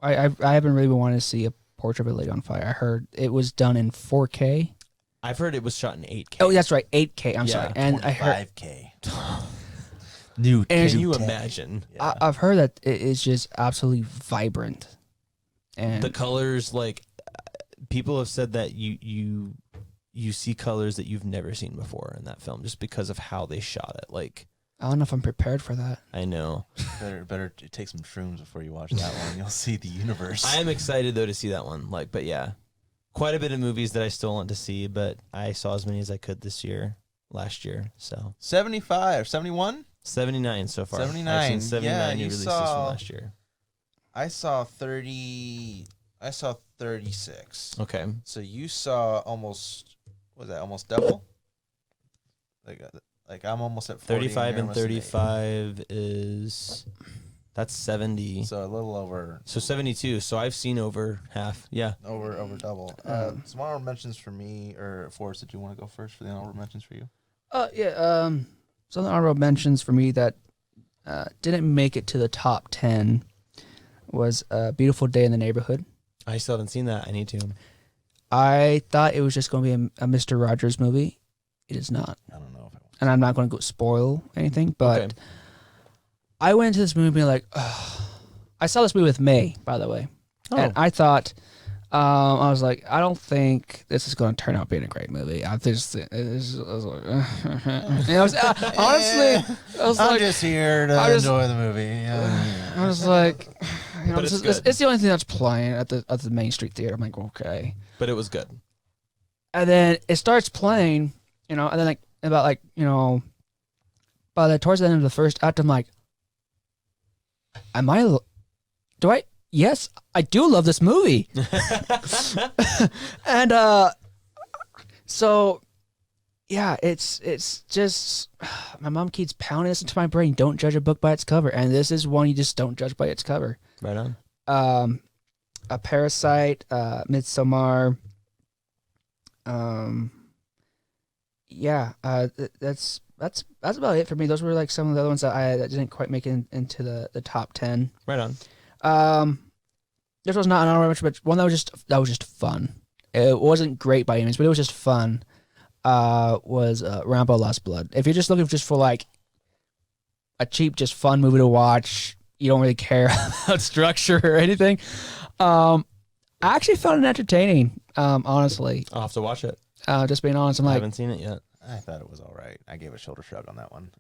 [SPEAKER 4] haven't really been wanting to see a Portrait of a Lady on Fire. I heard it was done in 4K.
[SPEAKER 1] I've heard it was shot in 8K.
[SPEAKER 4] Oh, that's right, 8K. I'm
[SPEAKER 1] Yeah,
[SPEAKER 4] sorry, and I heard
[SPEAKER 3] 5K. New.
[SPEAKER 4] And
[SPEAKER 1] Can you
[SPEAKER 3] 210.
[SPEAKER 1] imagine?
[SPEAKER 3] Yeah.
[SPEAKER 4] I've heard that it is just absolutely vibrant, and
[SPEAKER 1] The colors, like, people have said that you see colors that you've never seen before in that film just because of how they shot it. Like,
[SPEAKER 4] I don't know if I'm prepared for that.
[SPEAKER 1] I know.
[SPEAKER 3] Better take some shrooms before you watch that one. You'll see the universe.
[SPEAKER 1] I am excited though to see that one. Like, but yeah, quite a bit of movies that I still want to see, but I saw as many as I could last year. So
[SPEAKER 3] 75, 71?
[SPEAKER 1] 79 so far.
[SPEAKER 3] 79.
[SPEAKER 1] I've seen 79
[SPEAKER 3] Yeah,
[SPEAKER 1] new
[SPEAKER 3] you
[SPEAKER 1] releases
[SPEAKER 3] saw-
[SPEAKER 1] from last year.
[SPEAKER 3] I saw 30. I saw 36.
[SPEAKER 1] Okay.
[SPEAKER 3] So you saw almost. What was that? Almost double. Like I'm almost at 40.
[SPEAKER 1] 35
[SPEAKER 3] you're
[SPEAKER 1] and
[SPEAKER 3] almost at 80.
[SPEAKER 1] 35 is that's 70.
[SPEAKER 3] So a little over.
[SPEAKER 1] So 72. So I've seen over half. Yeah.
[SPEAKER 3] Over double. Some honorable mentions for me, or Forrest, did you want to go first for the honorable mentions for you?
[SPEAKER 4] Yeah. Some honorable mentions for me that didn't make it to the top 10 was a Beautiful Day in the Neighborhood.
[SPEAKER 1] I still haven't seen that. I need to.
[SPEAKER 4] I thought it was just going to be a Mr. Rogers movie. It is not.
[SPEAKER 3] I don't know if I
[SPEAKER 4] And I'm not going to go spoil anything, but
[SPEAKER 1] Okay.
[SPEAKER 4] I went into this movie being like, ugh. I saw this movie with May, by the way. And I thought, I was like, I don't think this is going to turn out being a great movie. I was like, and I was honestly, I was
[SPEAKER 3] I'm
[SPEAKER 4] like,
[SPEAKER 3] just here to
[SPEAKER 4] I just-
[SPEAKER 3] enjoy the movie. Yeah.
[SPEAKER 4] I was like, you know,
[SPEAKER 1] But it's good.
[SPEAKER 4] it's the only thing that's playing at the Main Street Theater. I'm like, okay.
[SPEAKER 1] But it was good.
[SPEAKER 4] And then it starts playing, you know, and then like about like, you know, by the towards the end of the first act, I'm like, yes, I do love this movie. And so yeah, it's just my mom keeps pounding this into my brain. Don't judge a book by its cover, and this is one you just don't judge by its cover.
[SPEAKER 1] Right on.
[SPEAKER 4] A Parasite, Midsommar. Yeah, that's that's about it for me. Those were like some of the other ones that didn't quite make it into the top 10.
[SPEAKER 1] Right on.
[SPEAKER 4] This was not an honorable mention, but one that was just fun. It wasn't great by any means, but it was just fun. Was Rambo: Last Blood. If you're just looking just for like a cheap, just fun movie to watch, you don't really care about structure or anything. I actually found it entertaining. Honestly,
[SPEAKER 1] I'll have to watch it.
[SPEAKER 4] just being honest, I'm
[SPEAKER 1] I
[SPEAKER 4] like,
[SPEAKER 1] haven't seen it yet.
[SPEAKER 3] I thought it was all right. I gave a shoulder shrug on that one.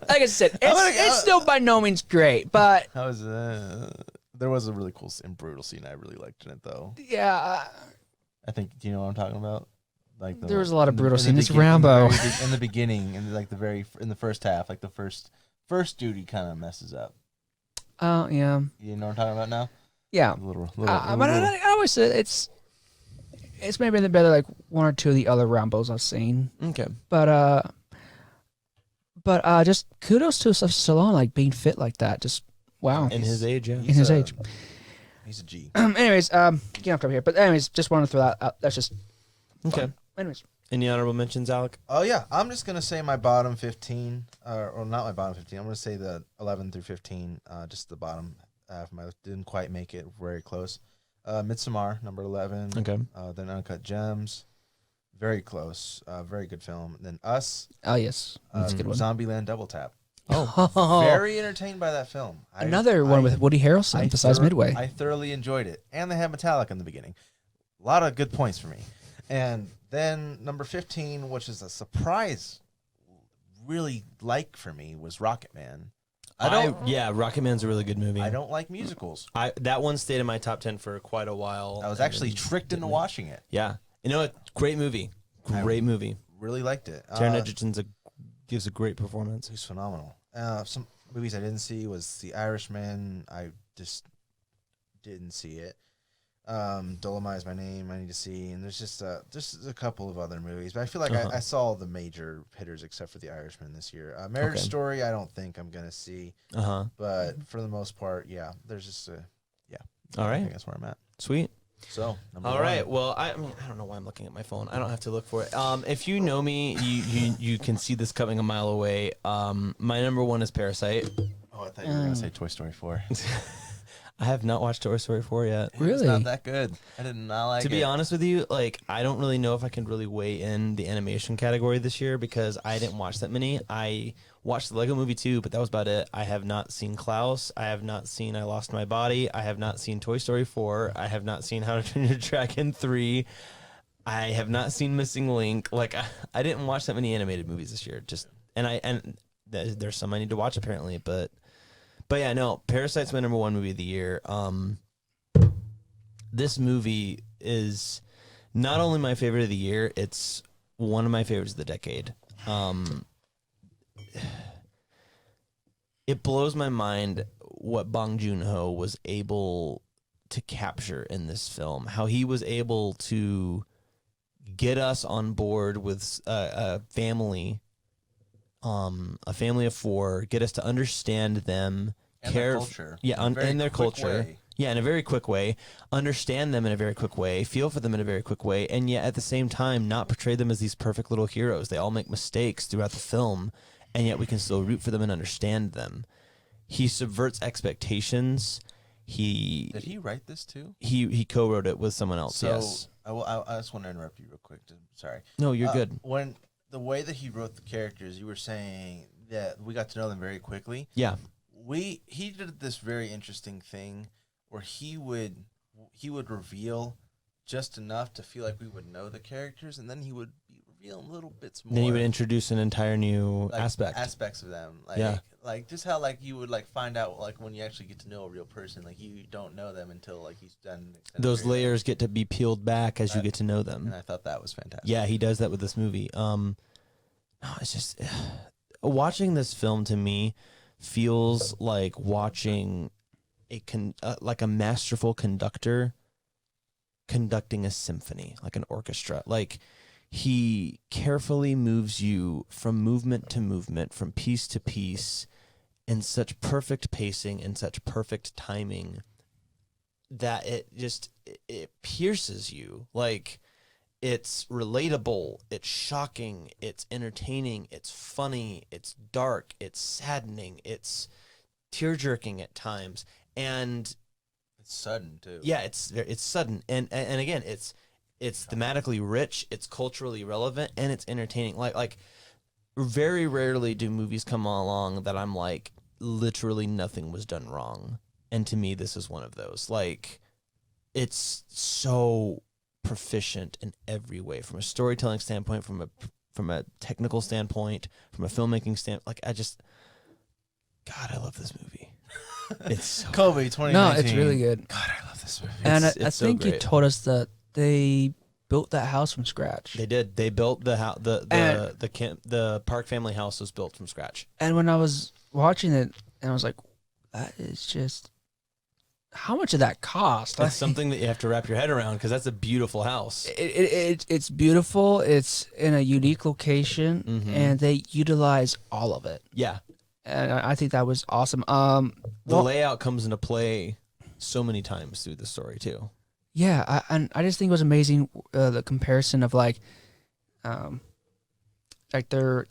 [SPEAKER 4] like I said, it's still by no means great, but
[SPEAKER 3] How was there was a really cool and brutal scene I really liked in it though.
[SPEAKER 4] yeah,
[SPEAKER 3] I think, do you know what I'm talking about? Like
[SPEAKER 4] there was a lot of brutal
[SPEAKER 3] in the
[SPEAKER 4] scenes. It's
[SPEAKER 3] begin-
[SPEAKER 4] Rambo.
[SPEAKER 3] in the beginning, in like in the first half, like the first dude, he kind of messes up.
[SPEAKER 4] Oh yeah,
[SPEAKER 3] You know what I'm talking about now?
[SPEAKER 4] yeah.
[SPEAKER 3] A little.
[SPEAKER 4] But I always say it's maybe the better like one or two of the other Rambos I've seen.
[SPEAKER 1] Okay.
[SPEAKER 4] But just kudos to Sylvester Stallone, like being fit like that. Just wow.
[SPEAKER 1] In his age, yeah.
[SPEAKER 4] In his age.
[SPEAKER 3] He's a G.
[SPEAKER 4] Anyways, getting off topic here. But anyways, just wanted to throw that out. That's just
[SPEAKER 1] Okay.
[SPEAKER 4] fun. Anyways,
[SPEAKER 1] Any honorable mentions, Alec?
[SPEAKER 3] Oh yeah, I'm just gonna say my bottom 15, or not my bottom 15. I'm gonna say the 11 through 15. Just the bottom half of my list didn't quite make it very close. Midsommar, number 11.
[SPEAKER 1] Okay.
[SPEAKER 3] Then Uncut Gems, very close. Very good film. Then Us.
[SPEAKER 4] oh yes, that's a good one.
[SPEAKER 3] Zombieland Double Tap.
[SPEAKER 4] Oh,
[SPEAKER 3] Very entertained by that film.
[SPEAKER 4] another one with Woody Harrelson besides Midway.
[SPEAKER 3] I thoroughly enjoyed it, and they had Metallica in the beginning. A lot of good points for me. And then number 15, which is a surprise, really like for me, was Rocket Man.
[SPEAKER 1] Yeah, Rocket Man's a really good movie.
[SPEAKER 3] I don't like musicals.
[SPEAKER 1] That one stayed in my top 10 for quite a while.
[SPEAKER 3] I was
[SPEAKER 1] and
[SPEAKER 3] actually
[SPEAKER 1] then
[SPEAKER 3] tricked into
[SPEAKER 1] didn't.
[SPEAKER 3] watching it.
[SPEAKER 1] Yeah. You know what? Great movie. Great movie.
[SPEAKER 3] Really liked it.
[SPEAKER 1] Taron Egerton gives a great performance.
[SPEAKER 3] He's phenomenal. Some movies I didn't see was The Irishman. I just didn't see it. Dolomite Is My Name I need to see, and there's just a couple of other movies, but I feel like I saw the major hitters except for The Irishman this year. Marriage Story I don't think I'm gonna see, but for the most part, yeah, there's just
[SPEAKER 1] All
[SPEAKER 3] I
[SPEAKER 1] right.
[SPEAKER 3] think that's where I'm at.
[SPEAKER 1] Sweet.
[SPEAKER 3] So number
[SPEAKER 1] All
[SPEAKER 3] one.
[SPEAKER 1] right. Well, I mean, I don't know why I'm looking at my phone. I don't have to look for it. If you know me, you can see this coming a mile away. My number one is Parasite.
[SPEAKER 3] Oh, I thought you were gonna say Toy Story 4.
[SPEAKER 1] I have not watched Toy Story 4 yet.
[SPEAKER 3] It's
[SPEAKER 4] Really?
[SPEAKER 3] not that good. I did not like it.
[SPEAKER 1] To be honest with you, like I don't really know if I can really weigh in the animation category this year because I didn't watch that many. I watched the Lego Movie 2, but that was about it. I have not seen Klaus. I have not seen I Lost My Body. I have not seen Toy Story 4. I have not seen How to Train Your Dragon 3. I have not seen Missing Link. Like I didn't watch that many animated movies this year. There's some I need to watch apparently, but yeah, no, Parasite's my number one movie of the year. This movie is not only my favorite of the year, it's one of my favorites of the decade. It blows my mind what Bong Joon-ho was able to capture in this film. How he was able to get us on board with a family of four, get us to understand them,
[SPEAKER 3] And their culture.
[SPEAKER 1] yeah,
[SPEAKER 3] In a very
[SPEAKER 1] and their
[SPEAKER 3] quick
[SPEAKER 1] culture,
[SPEAKER 3] way.
[SPEAKER 1] yeah, in a very quick way, understand them in a very quick way, feel for them in a very quick way, and yet at the same time not portray them as these perfect little heroes. They all make mistakes throughout the film, and yet we can still root for them and understand them. He subverts expectations.
[SPEAKER 3] Did he write this too?
[SPEAKER 1] He co-wrote it with someone else.
[SPEAKER 3] So
[SPEAKER 1] Yes.
[SPEAKER 3] I just want to interrupt you real quick. Sorry.
[SPEAKER 1] No, you're good.
[SPEAKER 3] When the way that he wrote the characters, you were saying that we got to know them very quickly.
[SPEAKER 1] Yeah.
[SPEAKER 3] He did this very interesting thing where he would reveal just enough to feel like we would know the characters, and then he would be revealing little bits more.
[SPEAKER 1] Then he would introduce an entire new
[SPEAKER 3] like,
[SPEAKER 1] aspects
[SPEAKER 3] of them.
[SPEAKER 1] Yeah.
[SPEAKER 3] Like just how like you would like find out like when you actually get to know a real person, like you don't know them until like he's done an extended
[SPEAKER 1] Those
[SPEAKER 3] period.
[SPEAKER 1] layers get to be peeled back as you get to know them.
[SPEAKER 3] And I thought that was fantastic.
[SPEAKER 1] Yeah, he does that with this movie. It's just watching this film to me feels like watching like a masterful conductor conducting a symphony, like an orchestra. Like he carefully moves you from movement to movement, from piece to piece, in such perfect pacing and such perfect timing that it pierces you. Like It's relatable, it's shocking, it's entertaining, it's funny, it's dark, it's saddening, it's tear-jerking at times. And
[SPEAKER 3] It's sudden too.
[SPEAKER 1] yeah, it's sudden. And again, it's thematically rich, it's culturally relevant, and it's entertaining. Like very rarely do movies come along that I'm like, literally nothing was done wrong. And to me, this is one of those. Like, it's so proficient in every way, from a storytelling standpoint, from a technical standpoint, from a filmmaking standpoint. Like, God, I love this movie. It's so
[SPEAKER 3] Kobe 2019.
[SPEAKER 4] No, it's really good.
[SPEAKER 3] God, I love this movie.
[SPEAKER 4] And I
[SPEAKER 1] it's so
[SPEAKER 4] think you
[SPEAKER 1] great.
[SPEAKER 4] told us that they built that house from scratch.
[SPEAKER 1] They did. They built the house.
[SPEAKER 4] And-
[SPEAKER 1] The Park family house was built from scratch.
[SPEAKER 4] And when I was watching it, and I was like, that is just, how much did that cost?
[SPEAKER 1] That's something that you have to wrap your head around, because that's a beautiful house.
[SPEAKER 4] It's beautiful. It's in a unique location,
[SPEAKER 1] Mhm.
[SPEAKER 4] and they utilize all of it.
[SPEAKER 1] Yeah,
[SPEAKER 4] And I think that was awesome.
[SPEAKER 1] the
[SPEAKER 4] Well,
[SPEAKER 1] layout comes into play so many times through the story too.
[SPEAKER 4] yeah, I just think it was amazing, the comparison of like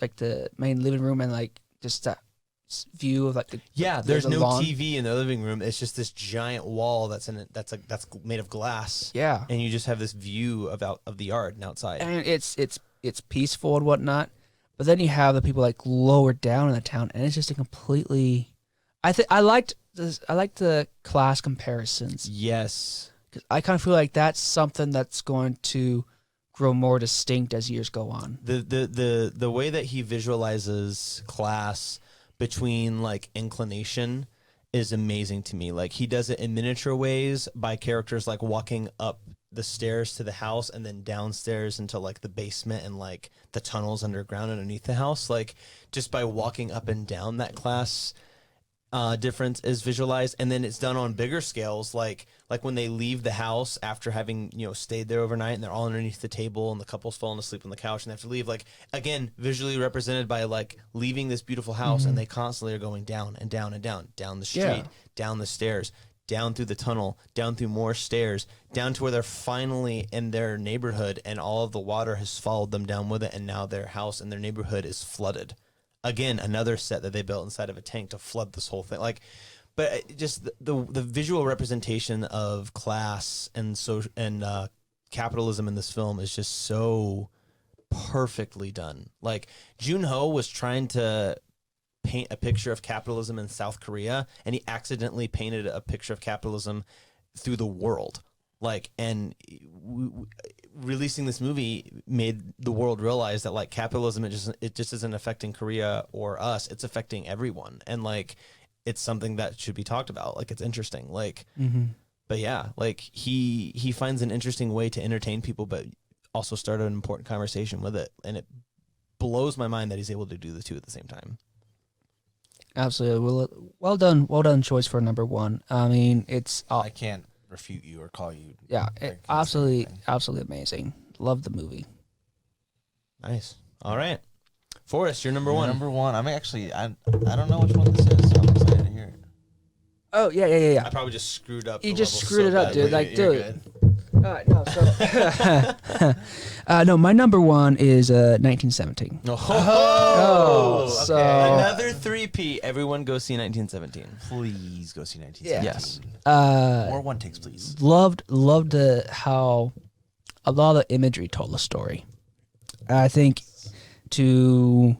[SPEAKER 4] the main living room and like just that view of like the
[SPEAKER 1] There's
[SPEAKER 4] the
[SPEAKER 1] no
[SPEAKER 4] lawn.
[SPEAKER 1] TV in the living room. It's just this giant wall that's made of glass.
[SPEAKER 4] Yeah,
[SPEAKER 1] And you just have this view of the yard and outside.
[SPEAKER 4] and it's peaceful and whatnot. But then you have the people like lower down in the town, and it's just a completely. I liked the class comparisons,
[SPEAKER 1] Yes.
[SPEAKER 4] 'cause I kind of feel like that's something that's going to grow more distinct as years go on.
[SPEAKER 1] The way that he visualizes class between like inclination is amazing to me. Like, he does it in miniature ways by characters like walking up the stairs to the house and then downstairs into like the basement and like the tunnels underground underneath the house. Like, just by walking up and down, that class difference is visualized. And then it's done on bigger scales, like when they leave the house after having, stayed there overnight, and they're all underneath the table and the couple's falling asleep on the couch and they have to leave. Like, again, visually represented by like leaving this beautiful house, and they constantly are going down and down and down the street,
[SPEAKER 4] Yeah.
[SPEAKER 1] down the stairs, down through the tunnel, down through more stairs, down to where they're finally in their neighborhood, and all of the water has followed them down with it, and now their house and their neighborhood is flooded. Again, another set that they built inside of a tank to flood this whole thing. Like, but just the visual representation of class and capitalism in this film is just so perfectly done. Like, Joon-ho was trying to paint a picture of capitalism in South Korea, and he accidentally painted a picture of capitalism through the world. Like, and releasing this movie made the world realize that like capitalism, it just isn't affecting Korea or us. It's affecting everyone. And like, it's something that should be talked about. Like, it's interesting. Like, but yeah, like he finds an interesting way to entertain people, but also start an important conversation with it. And it blows my mind that he's able to do the two at the same time.
[SPEAKER 4] Absolutely. Well done choice for number one. I mean, it's
[SPEAKER 3] I can't refute you or call you.
[SPEAKER 4] yeah,
[SPEAKER 3] Like,
[SPEAKER 4] absolutely,
[SPEAKER 3] thing.
[SPEAKER 4] absolutely amazing. Love the movie.
[SPEAKER 1] Nice. All right. Forrest, you're number one.
[SPEAKER 3] Number one. I'm actually I don't know which one this is, so I'm excited to hear it.
[SPEAKER 4] Oh yeah.
[SPEAKER 1] I probably just screwed up.
[SPEAKER 4] You
[SPEAKER 1] the
[SPEAKER 4] just
[SPEAKER 1] level
[SPEAKER 4] screwed
[SPEAKER 1] so
[SPEAKER 4] it up,
[SPEAKER 1] badly.
[SPEAKER 4] dude. Like,
[SPEAKER 3] You're
[SPEAKER 4] dude.
[SPEAKER 3] good.
[SPEAKER 4] No, so no, my number one is 1917.
[SPEAKER 1] Oh,
[SPEAKER 4] so-
[SPEAKER 1] another 3P. Everyone go see 1917.
[SPEAKER 3] Please go see 1917.
[SPEAKER 1] Yes.
[SPEAKER 3] More one takes, please.
[SPEAKER 4] Loved how a lot of the imagery told the story. I think to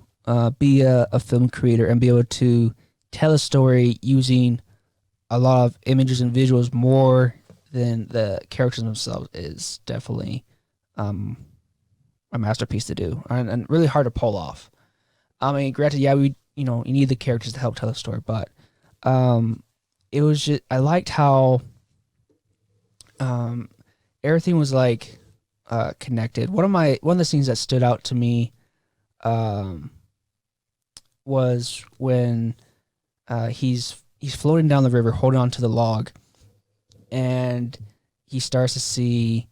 [SPEAKER 4] be a film creator and be able to tell a story using a lot of images and visuals more than the characters themselves is definitely a masterpiece to do, and really hard to pull off. I mean, granted, yeah, you need the characters to help tell the story, but it was just, I liked how everything was like connected. One of the scenes that stood out to me was when he's floating down the river holding on to the log, and he starts to see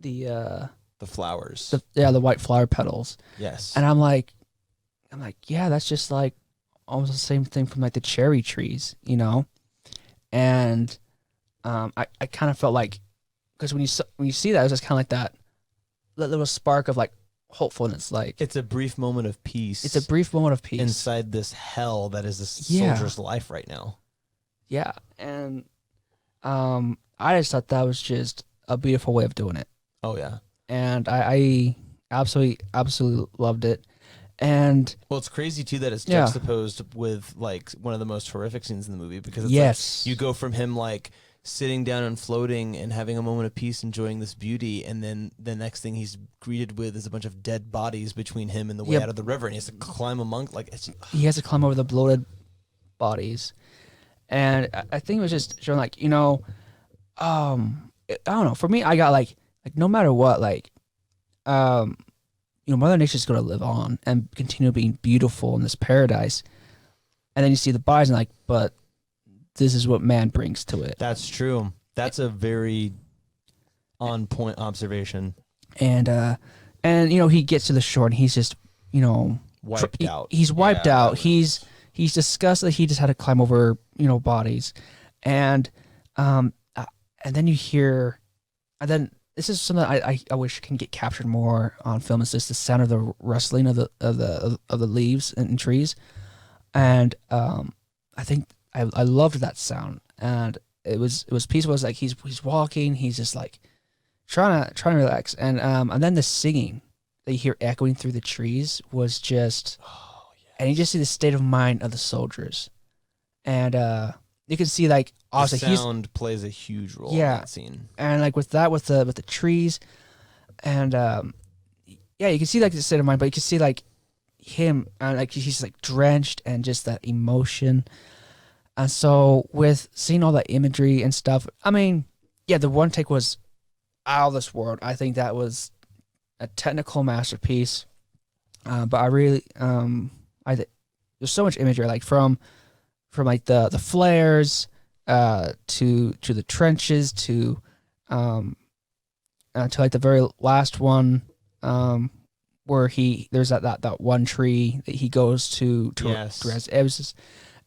[SPEAKER 4] the
[SPEAKER 1] flowers.
[SPEAKER 4] the white flower petals.
[SPEAKER 1] Yes.
[SPEAKER 4] And I'm like, yeah, that's just like almost the same thing from like the cherry trees, you know? And I kind of felt like because when you see that, it's just kind of like that little spark of like hopefulness. Like
[SPEAKER 1] It's a brief moment of peace.
[SPEAKER 4] it's a brief moment of peace
[SPEAKER 1] inside this hell that is this
[SPEAKER 4] Yeah.
[SPEAKER 1] soldier's life right now.
[SPEAKER 4] Yeah, and I just thought that was just a beautiful way of doing it,
[SPEAKER 1] Oh yeah.
[SPEAKER 4] and I absolutely loved it. And
[SPEAKER 1] Well, it's crazy too that it's
[SPEAKER 4] Yeah.
[SPEAKER 1] juxtaposed with like one of the most horrific scenes in the movie because it's
[SPEAKER 4] yes,
[SPEAKER 1] like you go from him like sitting down and floating and having a moment of peace, enjoying this beauty, and then the next thing he's greeted with is a bunch of dead bodies between him and the way
[SPEAKER 4] Yep.
[SPEAKER 1] out of the river, and he has to climb among like it's
[SPEAKER 4] he has to climb over the bloated bodies, and I think it was just showing like I don't know. For me, I got like no matter what, like Mother Nature's going to live on and continue being beautiful in this paradise, and then you see the bodies and like, but this is what man brings to it.
[SPEAKER 1] That's true. That's a very on point observation.
[SPEAKER 4] And he gets to the shore and he's just
[SPEAKER 1] Wiped out.
[SPEAKER 4] He's wiped
[SPEAKER 3] Yeah,
[SPEAKER 4] out.
[SPEAKER 3] that was-
[SPEAKER 4] He's disgusted that he just had to climb over bodies, and then you hear, and then this is something I wish can get captured more on film. It's just the sound of the rustling of the leaves and trees, and I think I loved that sound, and it was peaceful. It was like he's walking, he's just like trying to relax, and then the singing that you hear echoing through the trees was just, and you just see the state of mind of the soldiers, and you can see like
[SPEAKER 1] The
[SPEAKER 4] obviously he's
[SPEAKER 1] sound plays a huge role
[SPEAKER 4] Yeah.
[SPEAKER 1] in that scene.
[SPEAKER 4] and like with the trees, and yeah, you can see like the state of mind, but you can see like him and like he's like drenched and just that emotion. And so with seeing all that imagery and stuff, I mean, yeah, the one take was out of this world. I think that was a technical masterpiece. But I really, there's so much imagery, like from like the flares, to the trenches, to like the very last one, where there's that one tree that he goes to
[SPEAKER 1] Yes.
[SPEAKER 4] rest. It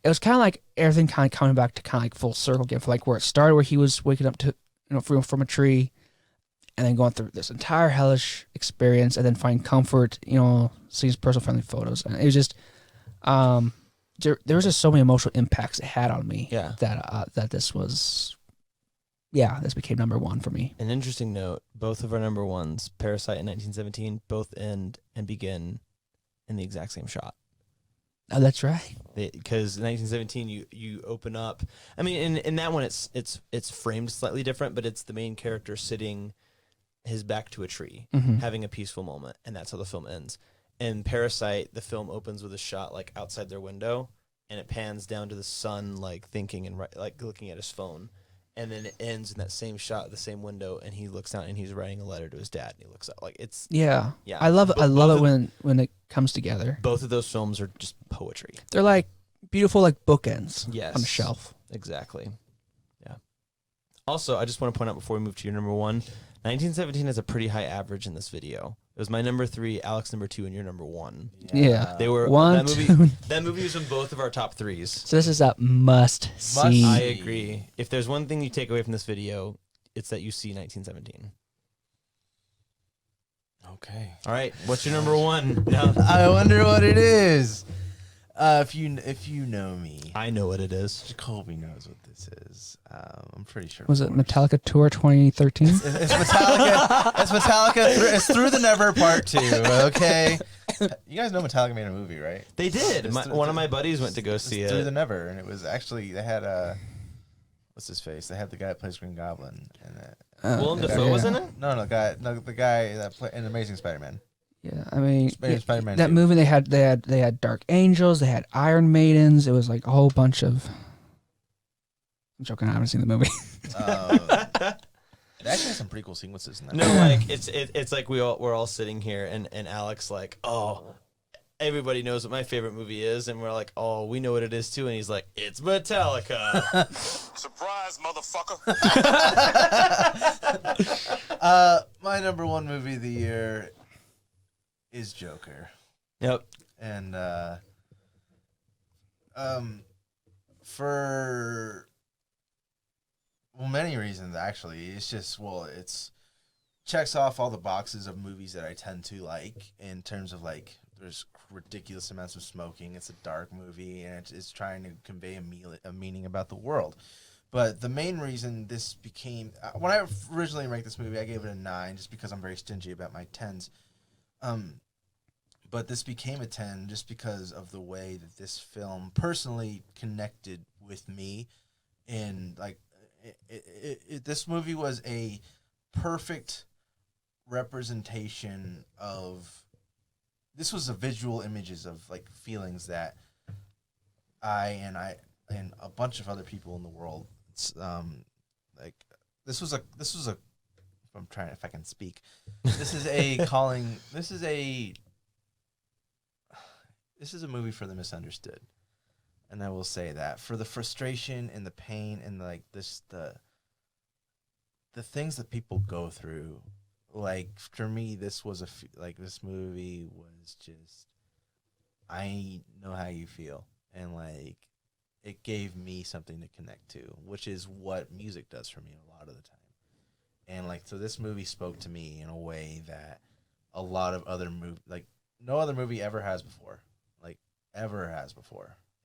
[SPEAKER 4] was kind of like everything kind of coming back to kind of like full circle again, for like where it started, where he was waking up to from a tree, and then going through this entire hellish experience, and then finding comfort, seeing his personal friendly photos, and it was just, there was just so many emotional impacts it had on me.
[SPEAKER 1] Yeah.
[SPEAKER 4] That this became number one for me.
[SPEAKER 1] An interesting note, both of our number ones, Parasite and 1917, both end and begin in the exact same shot.
[SPEAKER 4] Oh, that's right.
[SPEAKER 1] Because in 1917, you open up. I mean, in that one, it's framed slightly different, but it's the main character sitting his back to a tree,
[SPEAKER 4] Mhm.
[SPEAKER 1] having a peaceful moment, and that's how the film ends. In Parasite, the film opens with a shot like outside their window, and it pans down to the son, like thinking and like looking at his phone, and then it ends in that same shot, the same window, and he looks down and he's writing a letter to his dad, and he looks up like it's
[SPEAKER 4] Yeah.
[SPEAKER 1] Yeah.
[SPEAKER 4] I love
[SPEAKER 1] Both
[SPEAKER 4] it
[SPEAKER 1] of-
[SPEAKER 4] when it comes together.
[SPEAKER 1] both of those films are just poetry.
[SPEAKER 4] They're like beautiful like bookends
[SPEAKER 1] Yes.
[SPEAKER 4] on a shelf.
[SPEAKER 1] Exactly. Yeah. Also, I just want to point out before we move to your number one, 1917 has a pretty high average in this video. It was my number 3, Alex number 2, and your number 1.
[SPEAKER 4] Yeah.
[SPEAKER 1] They were
[SPEAKER 4] One,
[SPEAKER 1] that movie.
[SPEAKER 4] two.
[SPEAKER 1] That movie was in both of our top 3s.
[SPEAKER 4] So this is a must see.
[SPEAKER 1] I agree. If there's one thing you take away from this video, it's that you see 1917.
[SPEAKER 3] Okay.
[SPEAKER 1] All right, what's your number 1? No,
[SPEAKER 3] I wonder what it is. If you know me,
[SPEAKER 1] I know what it is.
[SPEAKER 3] Colby knows what this is. I'm pretty sure.
[SPEAKER 4] Was it
[SPEAKER 3] of course.
[SPEAKER 4] Metallica Tour 2013?
[SPEAKER 3] It's Metallica. It's Metallica. It's Through the Never Part 2. Okay. You guys know Metallica made a movie, right?
[SPEAKER 1] They did.
[SPEAKER 3] It's
[SPEAKER 1] One of my buddies went to go see
[SPEAKER 3] Through the
[SPEAKER 1] it.
[SPEAKER 3] Never, and it was actually they had what's his face? They had the guy that plays Green Goblin, and
[SPEAKER 1] Willem
[SPEAKER 3] yeah.
[SPEAKER 1] Dafoe was in it?
[SPEAKER 3] no, the guy that played in Amazing Spider-Man.
[SPEAKER 4] Yeah, I mean,
[SPEAKER 3] Spider-Man
[SPEAKER 4] that
[SPEAKER 3] 2.
[SPEAKER 4] movie they had Dark Angels, they had Iron Maidens. It was like a whole bunch of. I'm joking. I haven't seen the movie.
[SPEAKER 3] It actually has some pretty cool sequences in that.
[SPEAKER 1] No, like it's like we're all sitting here and Alex like, oh, everybody knows what my favorite movie is, and we're like, oh, we know what it is too, and he's like, it's Metallica.
[SPEAKER 5] Surprise, motherfucker.
[SPEAKER 3] My number one movie of the year is Joker.
[SPEAKER 1] Yep.
[SPEAKER 3] And for Well, many reasons actually. It's just it's checks off all the boxes of movies that I tend to like in terms of like there's ridiculous amounts of smoking. It's a dark movie and it's trying to convey a meaning about the world. But the main reason this became when I originally ranked this movie, I gave it a 9 just because I'm very stingy about my 10s. But this became a 10 just because of the way that this film personally connected with me. And like, this movie was a perfect representation of. This was a visual images of like feelings that I and a bunch of other people in the world. Like this was a. If I can speak. This is a calling. This is a movie for the misunderstood, and I will say that for the frustration and the pain and like the things that people go through. Like for me, this was this movie was just. I know how you feel, and like it gave me something to connect to, which is what music does for me a lot of the time. And like so, this movie spoke to me in a way that a lot of other no other movie ever has before.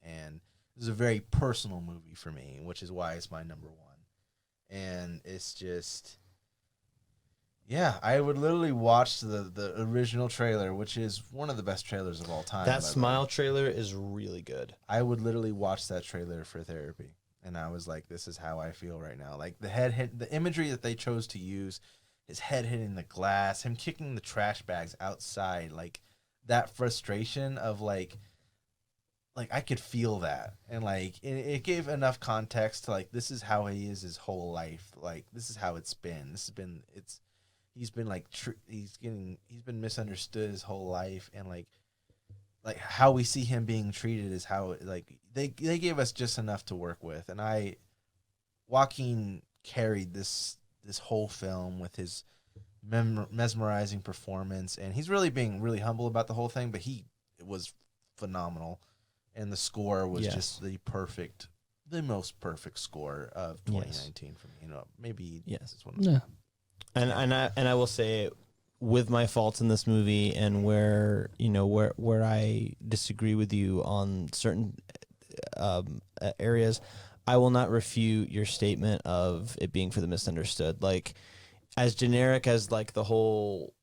[SPEAKER 3] And this is a very personal movie for me, which is why it's my number 1. And it's just, yeah, I would literally watch the original trailer, which is one of the best trailers of all time.
[SPEAKER 1] That Smile trailer is really good.
[SPEAKER 3] I would literally watch that trailer for therapy. And I was like, this is how I feel right now. Like the imagery that they chose to use, his head hitting the glass, him kicking the trash bags outside, like that frustration of like I could feel that. And like it gave enough context to like, this is how he is his whole life. Like this is how it's been. He's been like, he's been misunderstood his whole life. And like how we see him being treated is how like they gave us just enough to work with. And Joaquin carried this whole film with his mesmerizing performance, and he's really being really humble about the whole thing, but it was phenomenal. And the score was just the most perfect score of 2019 for me. Maybe this one.
[SPEAKER 4] Yeah.
[SPEAKER 1] And I will say, with my faults in this movie and where I disagree with you on certain areas, I will not refute your statement of it being for the misunderstood. Like, as generic as like the whole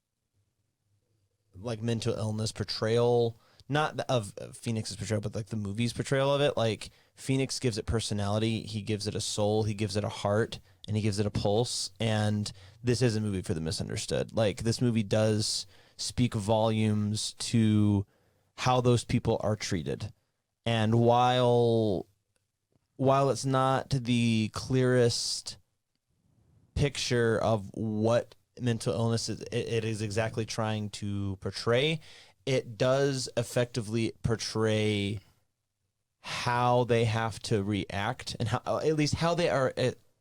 [SPEAKER 1] like mental illness portrayal, not of Phoenix's portrayal, but like the movie's portrayal of it. Like, Phoenix gives it personality, he gives it a soul, he gives it a heart, and he gives it a pulse. And this is a movie for the misunderstood. Like, this movie does speak volumes to how those people are treated. And while it's not the clearest picture of what mental illness it is exactly trying to portray, it does effectively portray how they have to react, and how, at least how they are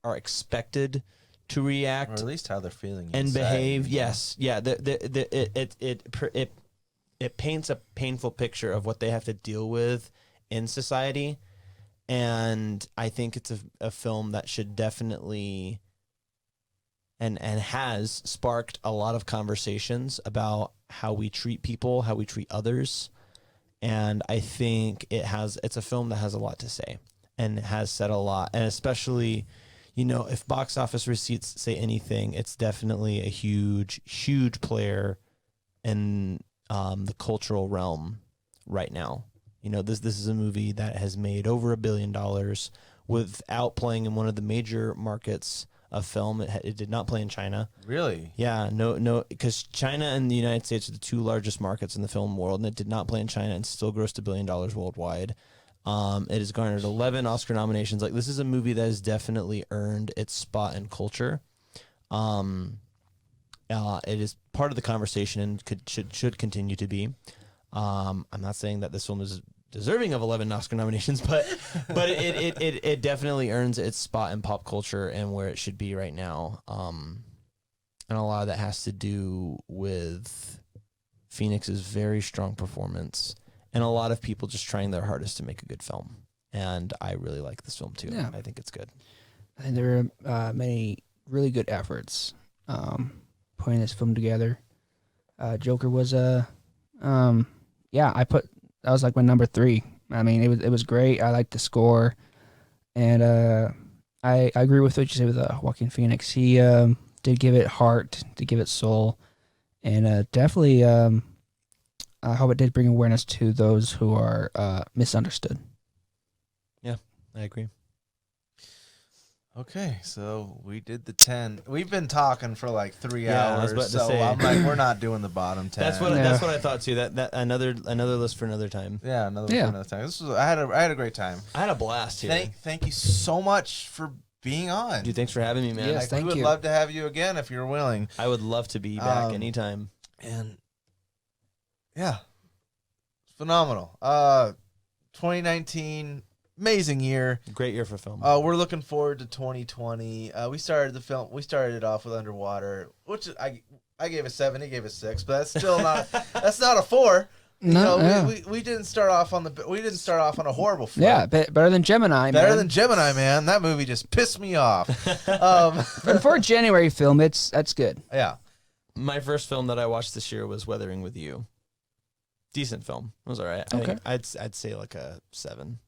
[SPEAKER 1] expected to react,
[SPEAKER 3] or at least how they're feeling
[SPEAKER 1] and
[SPEAKER 3] inside.
[SPEAKER 1] behave. Yes, yeah. It paints a painful picture of what they have to deal with in society, and I think it's a film that should definitely and has sparked a lot of conversations about how we treat people, how we treat others. And I think it's a film that has a lot to say and has said a lot. And especially, if box office receipts say anything, it's definitely a huge, huge player in the cultural realm right now. This is a movie that has made over $1 billion without playing in one of the major markets of film. It did not play in China.
[SPEAKER 3] Really?
[SPEAKER 1] Yeah, no, because China and the United States are the two largest markets in the film world, and it did not play in China and still grossed $1 billion worldwide. It has garnered 11 Oscar nominations. Like, this is a movie that has definitely earned its spot in culture. It is part of the conversation and should continue to be. I'm not saying that this film is deserving of 11 Oscar nominations, but it definitely earns its spot in pop culture and where it should be right now. And a lot of that has to do with Phoenix's very strong performance and a lot of people just trying their hardest to make a good film. And I really like this film too.
[SPEAKER 4] Yeah.
[SPEAKER 1] I think it's good.
[SPEAKER 4] I think there are many really good efforts putting this film together. Joker was that was like my number 3. I mean, it was great. I liked the score, and I agree with what you said with Joaquin Phoenix. He did give it heart, did give it soul, and definitely I hope it did bring awareness to those who are misunderstood.
[SPEAKER 1] I agree.
[SPEAKER 3] Okay, so we did the 10. We've been talking for like 3
[SPEAKER 1] Yeah, I was
[SPEAKER 3] hours,
[SPEAKER 1] about to
[SPEAKER 3] so
[SPEAKER 1] say.
[SPEAKER 3] I'm like, we're not doing the bottom 10.
[SPEAKER 1] That's what I thought too. That another list for another time.
[SPEAKER 3] Yeah, another time. I had a great time.
[SPEAKER 1] I had a blast here.
[SPEAKER 3] Thank you so much for being on.
[SPEAKER 1] Dude, thanks for having me, man.
[SPEAKER 4] Yes,
[SPEAKER 3] Like,
[SPEAKER 4] thank
[SPEAKER 3] we would
[SPEAKER 4] you.
[SPEAKER 3] love to have you again if you're willing.
[SPEAKER 1] I would love to be back anytime.
[SPEAKER 3] And yeah, phenomenal. 2019, amazing year.
[SPEAKER 1] Great year for film.
[SPEAKER 3] We're looking forward to 2020. We started it off with Underwater, which I gave a 7, he gave a 6, but that's still not that's not a 4.
[SPEAKER 4] No, yeah.
[SPEAKER 3] we didn't start off on a horrible foot.
[SPEAKER 4] Yeah, better than Gemini.
[SPEAKER 3] Better
[SPEAKER 4] man.
[SPEAKER 3] than Gemini, man. That movie just pissed me off.
[SPEAKER 4] For a January film, that's good.
[SPEAKER 3] Yeah.
[SPEAKER 1] My first film that I watched this year was Weathering with You. Decent film. It was all right. I
[SPEAKER 4] Okay.
[SPEAKER 1] think I'd say like a 7.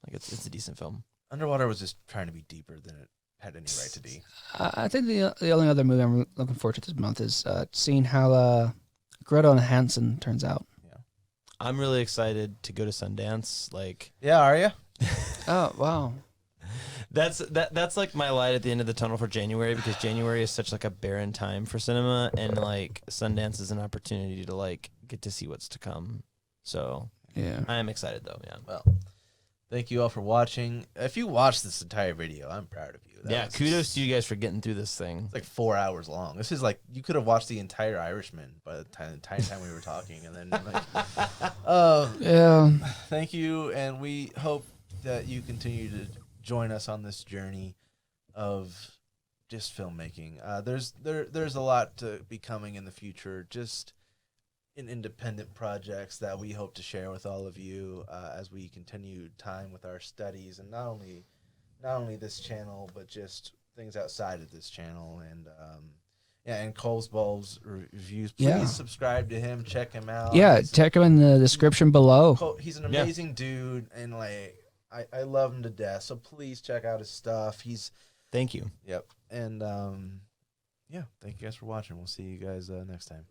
[SPEAKER 1] Like it's a decent film.
[SPEAKER 3] Underwater was just trying to be deeper than it had any right to be.
[SPEAKER 4] I think the only other movie I'm looking forward to this month is seeing how Gretel Hansen turns out.
[SPEAKER 1] I'm really excited to go to Sundance. Like
[SPEAKER 3] Yeah, are you?
[SPEAKER 4] Oh wow!
[SPEAKER 1] that's like my light at the end of the tunnel for January, because January is such like a barren time for cinema, and like Sundance is an opportunity to like get to see what's to come. So
[SPEAKER 4] Yeah.
[SPEAKER 1] I am excited though. Yeah.
[SPEAKER 3] Well, thank you all for watching. If you watched this entire video, I'm proud of you. That was
[SPEAKER 1] Kudos to you guys for getting through this thing.
[SPEAKER 3] like 4 hours long. This is like you could have watched the entire Irishman by the entire time we were talking, and then like,
[SPEAKER 4] Yeah.
[SPEAKER 3] thank you, and we hope that you continue to join us on this journey of just filmmaking. There's a lot to be coming in the future, just in independent projects that we hope to share with all of you as we continue time with our studies, and not only this channel, but just things outside of this channel. And and Cole's Bulbs reviews. Please
[SPEAKER 4] Yeah.
[SPEAKER 3] subscribe to him. Check him out.
[SPEAKER 4] Yeah. Check him in the description below.
[SPEAKER 3] He's an amazing dude, and like I love him to death. So please check out his stuff.
[SPEAKER 1] Thank you.
[SPEAKER 3] Yep. And yeah, thank you guys for watching. We'll see you guys next time.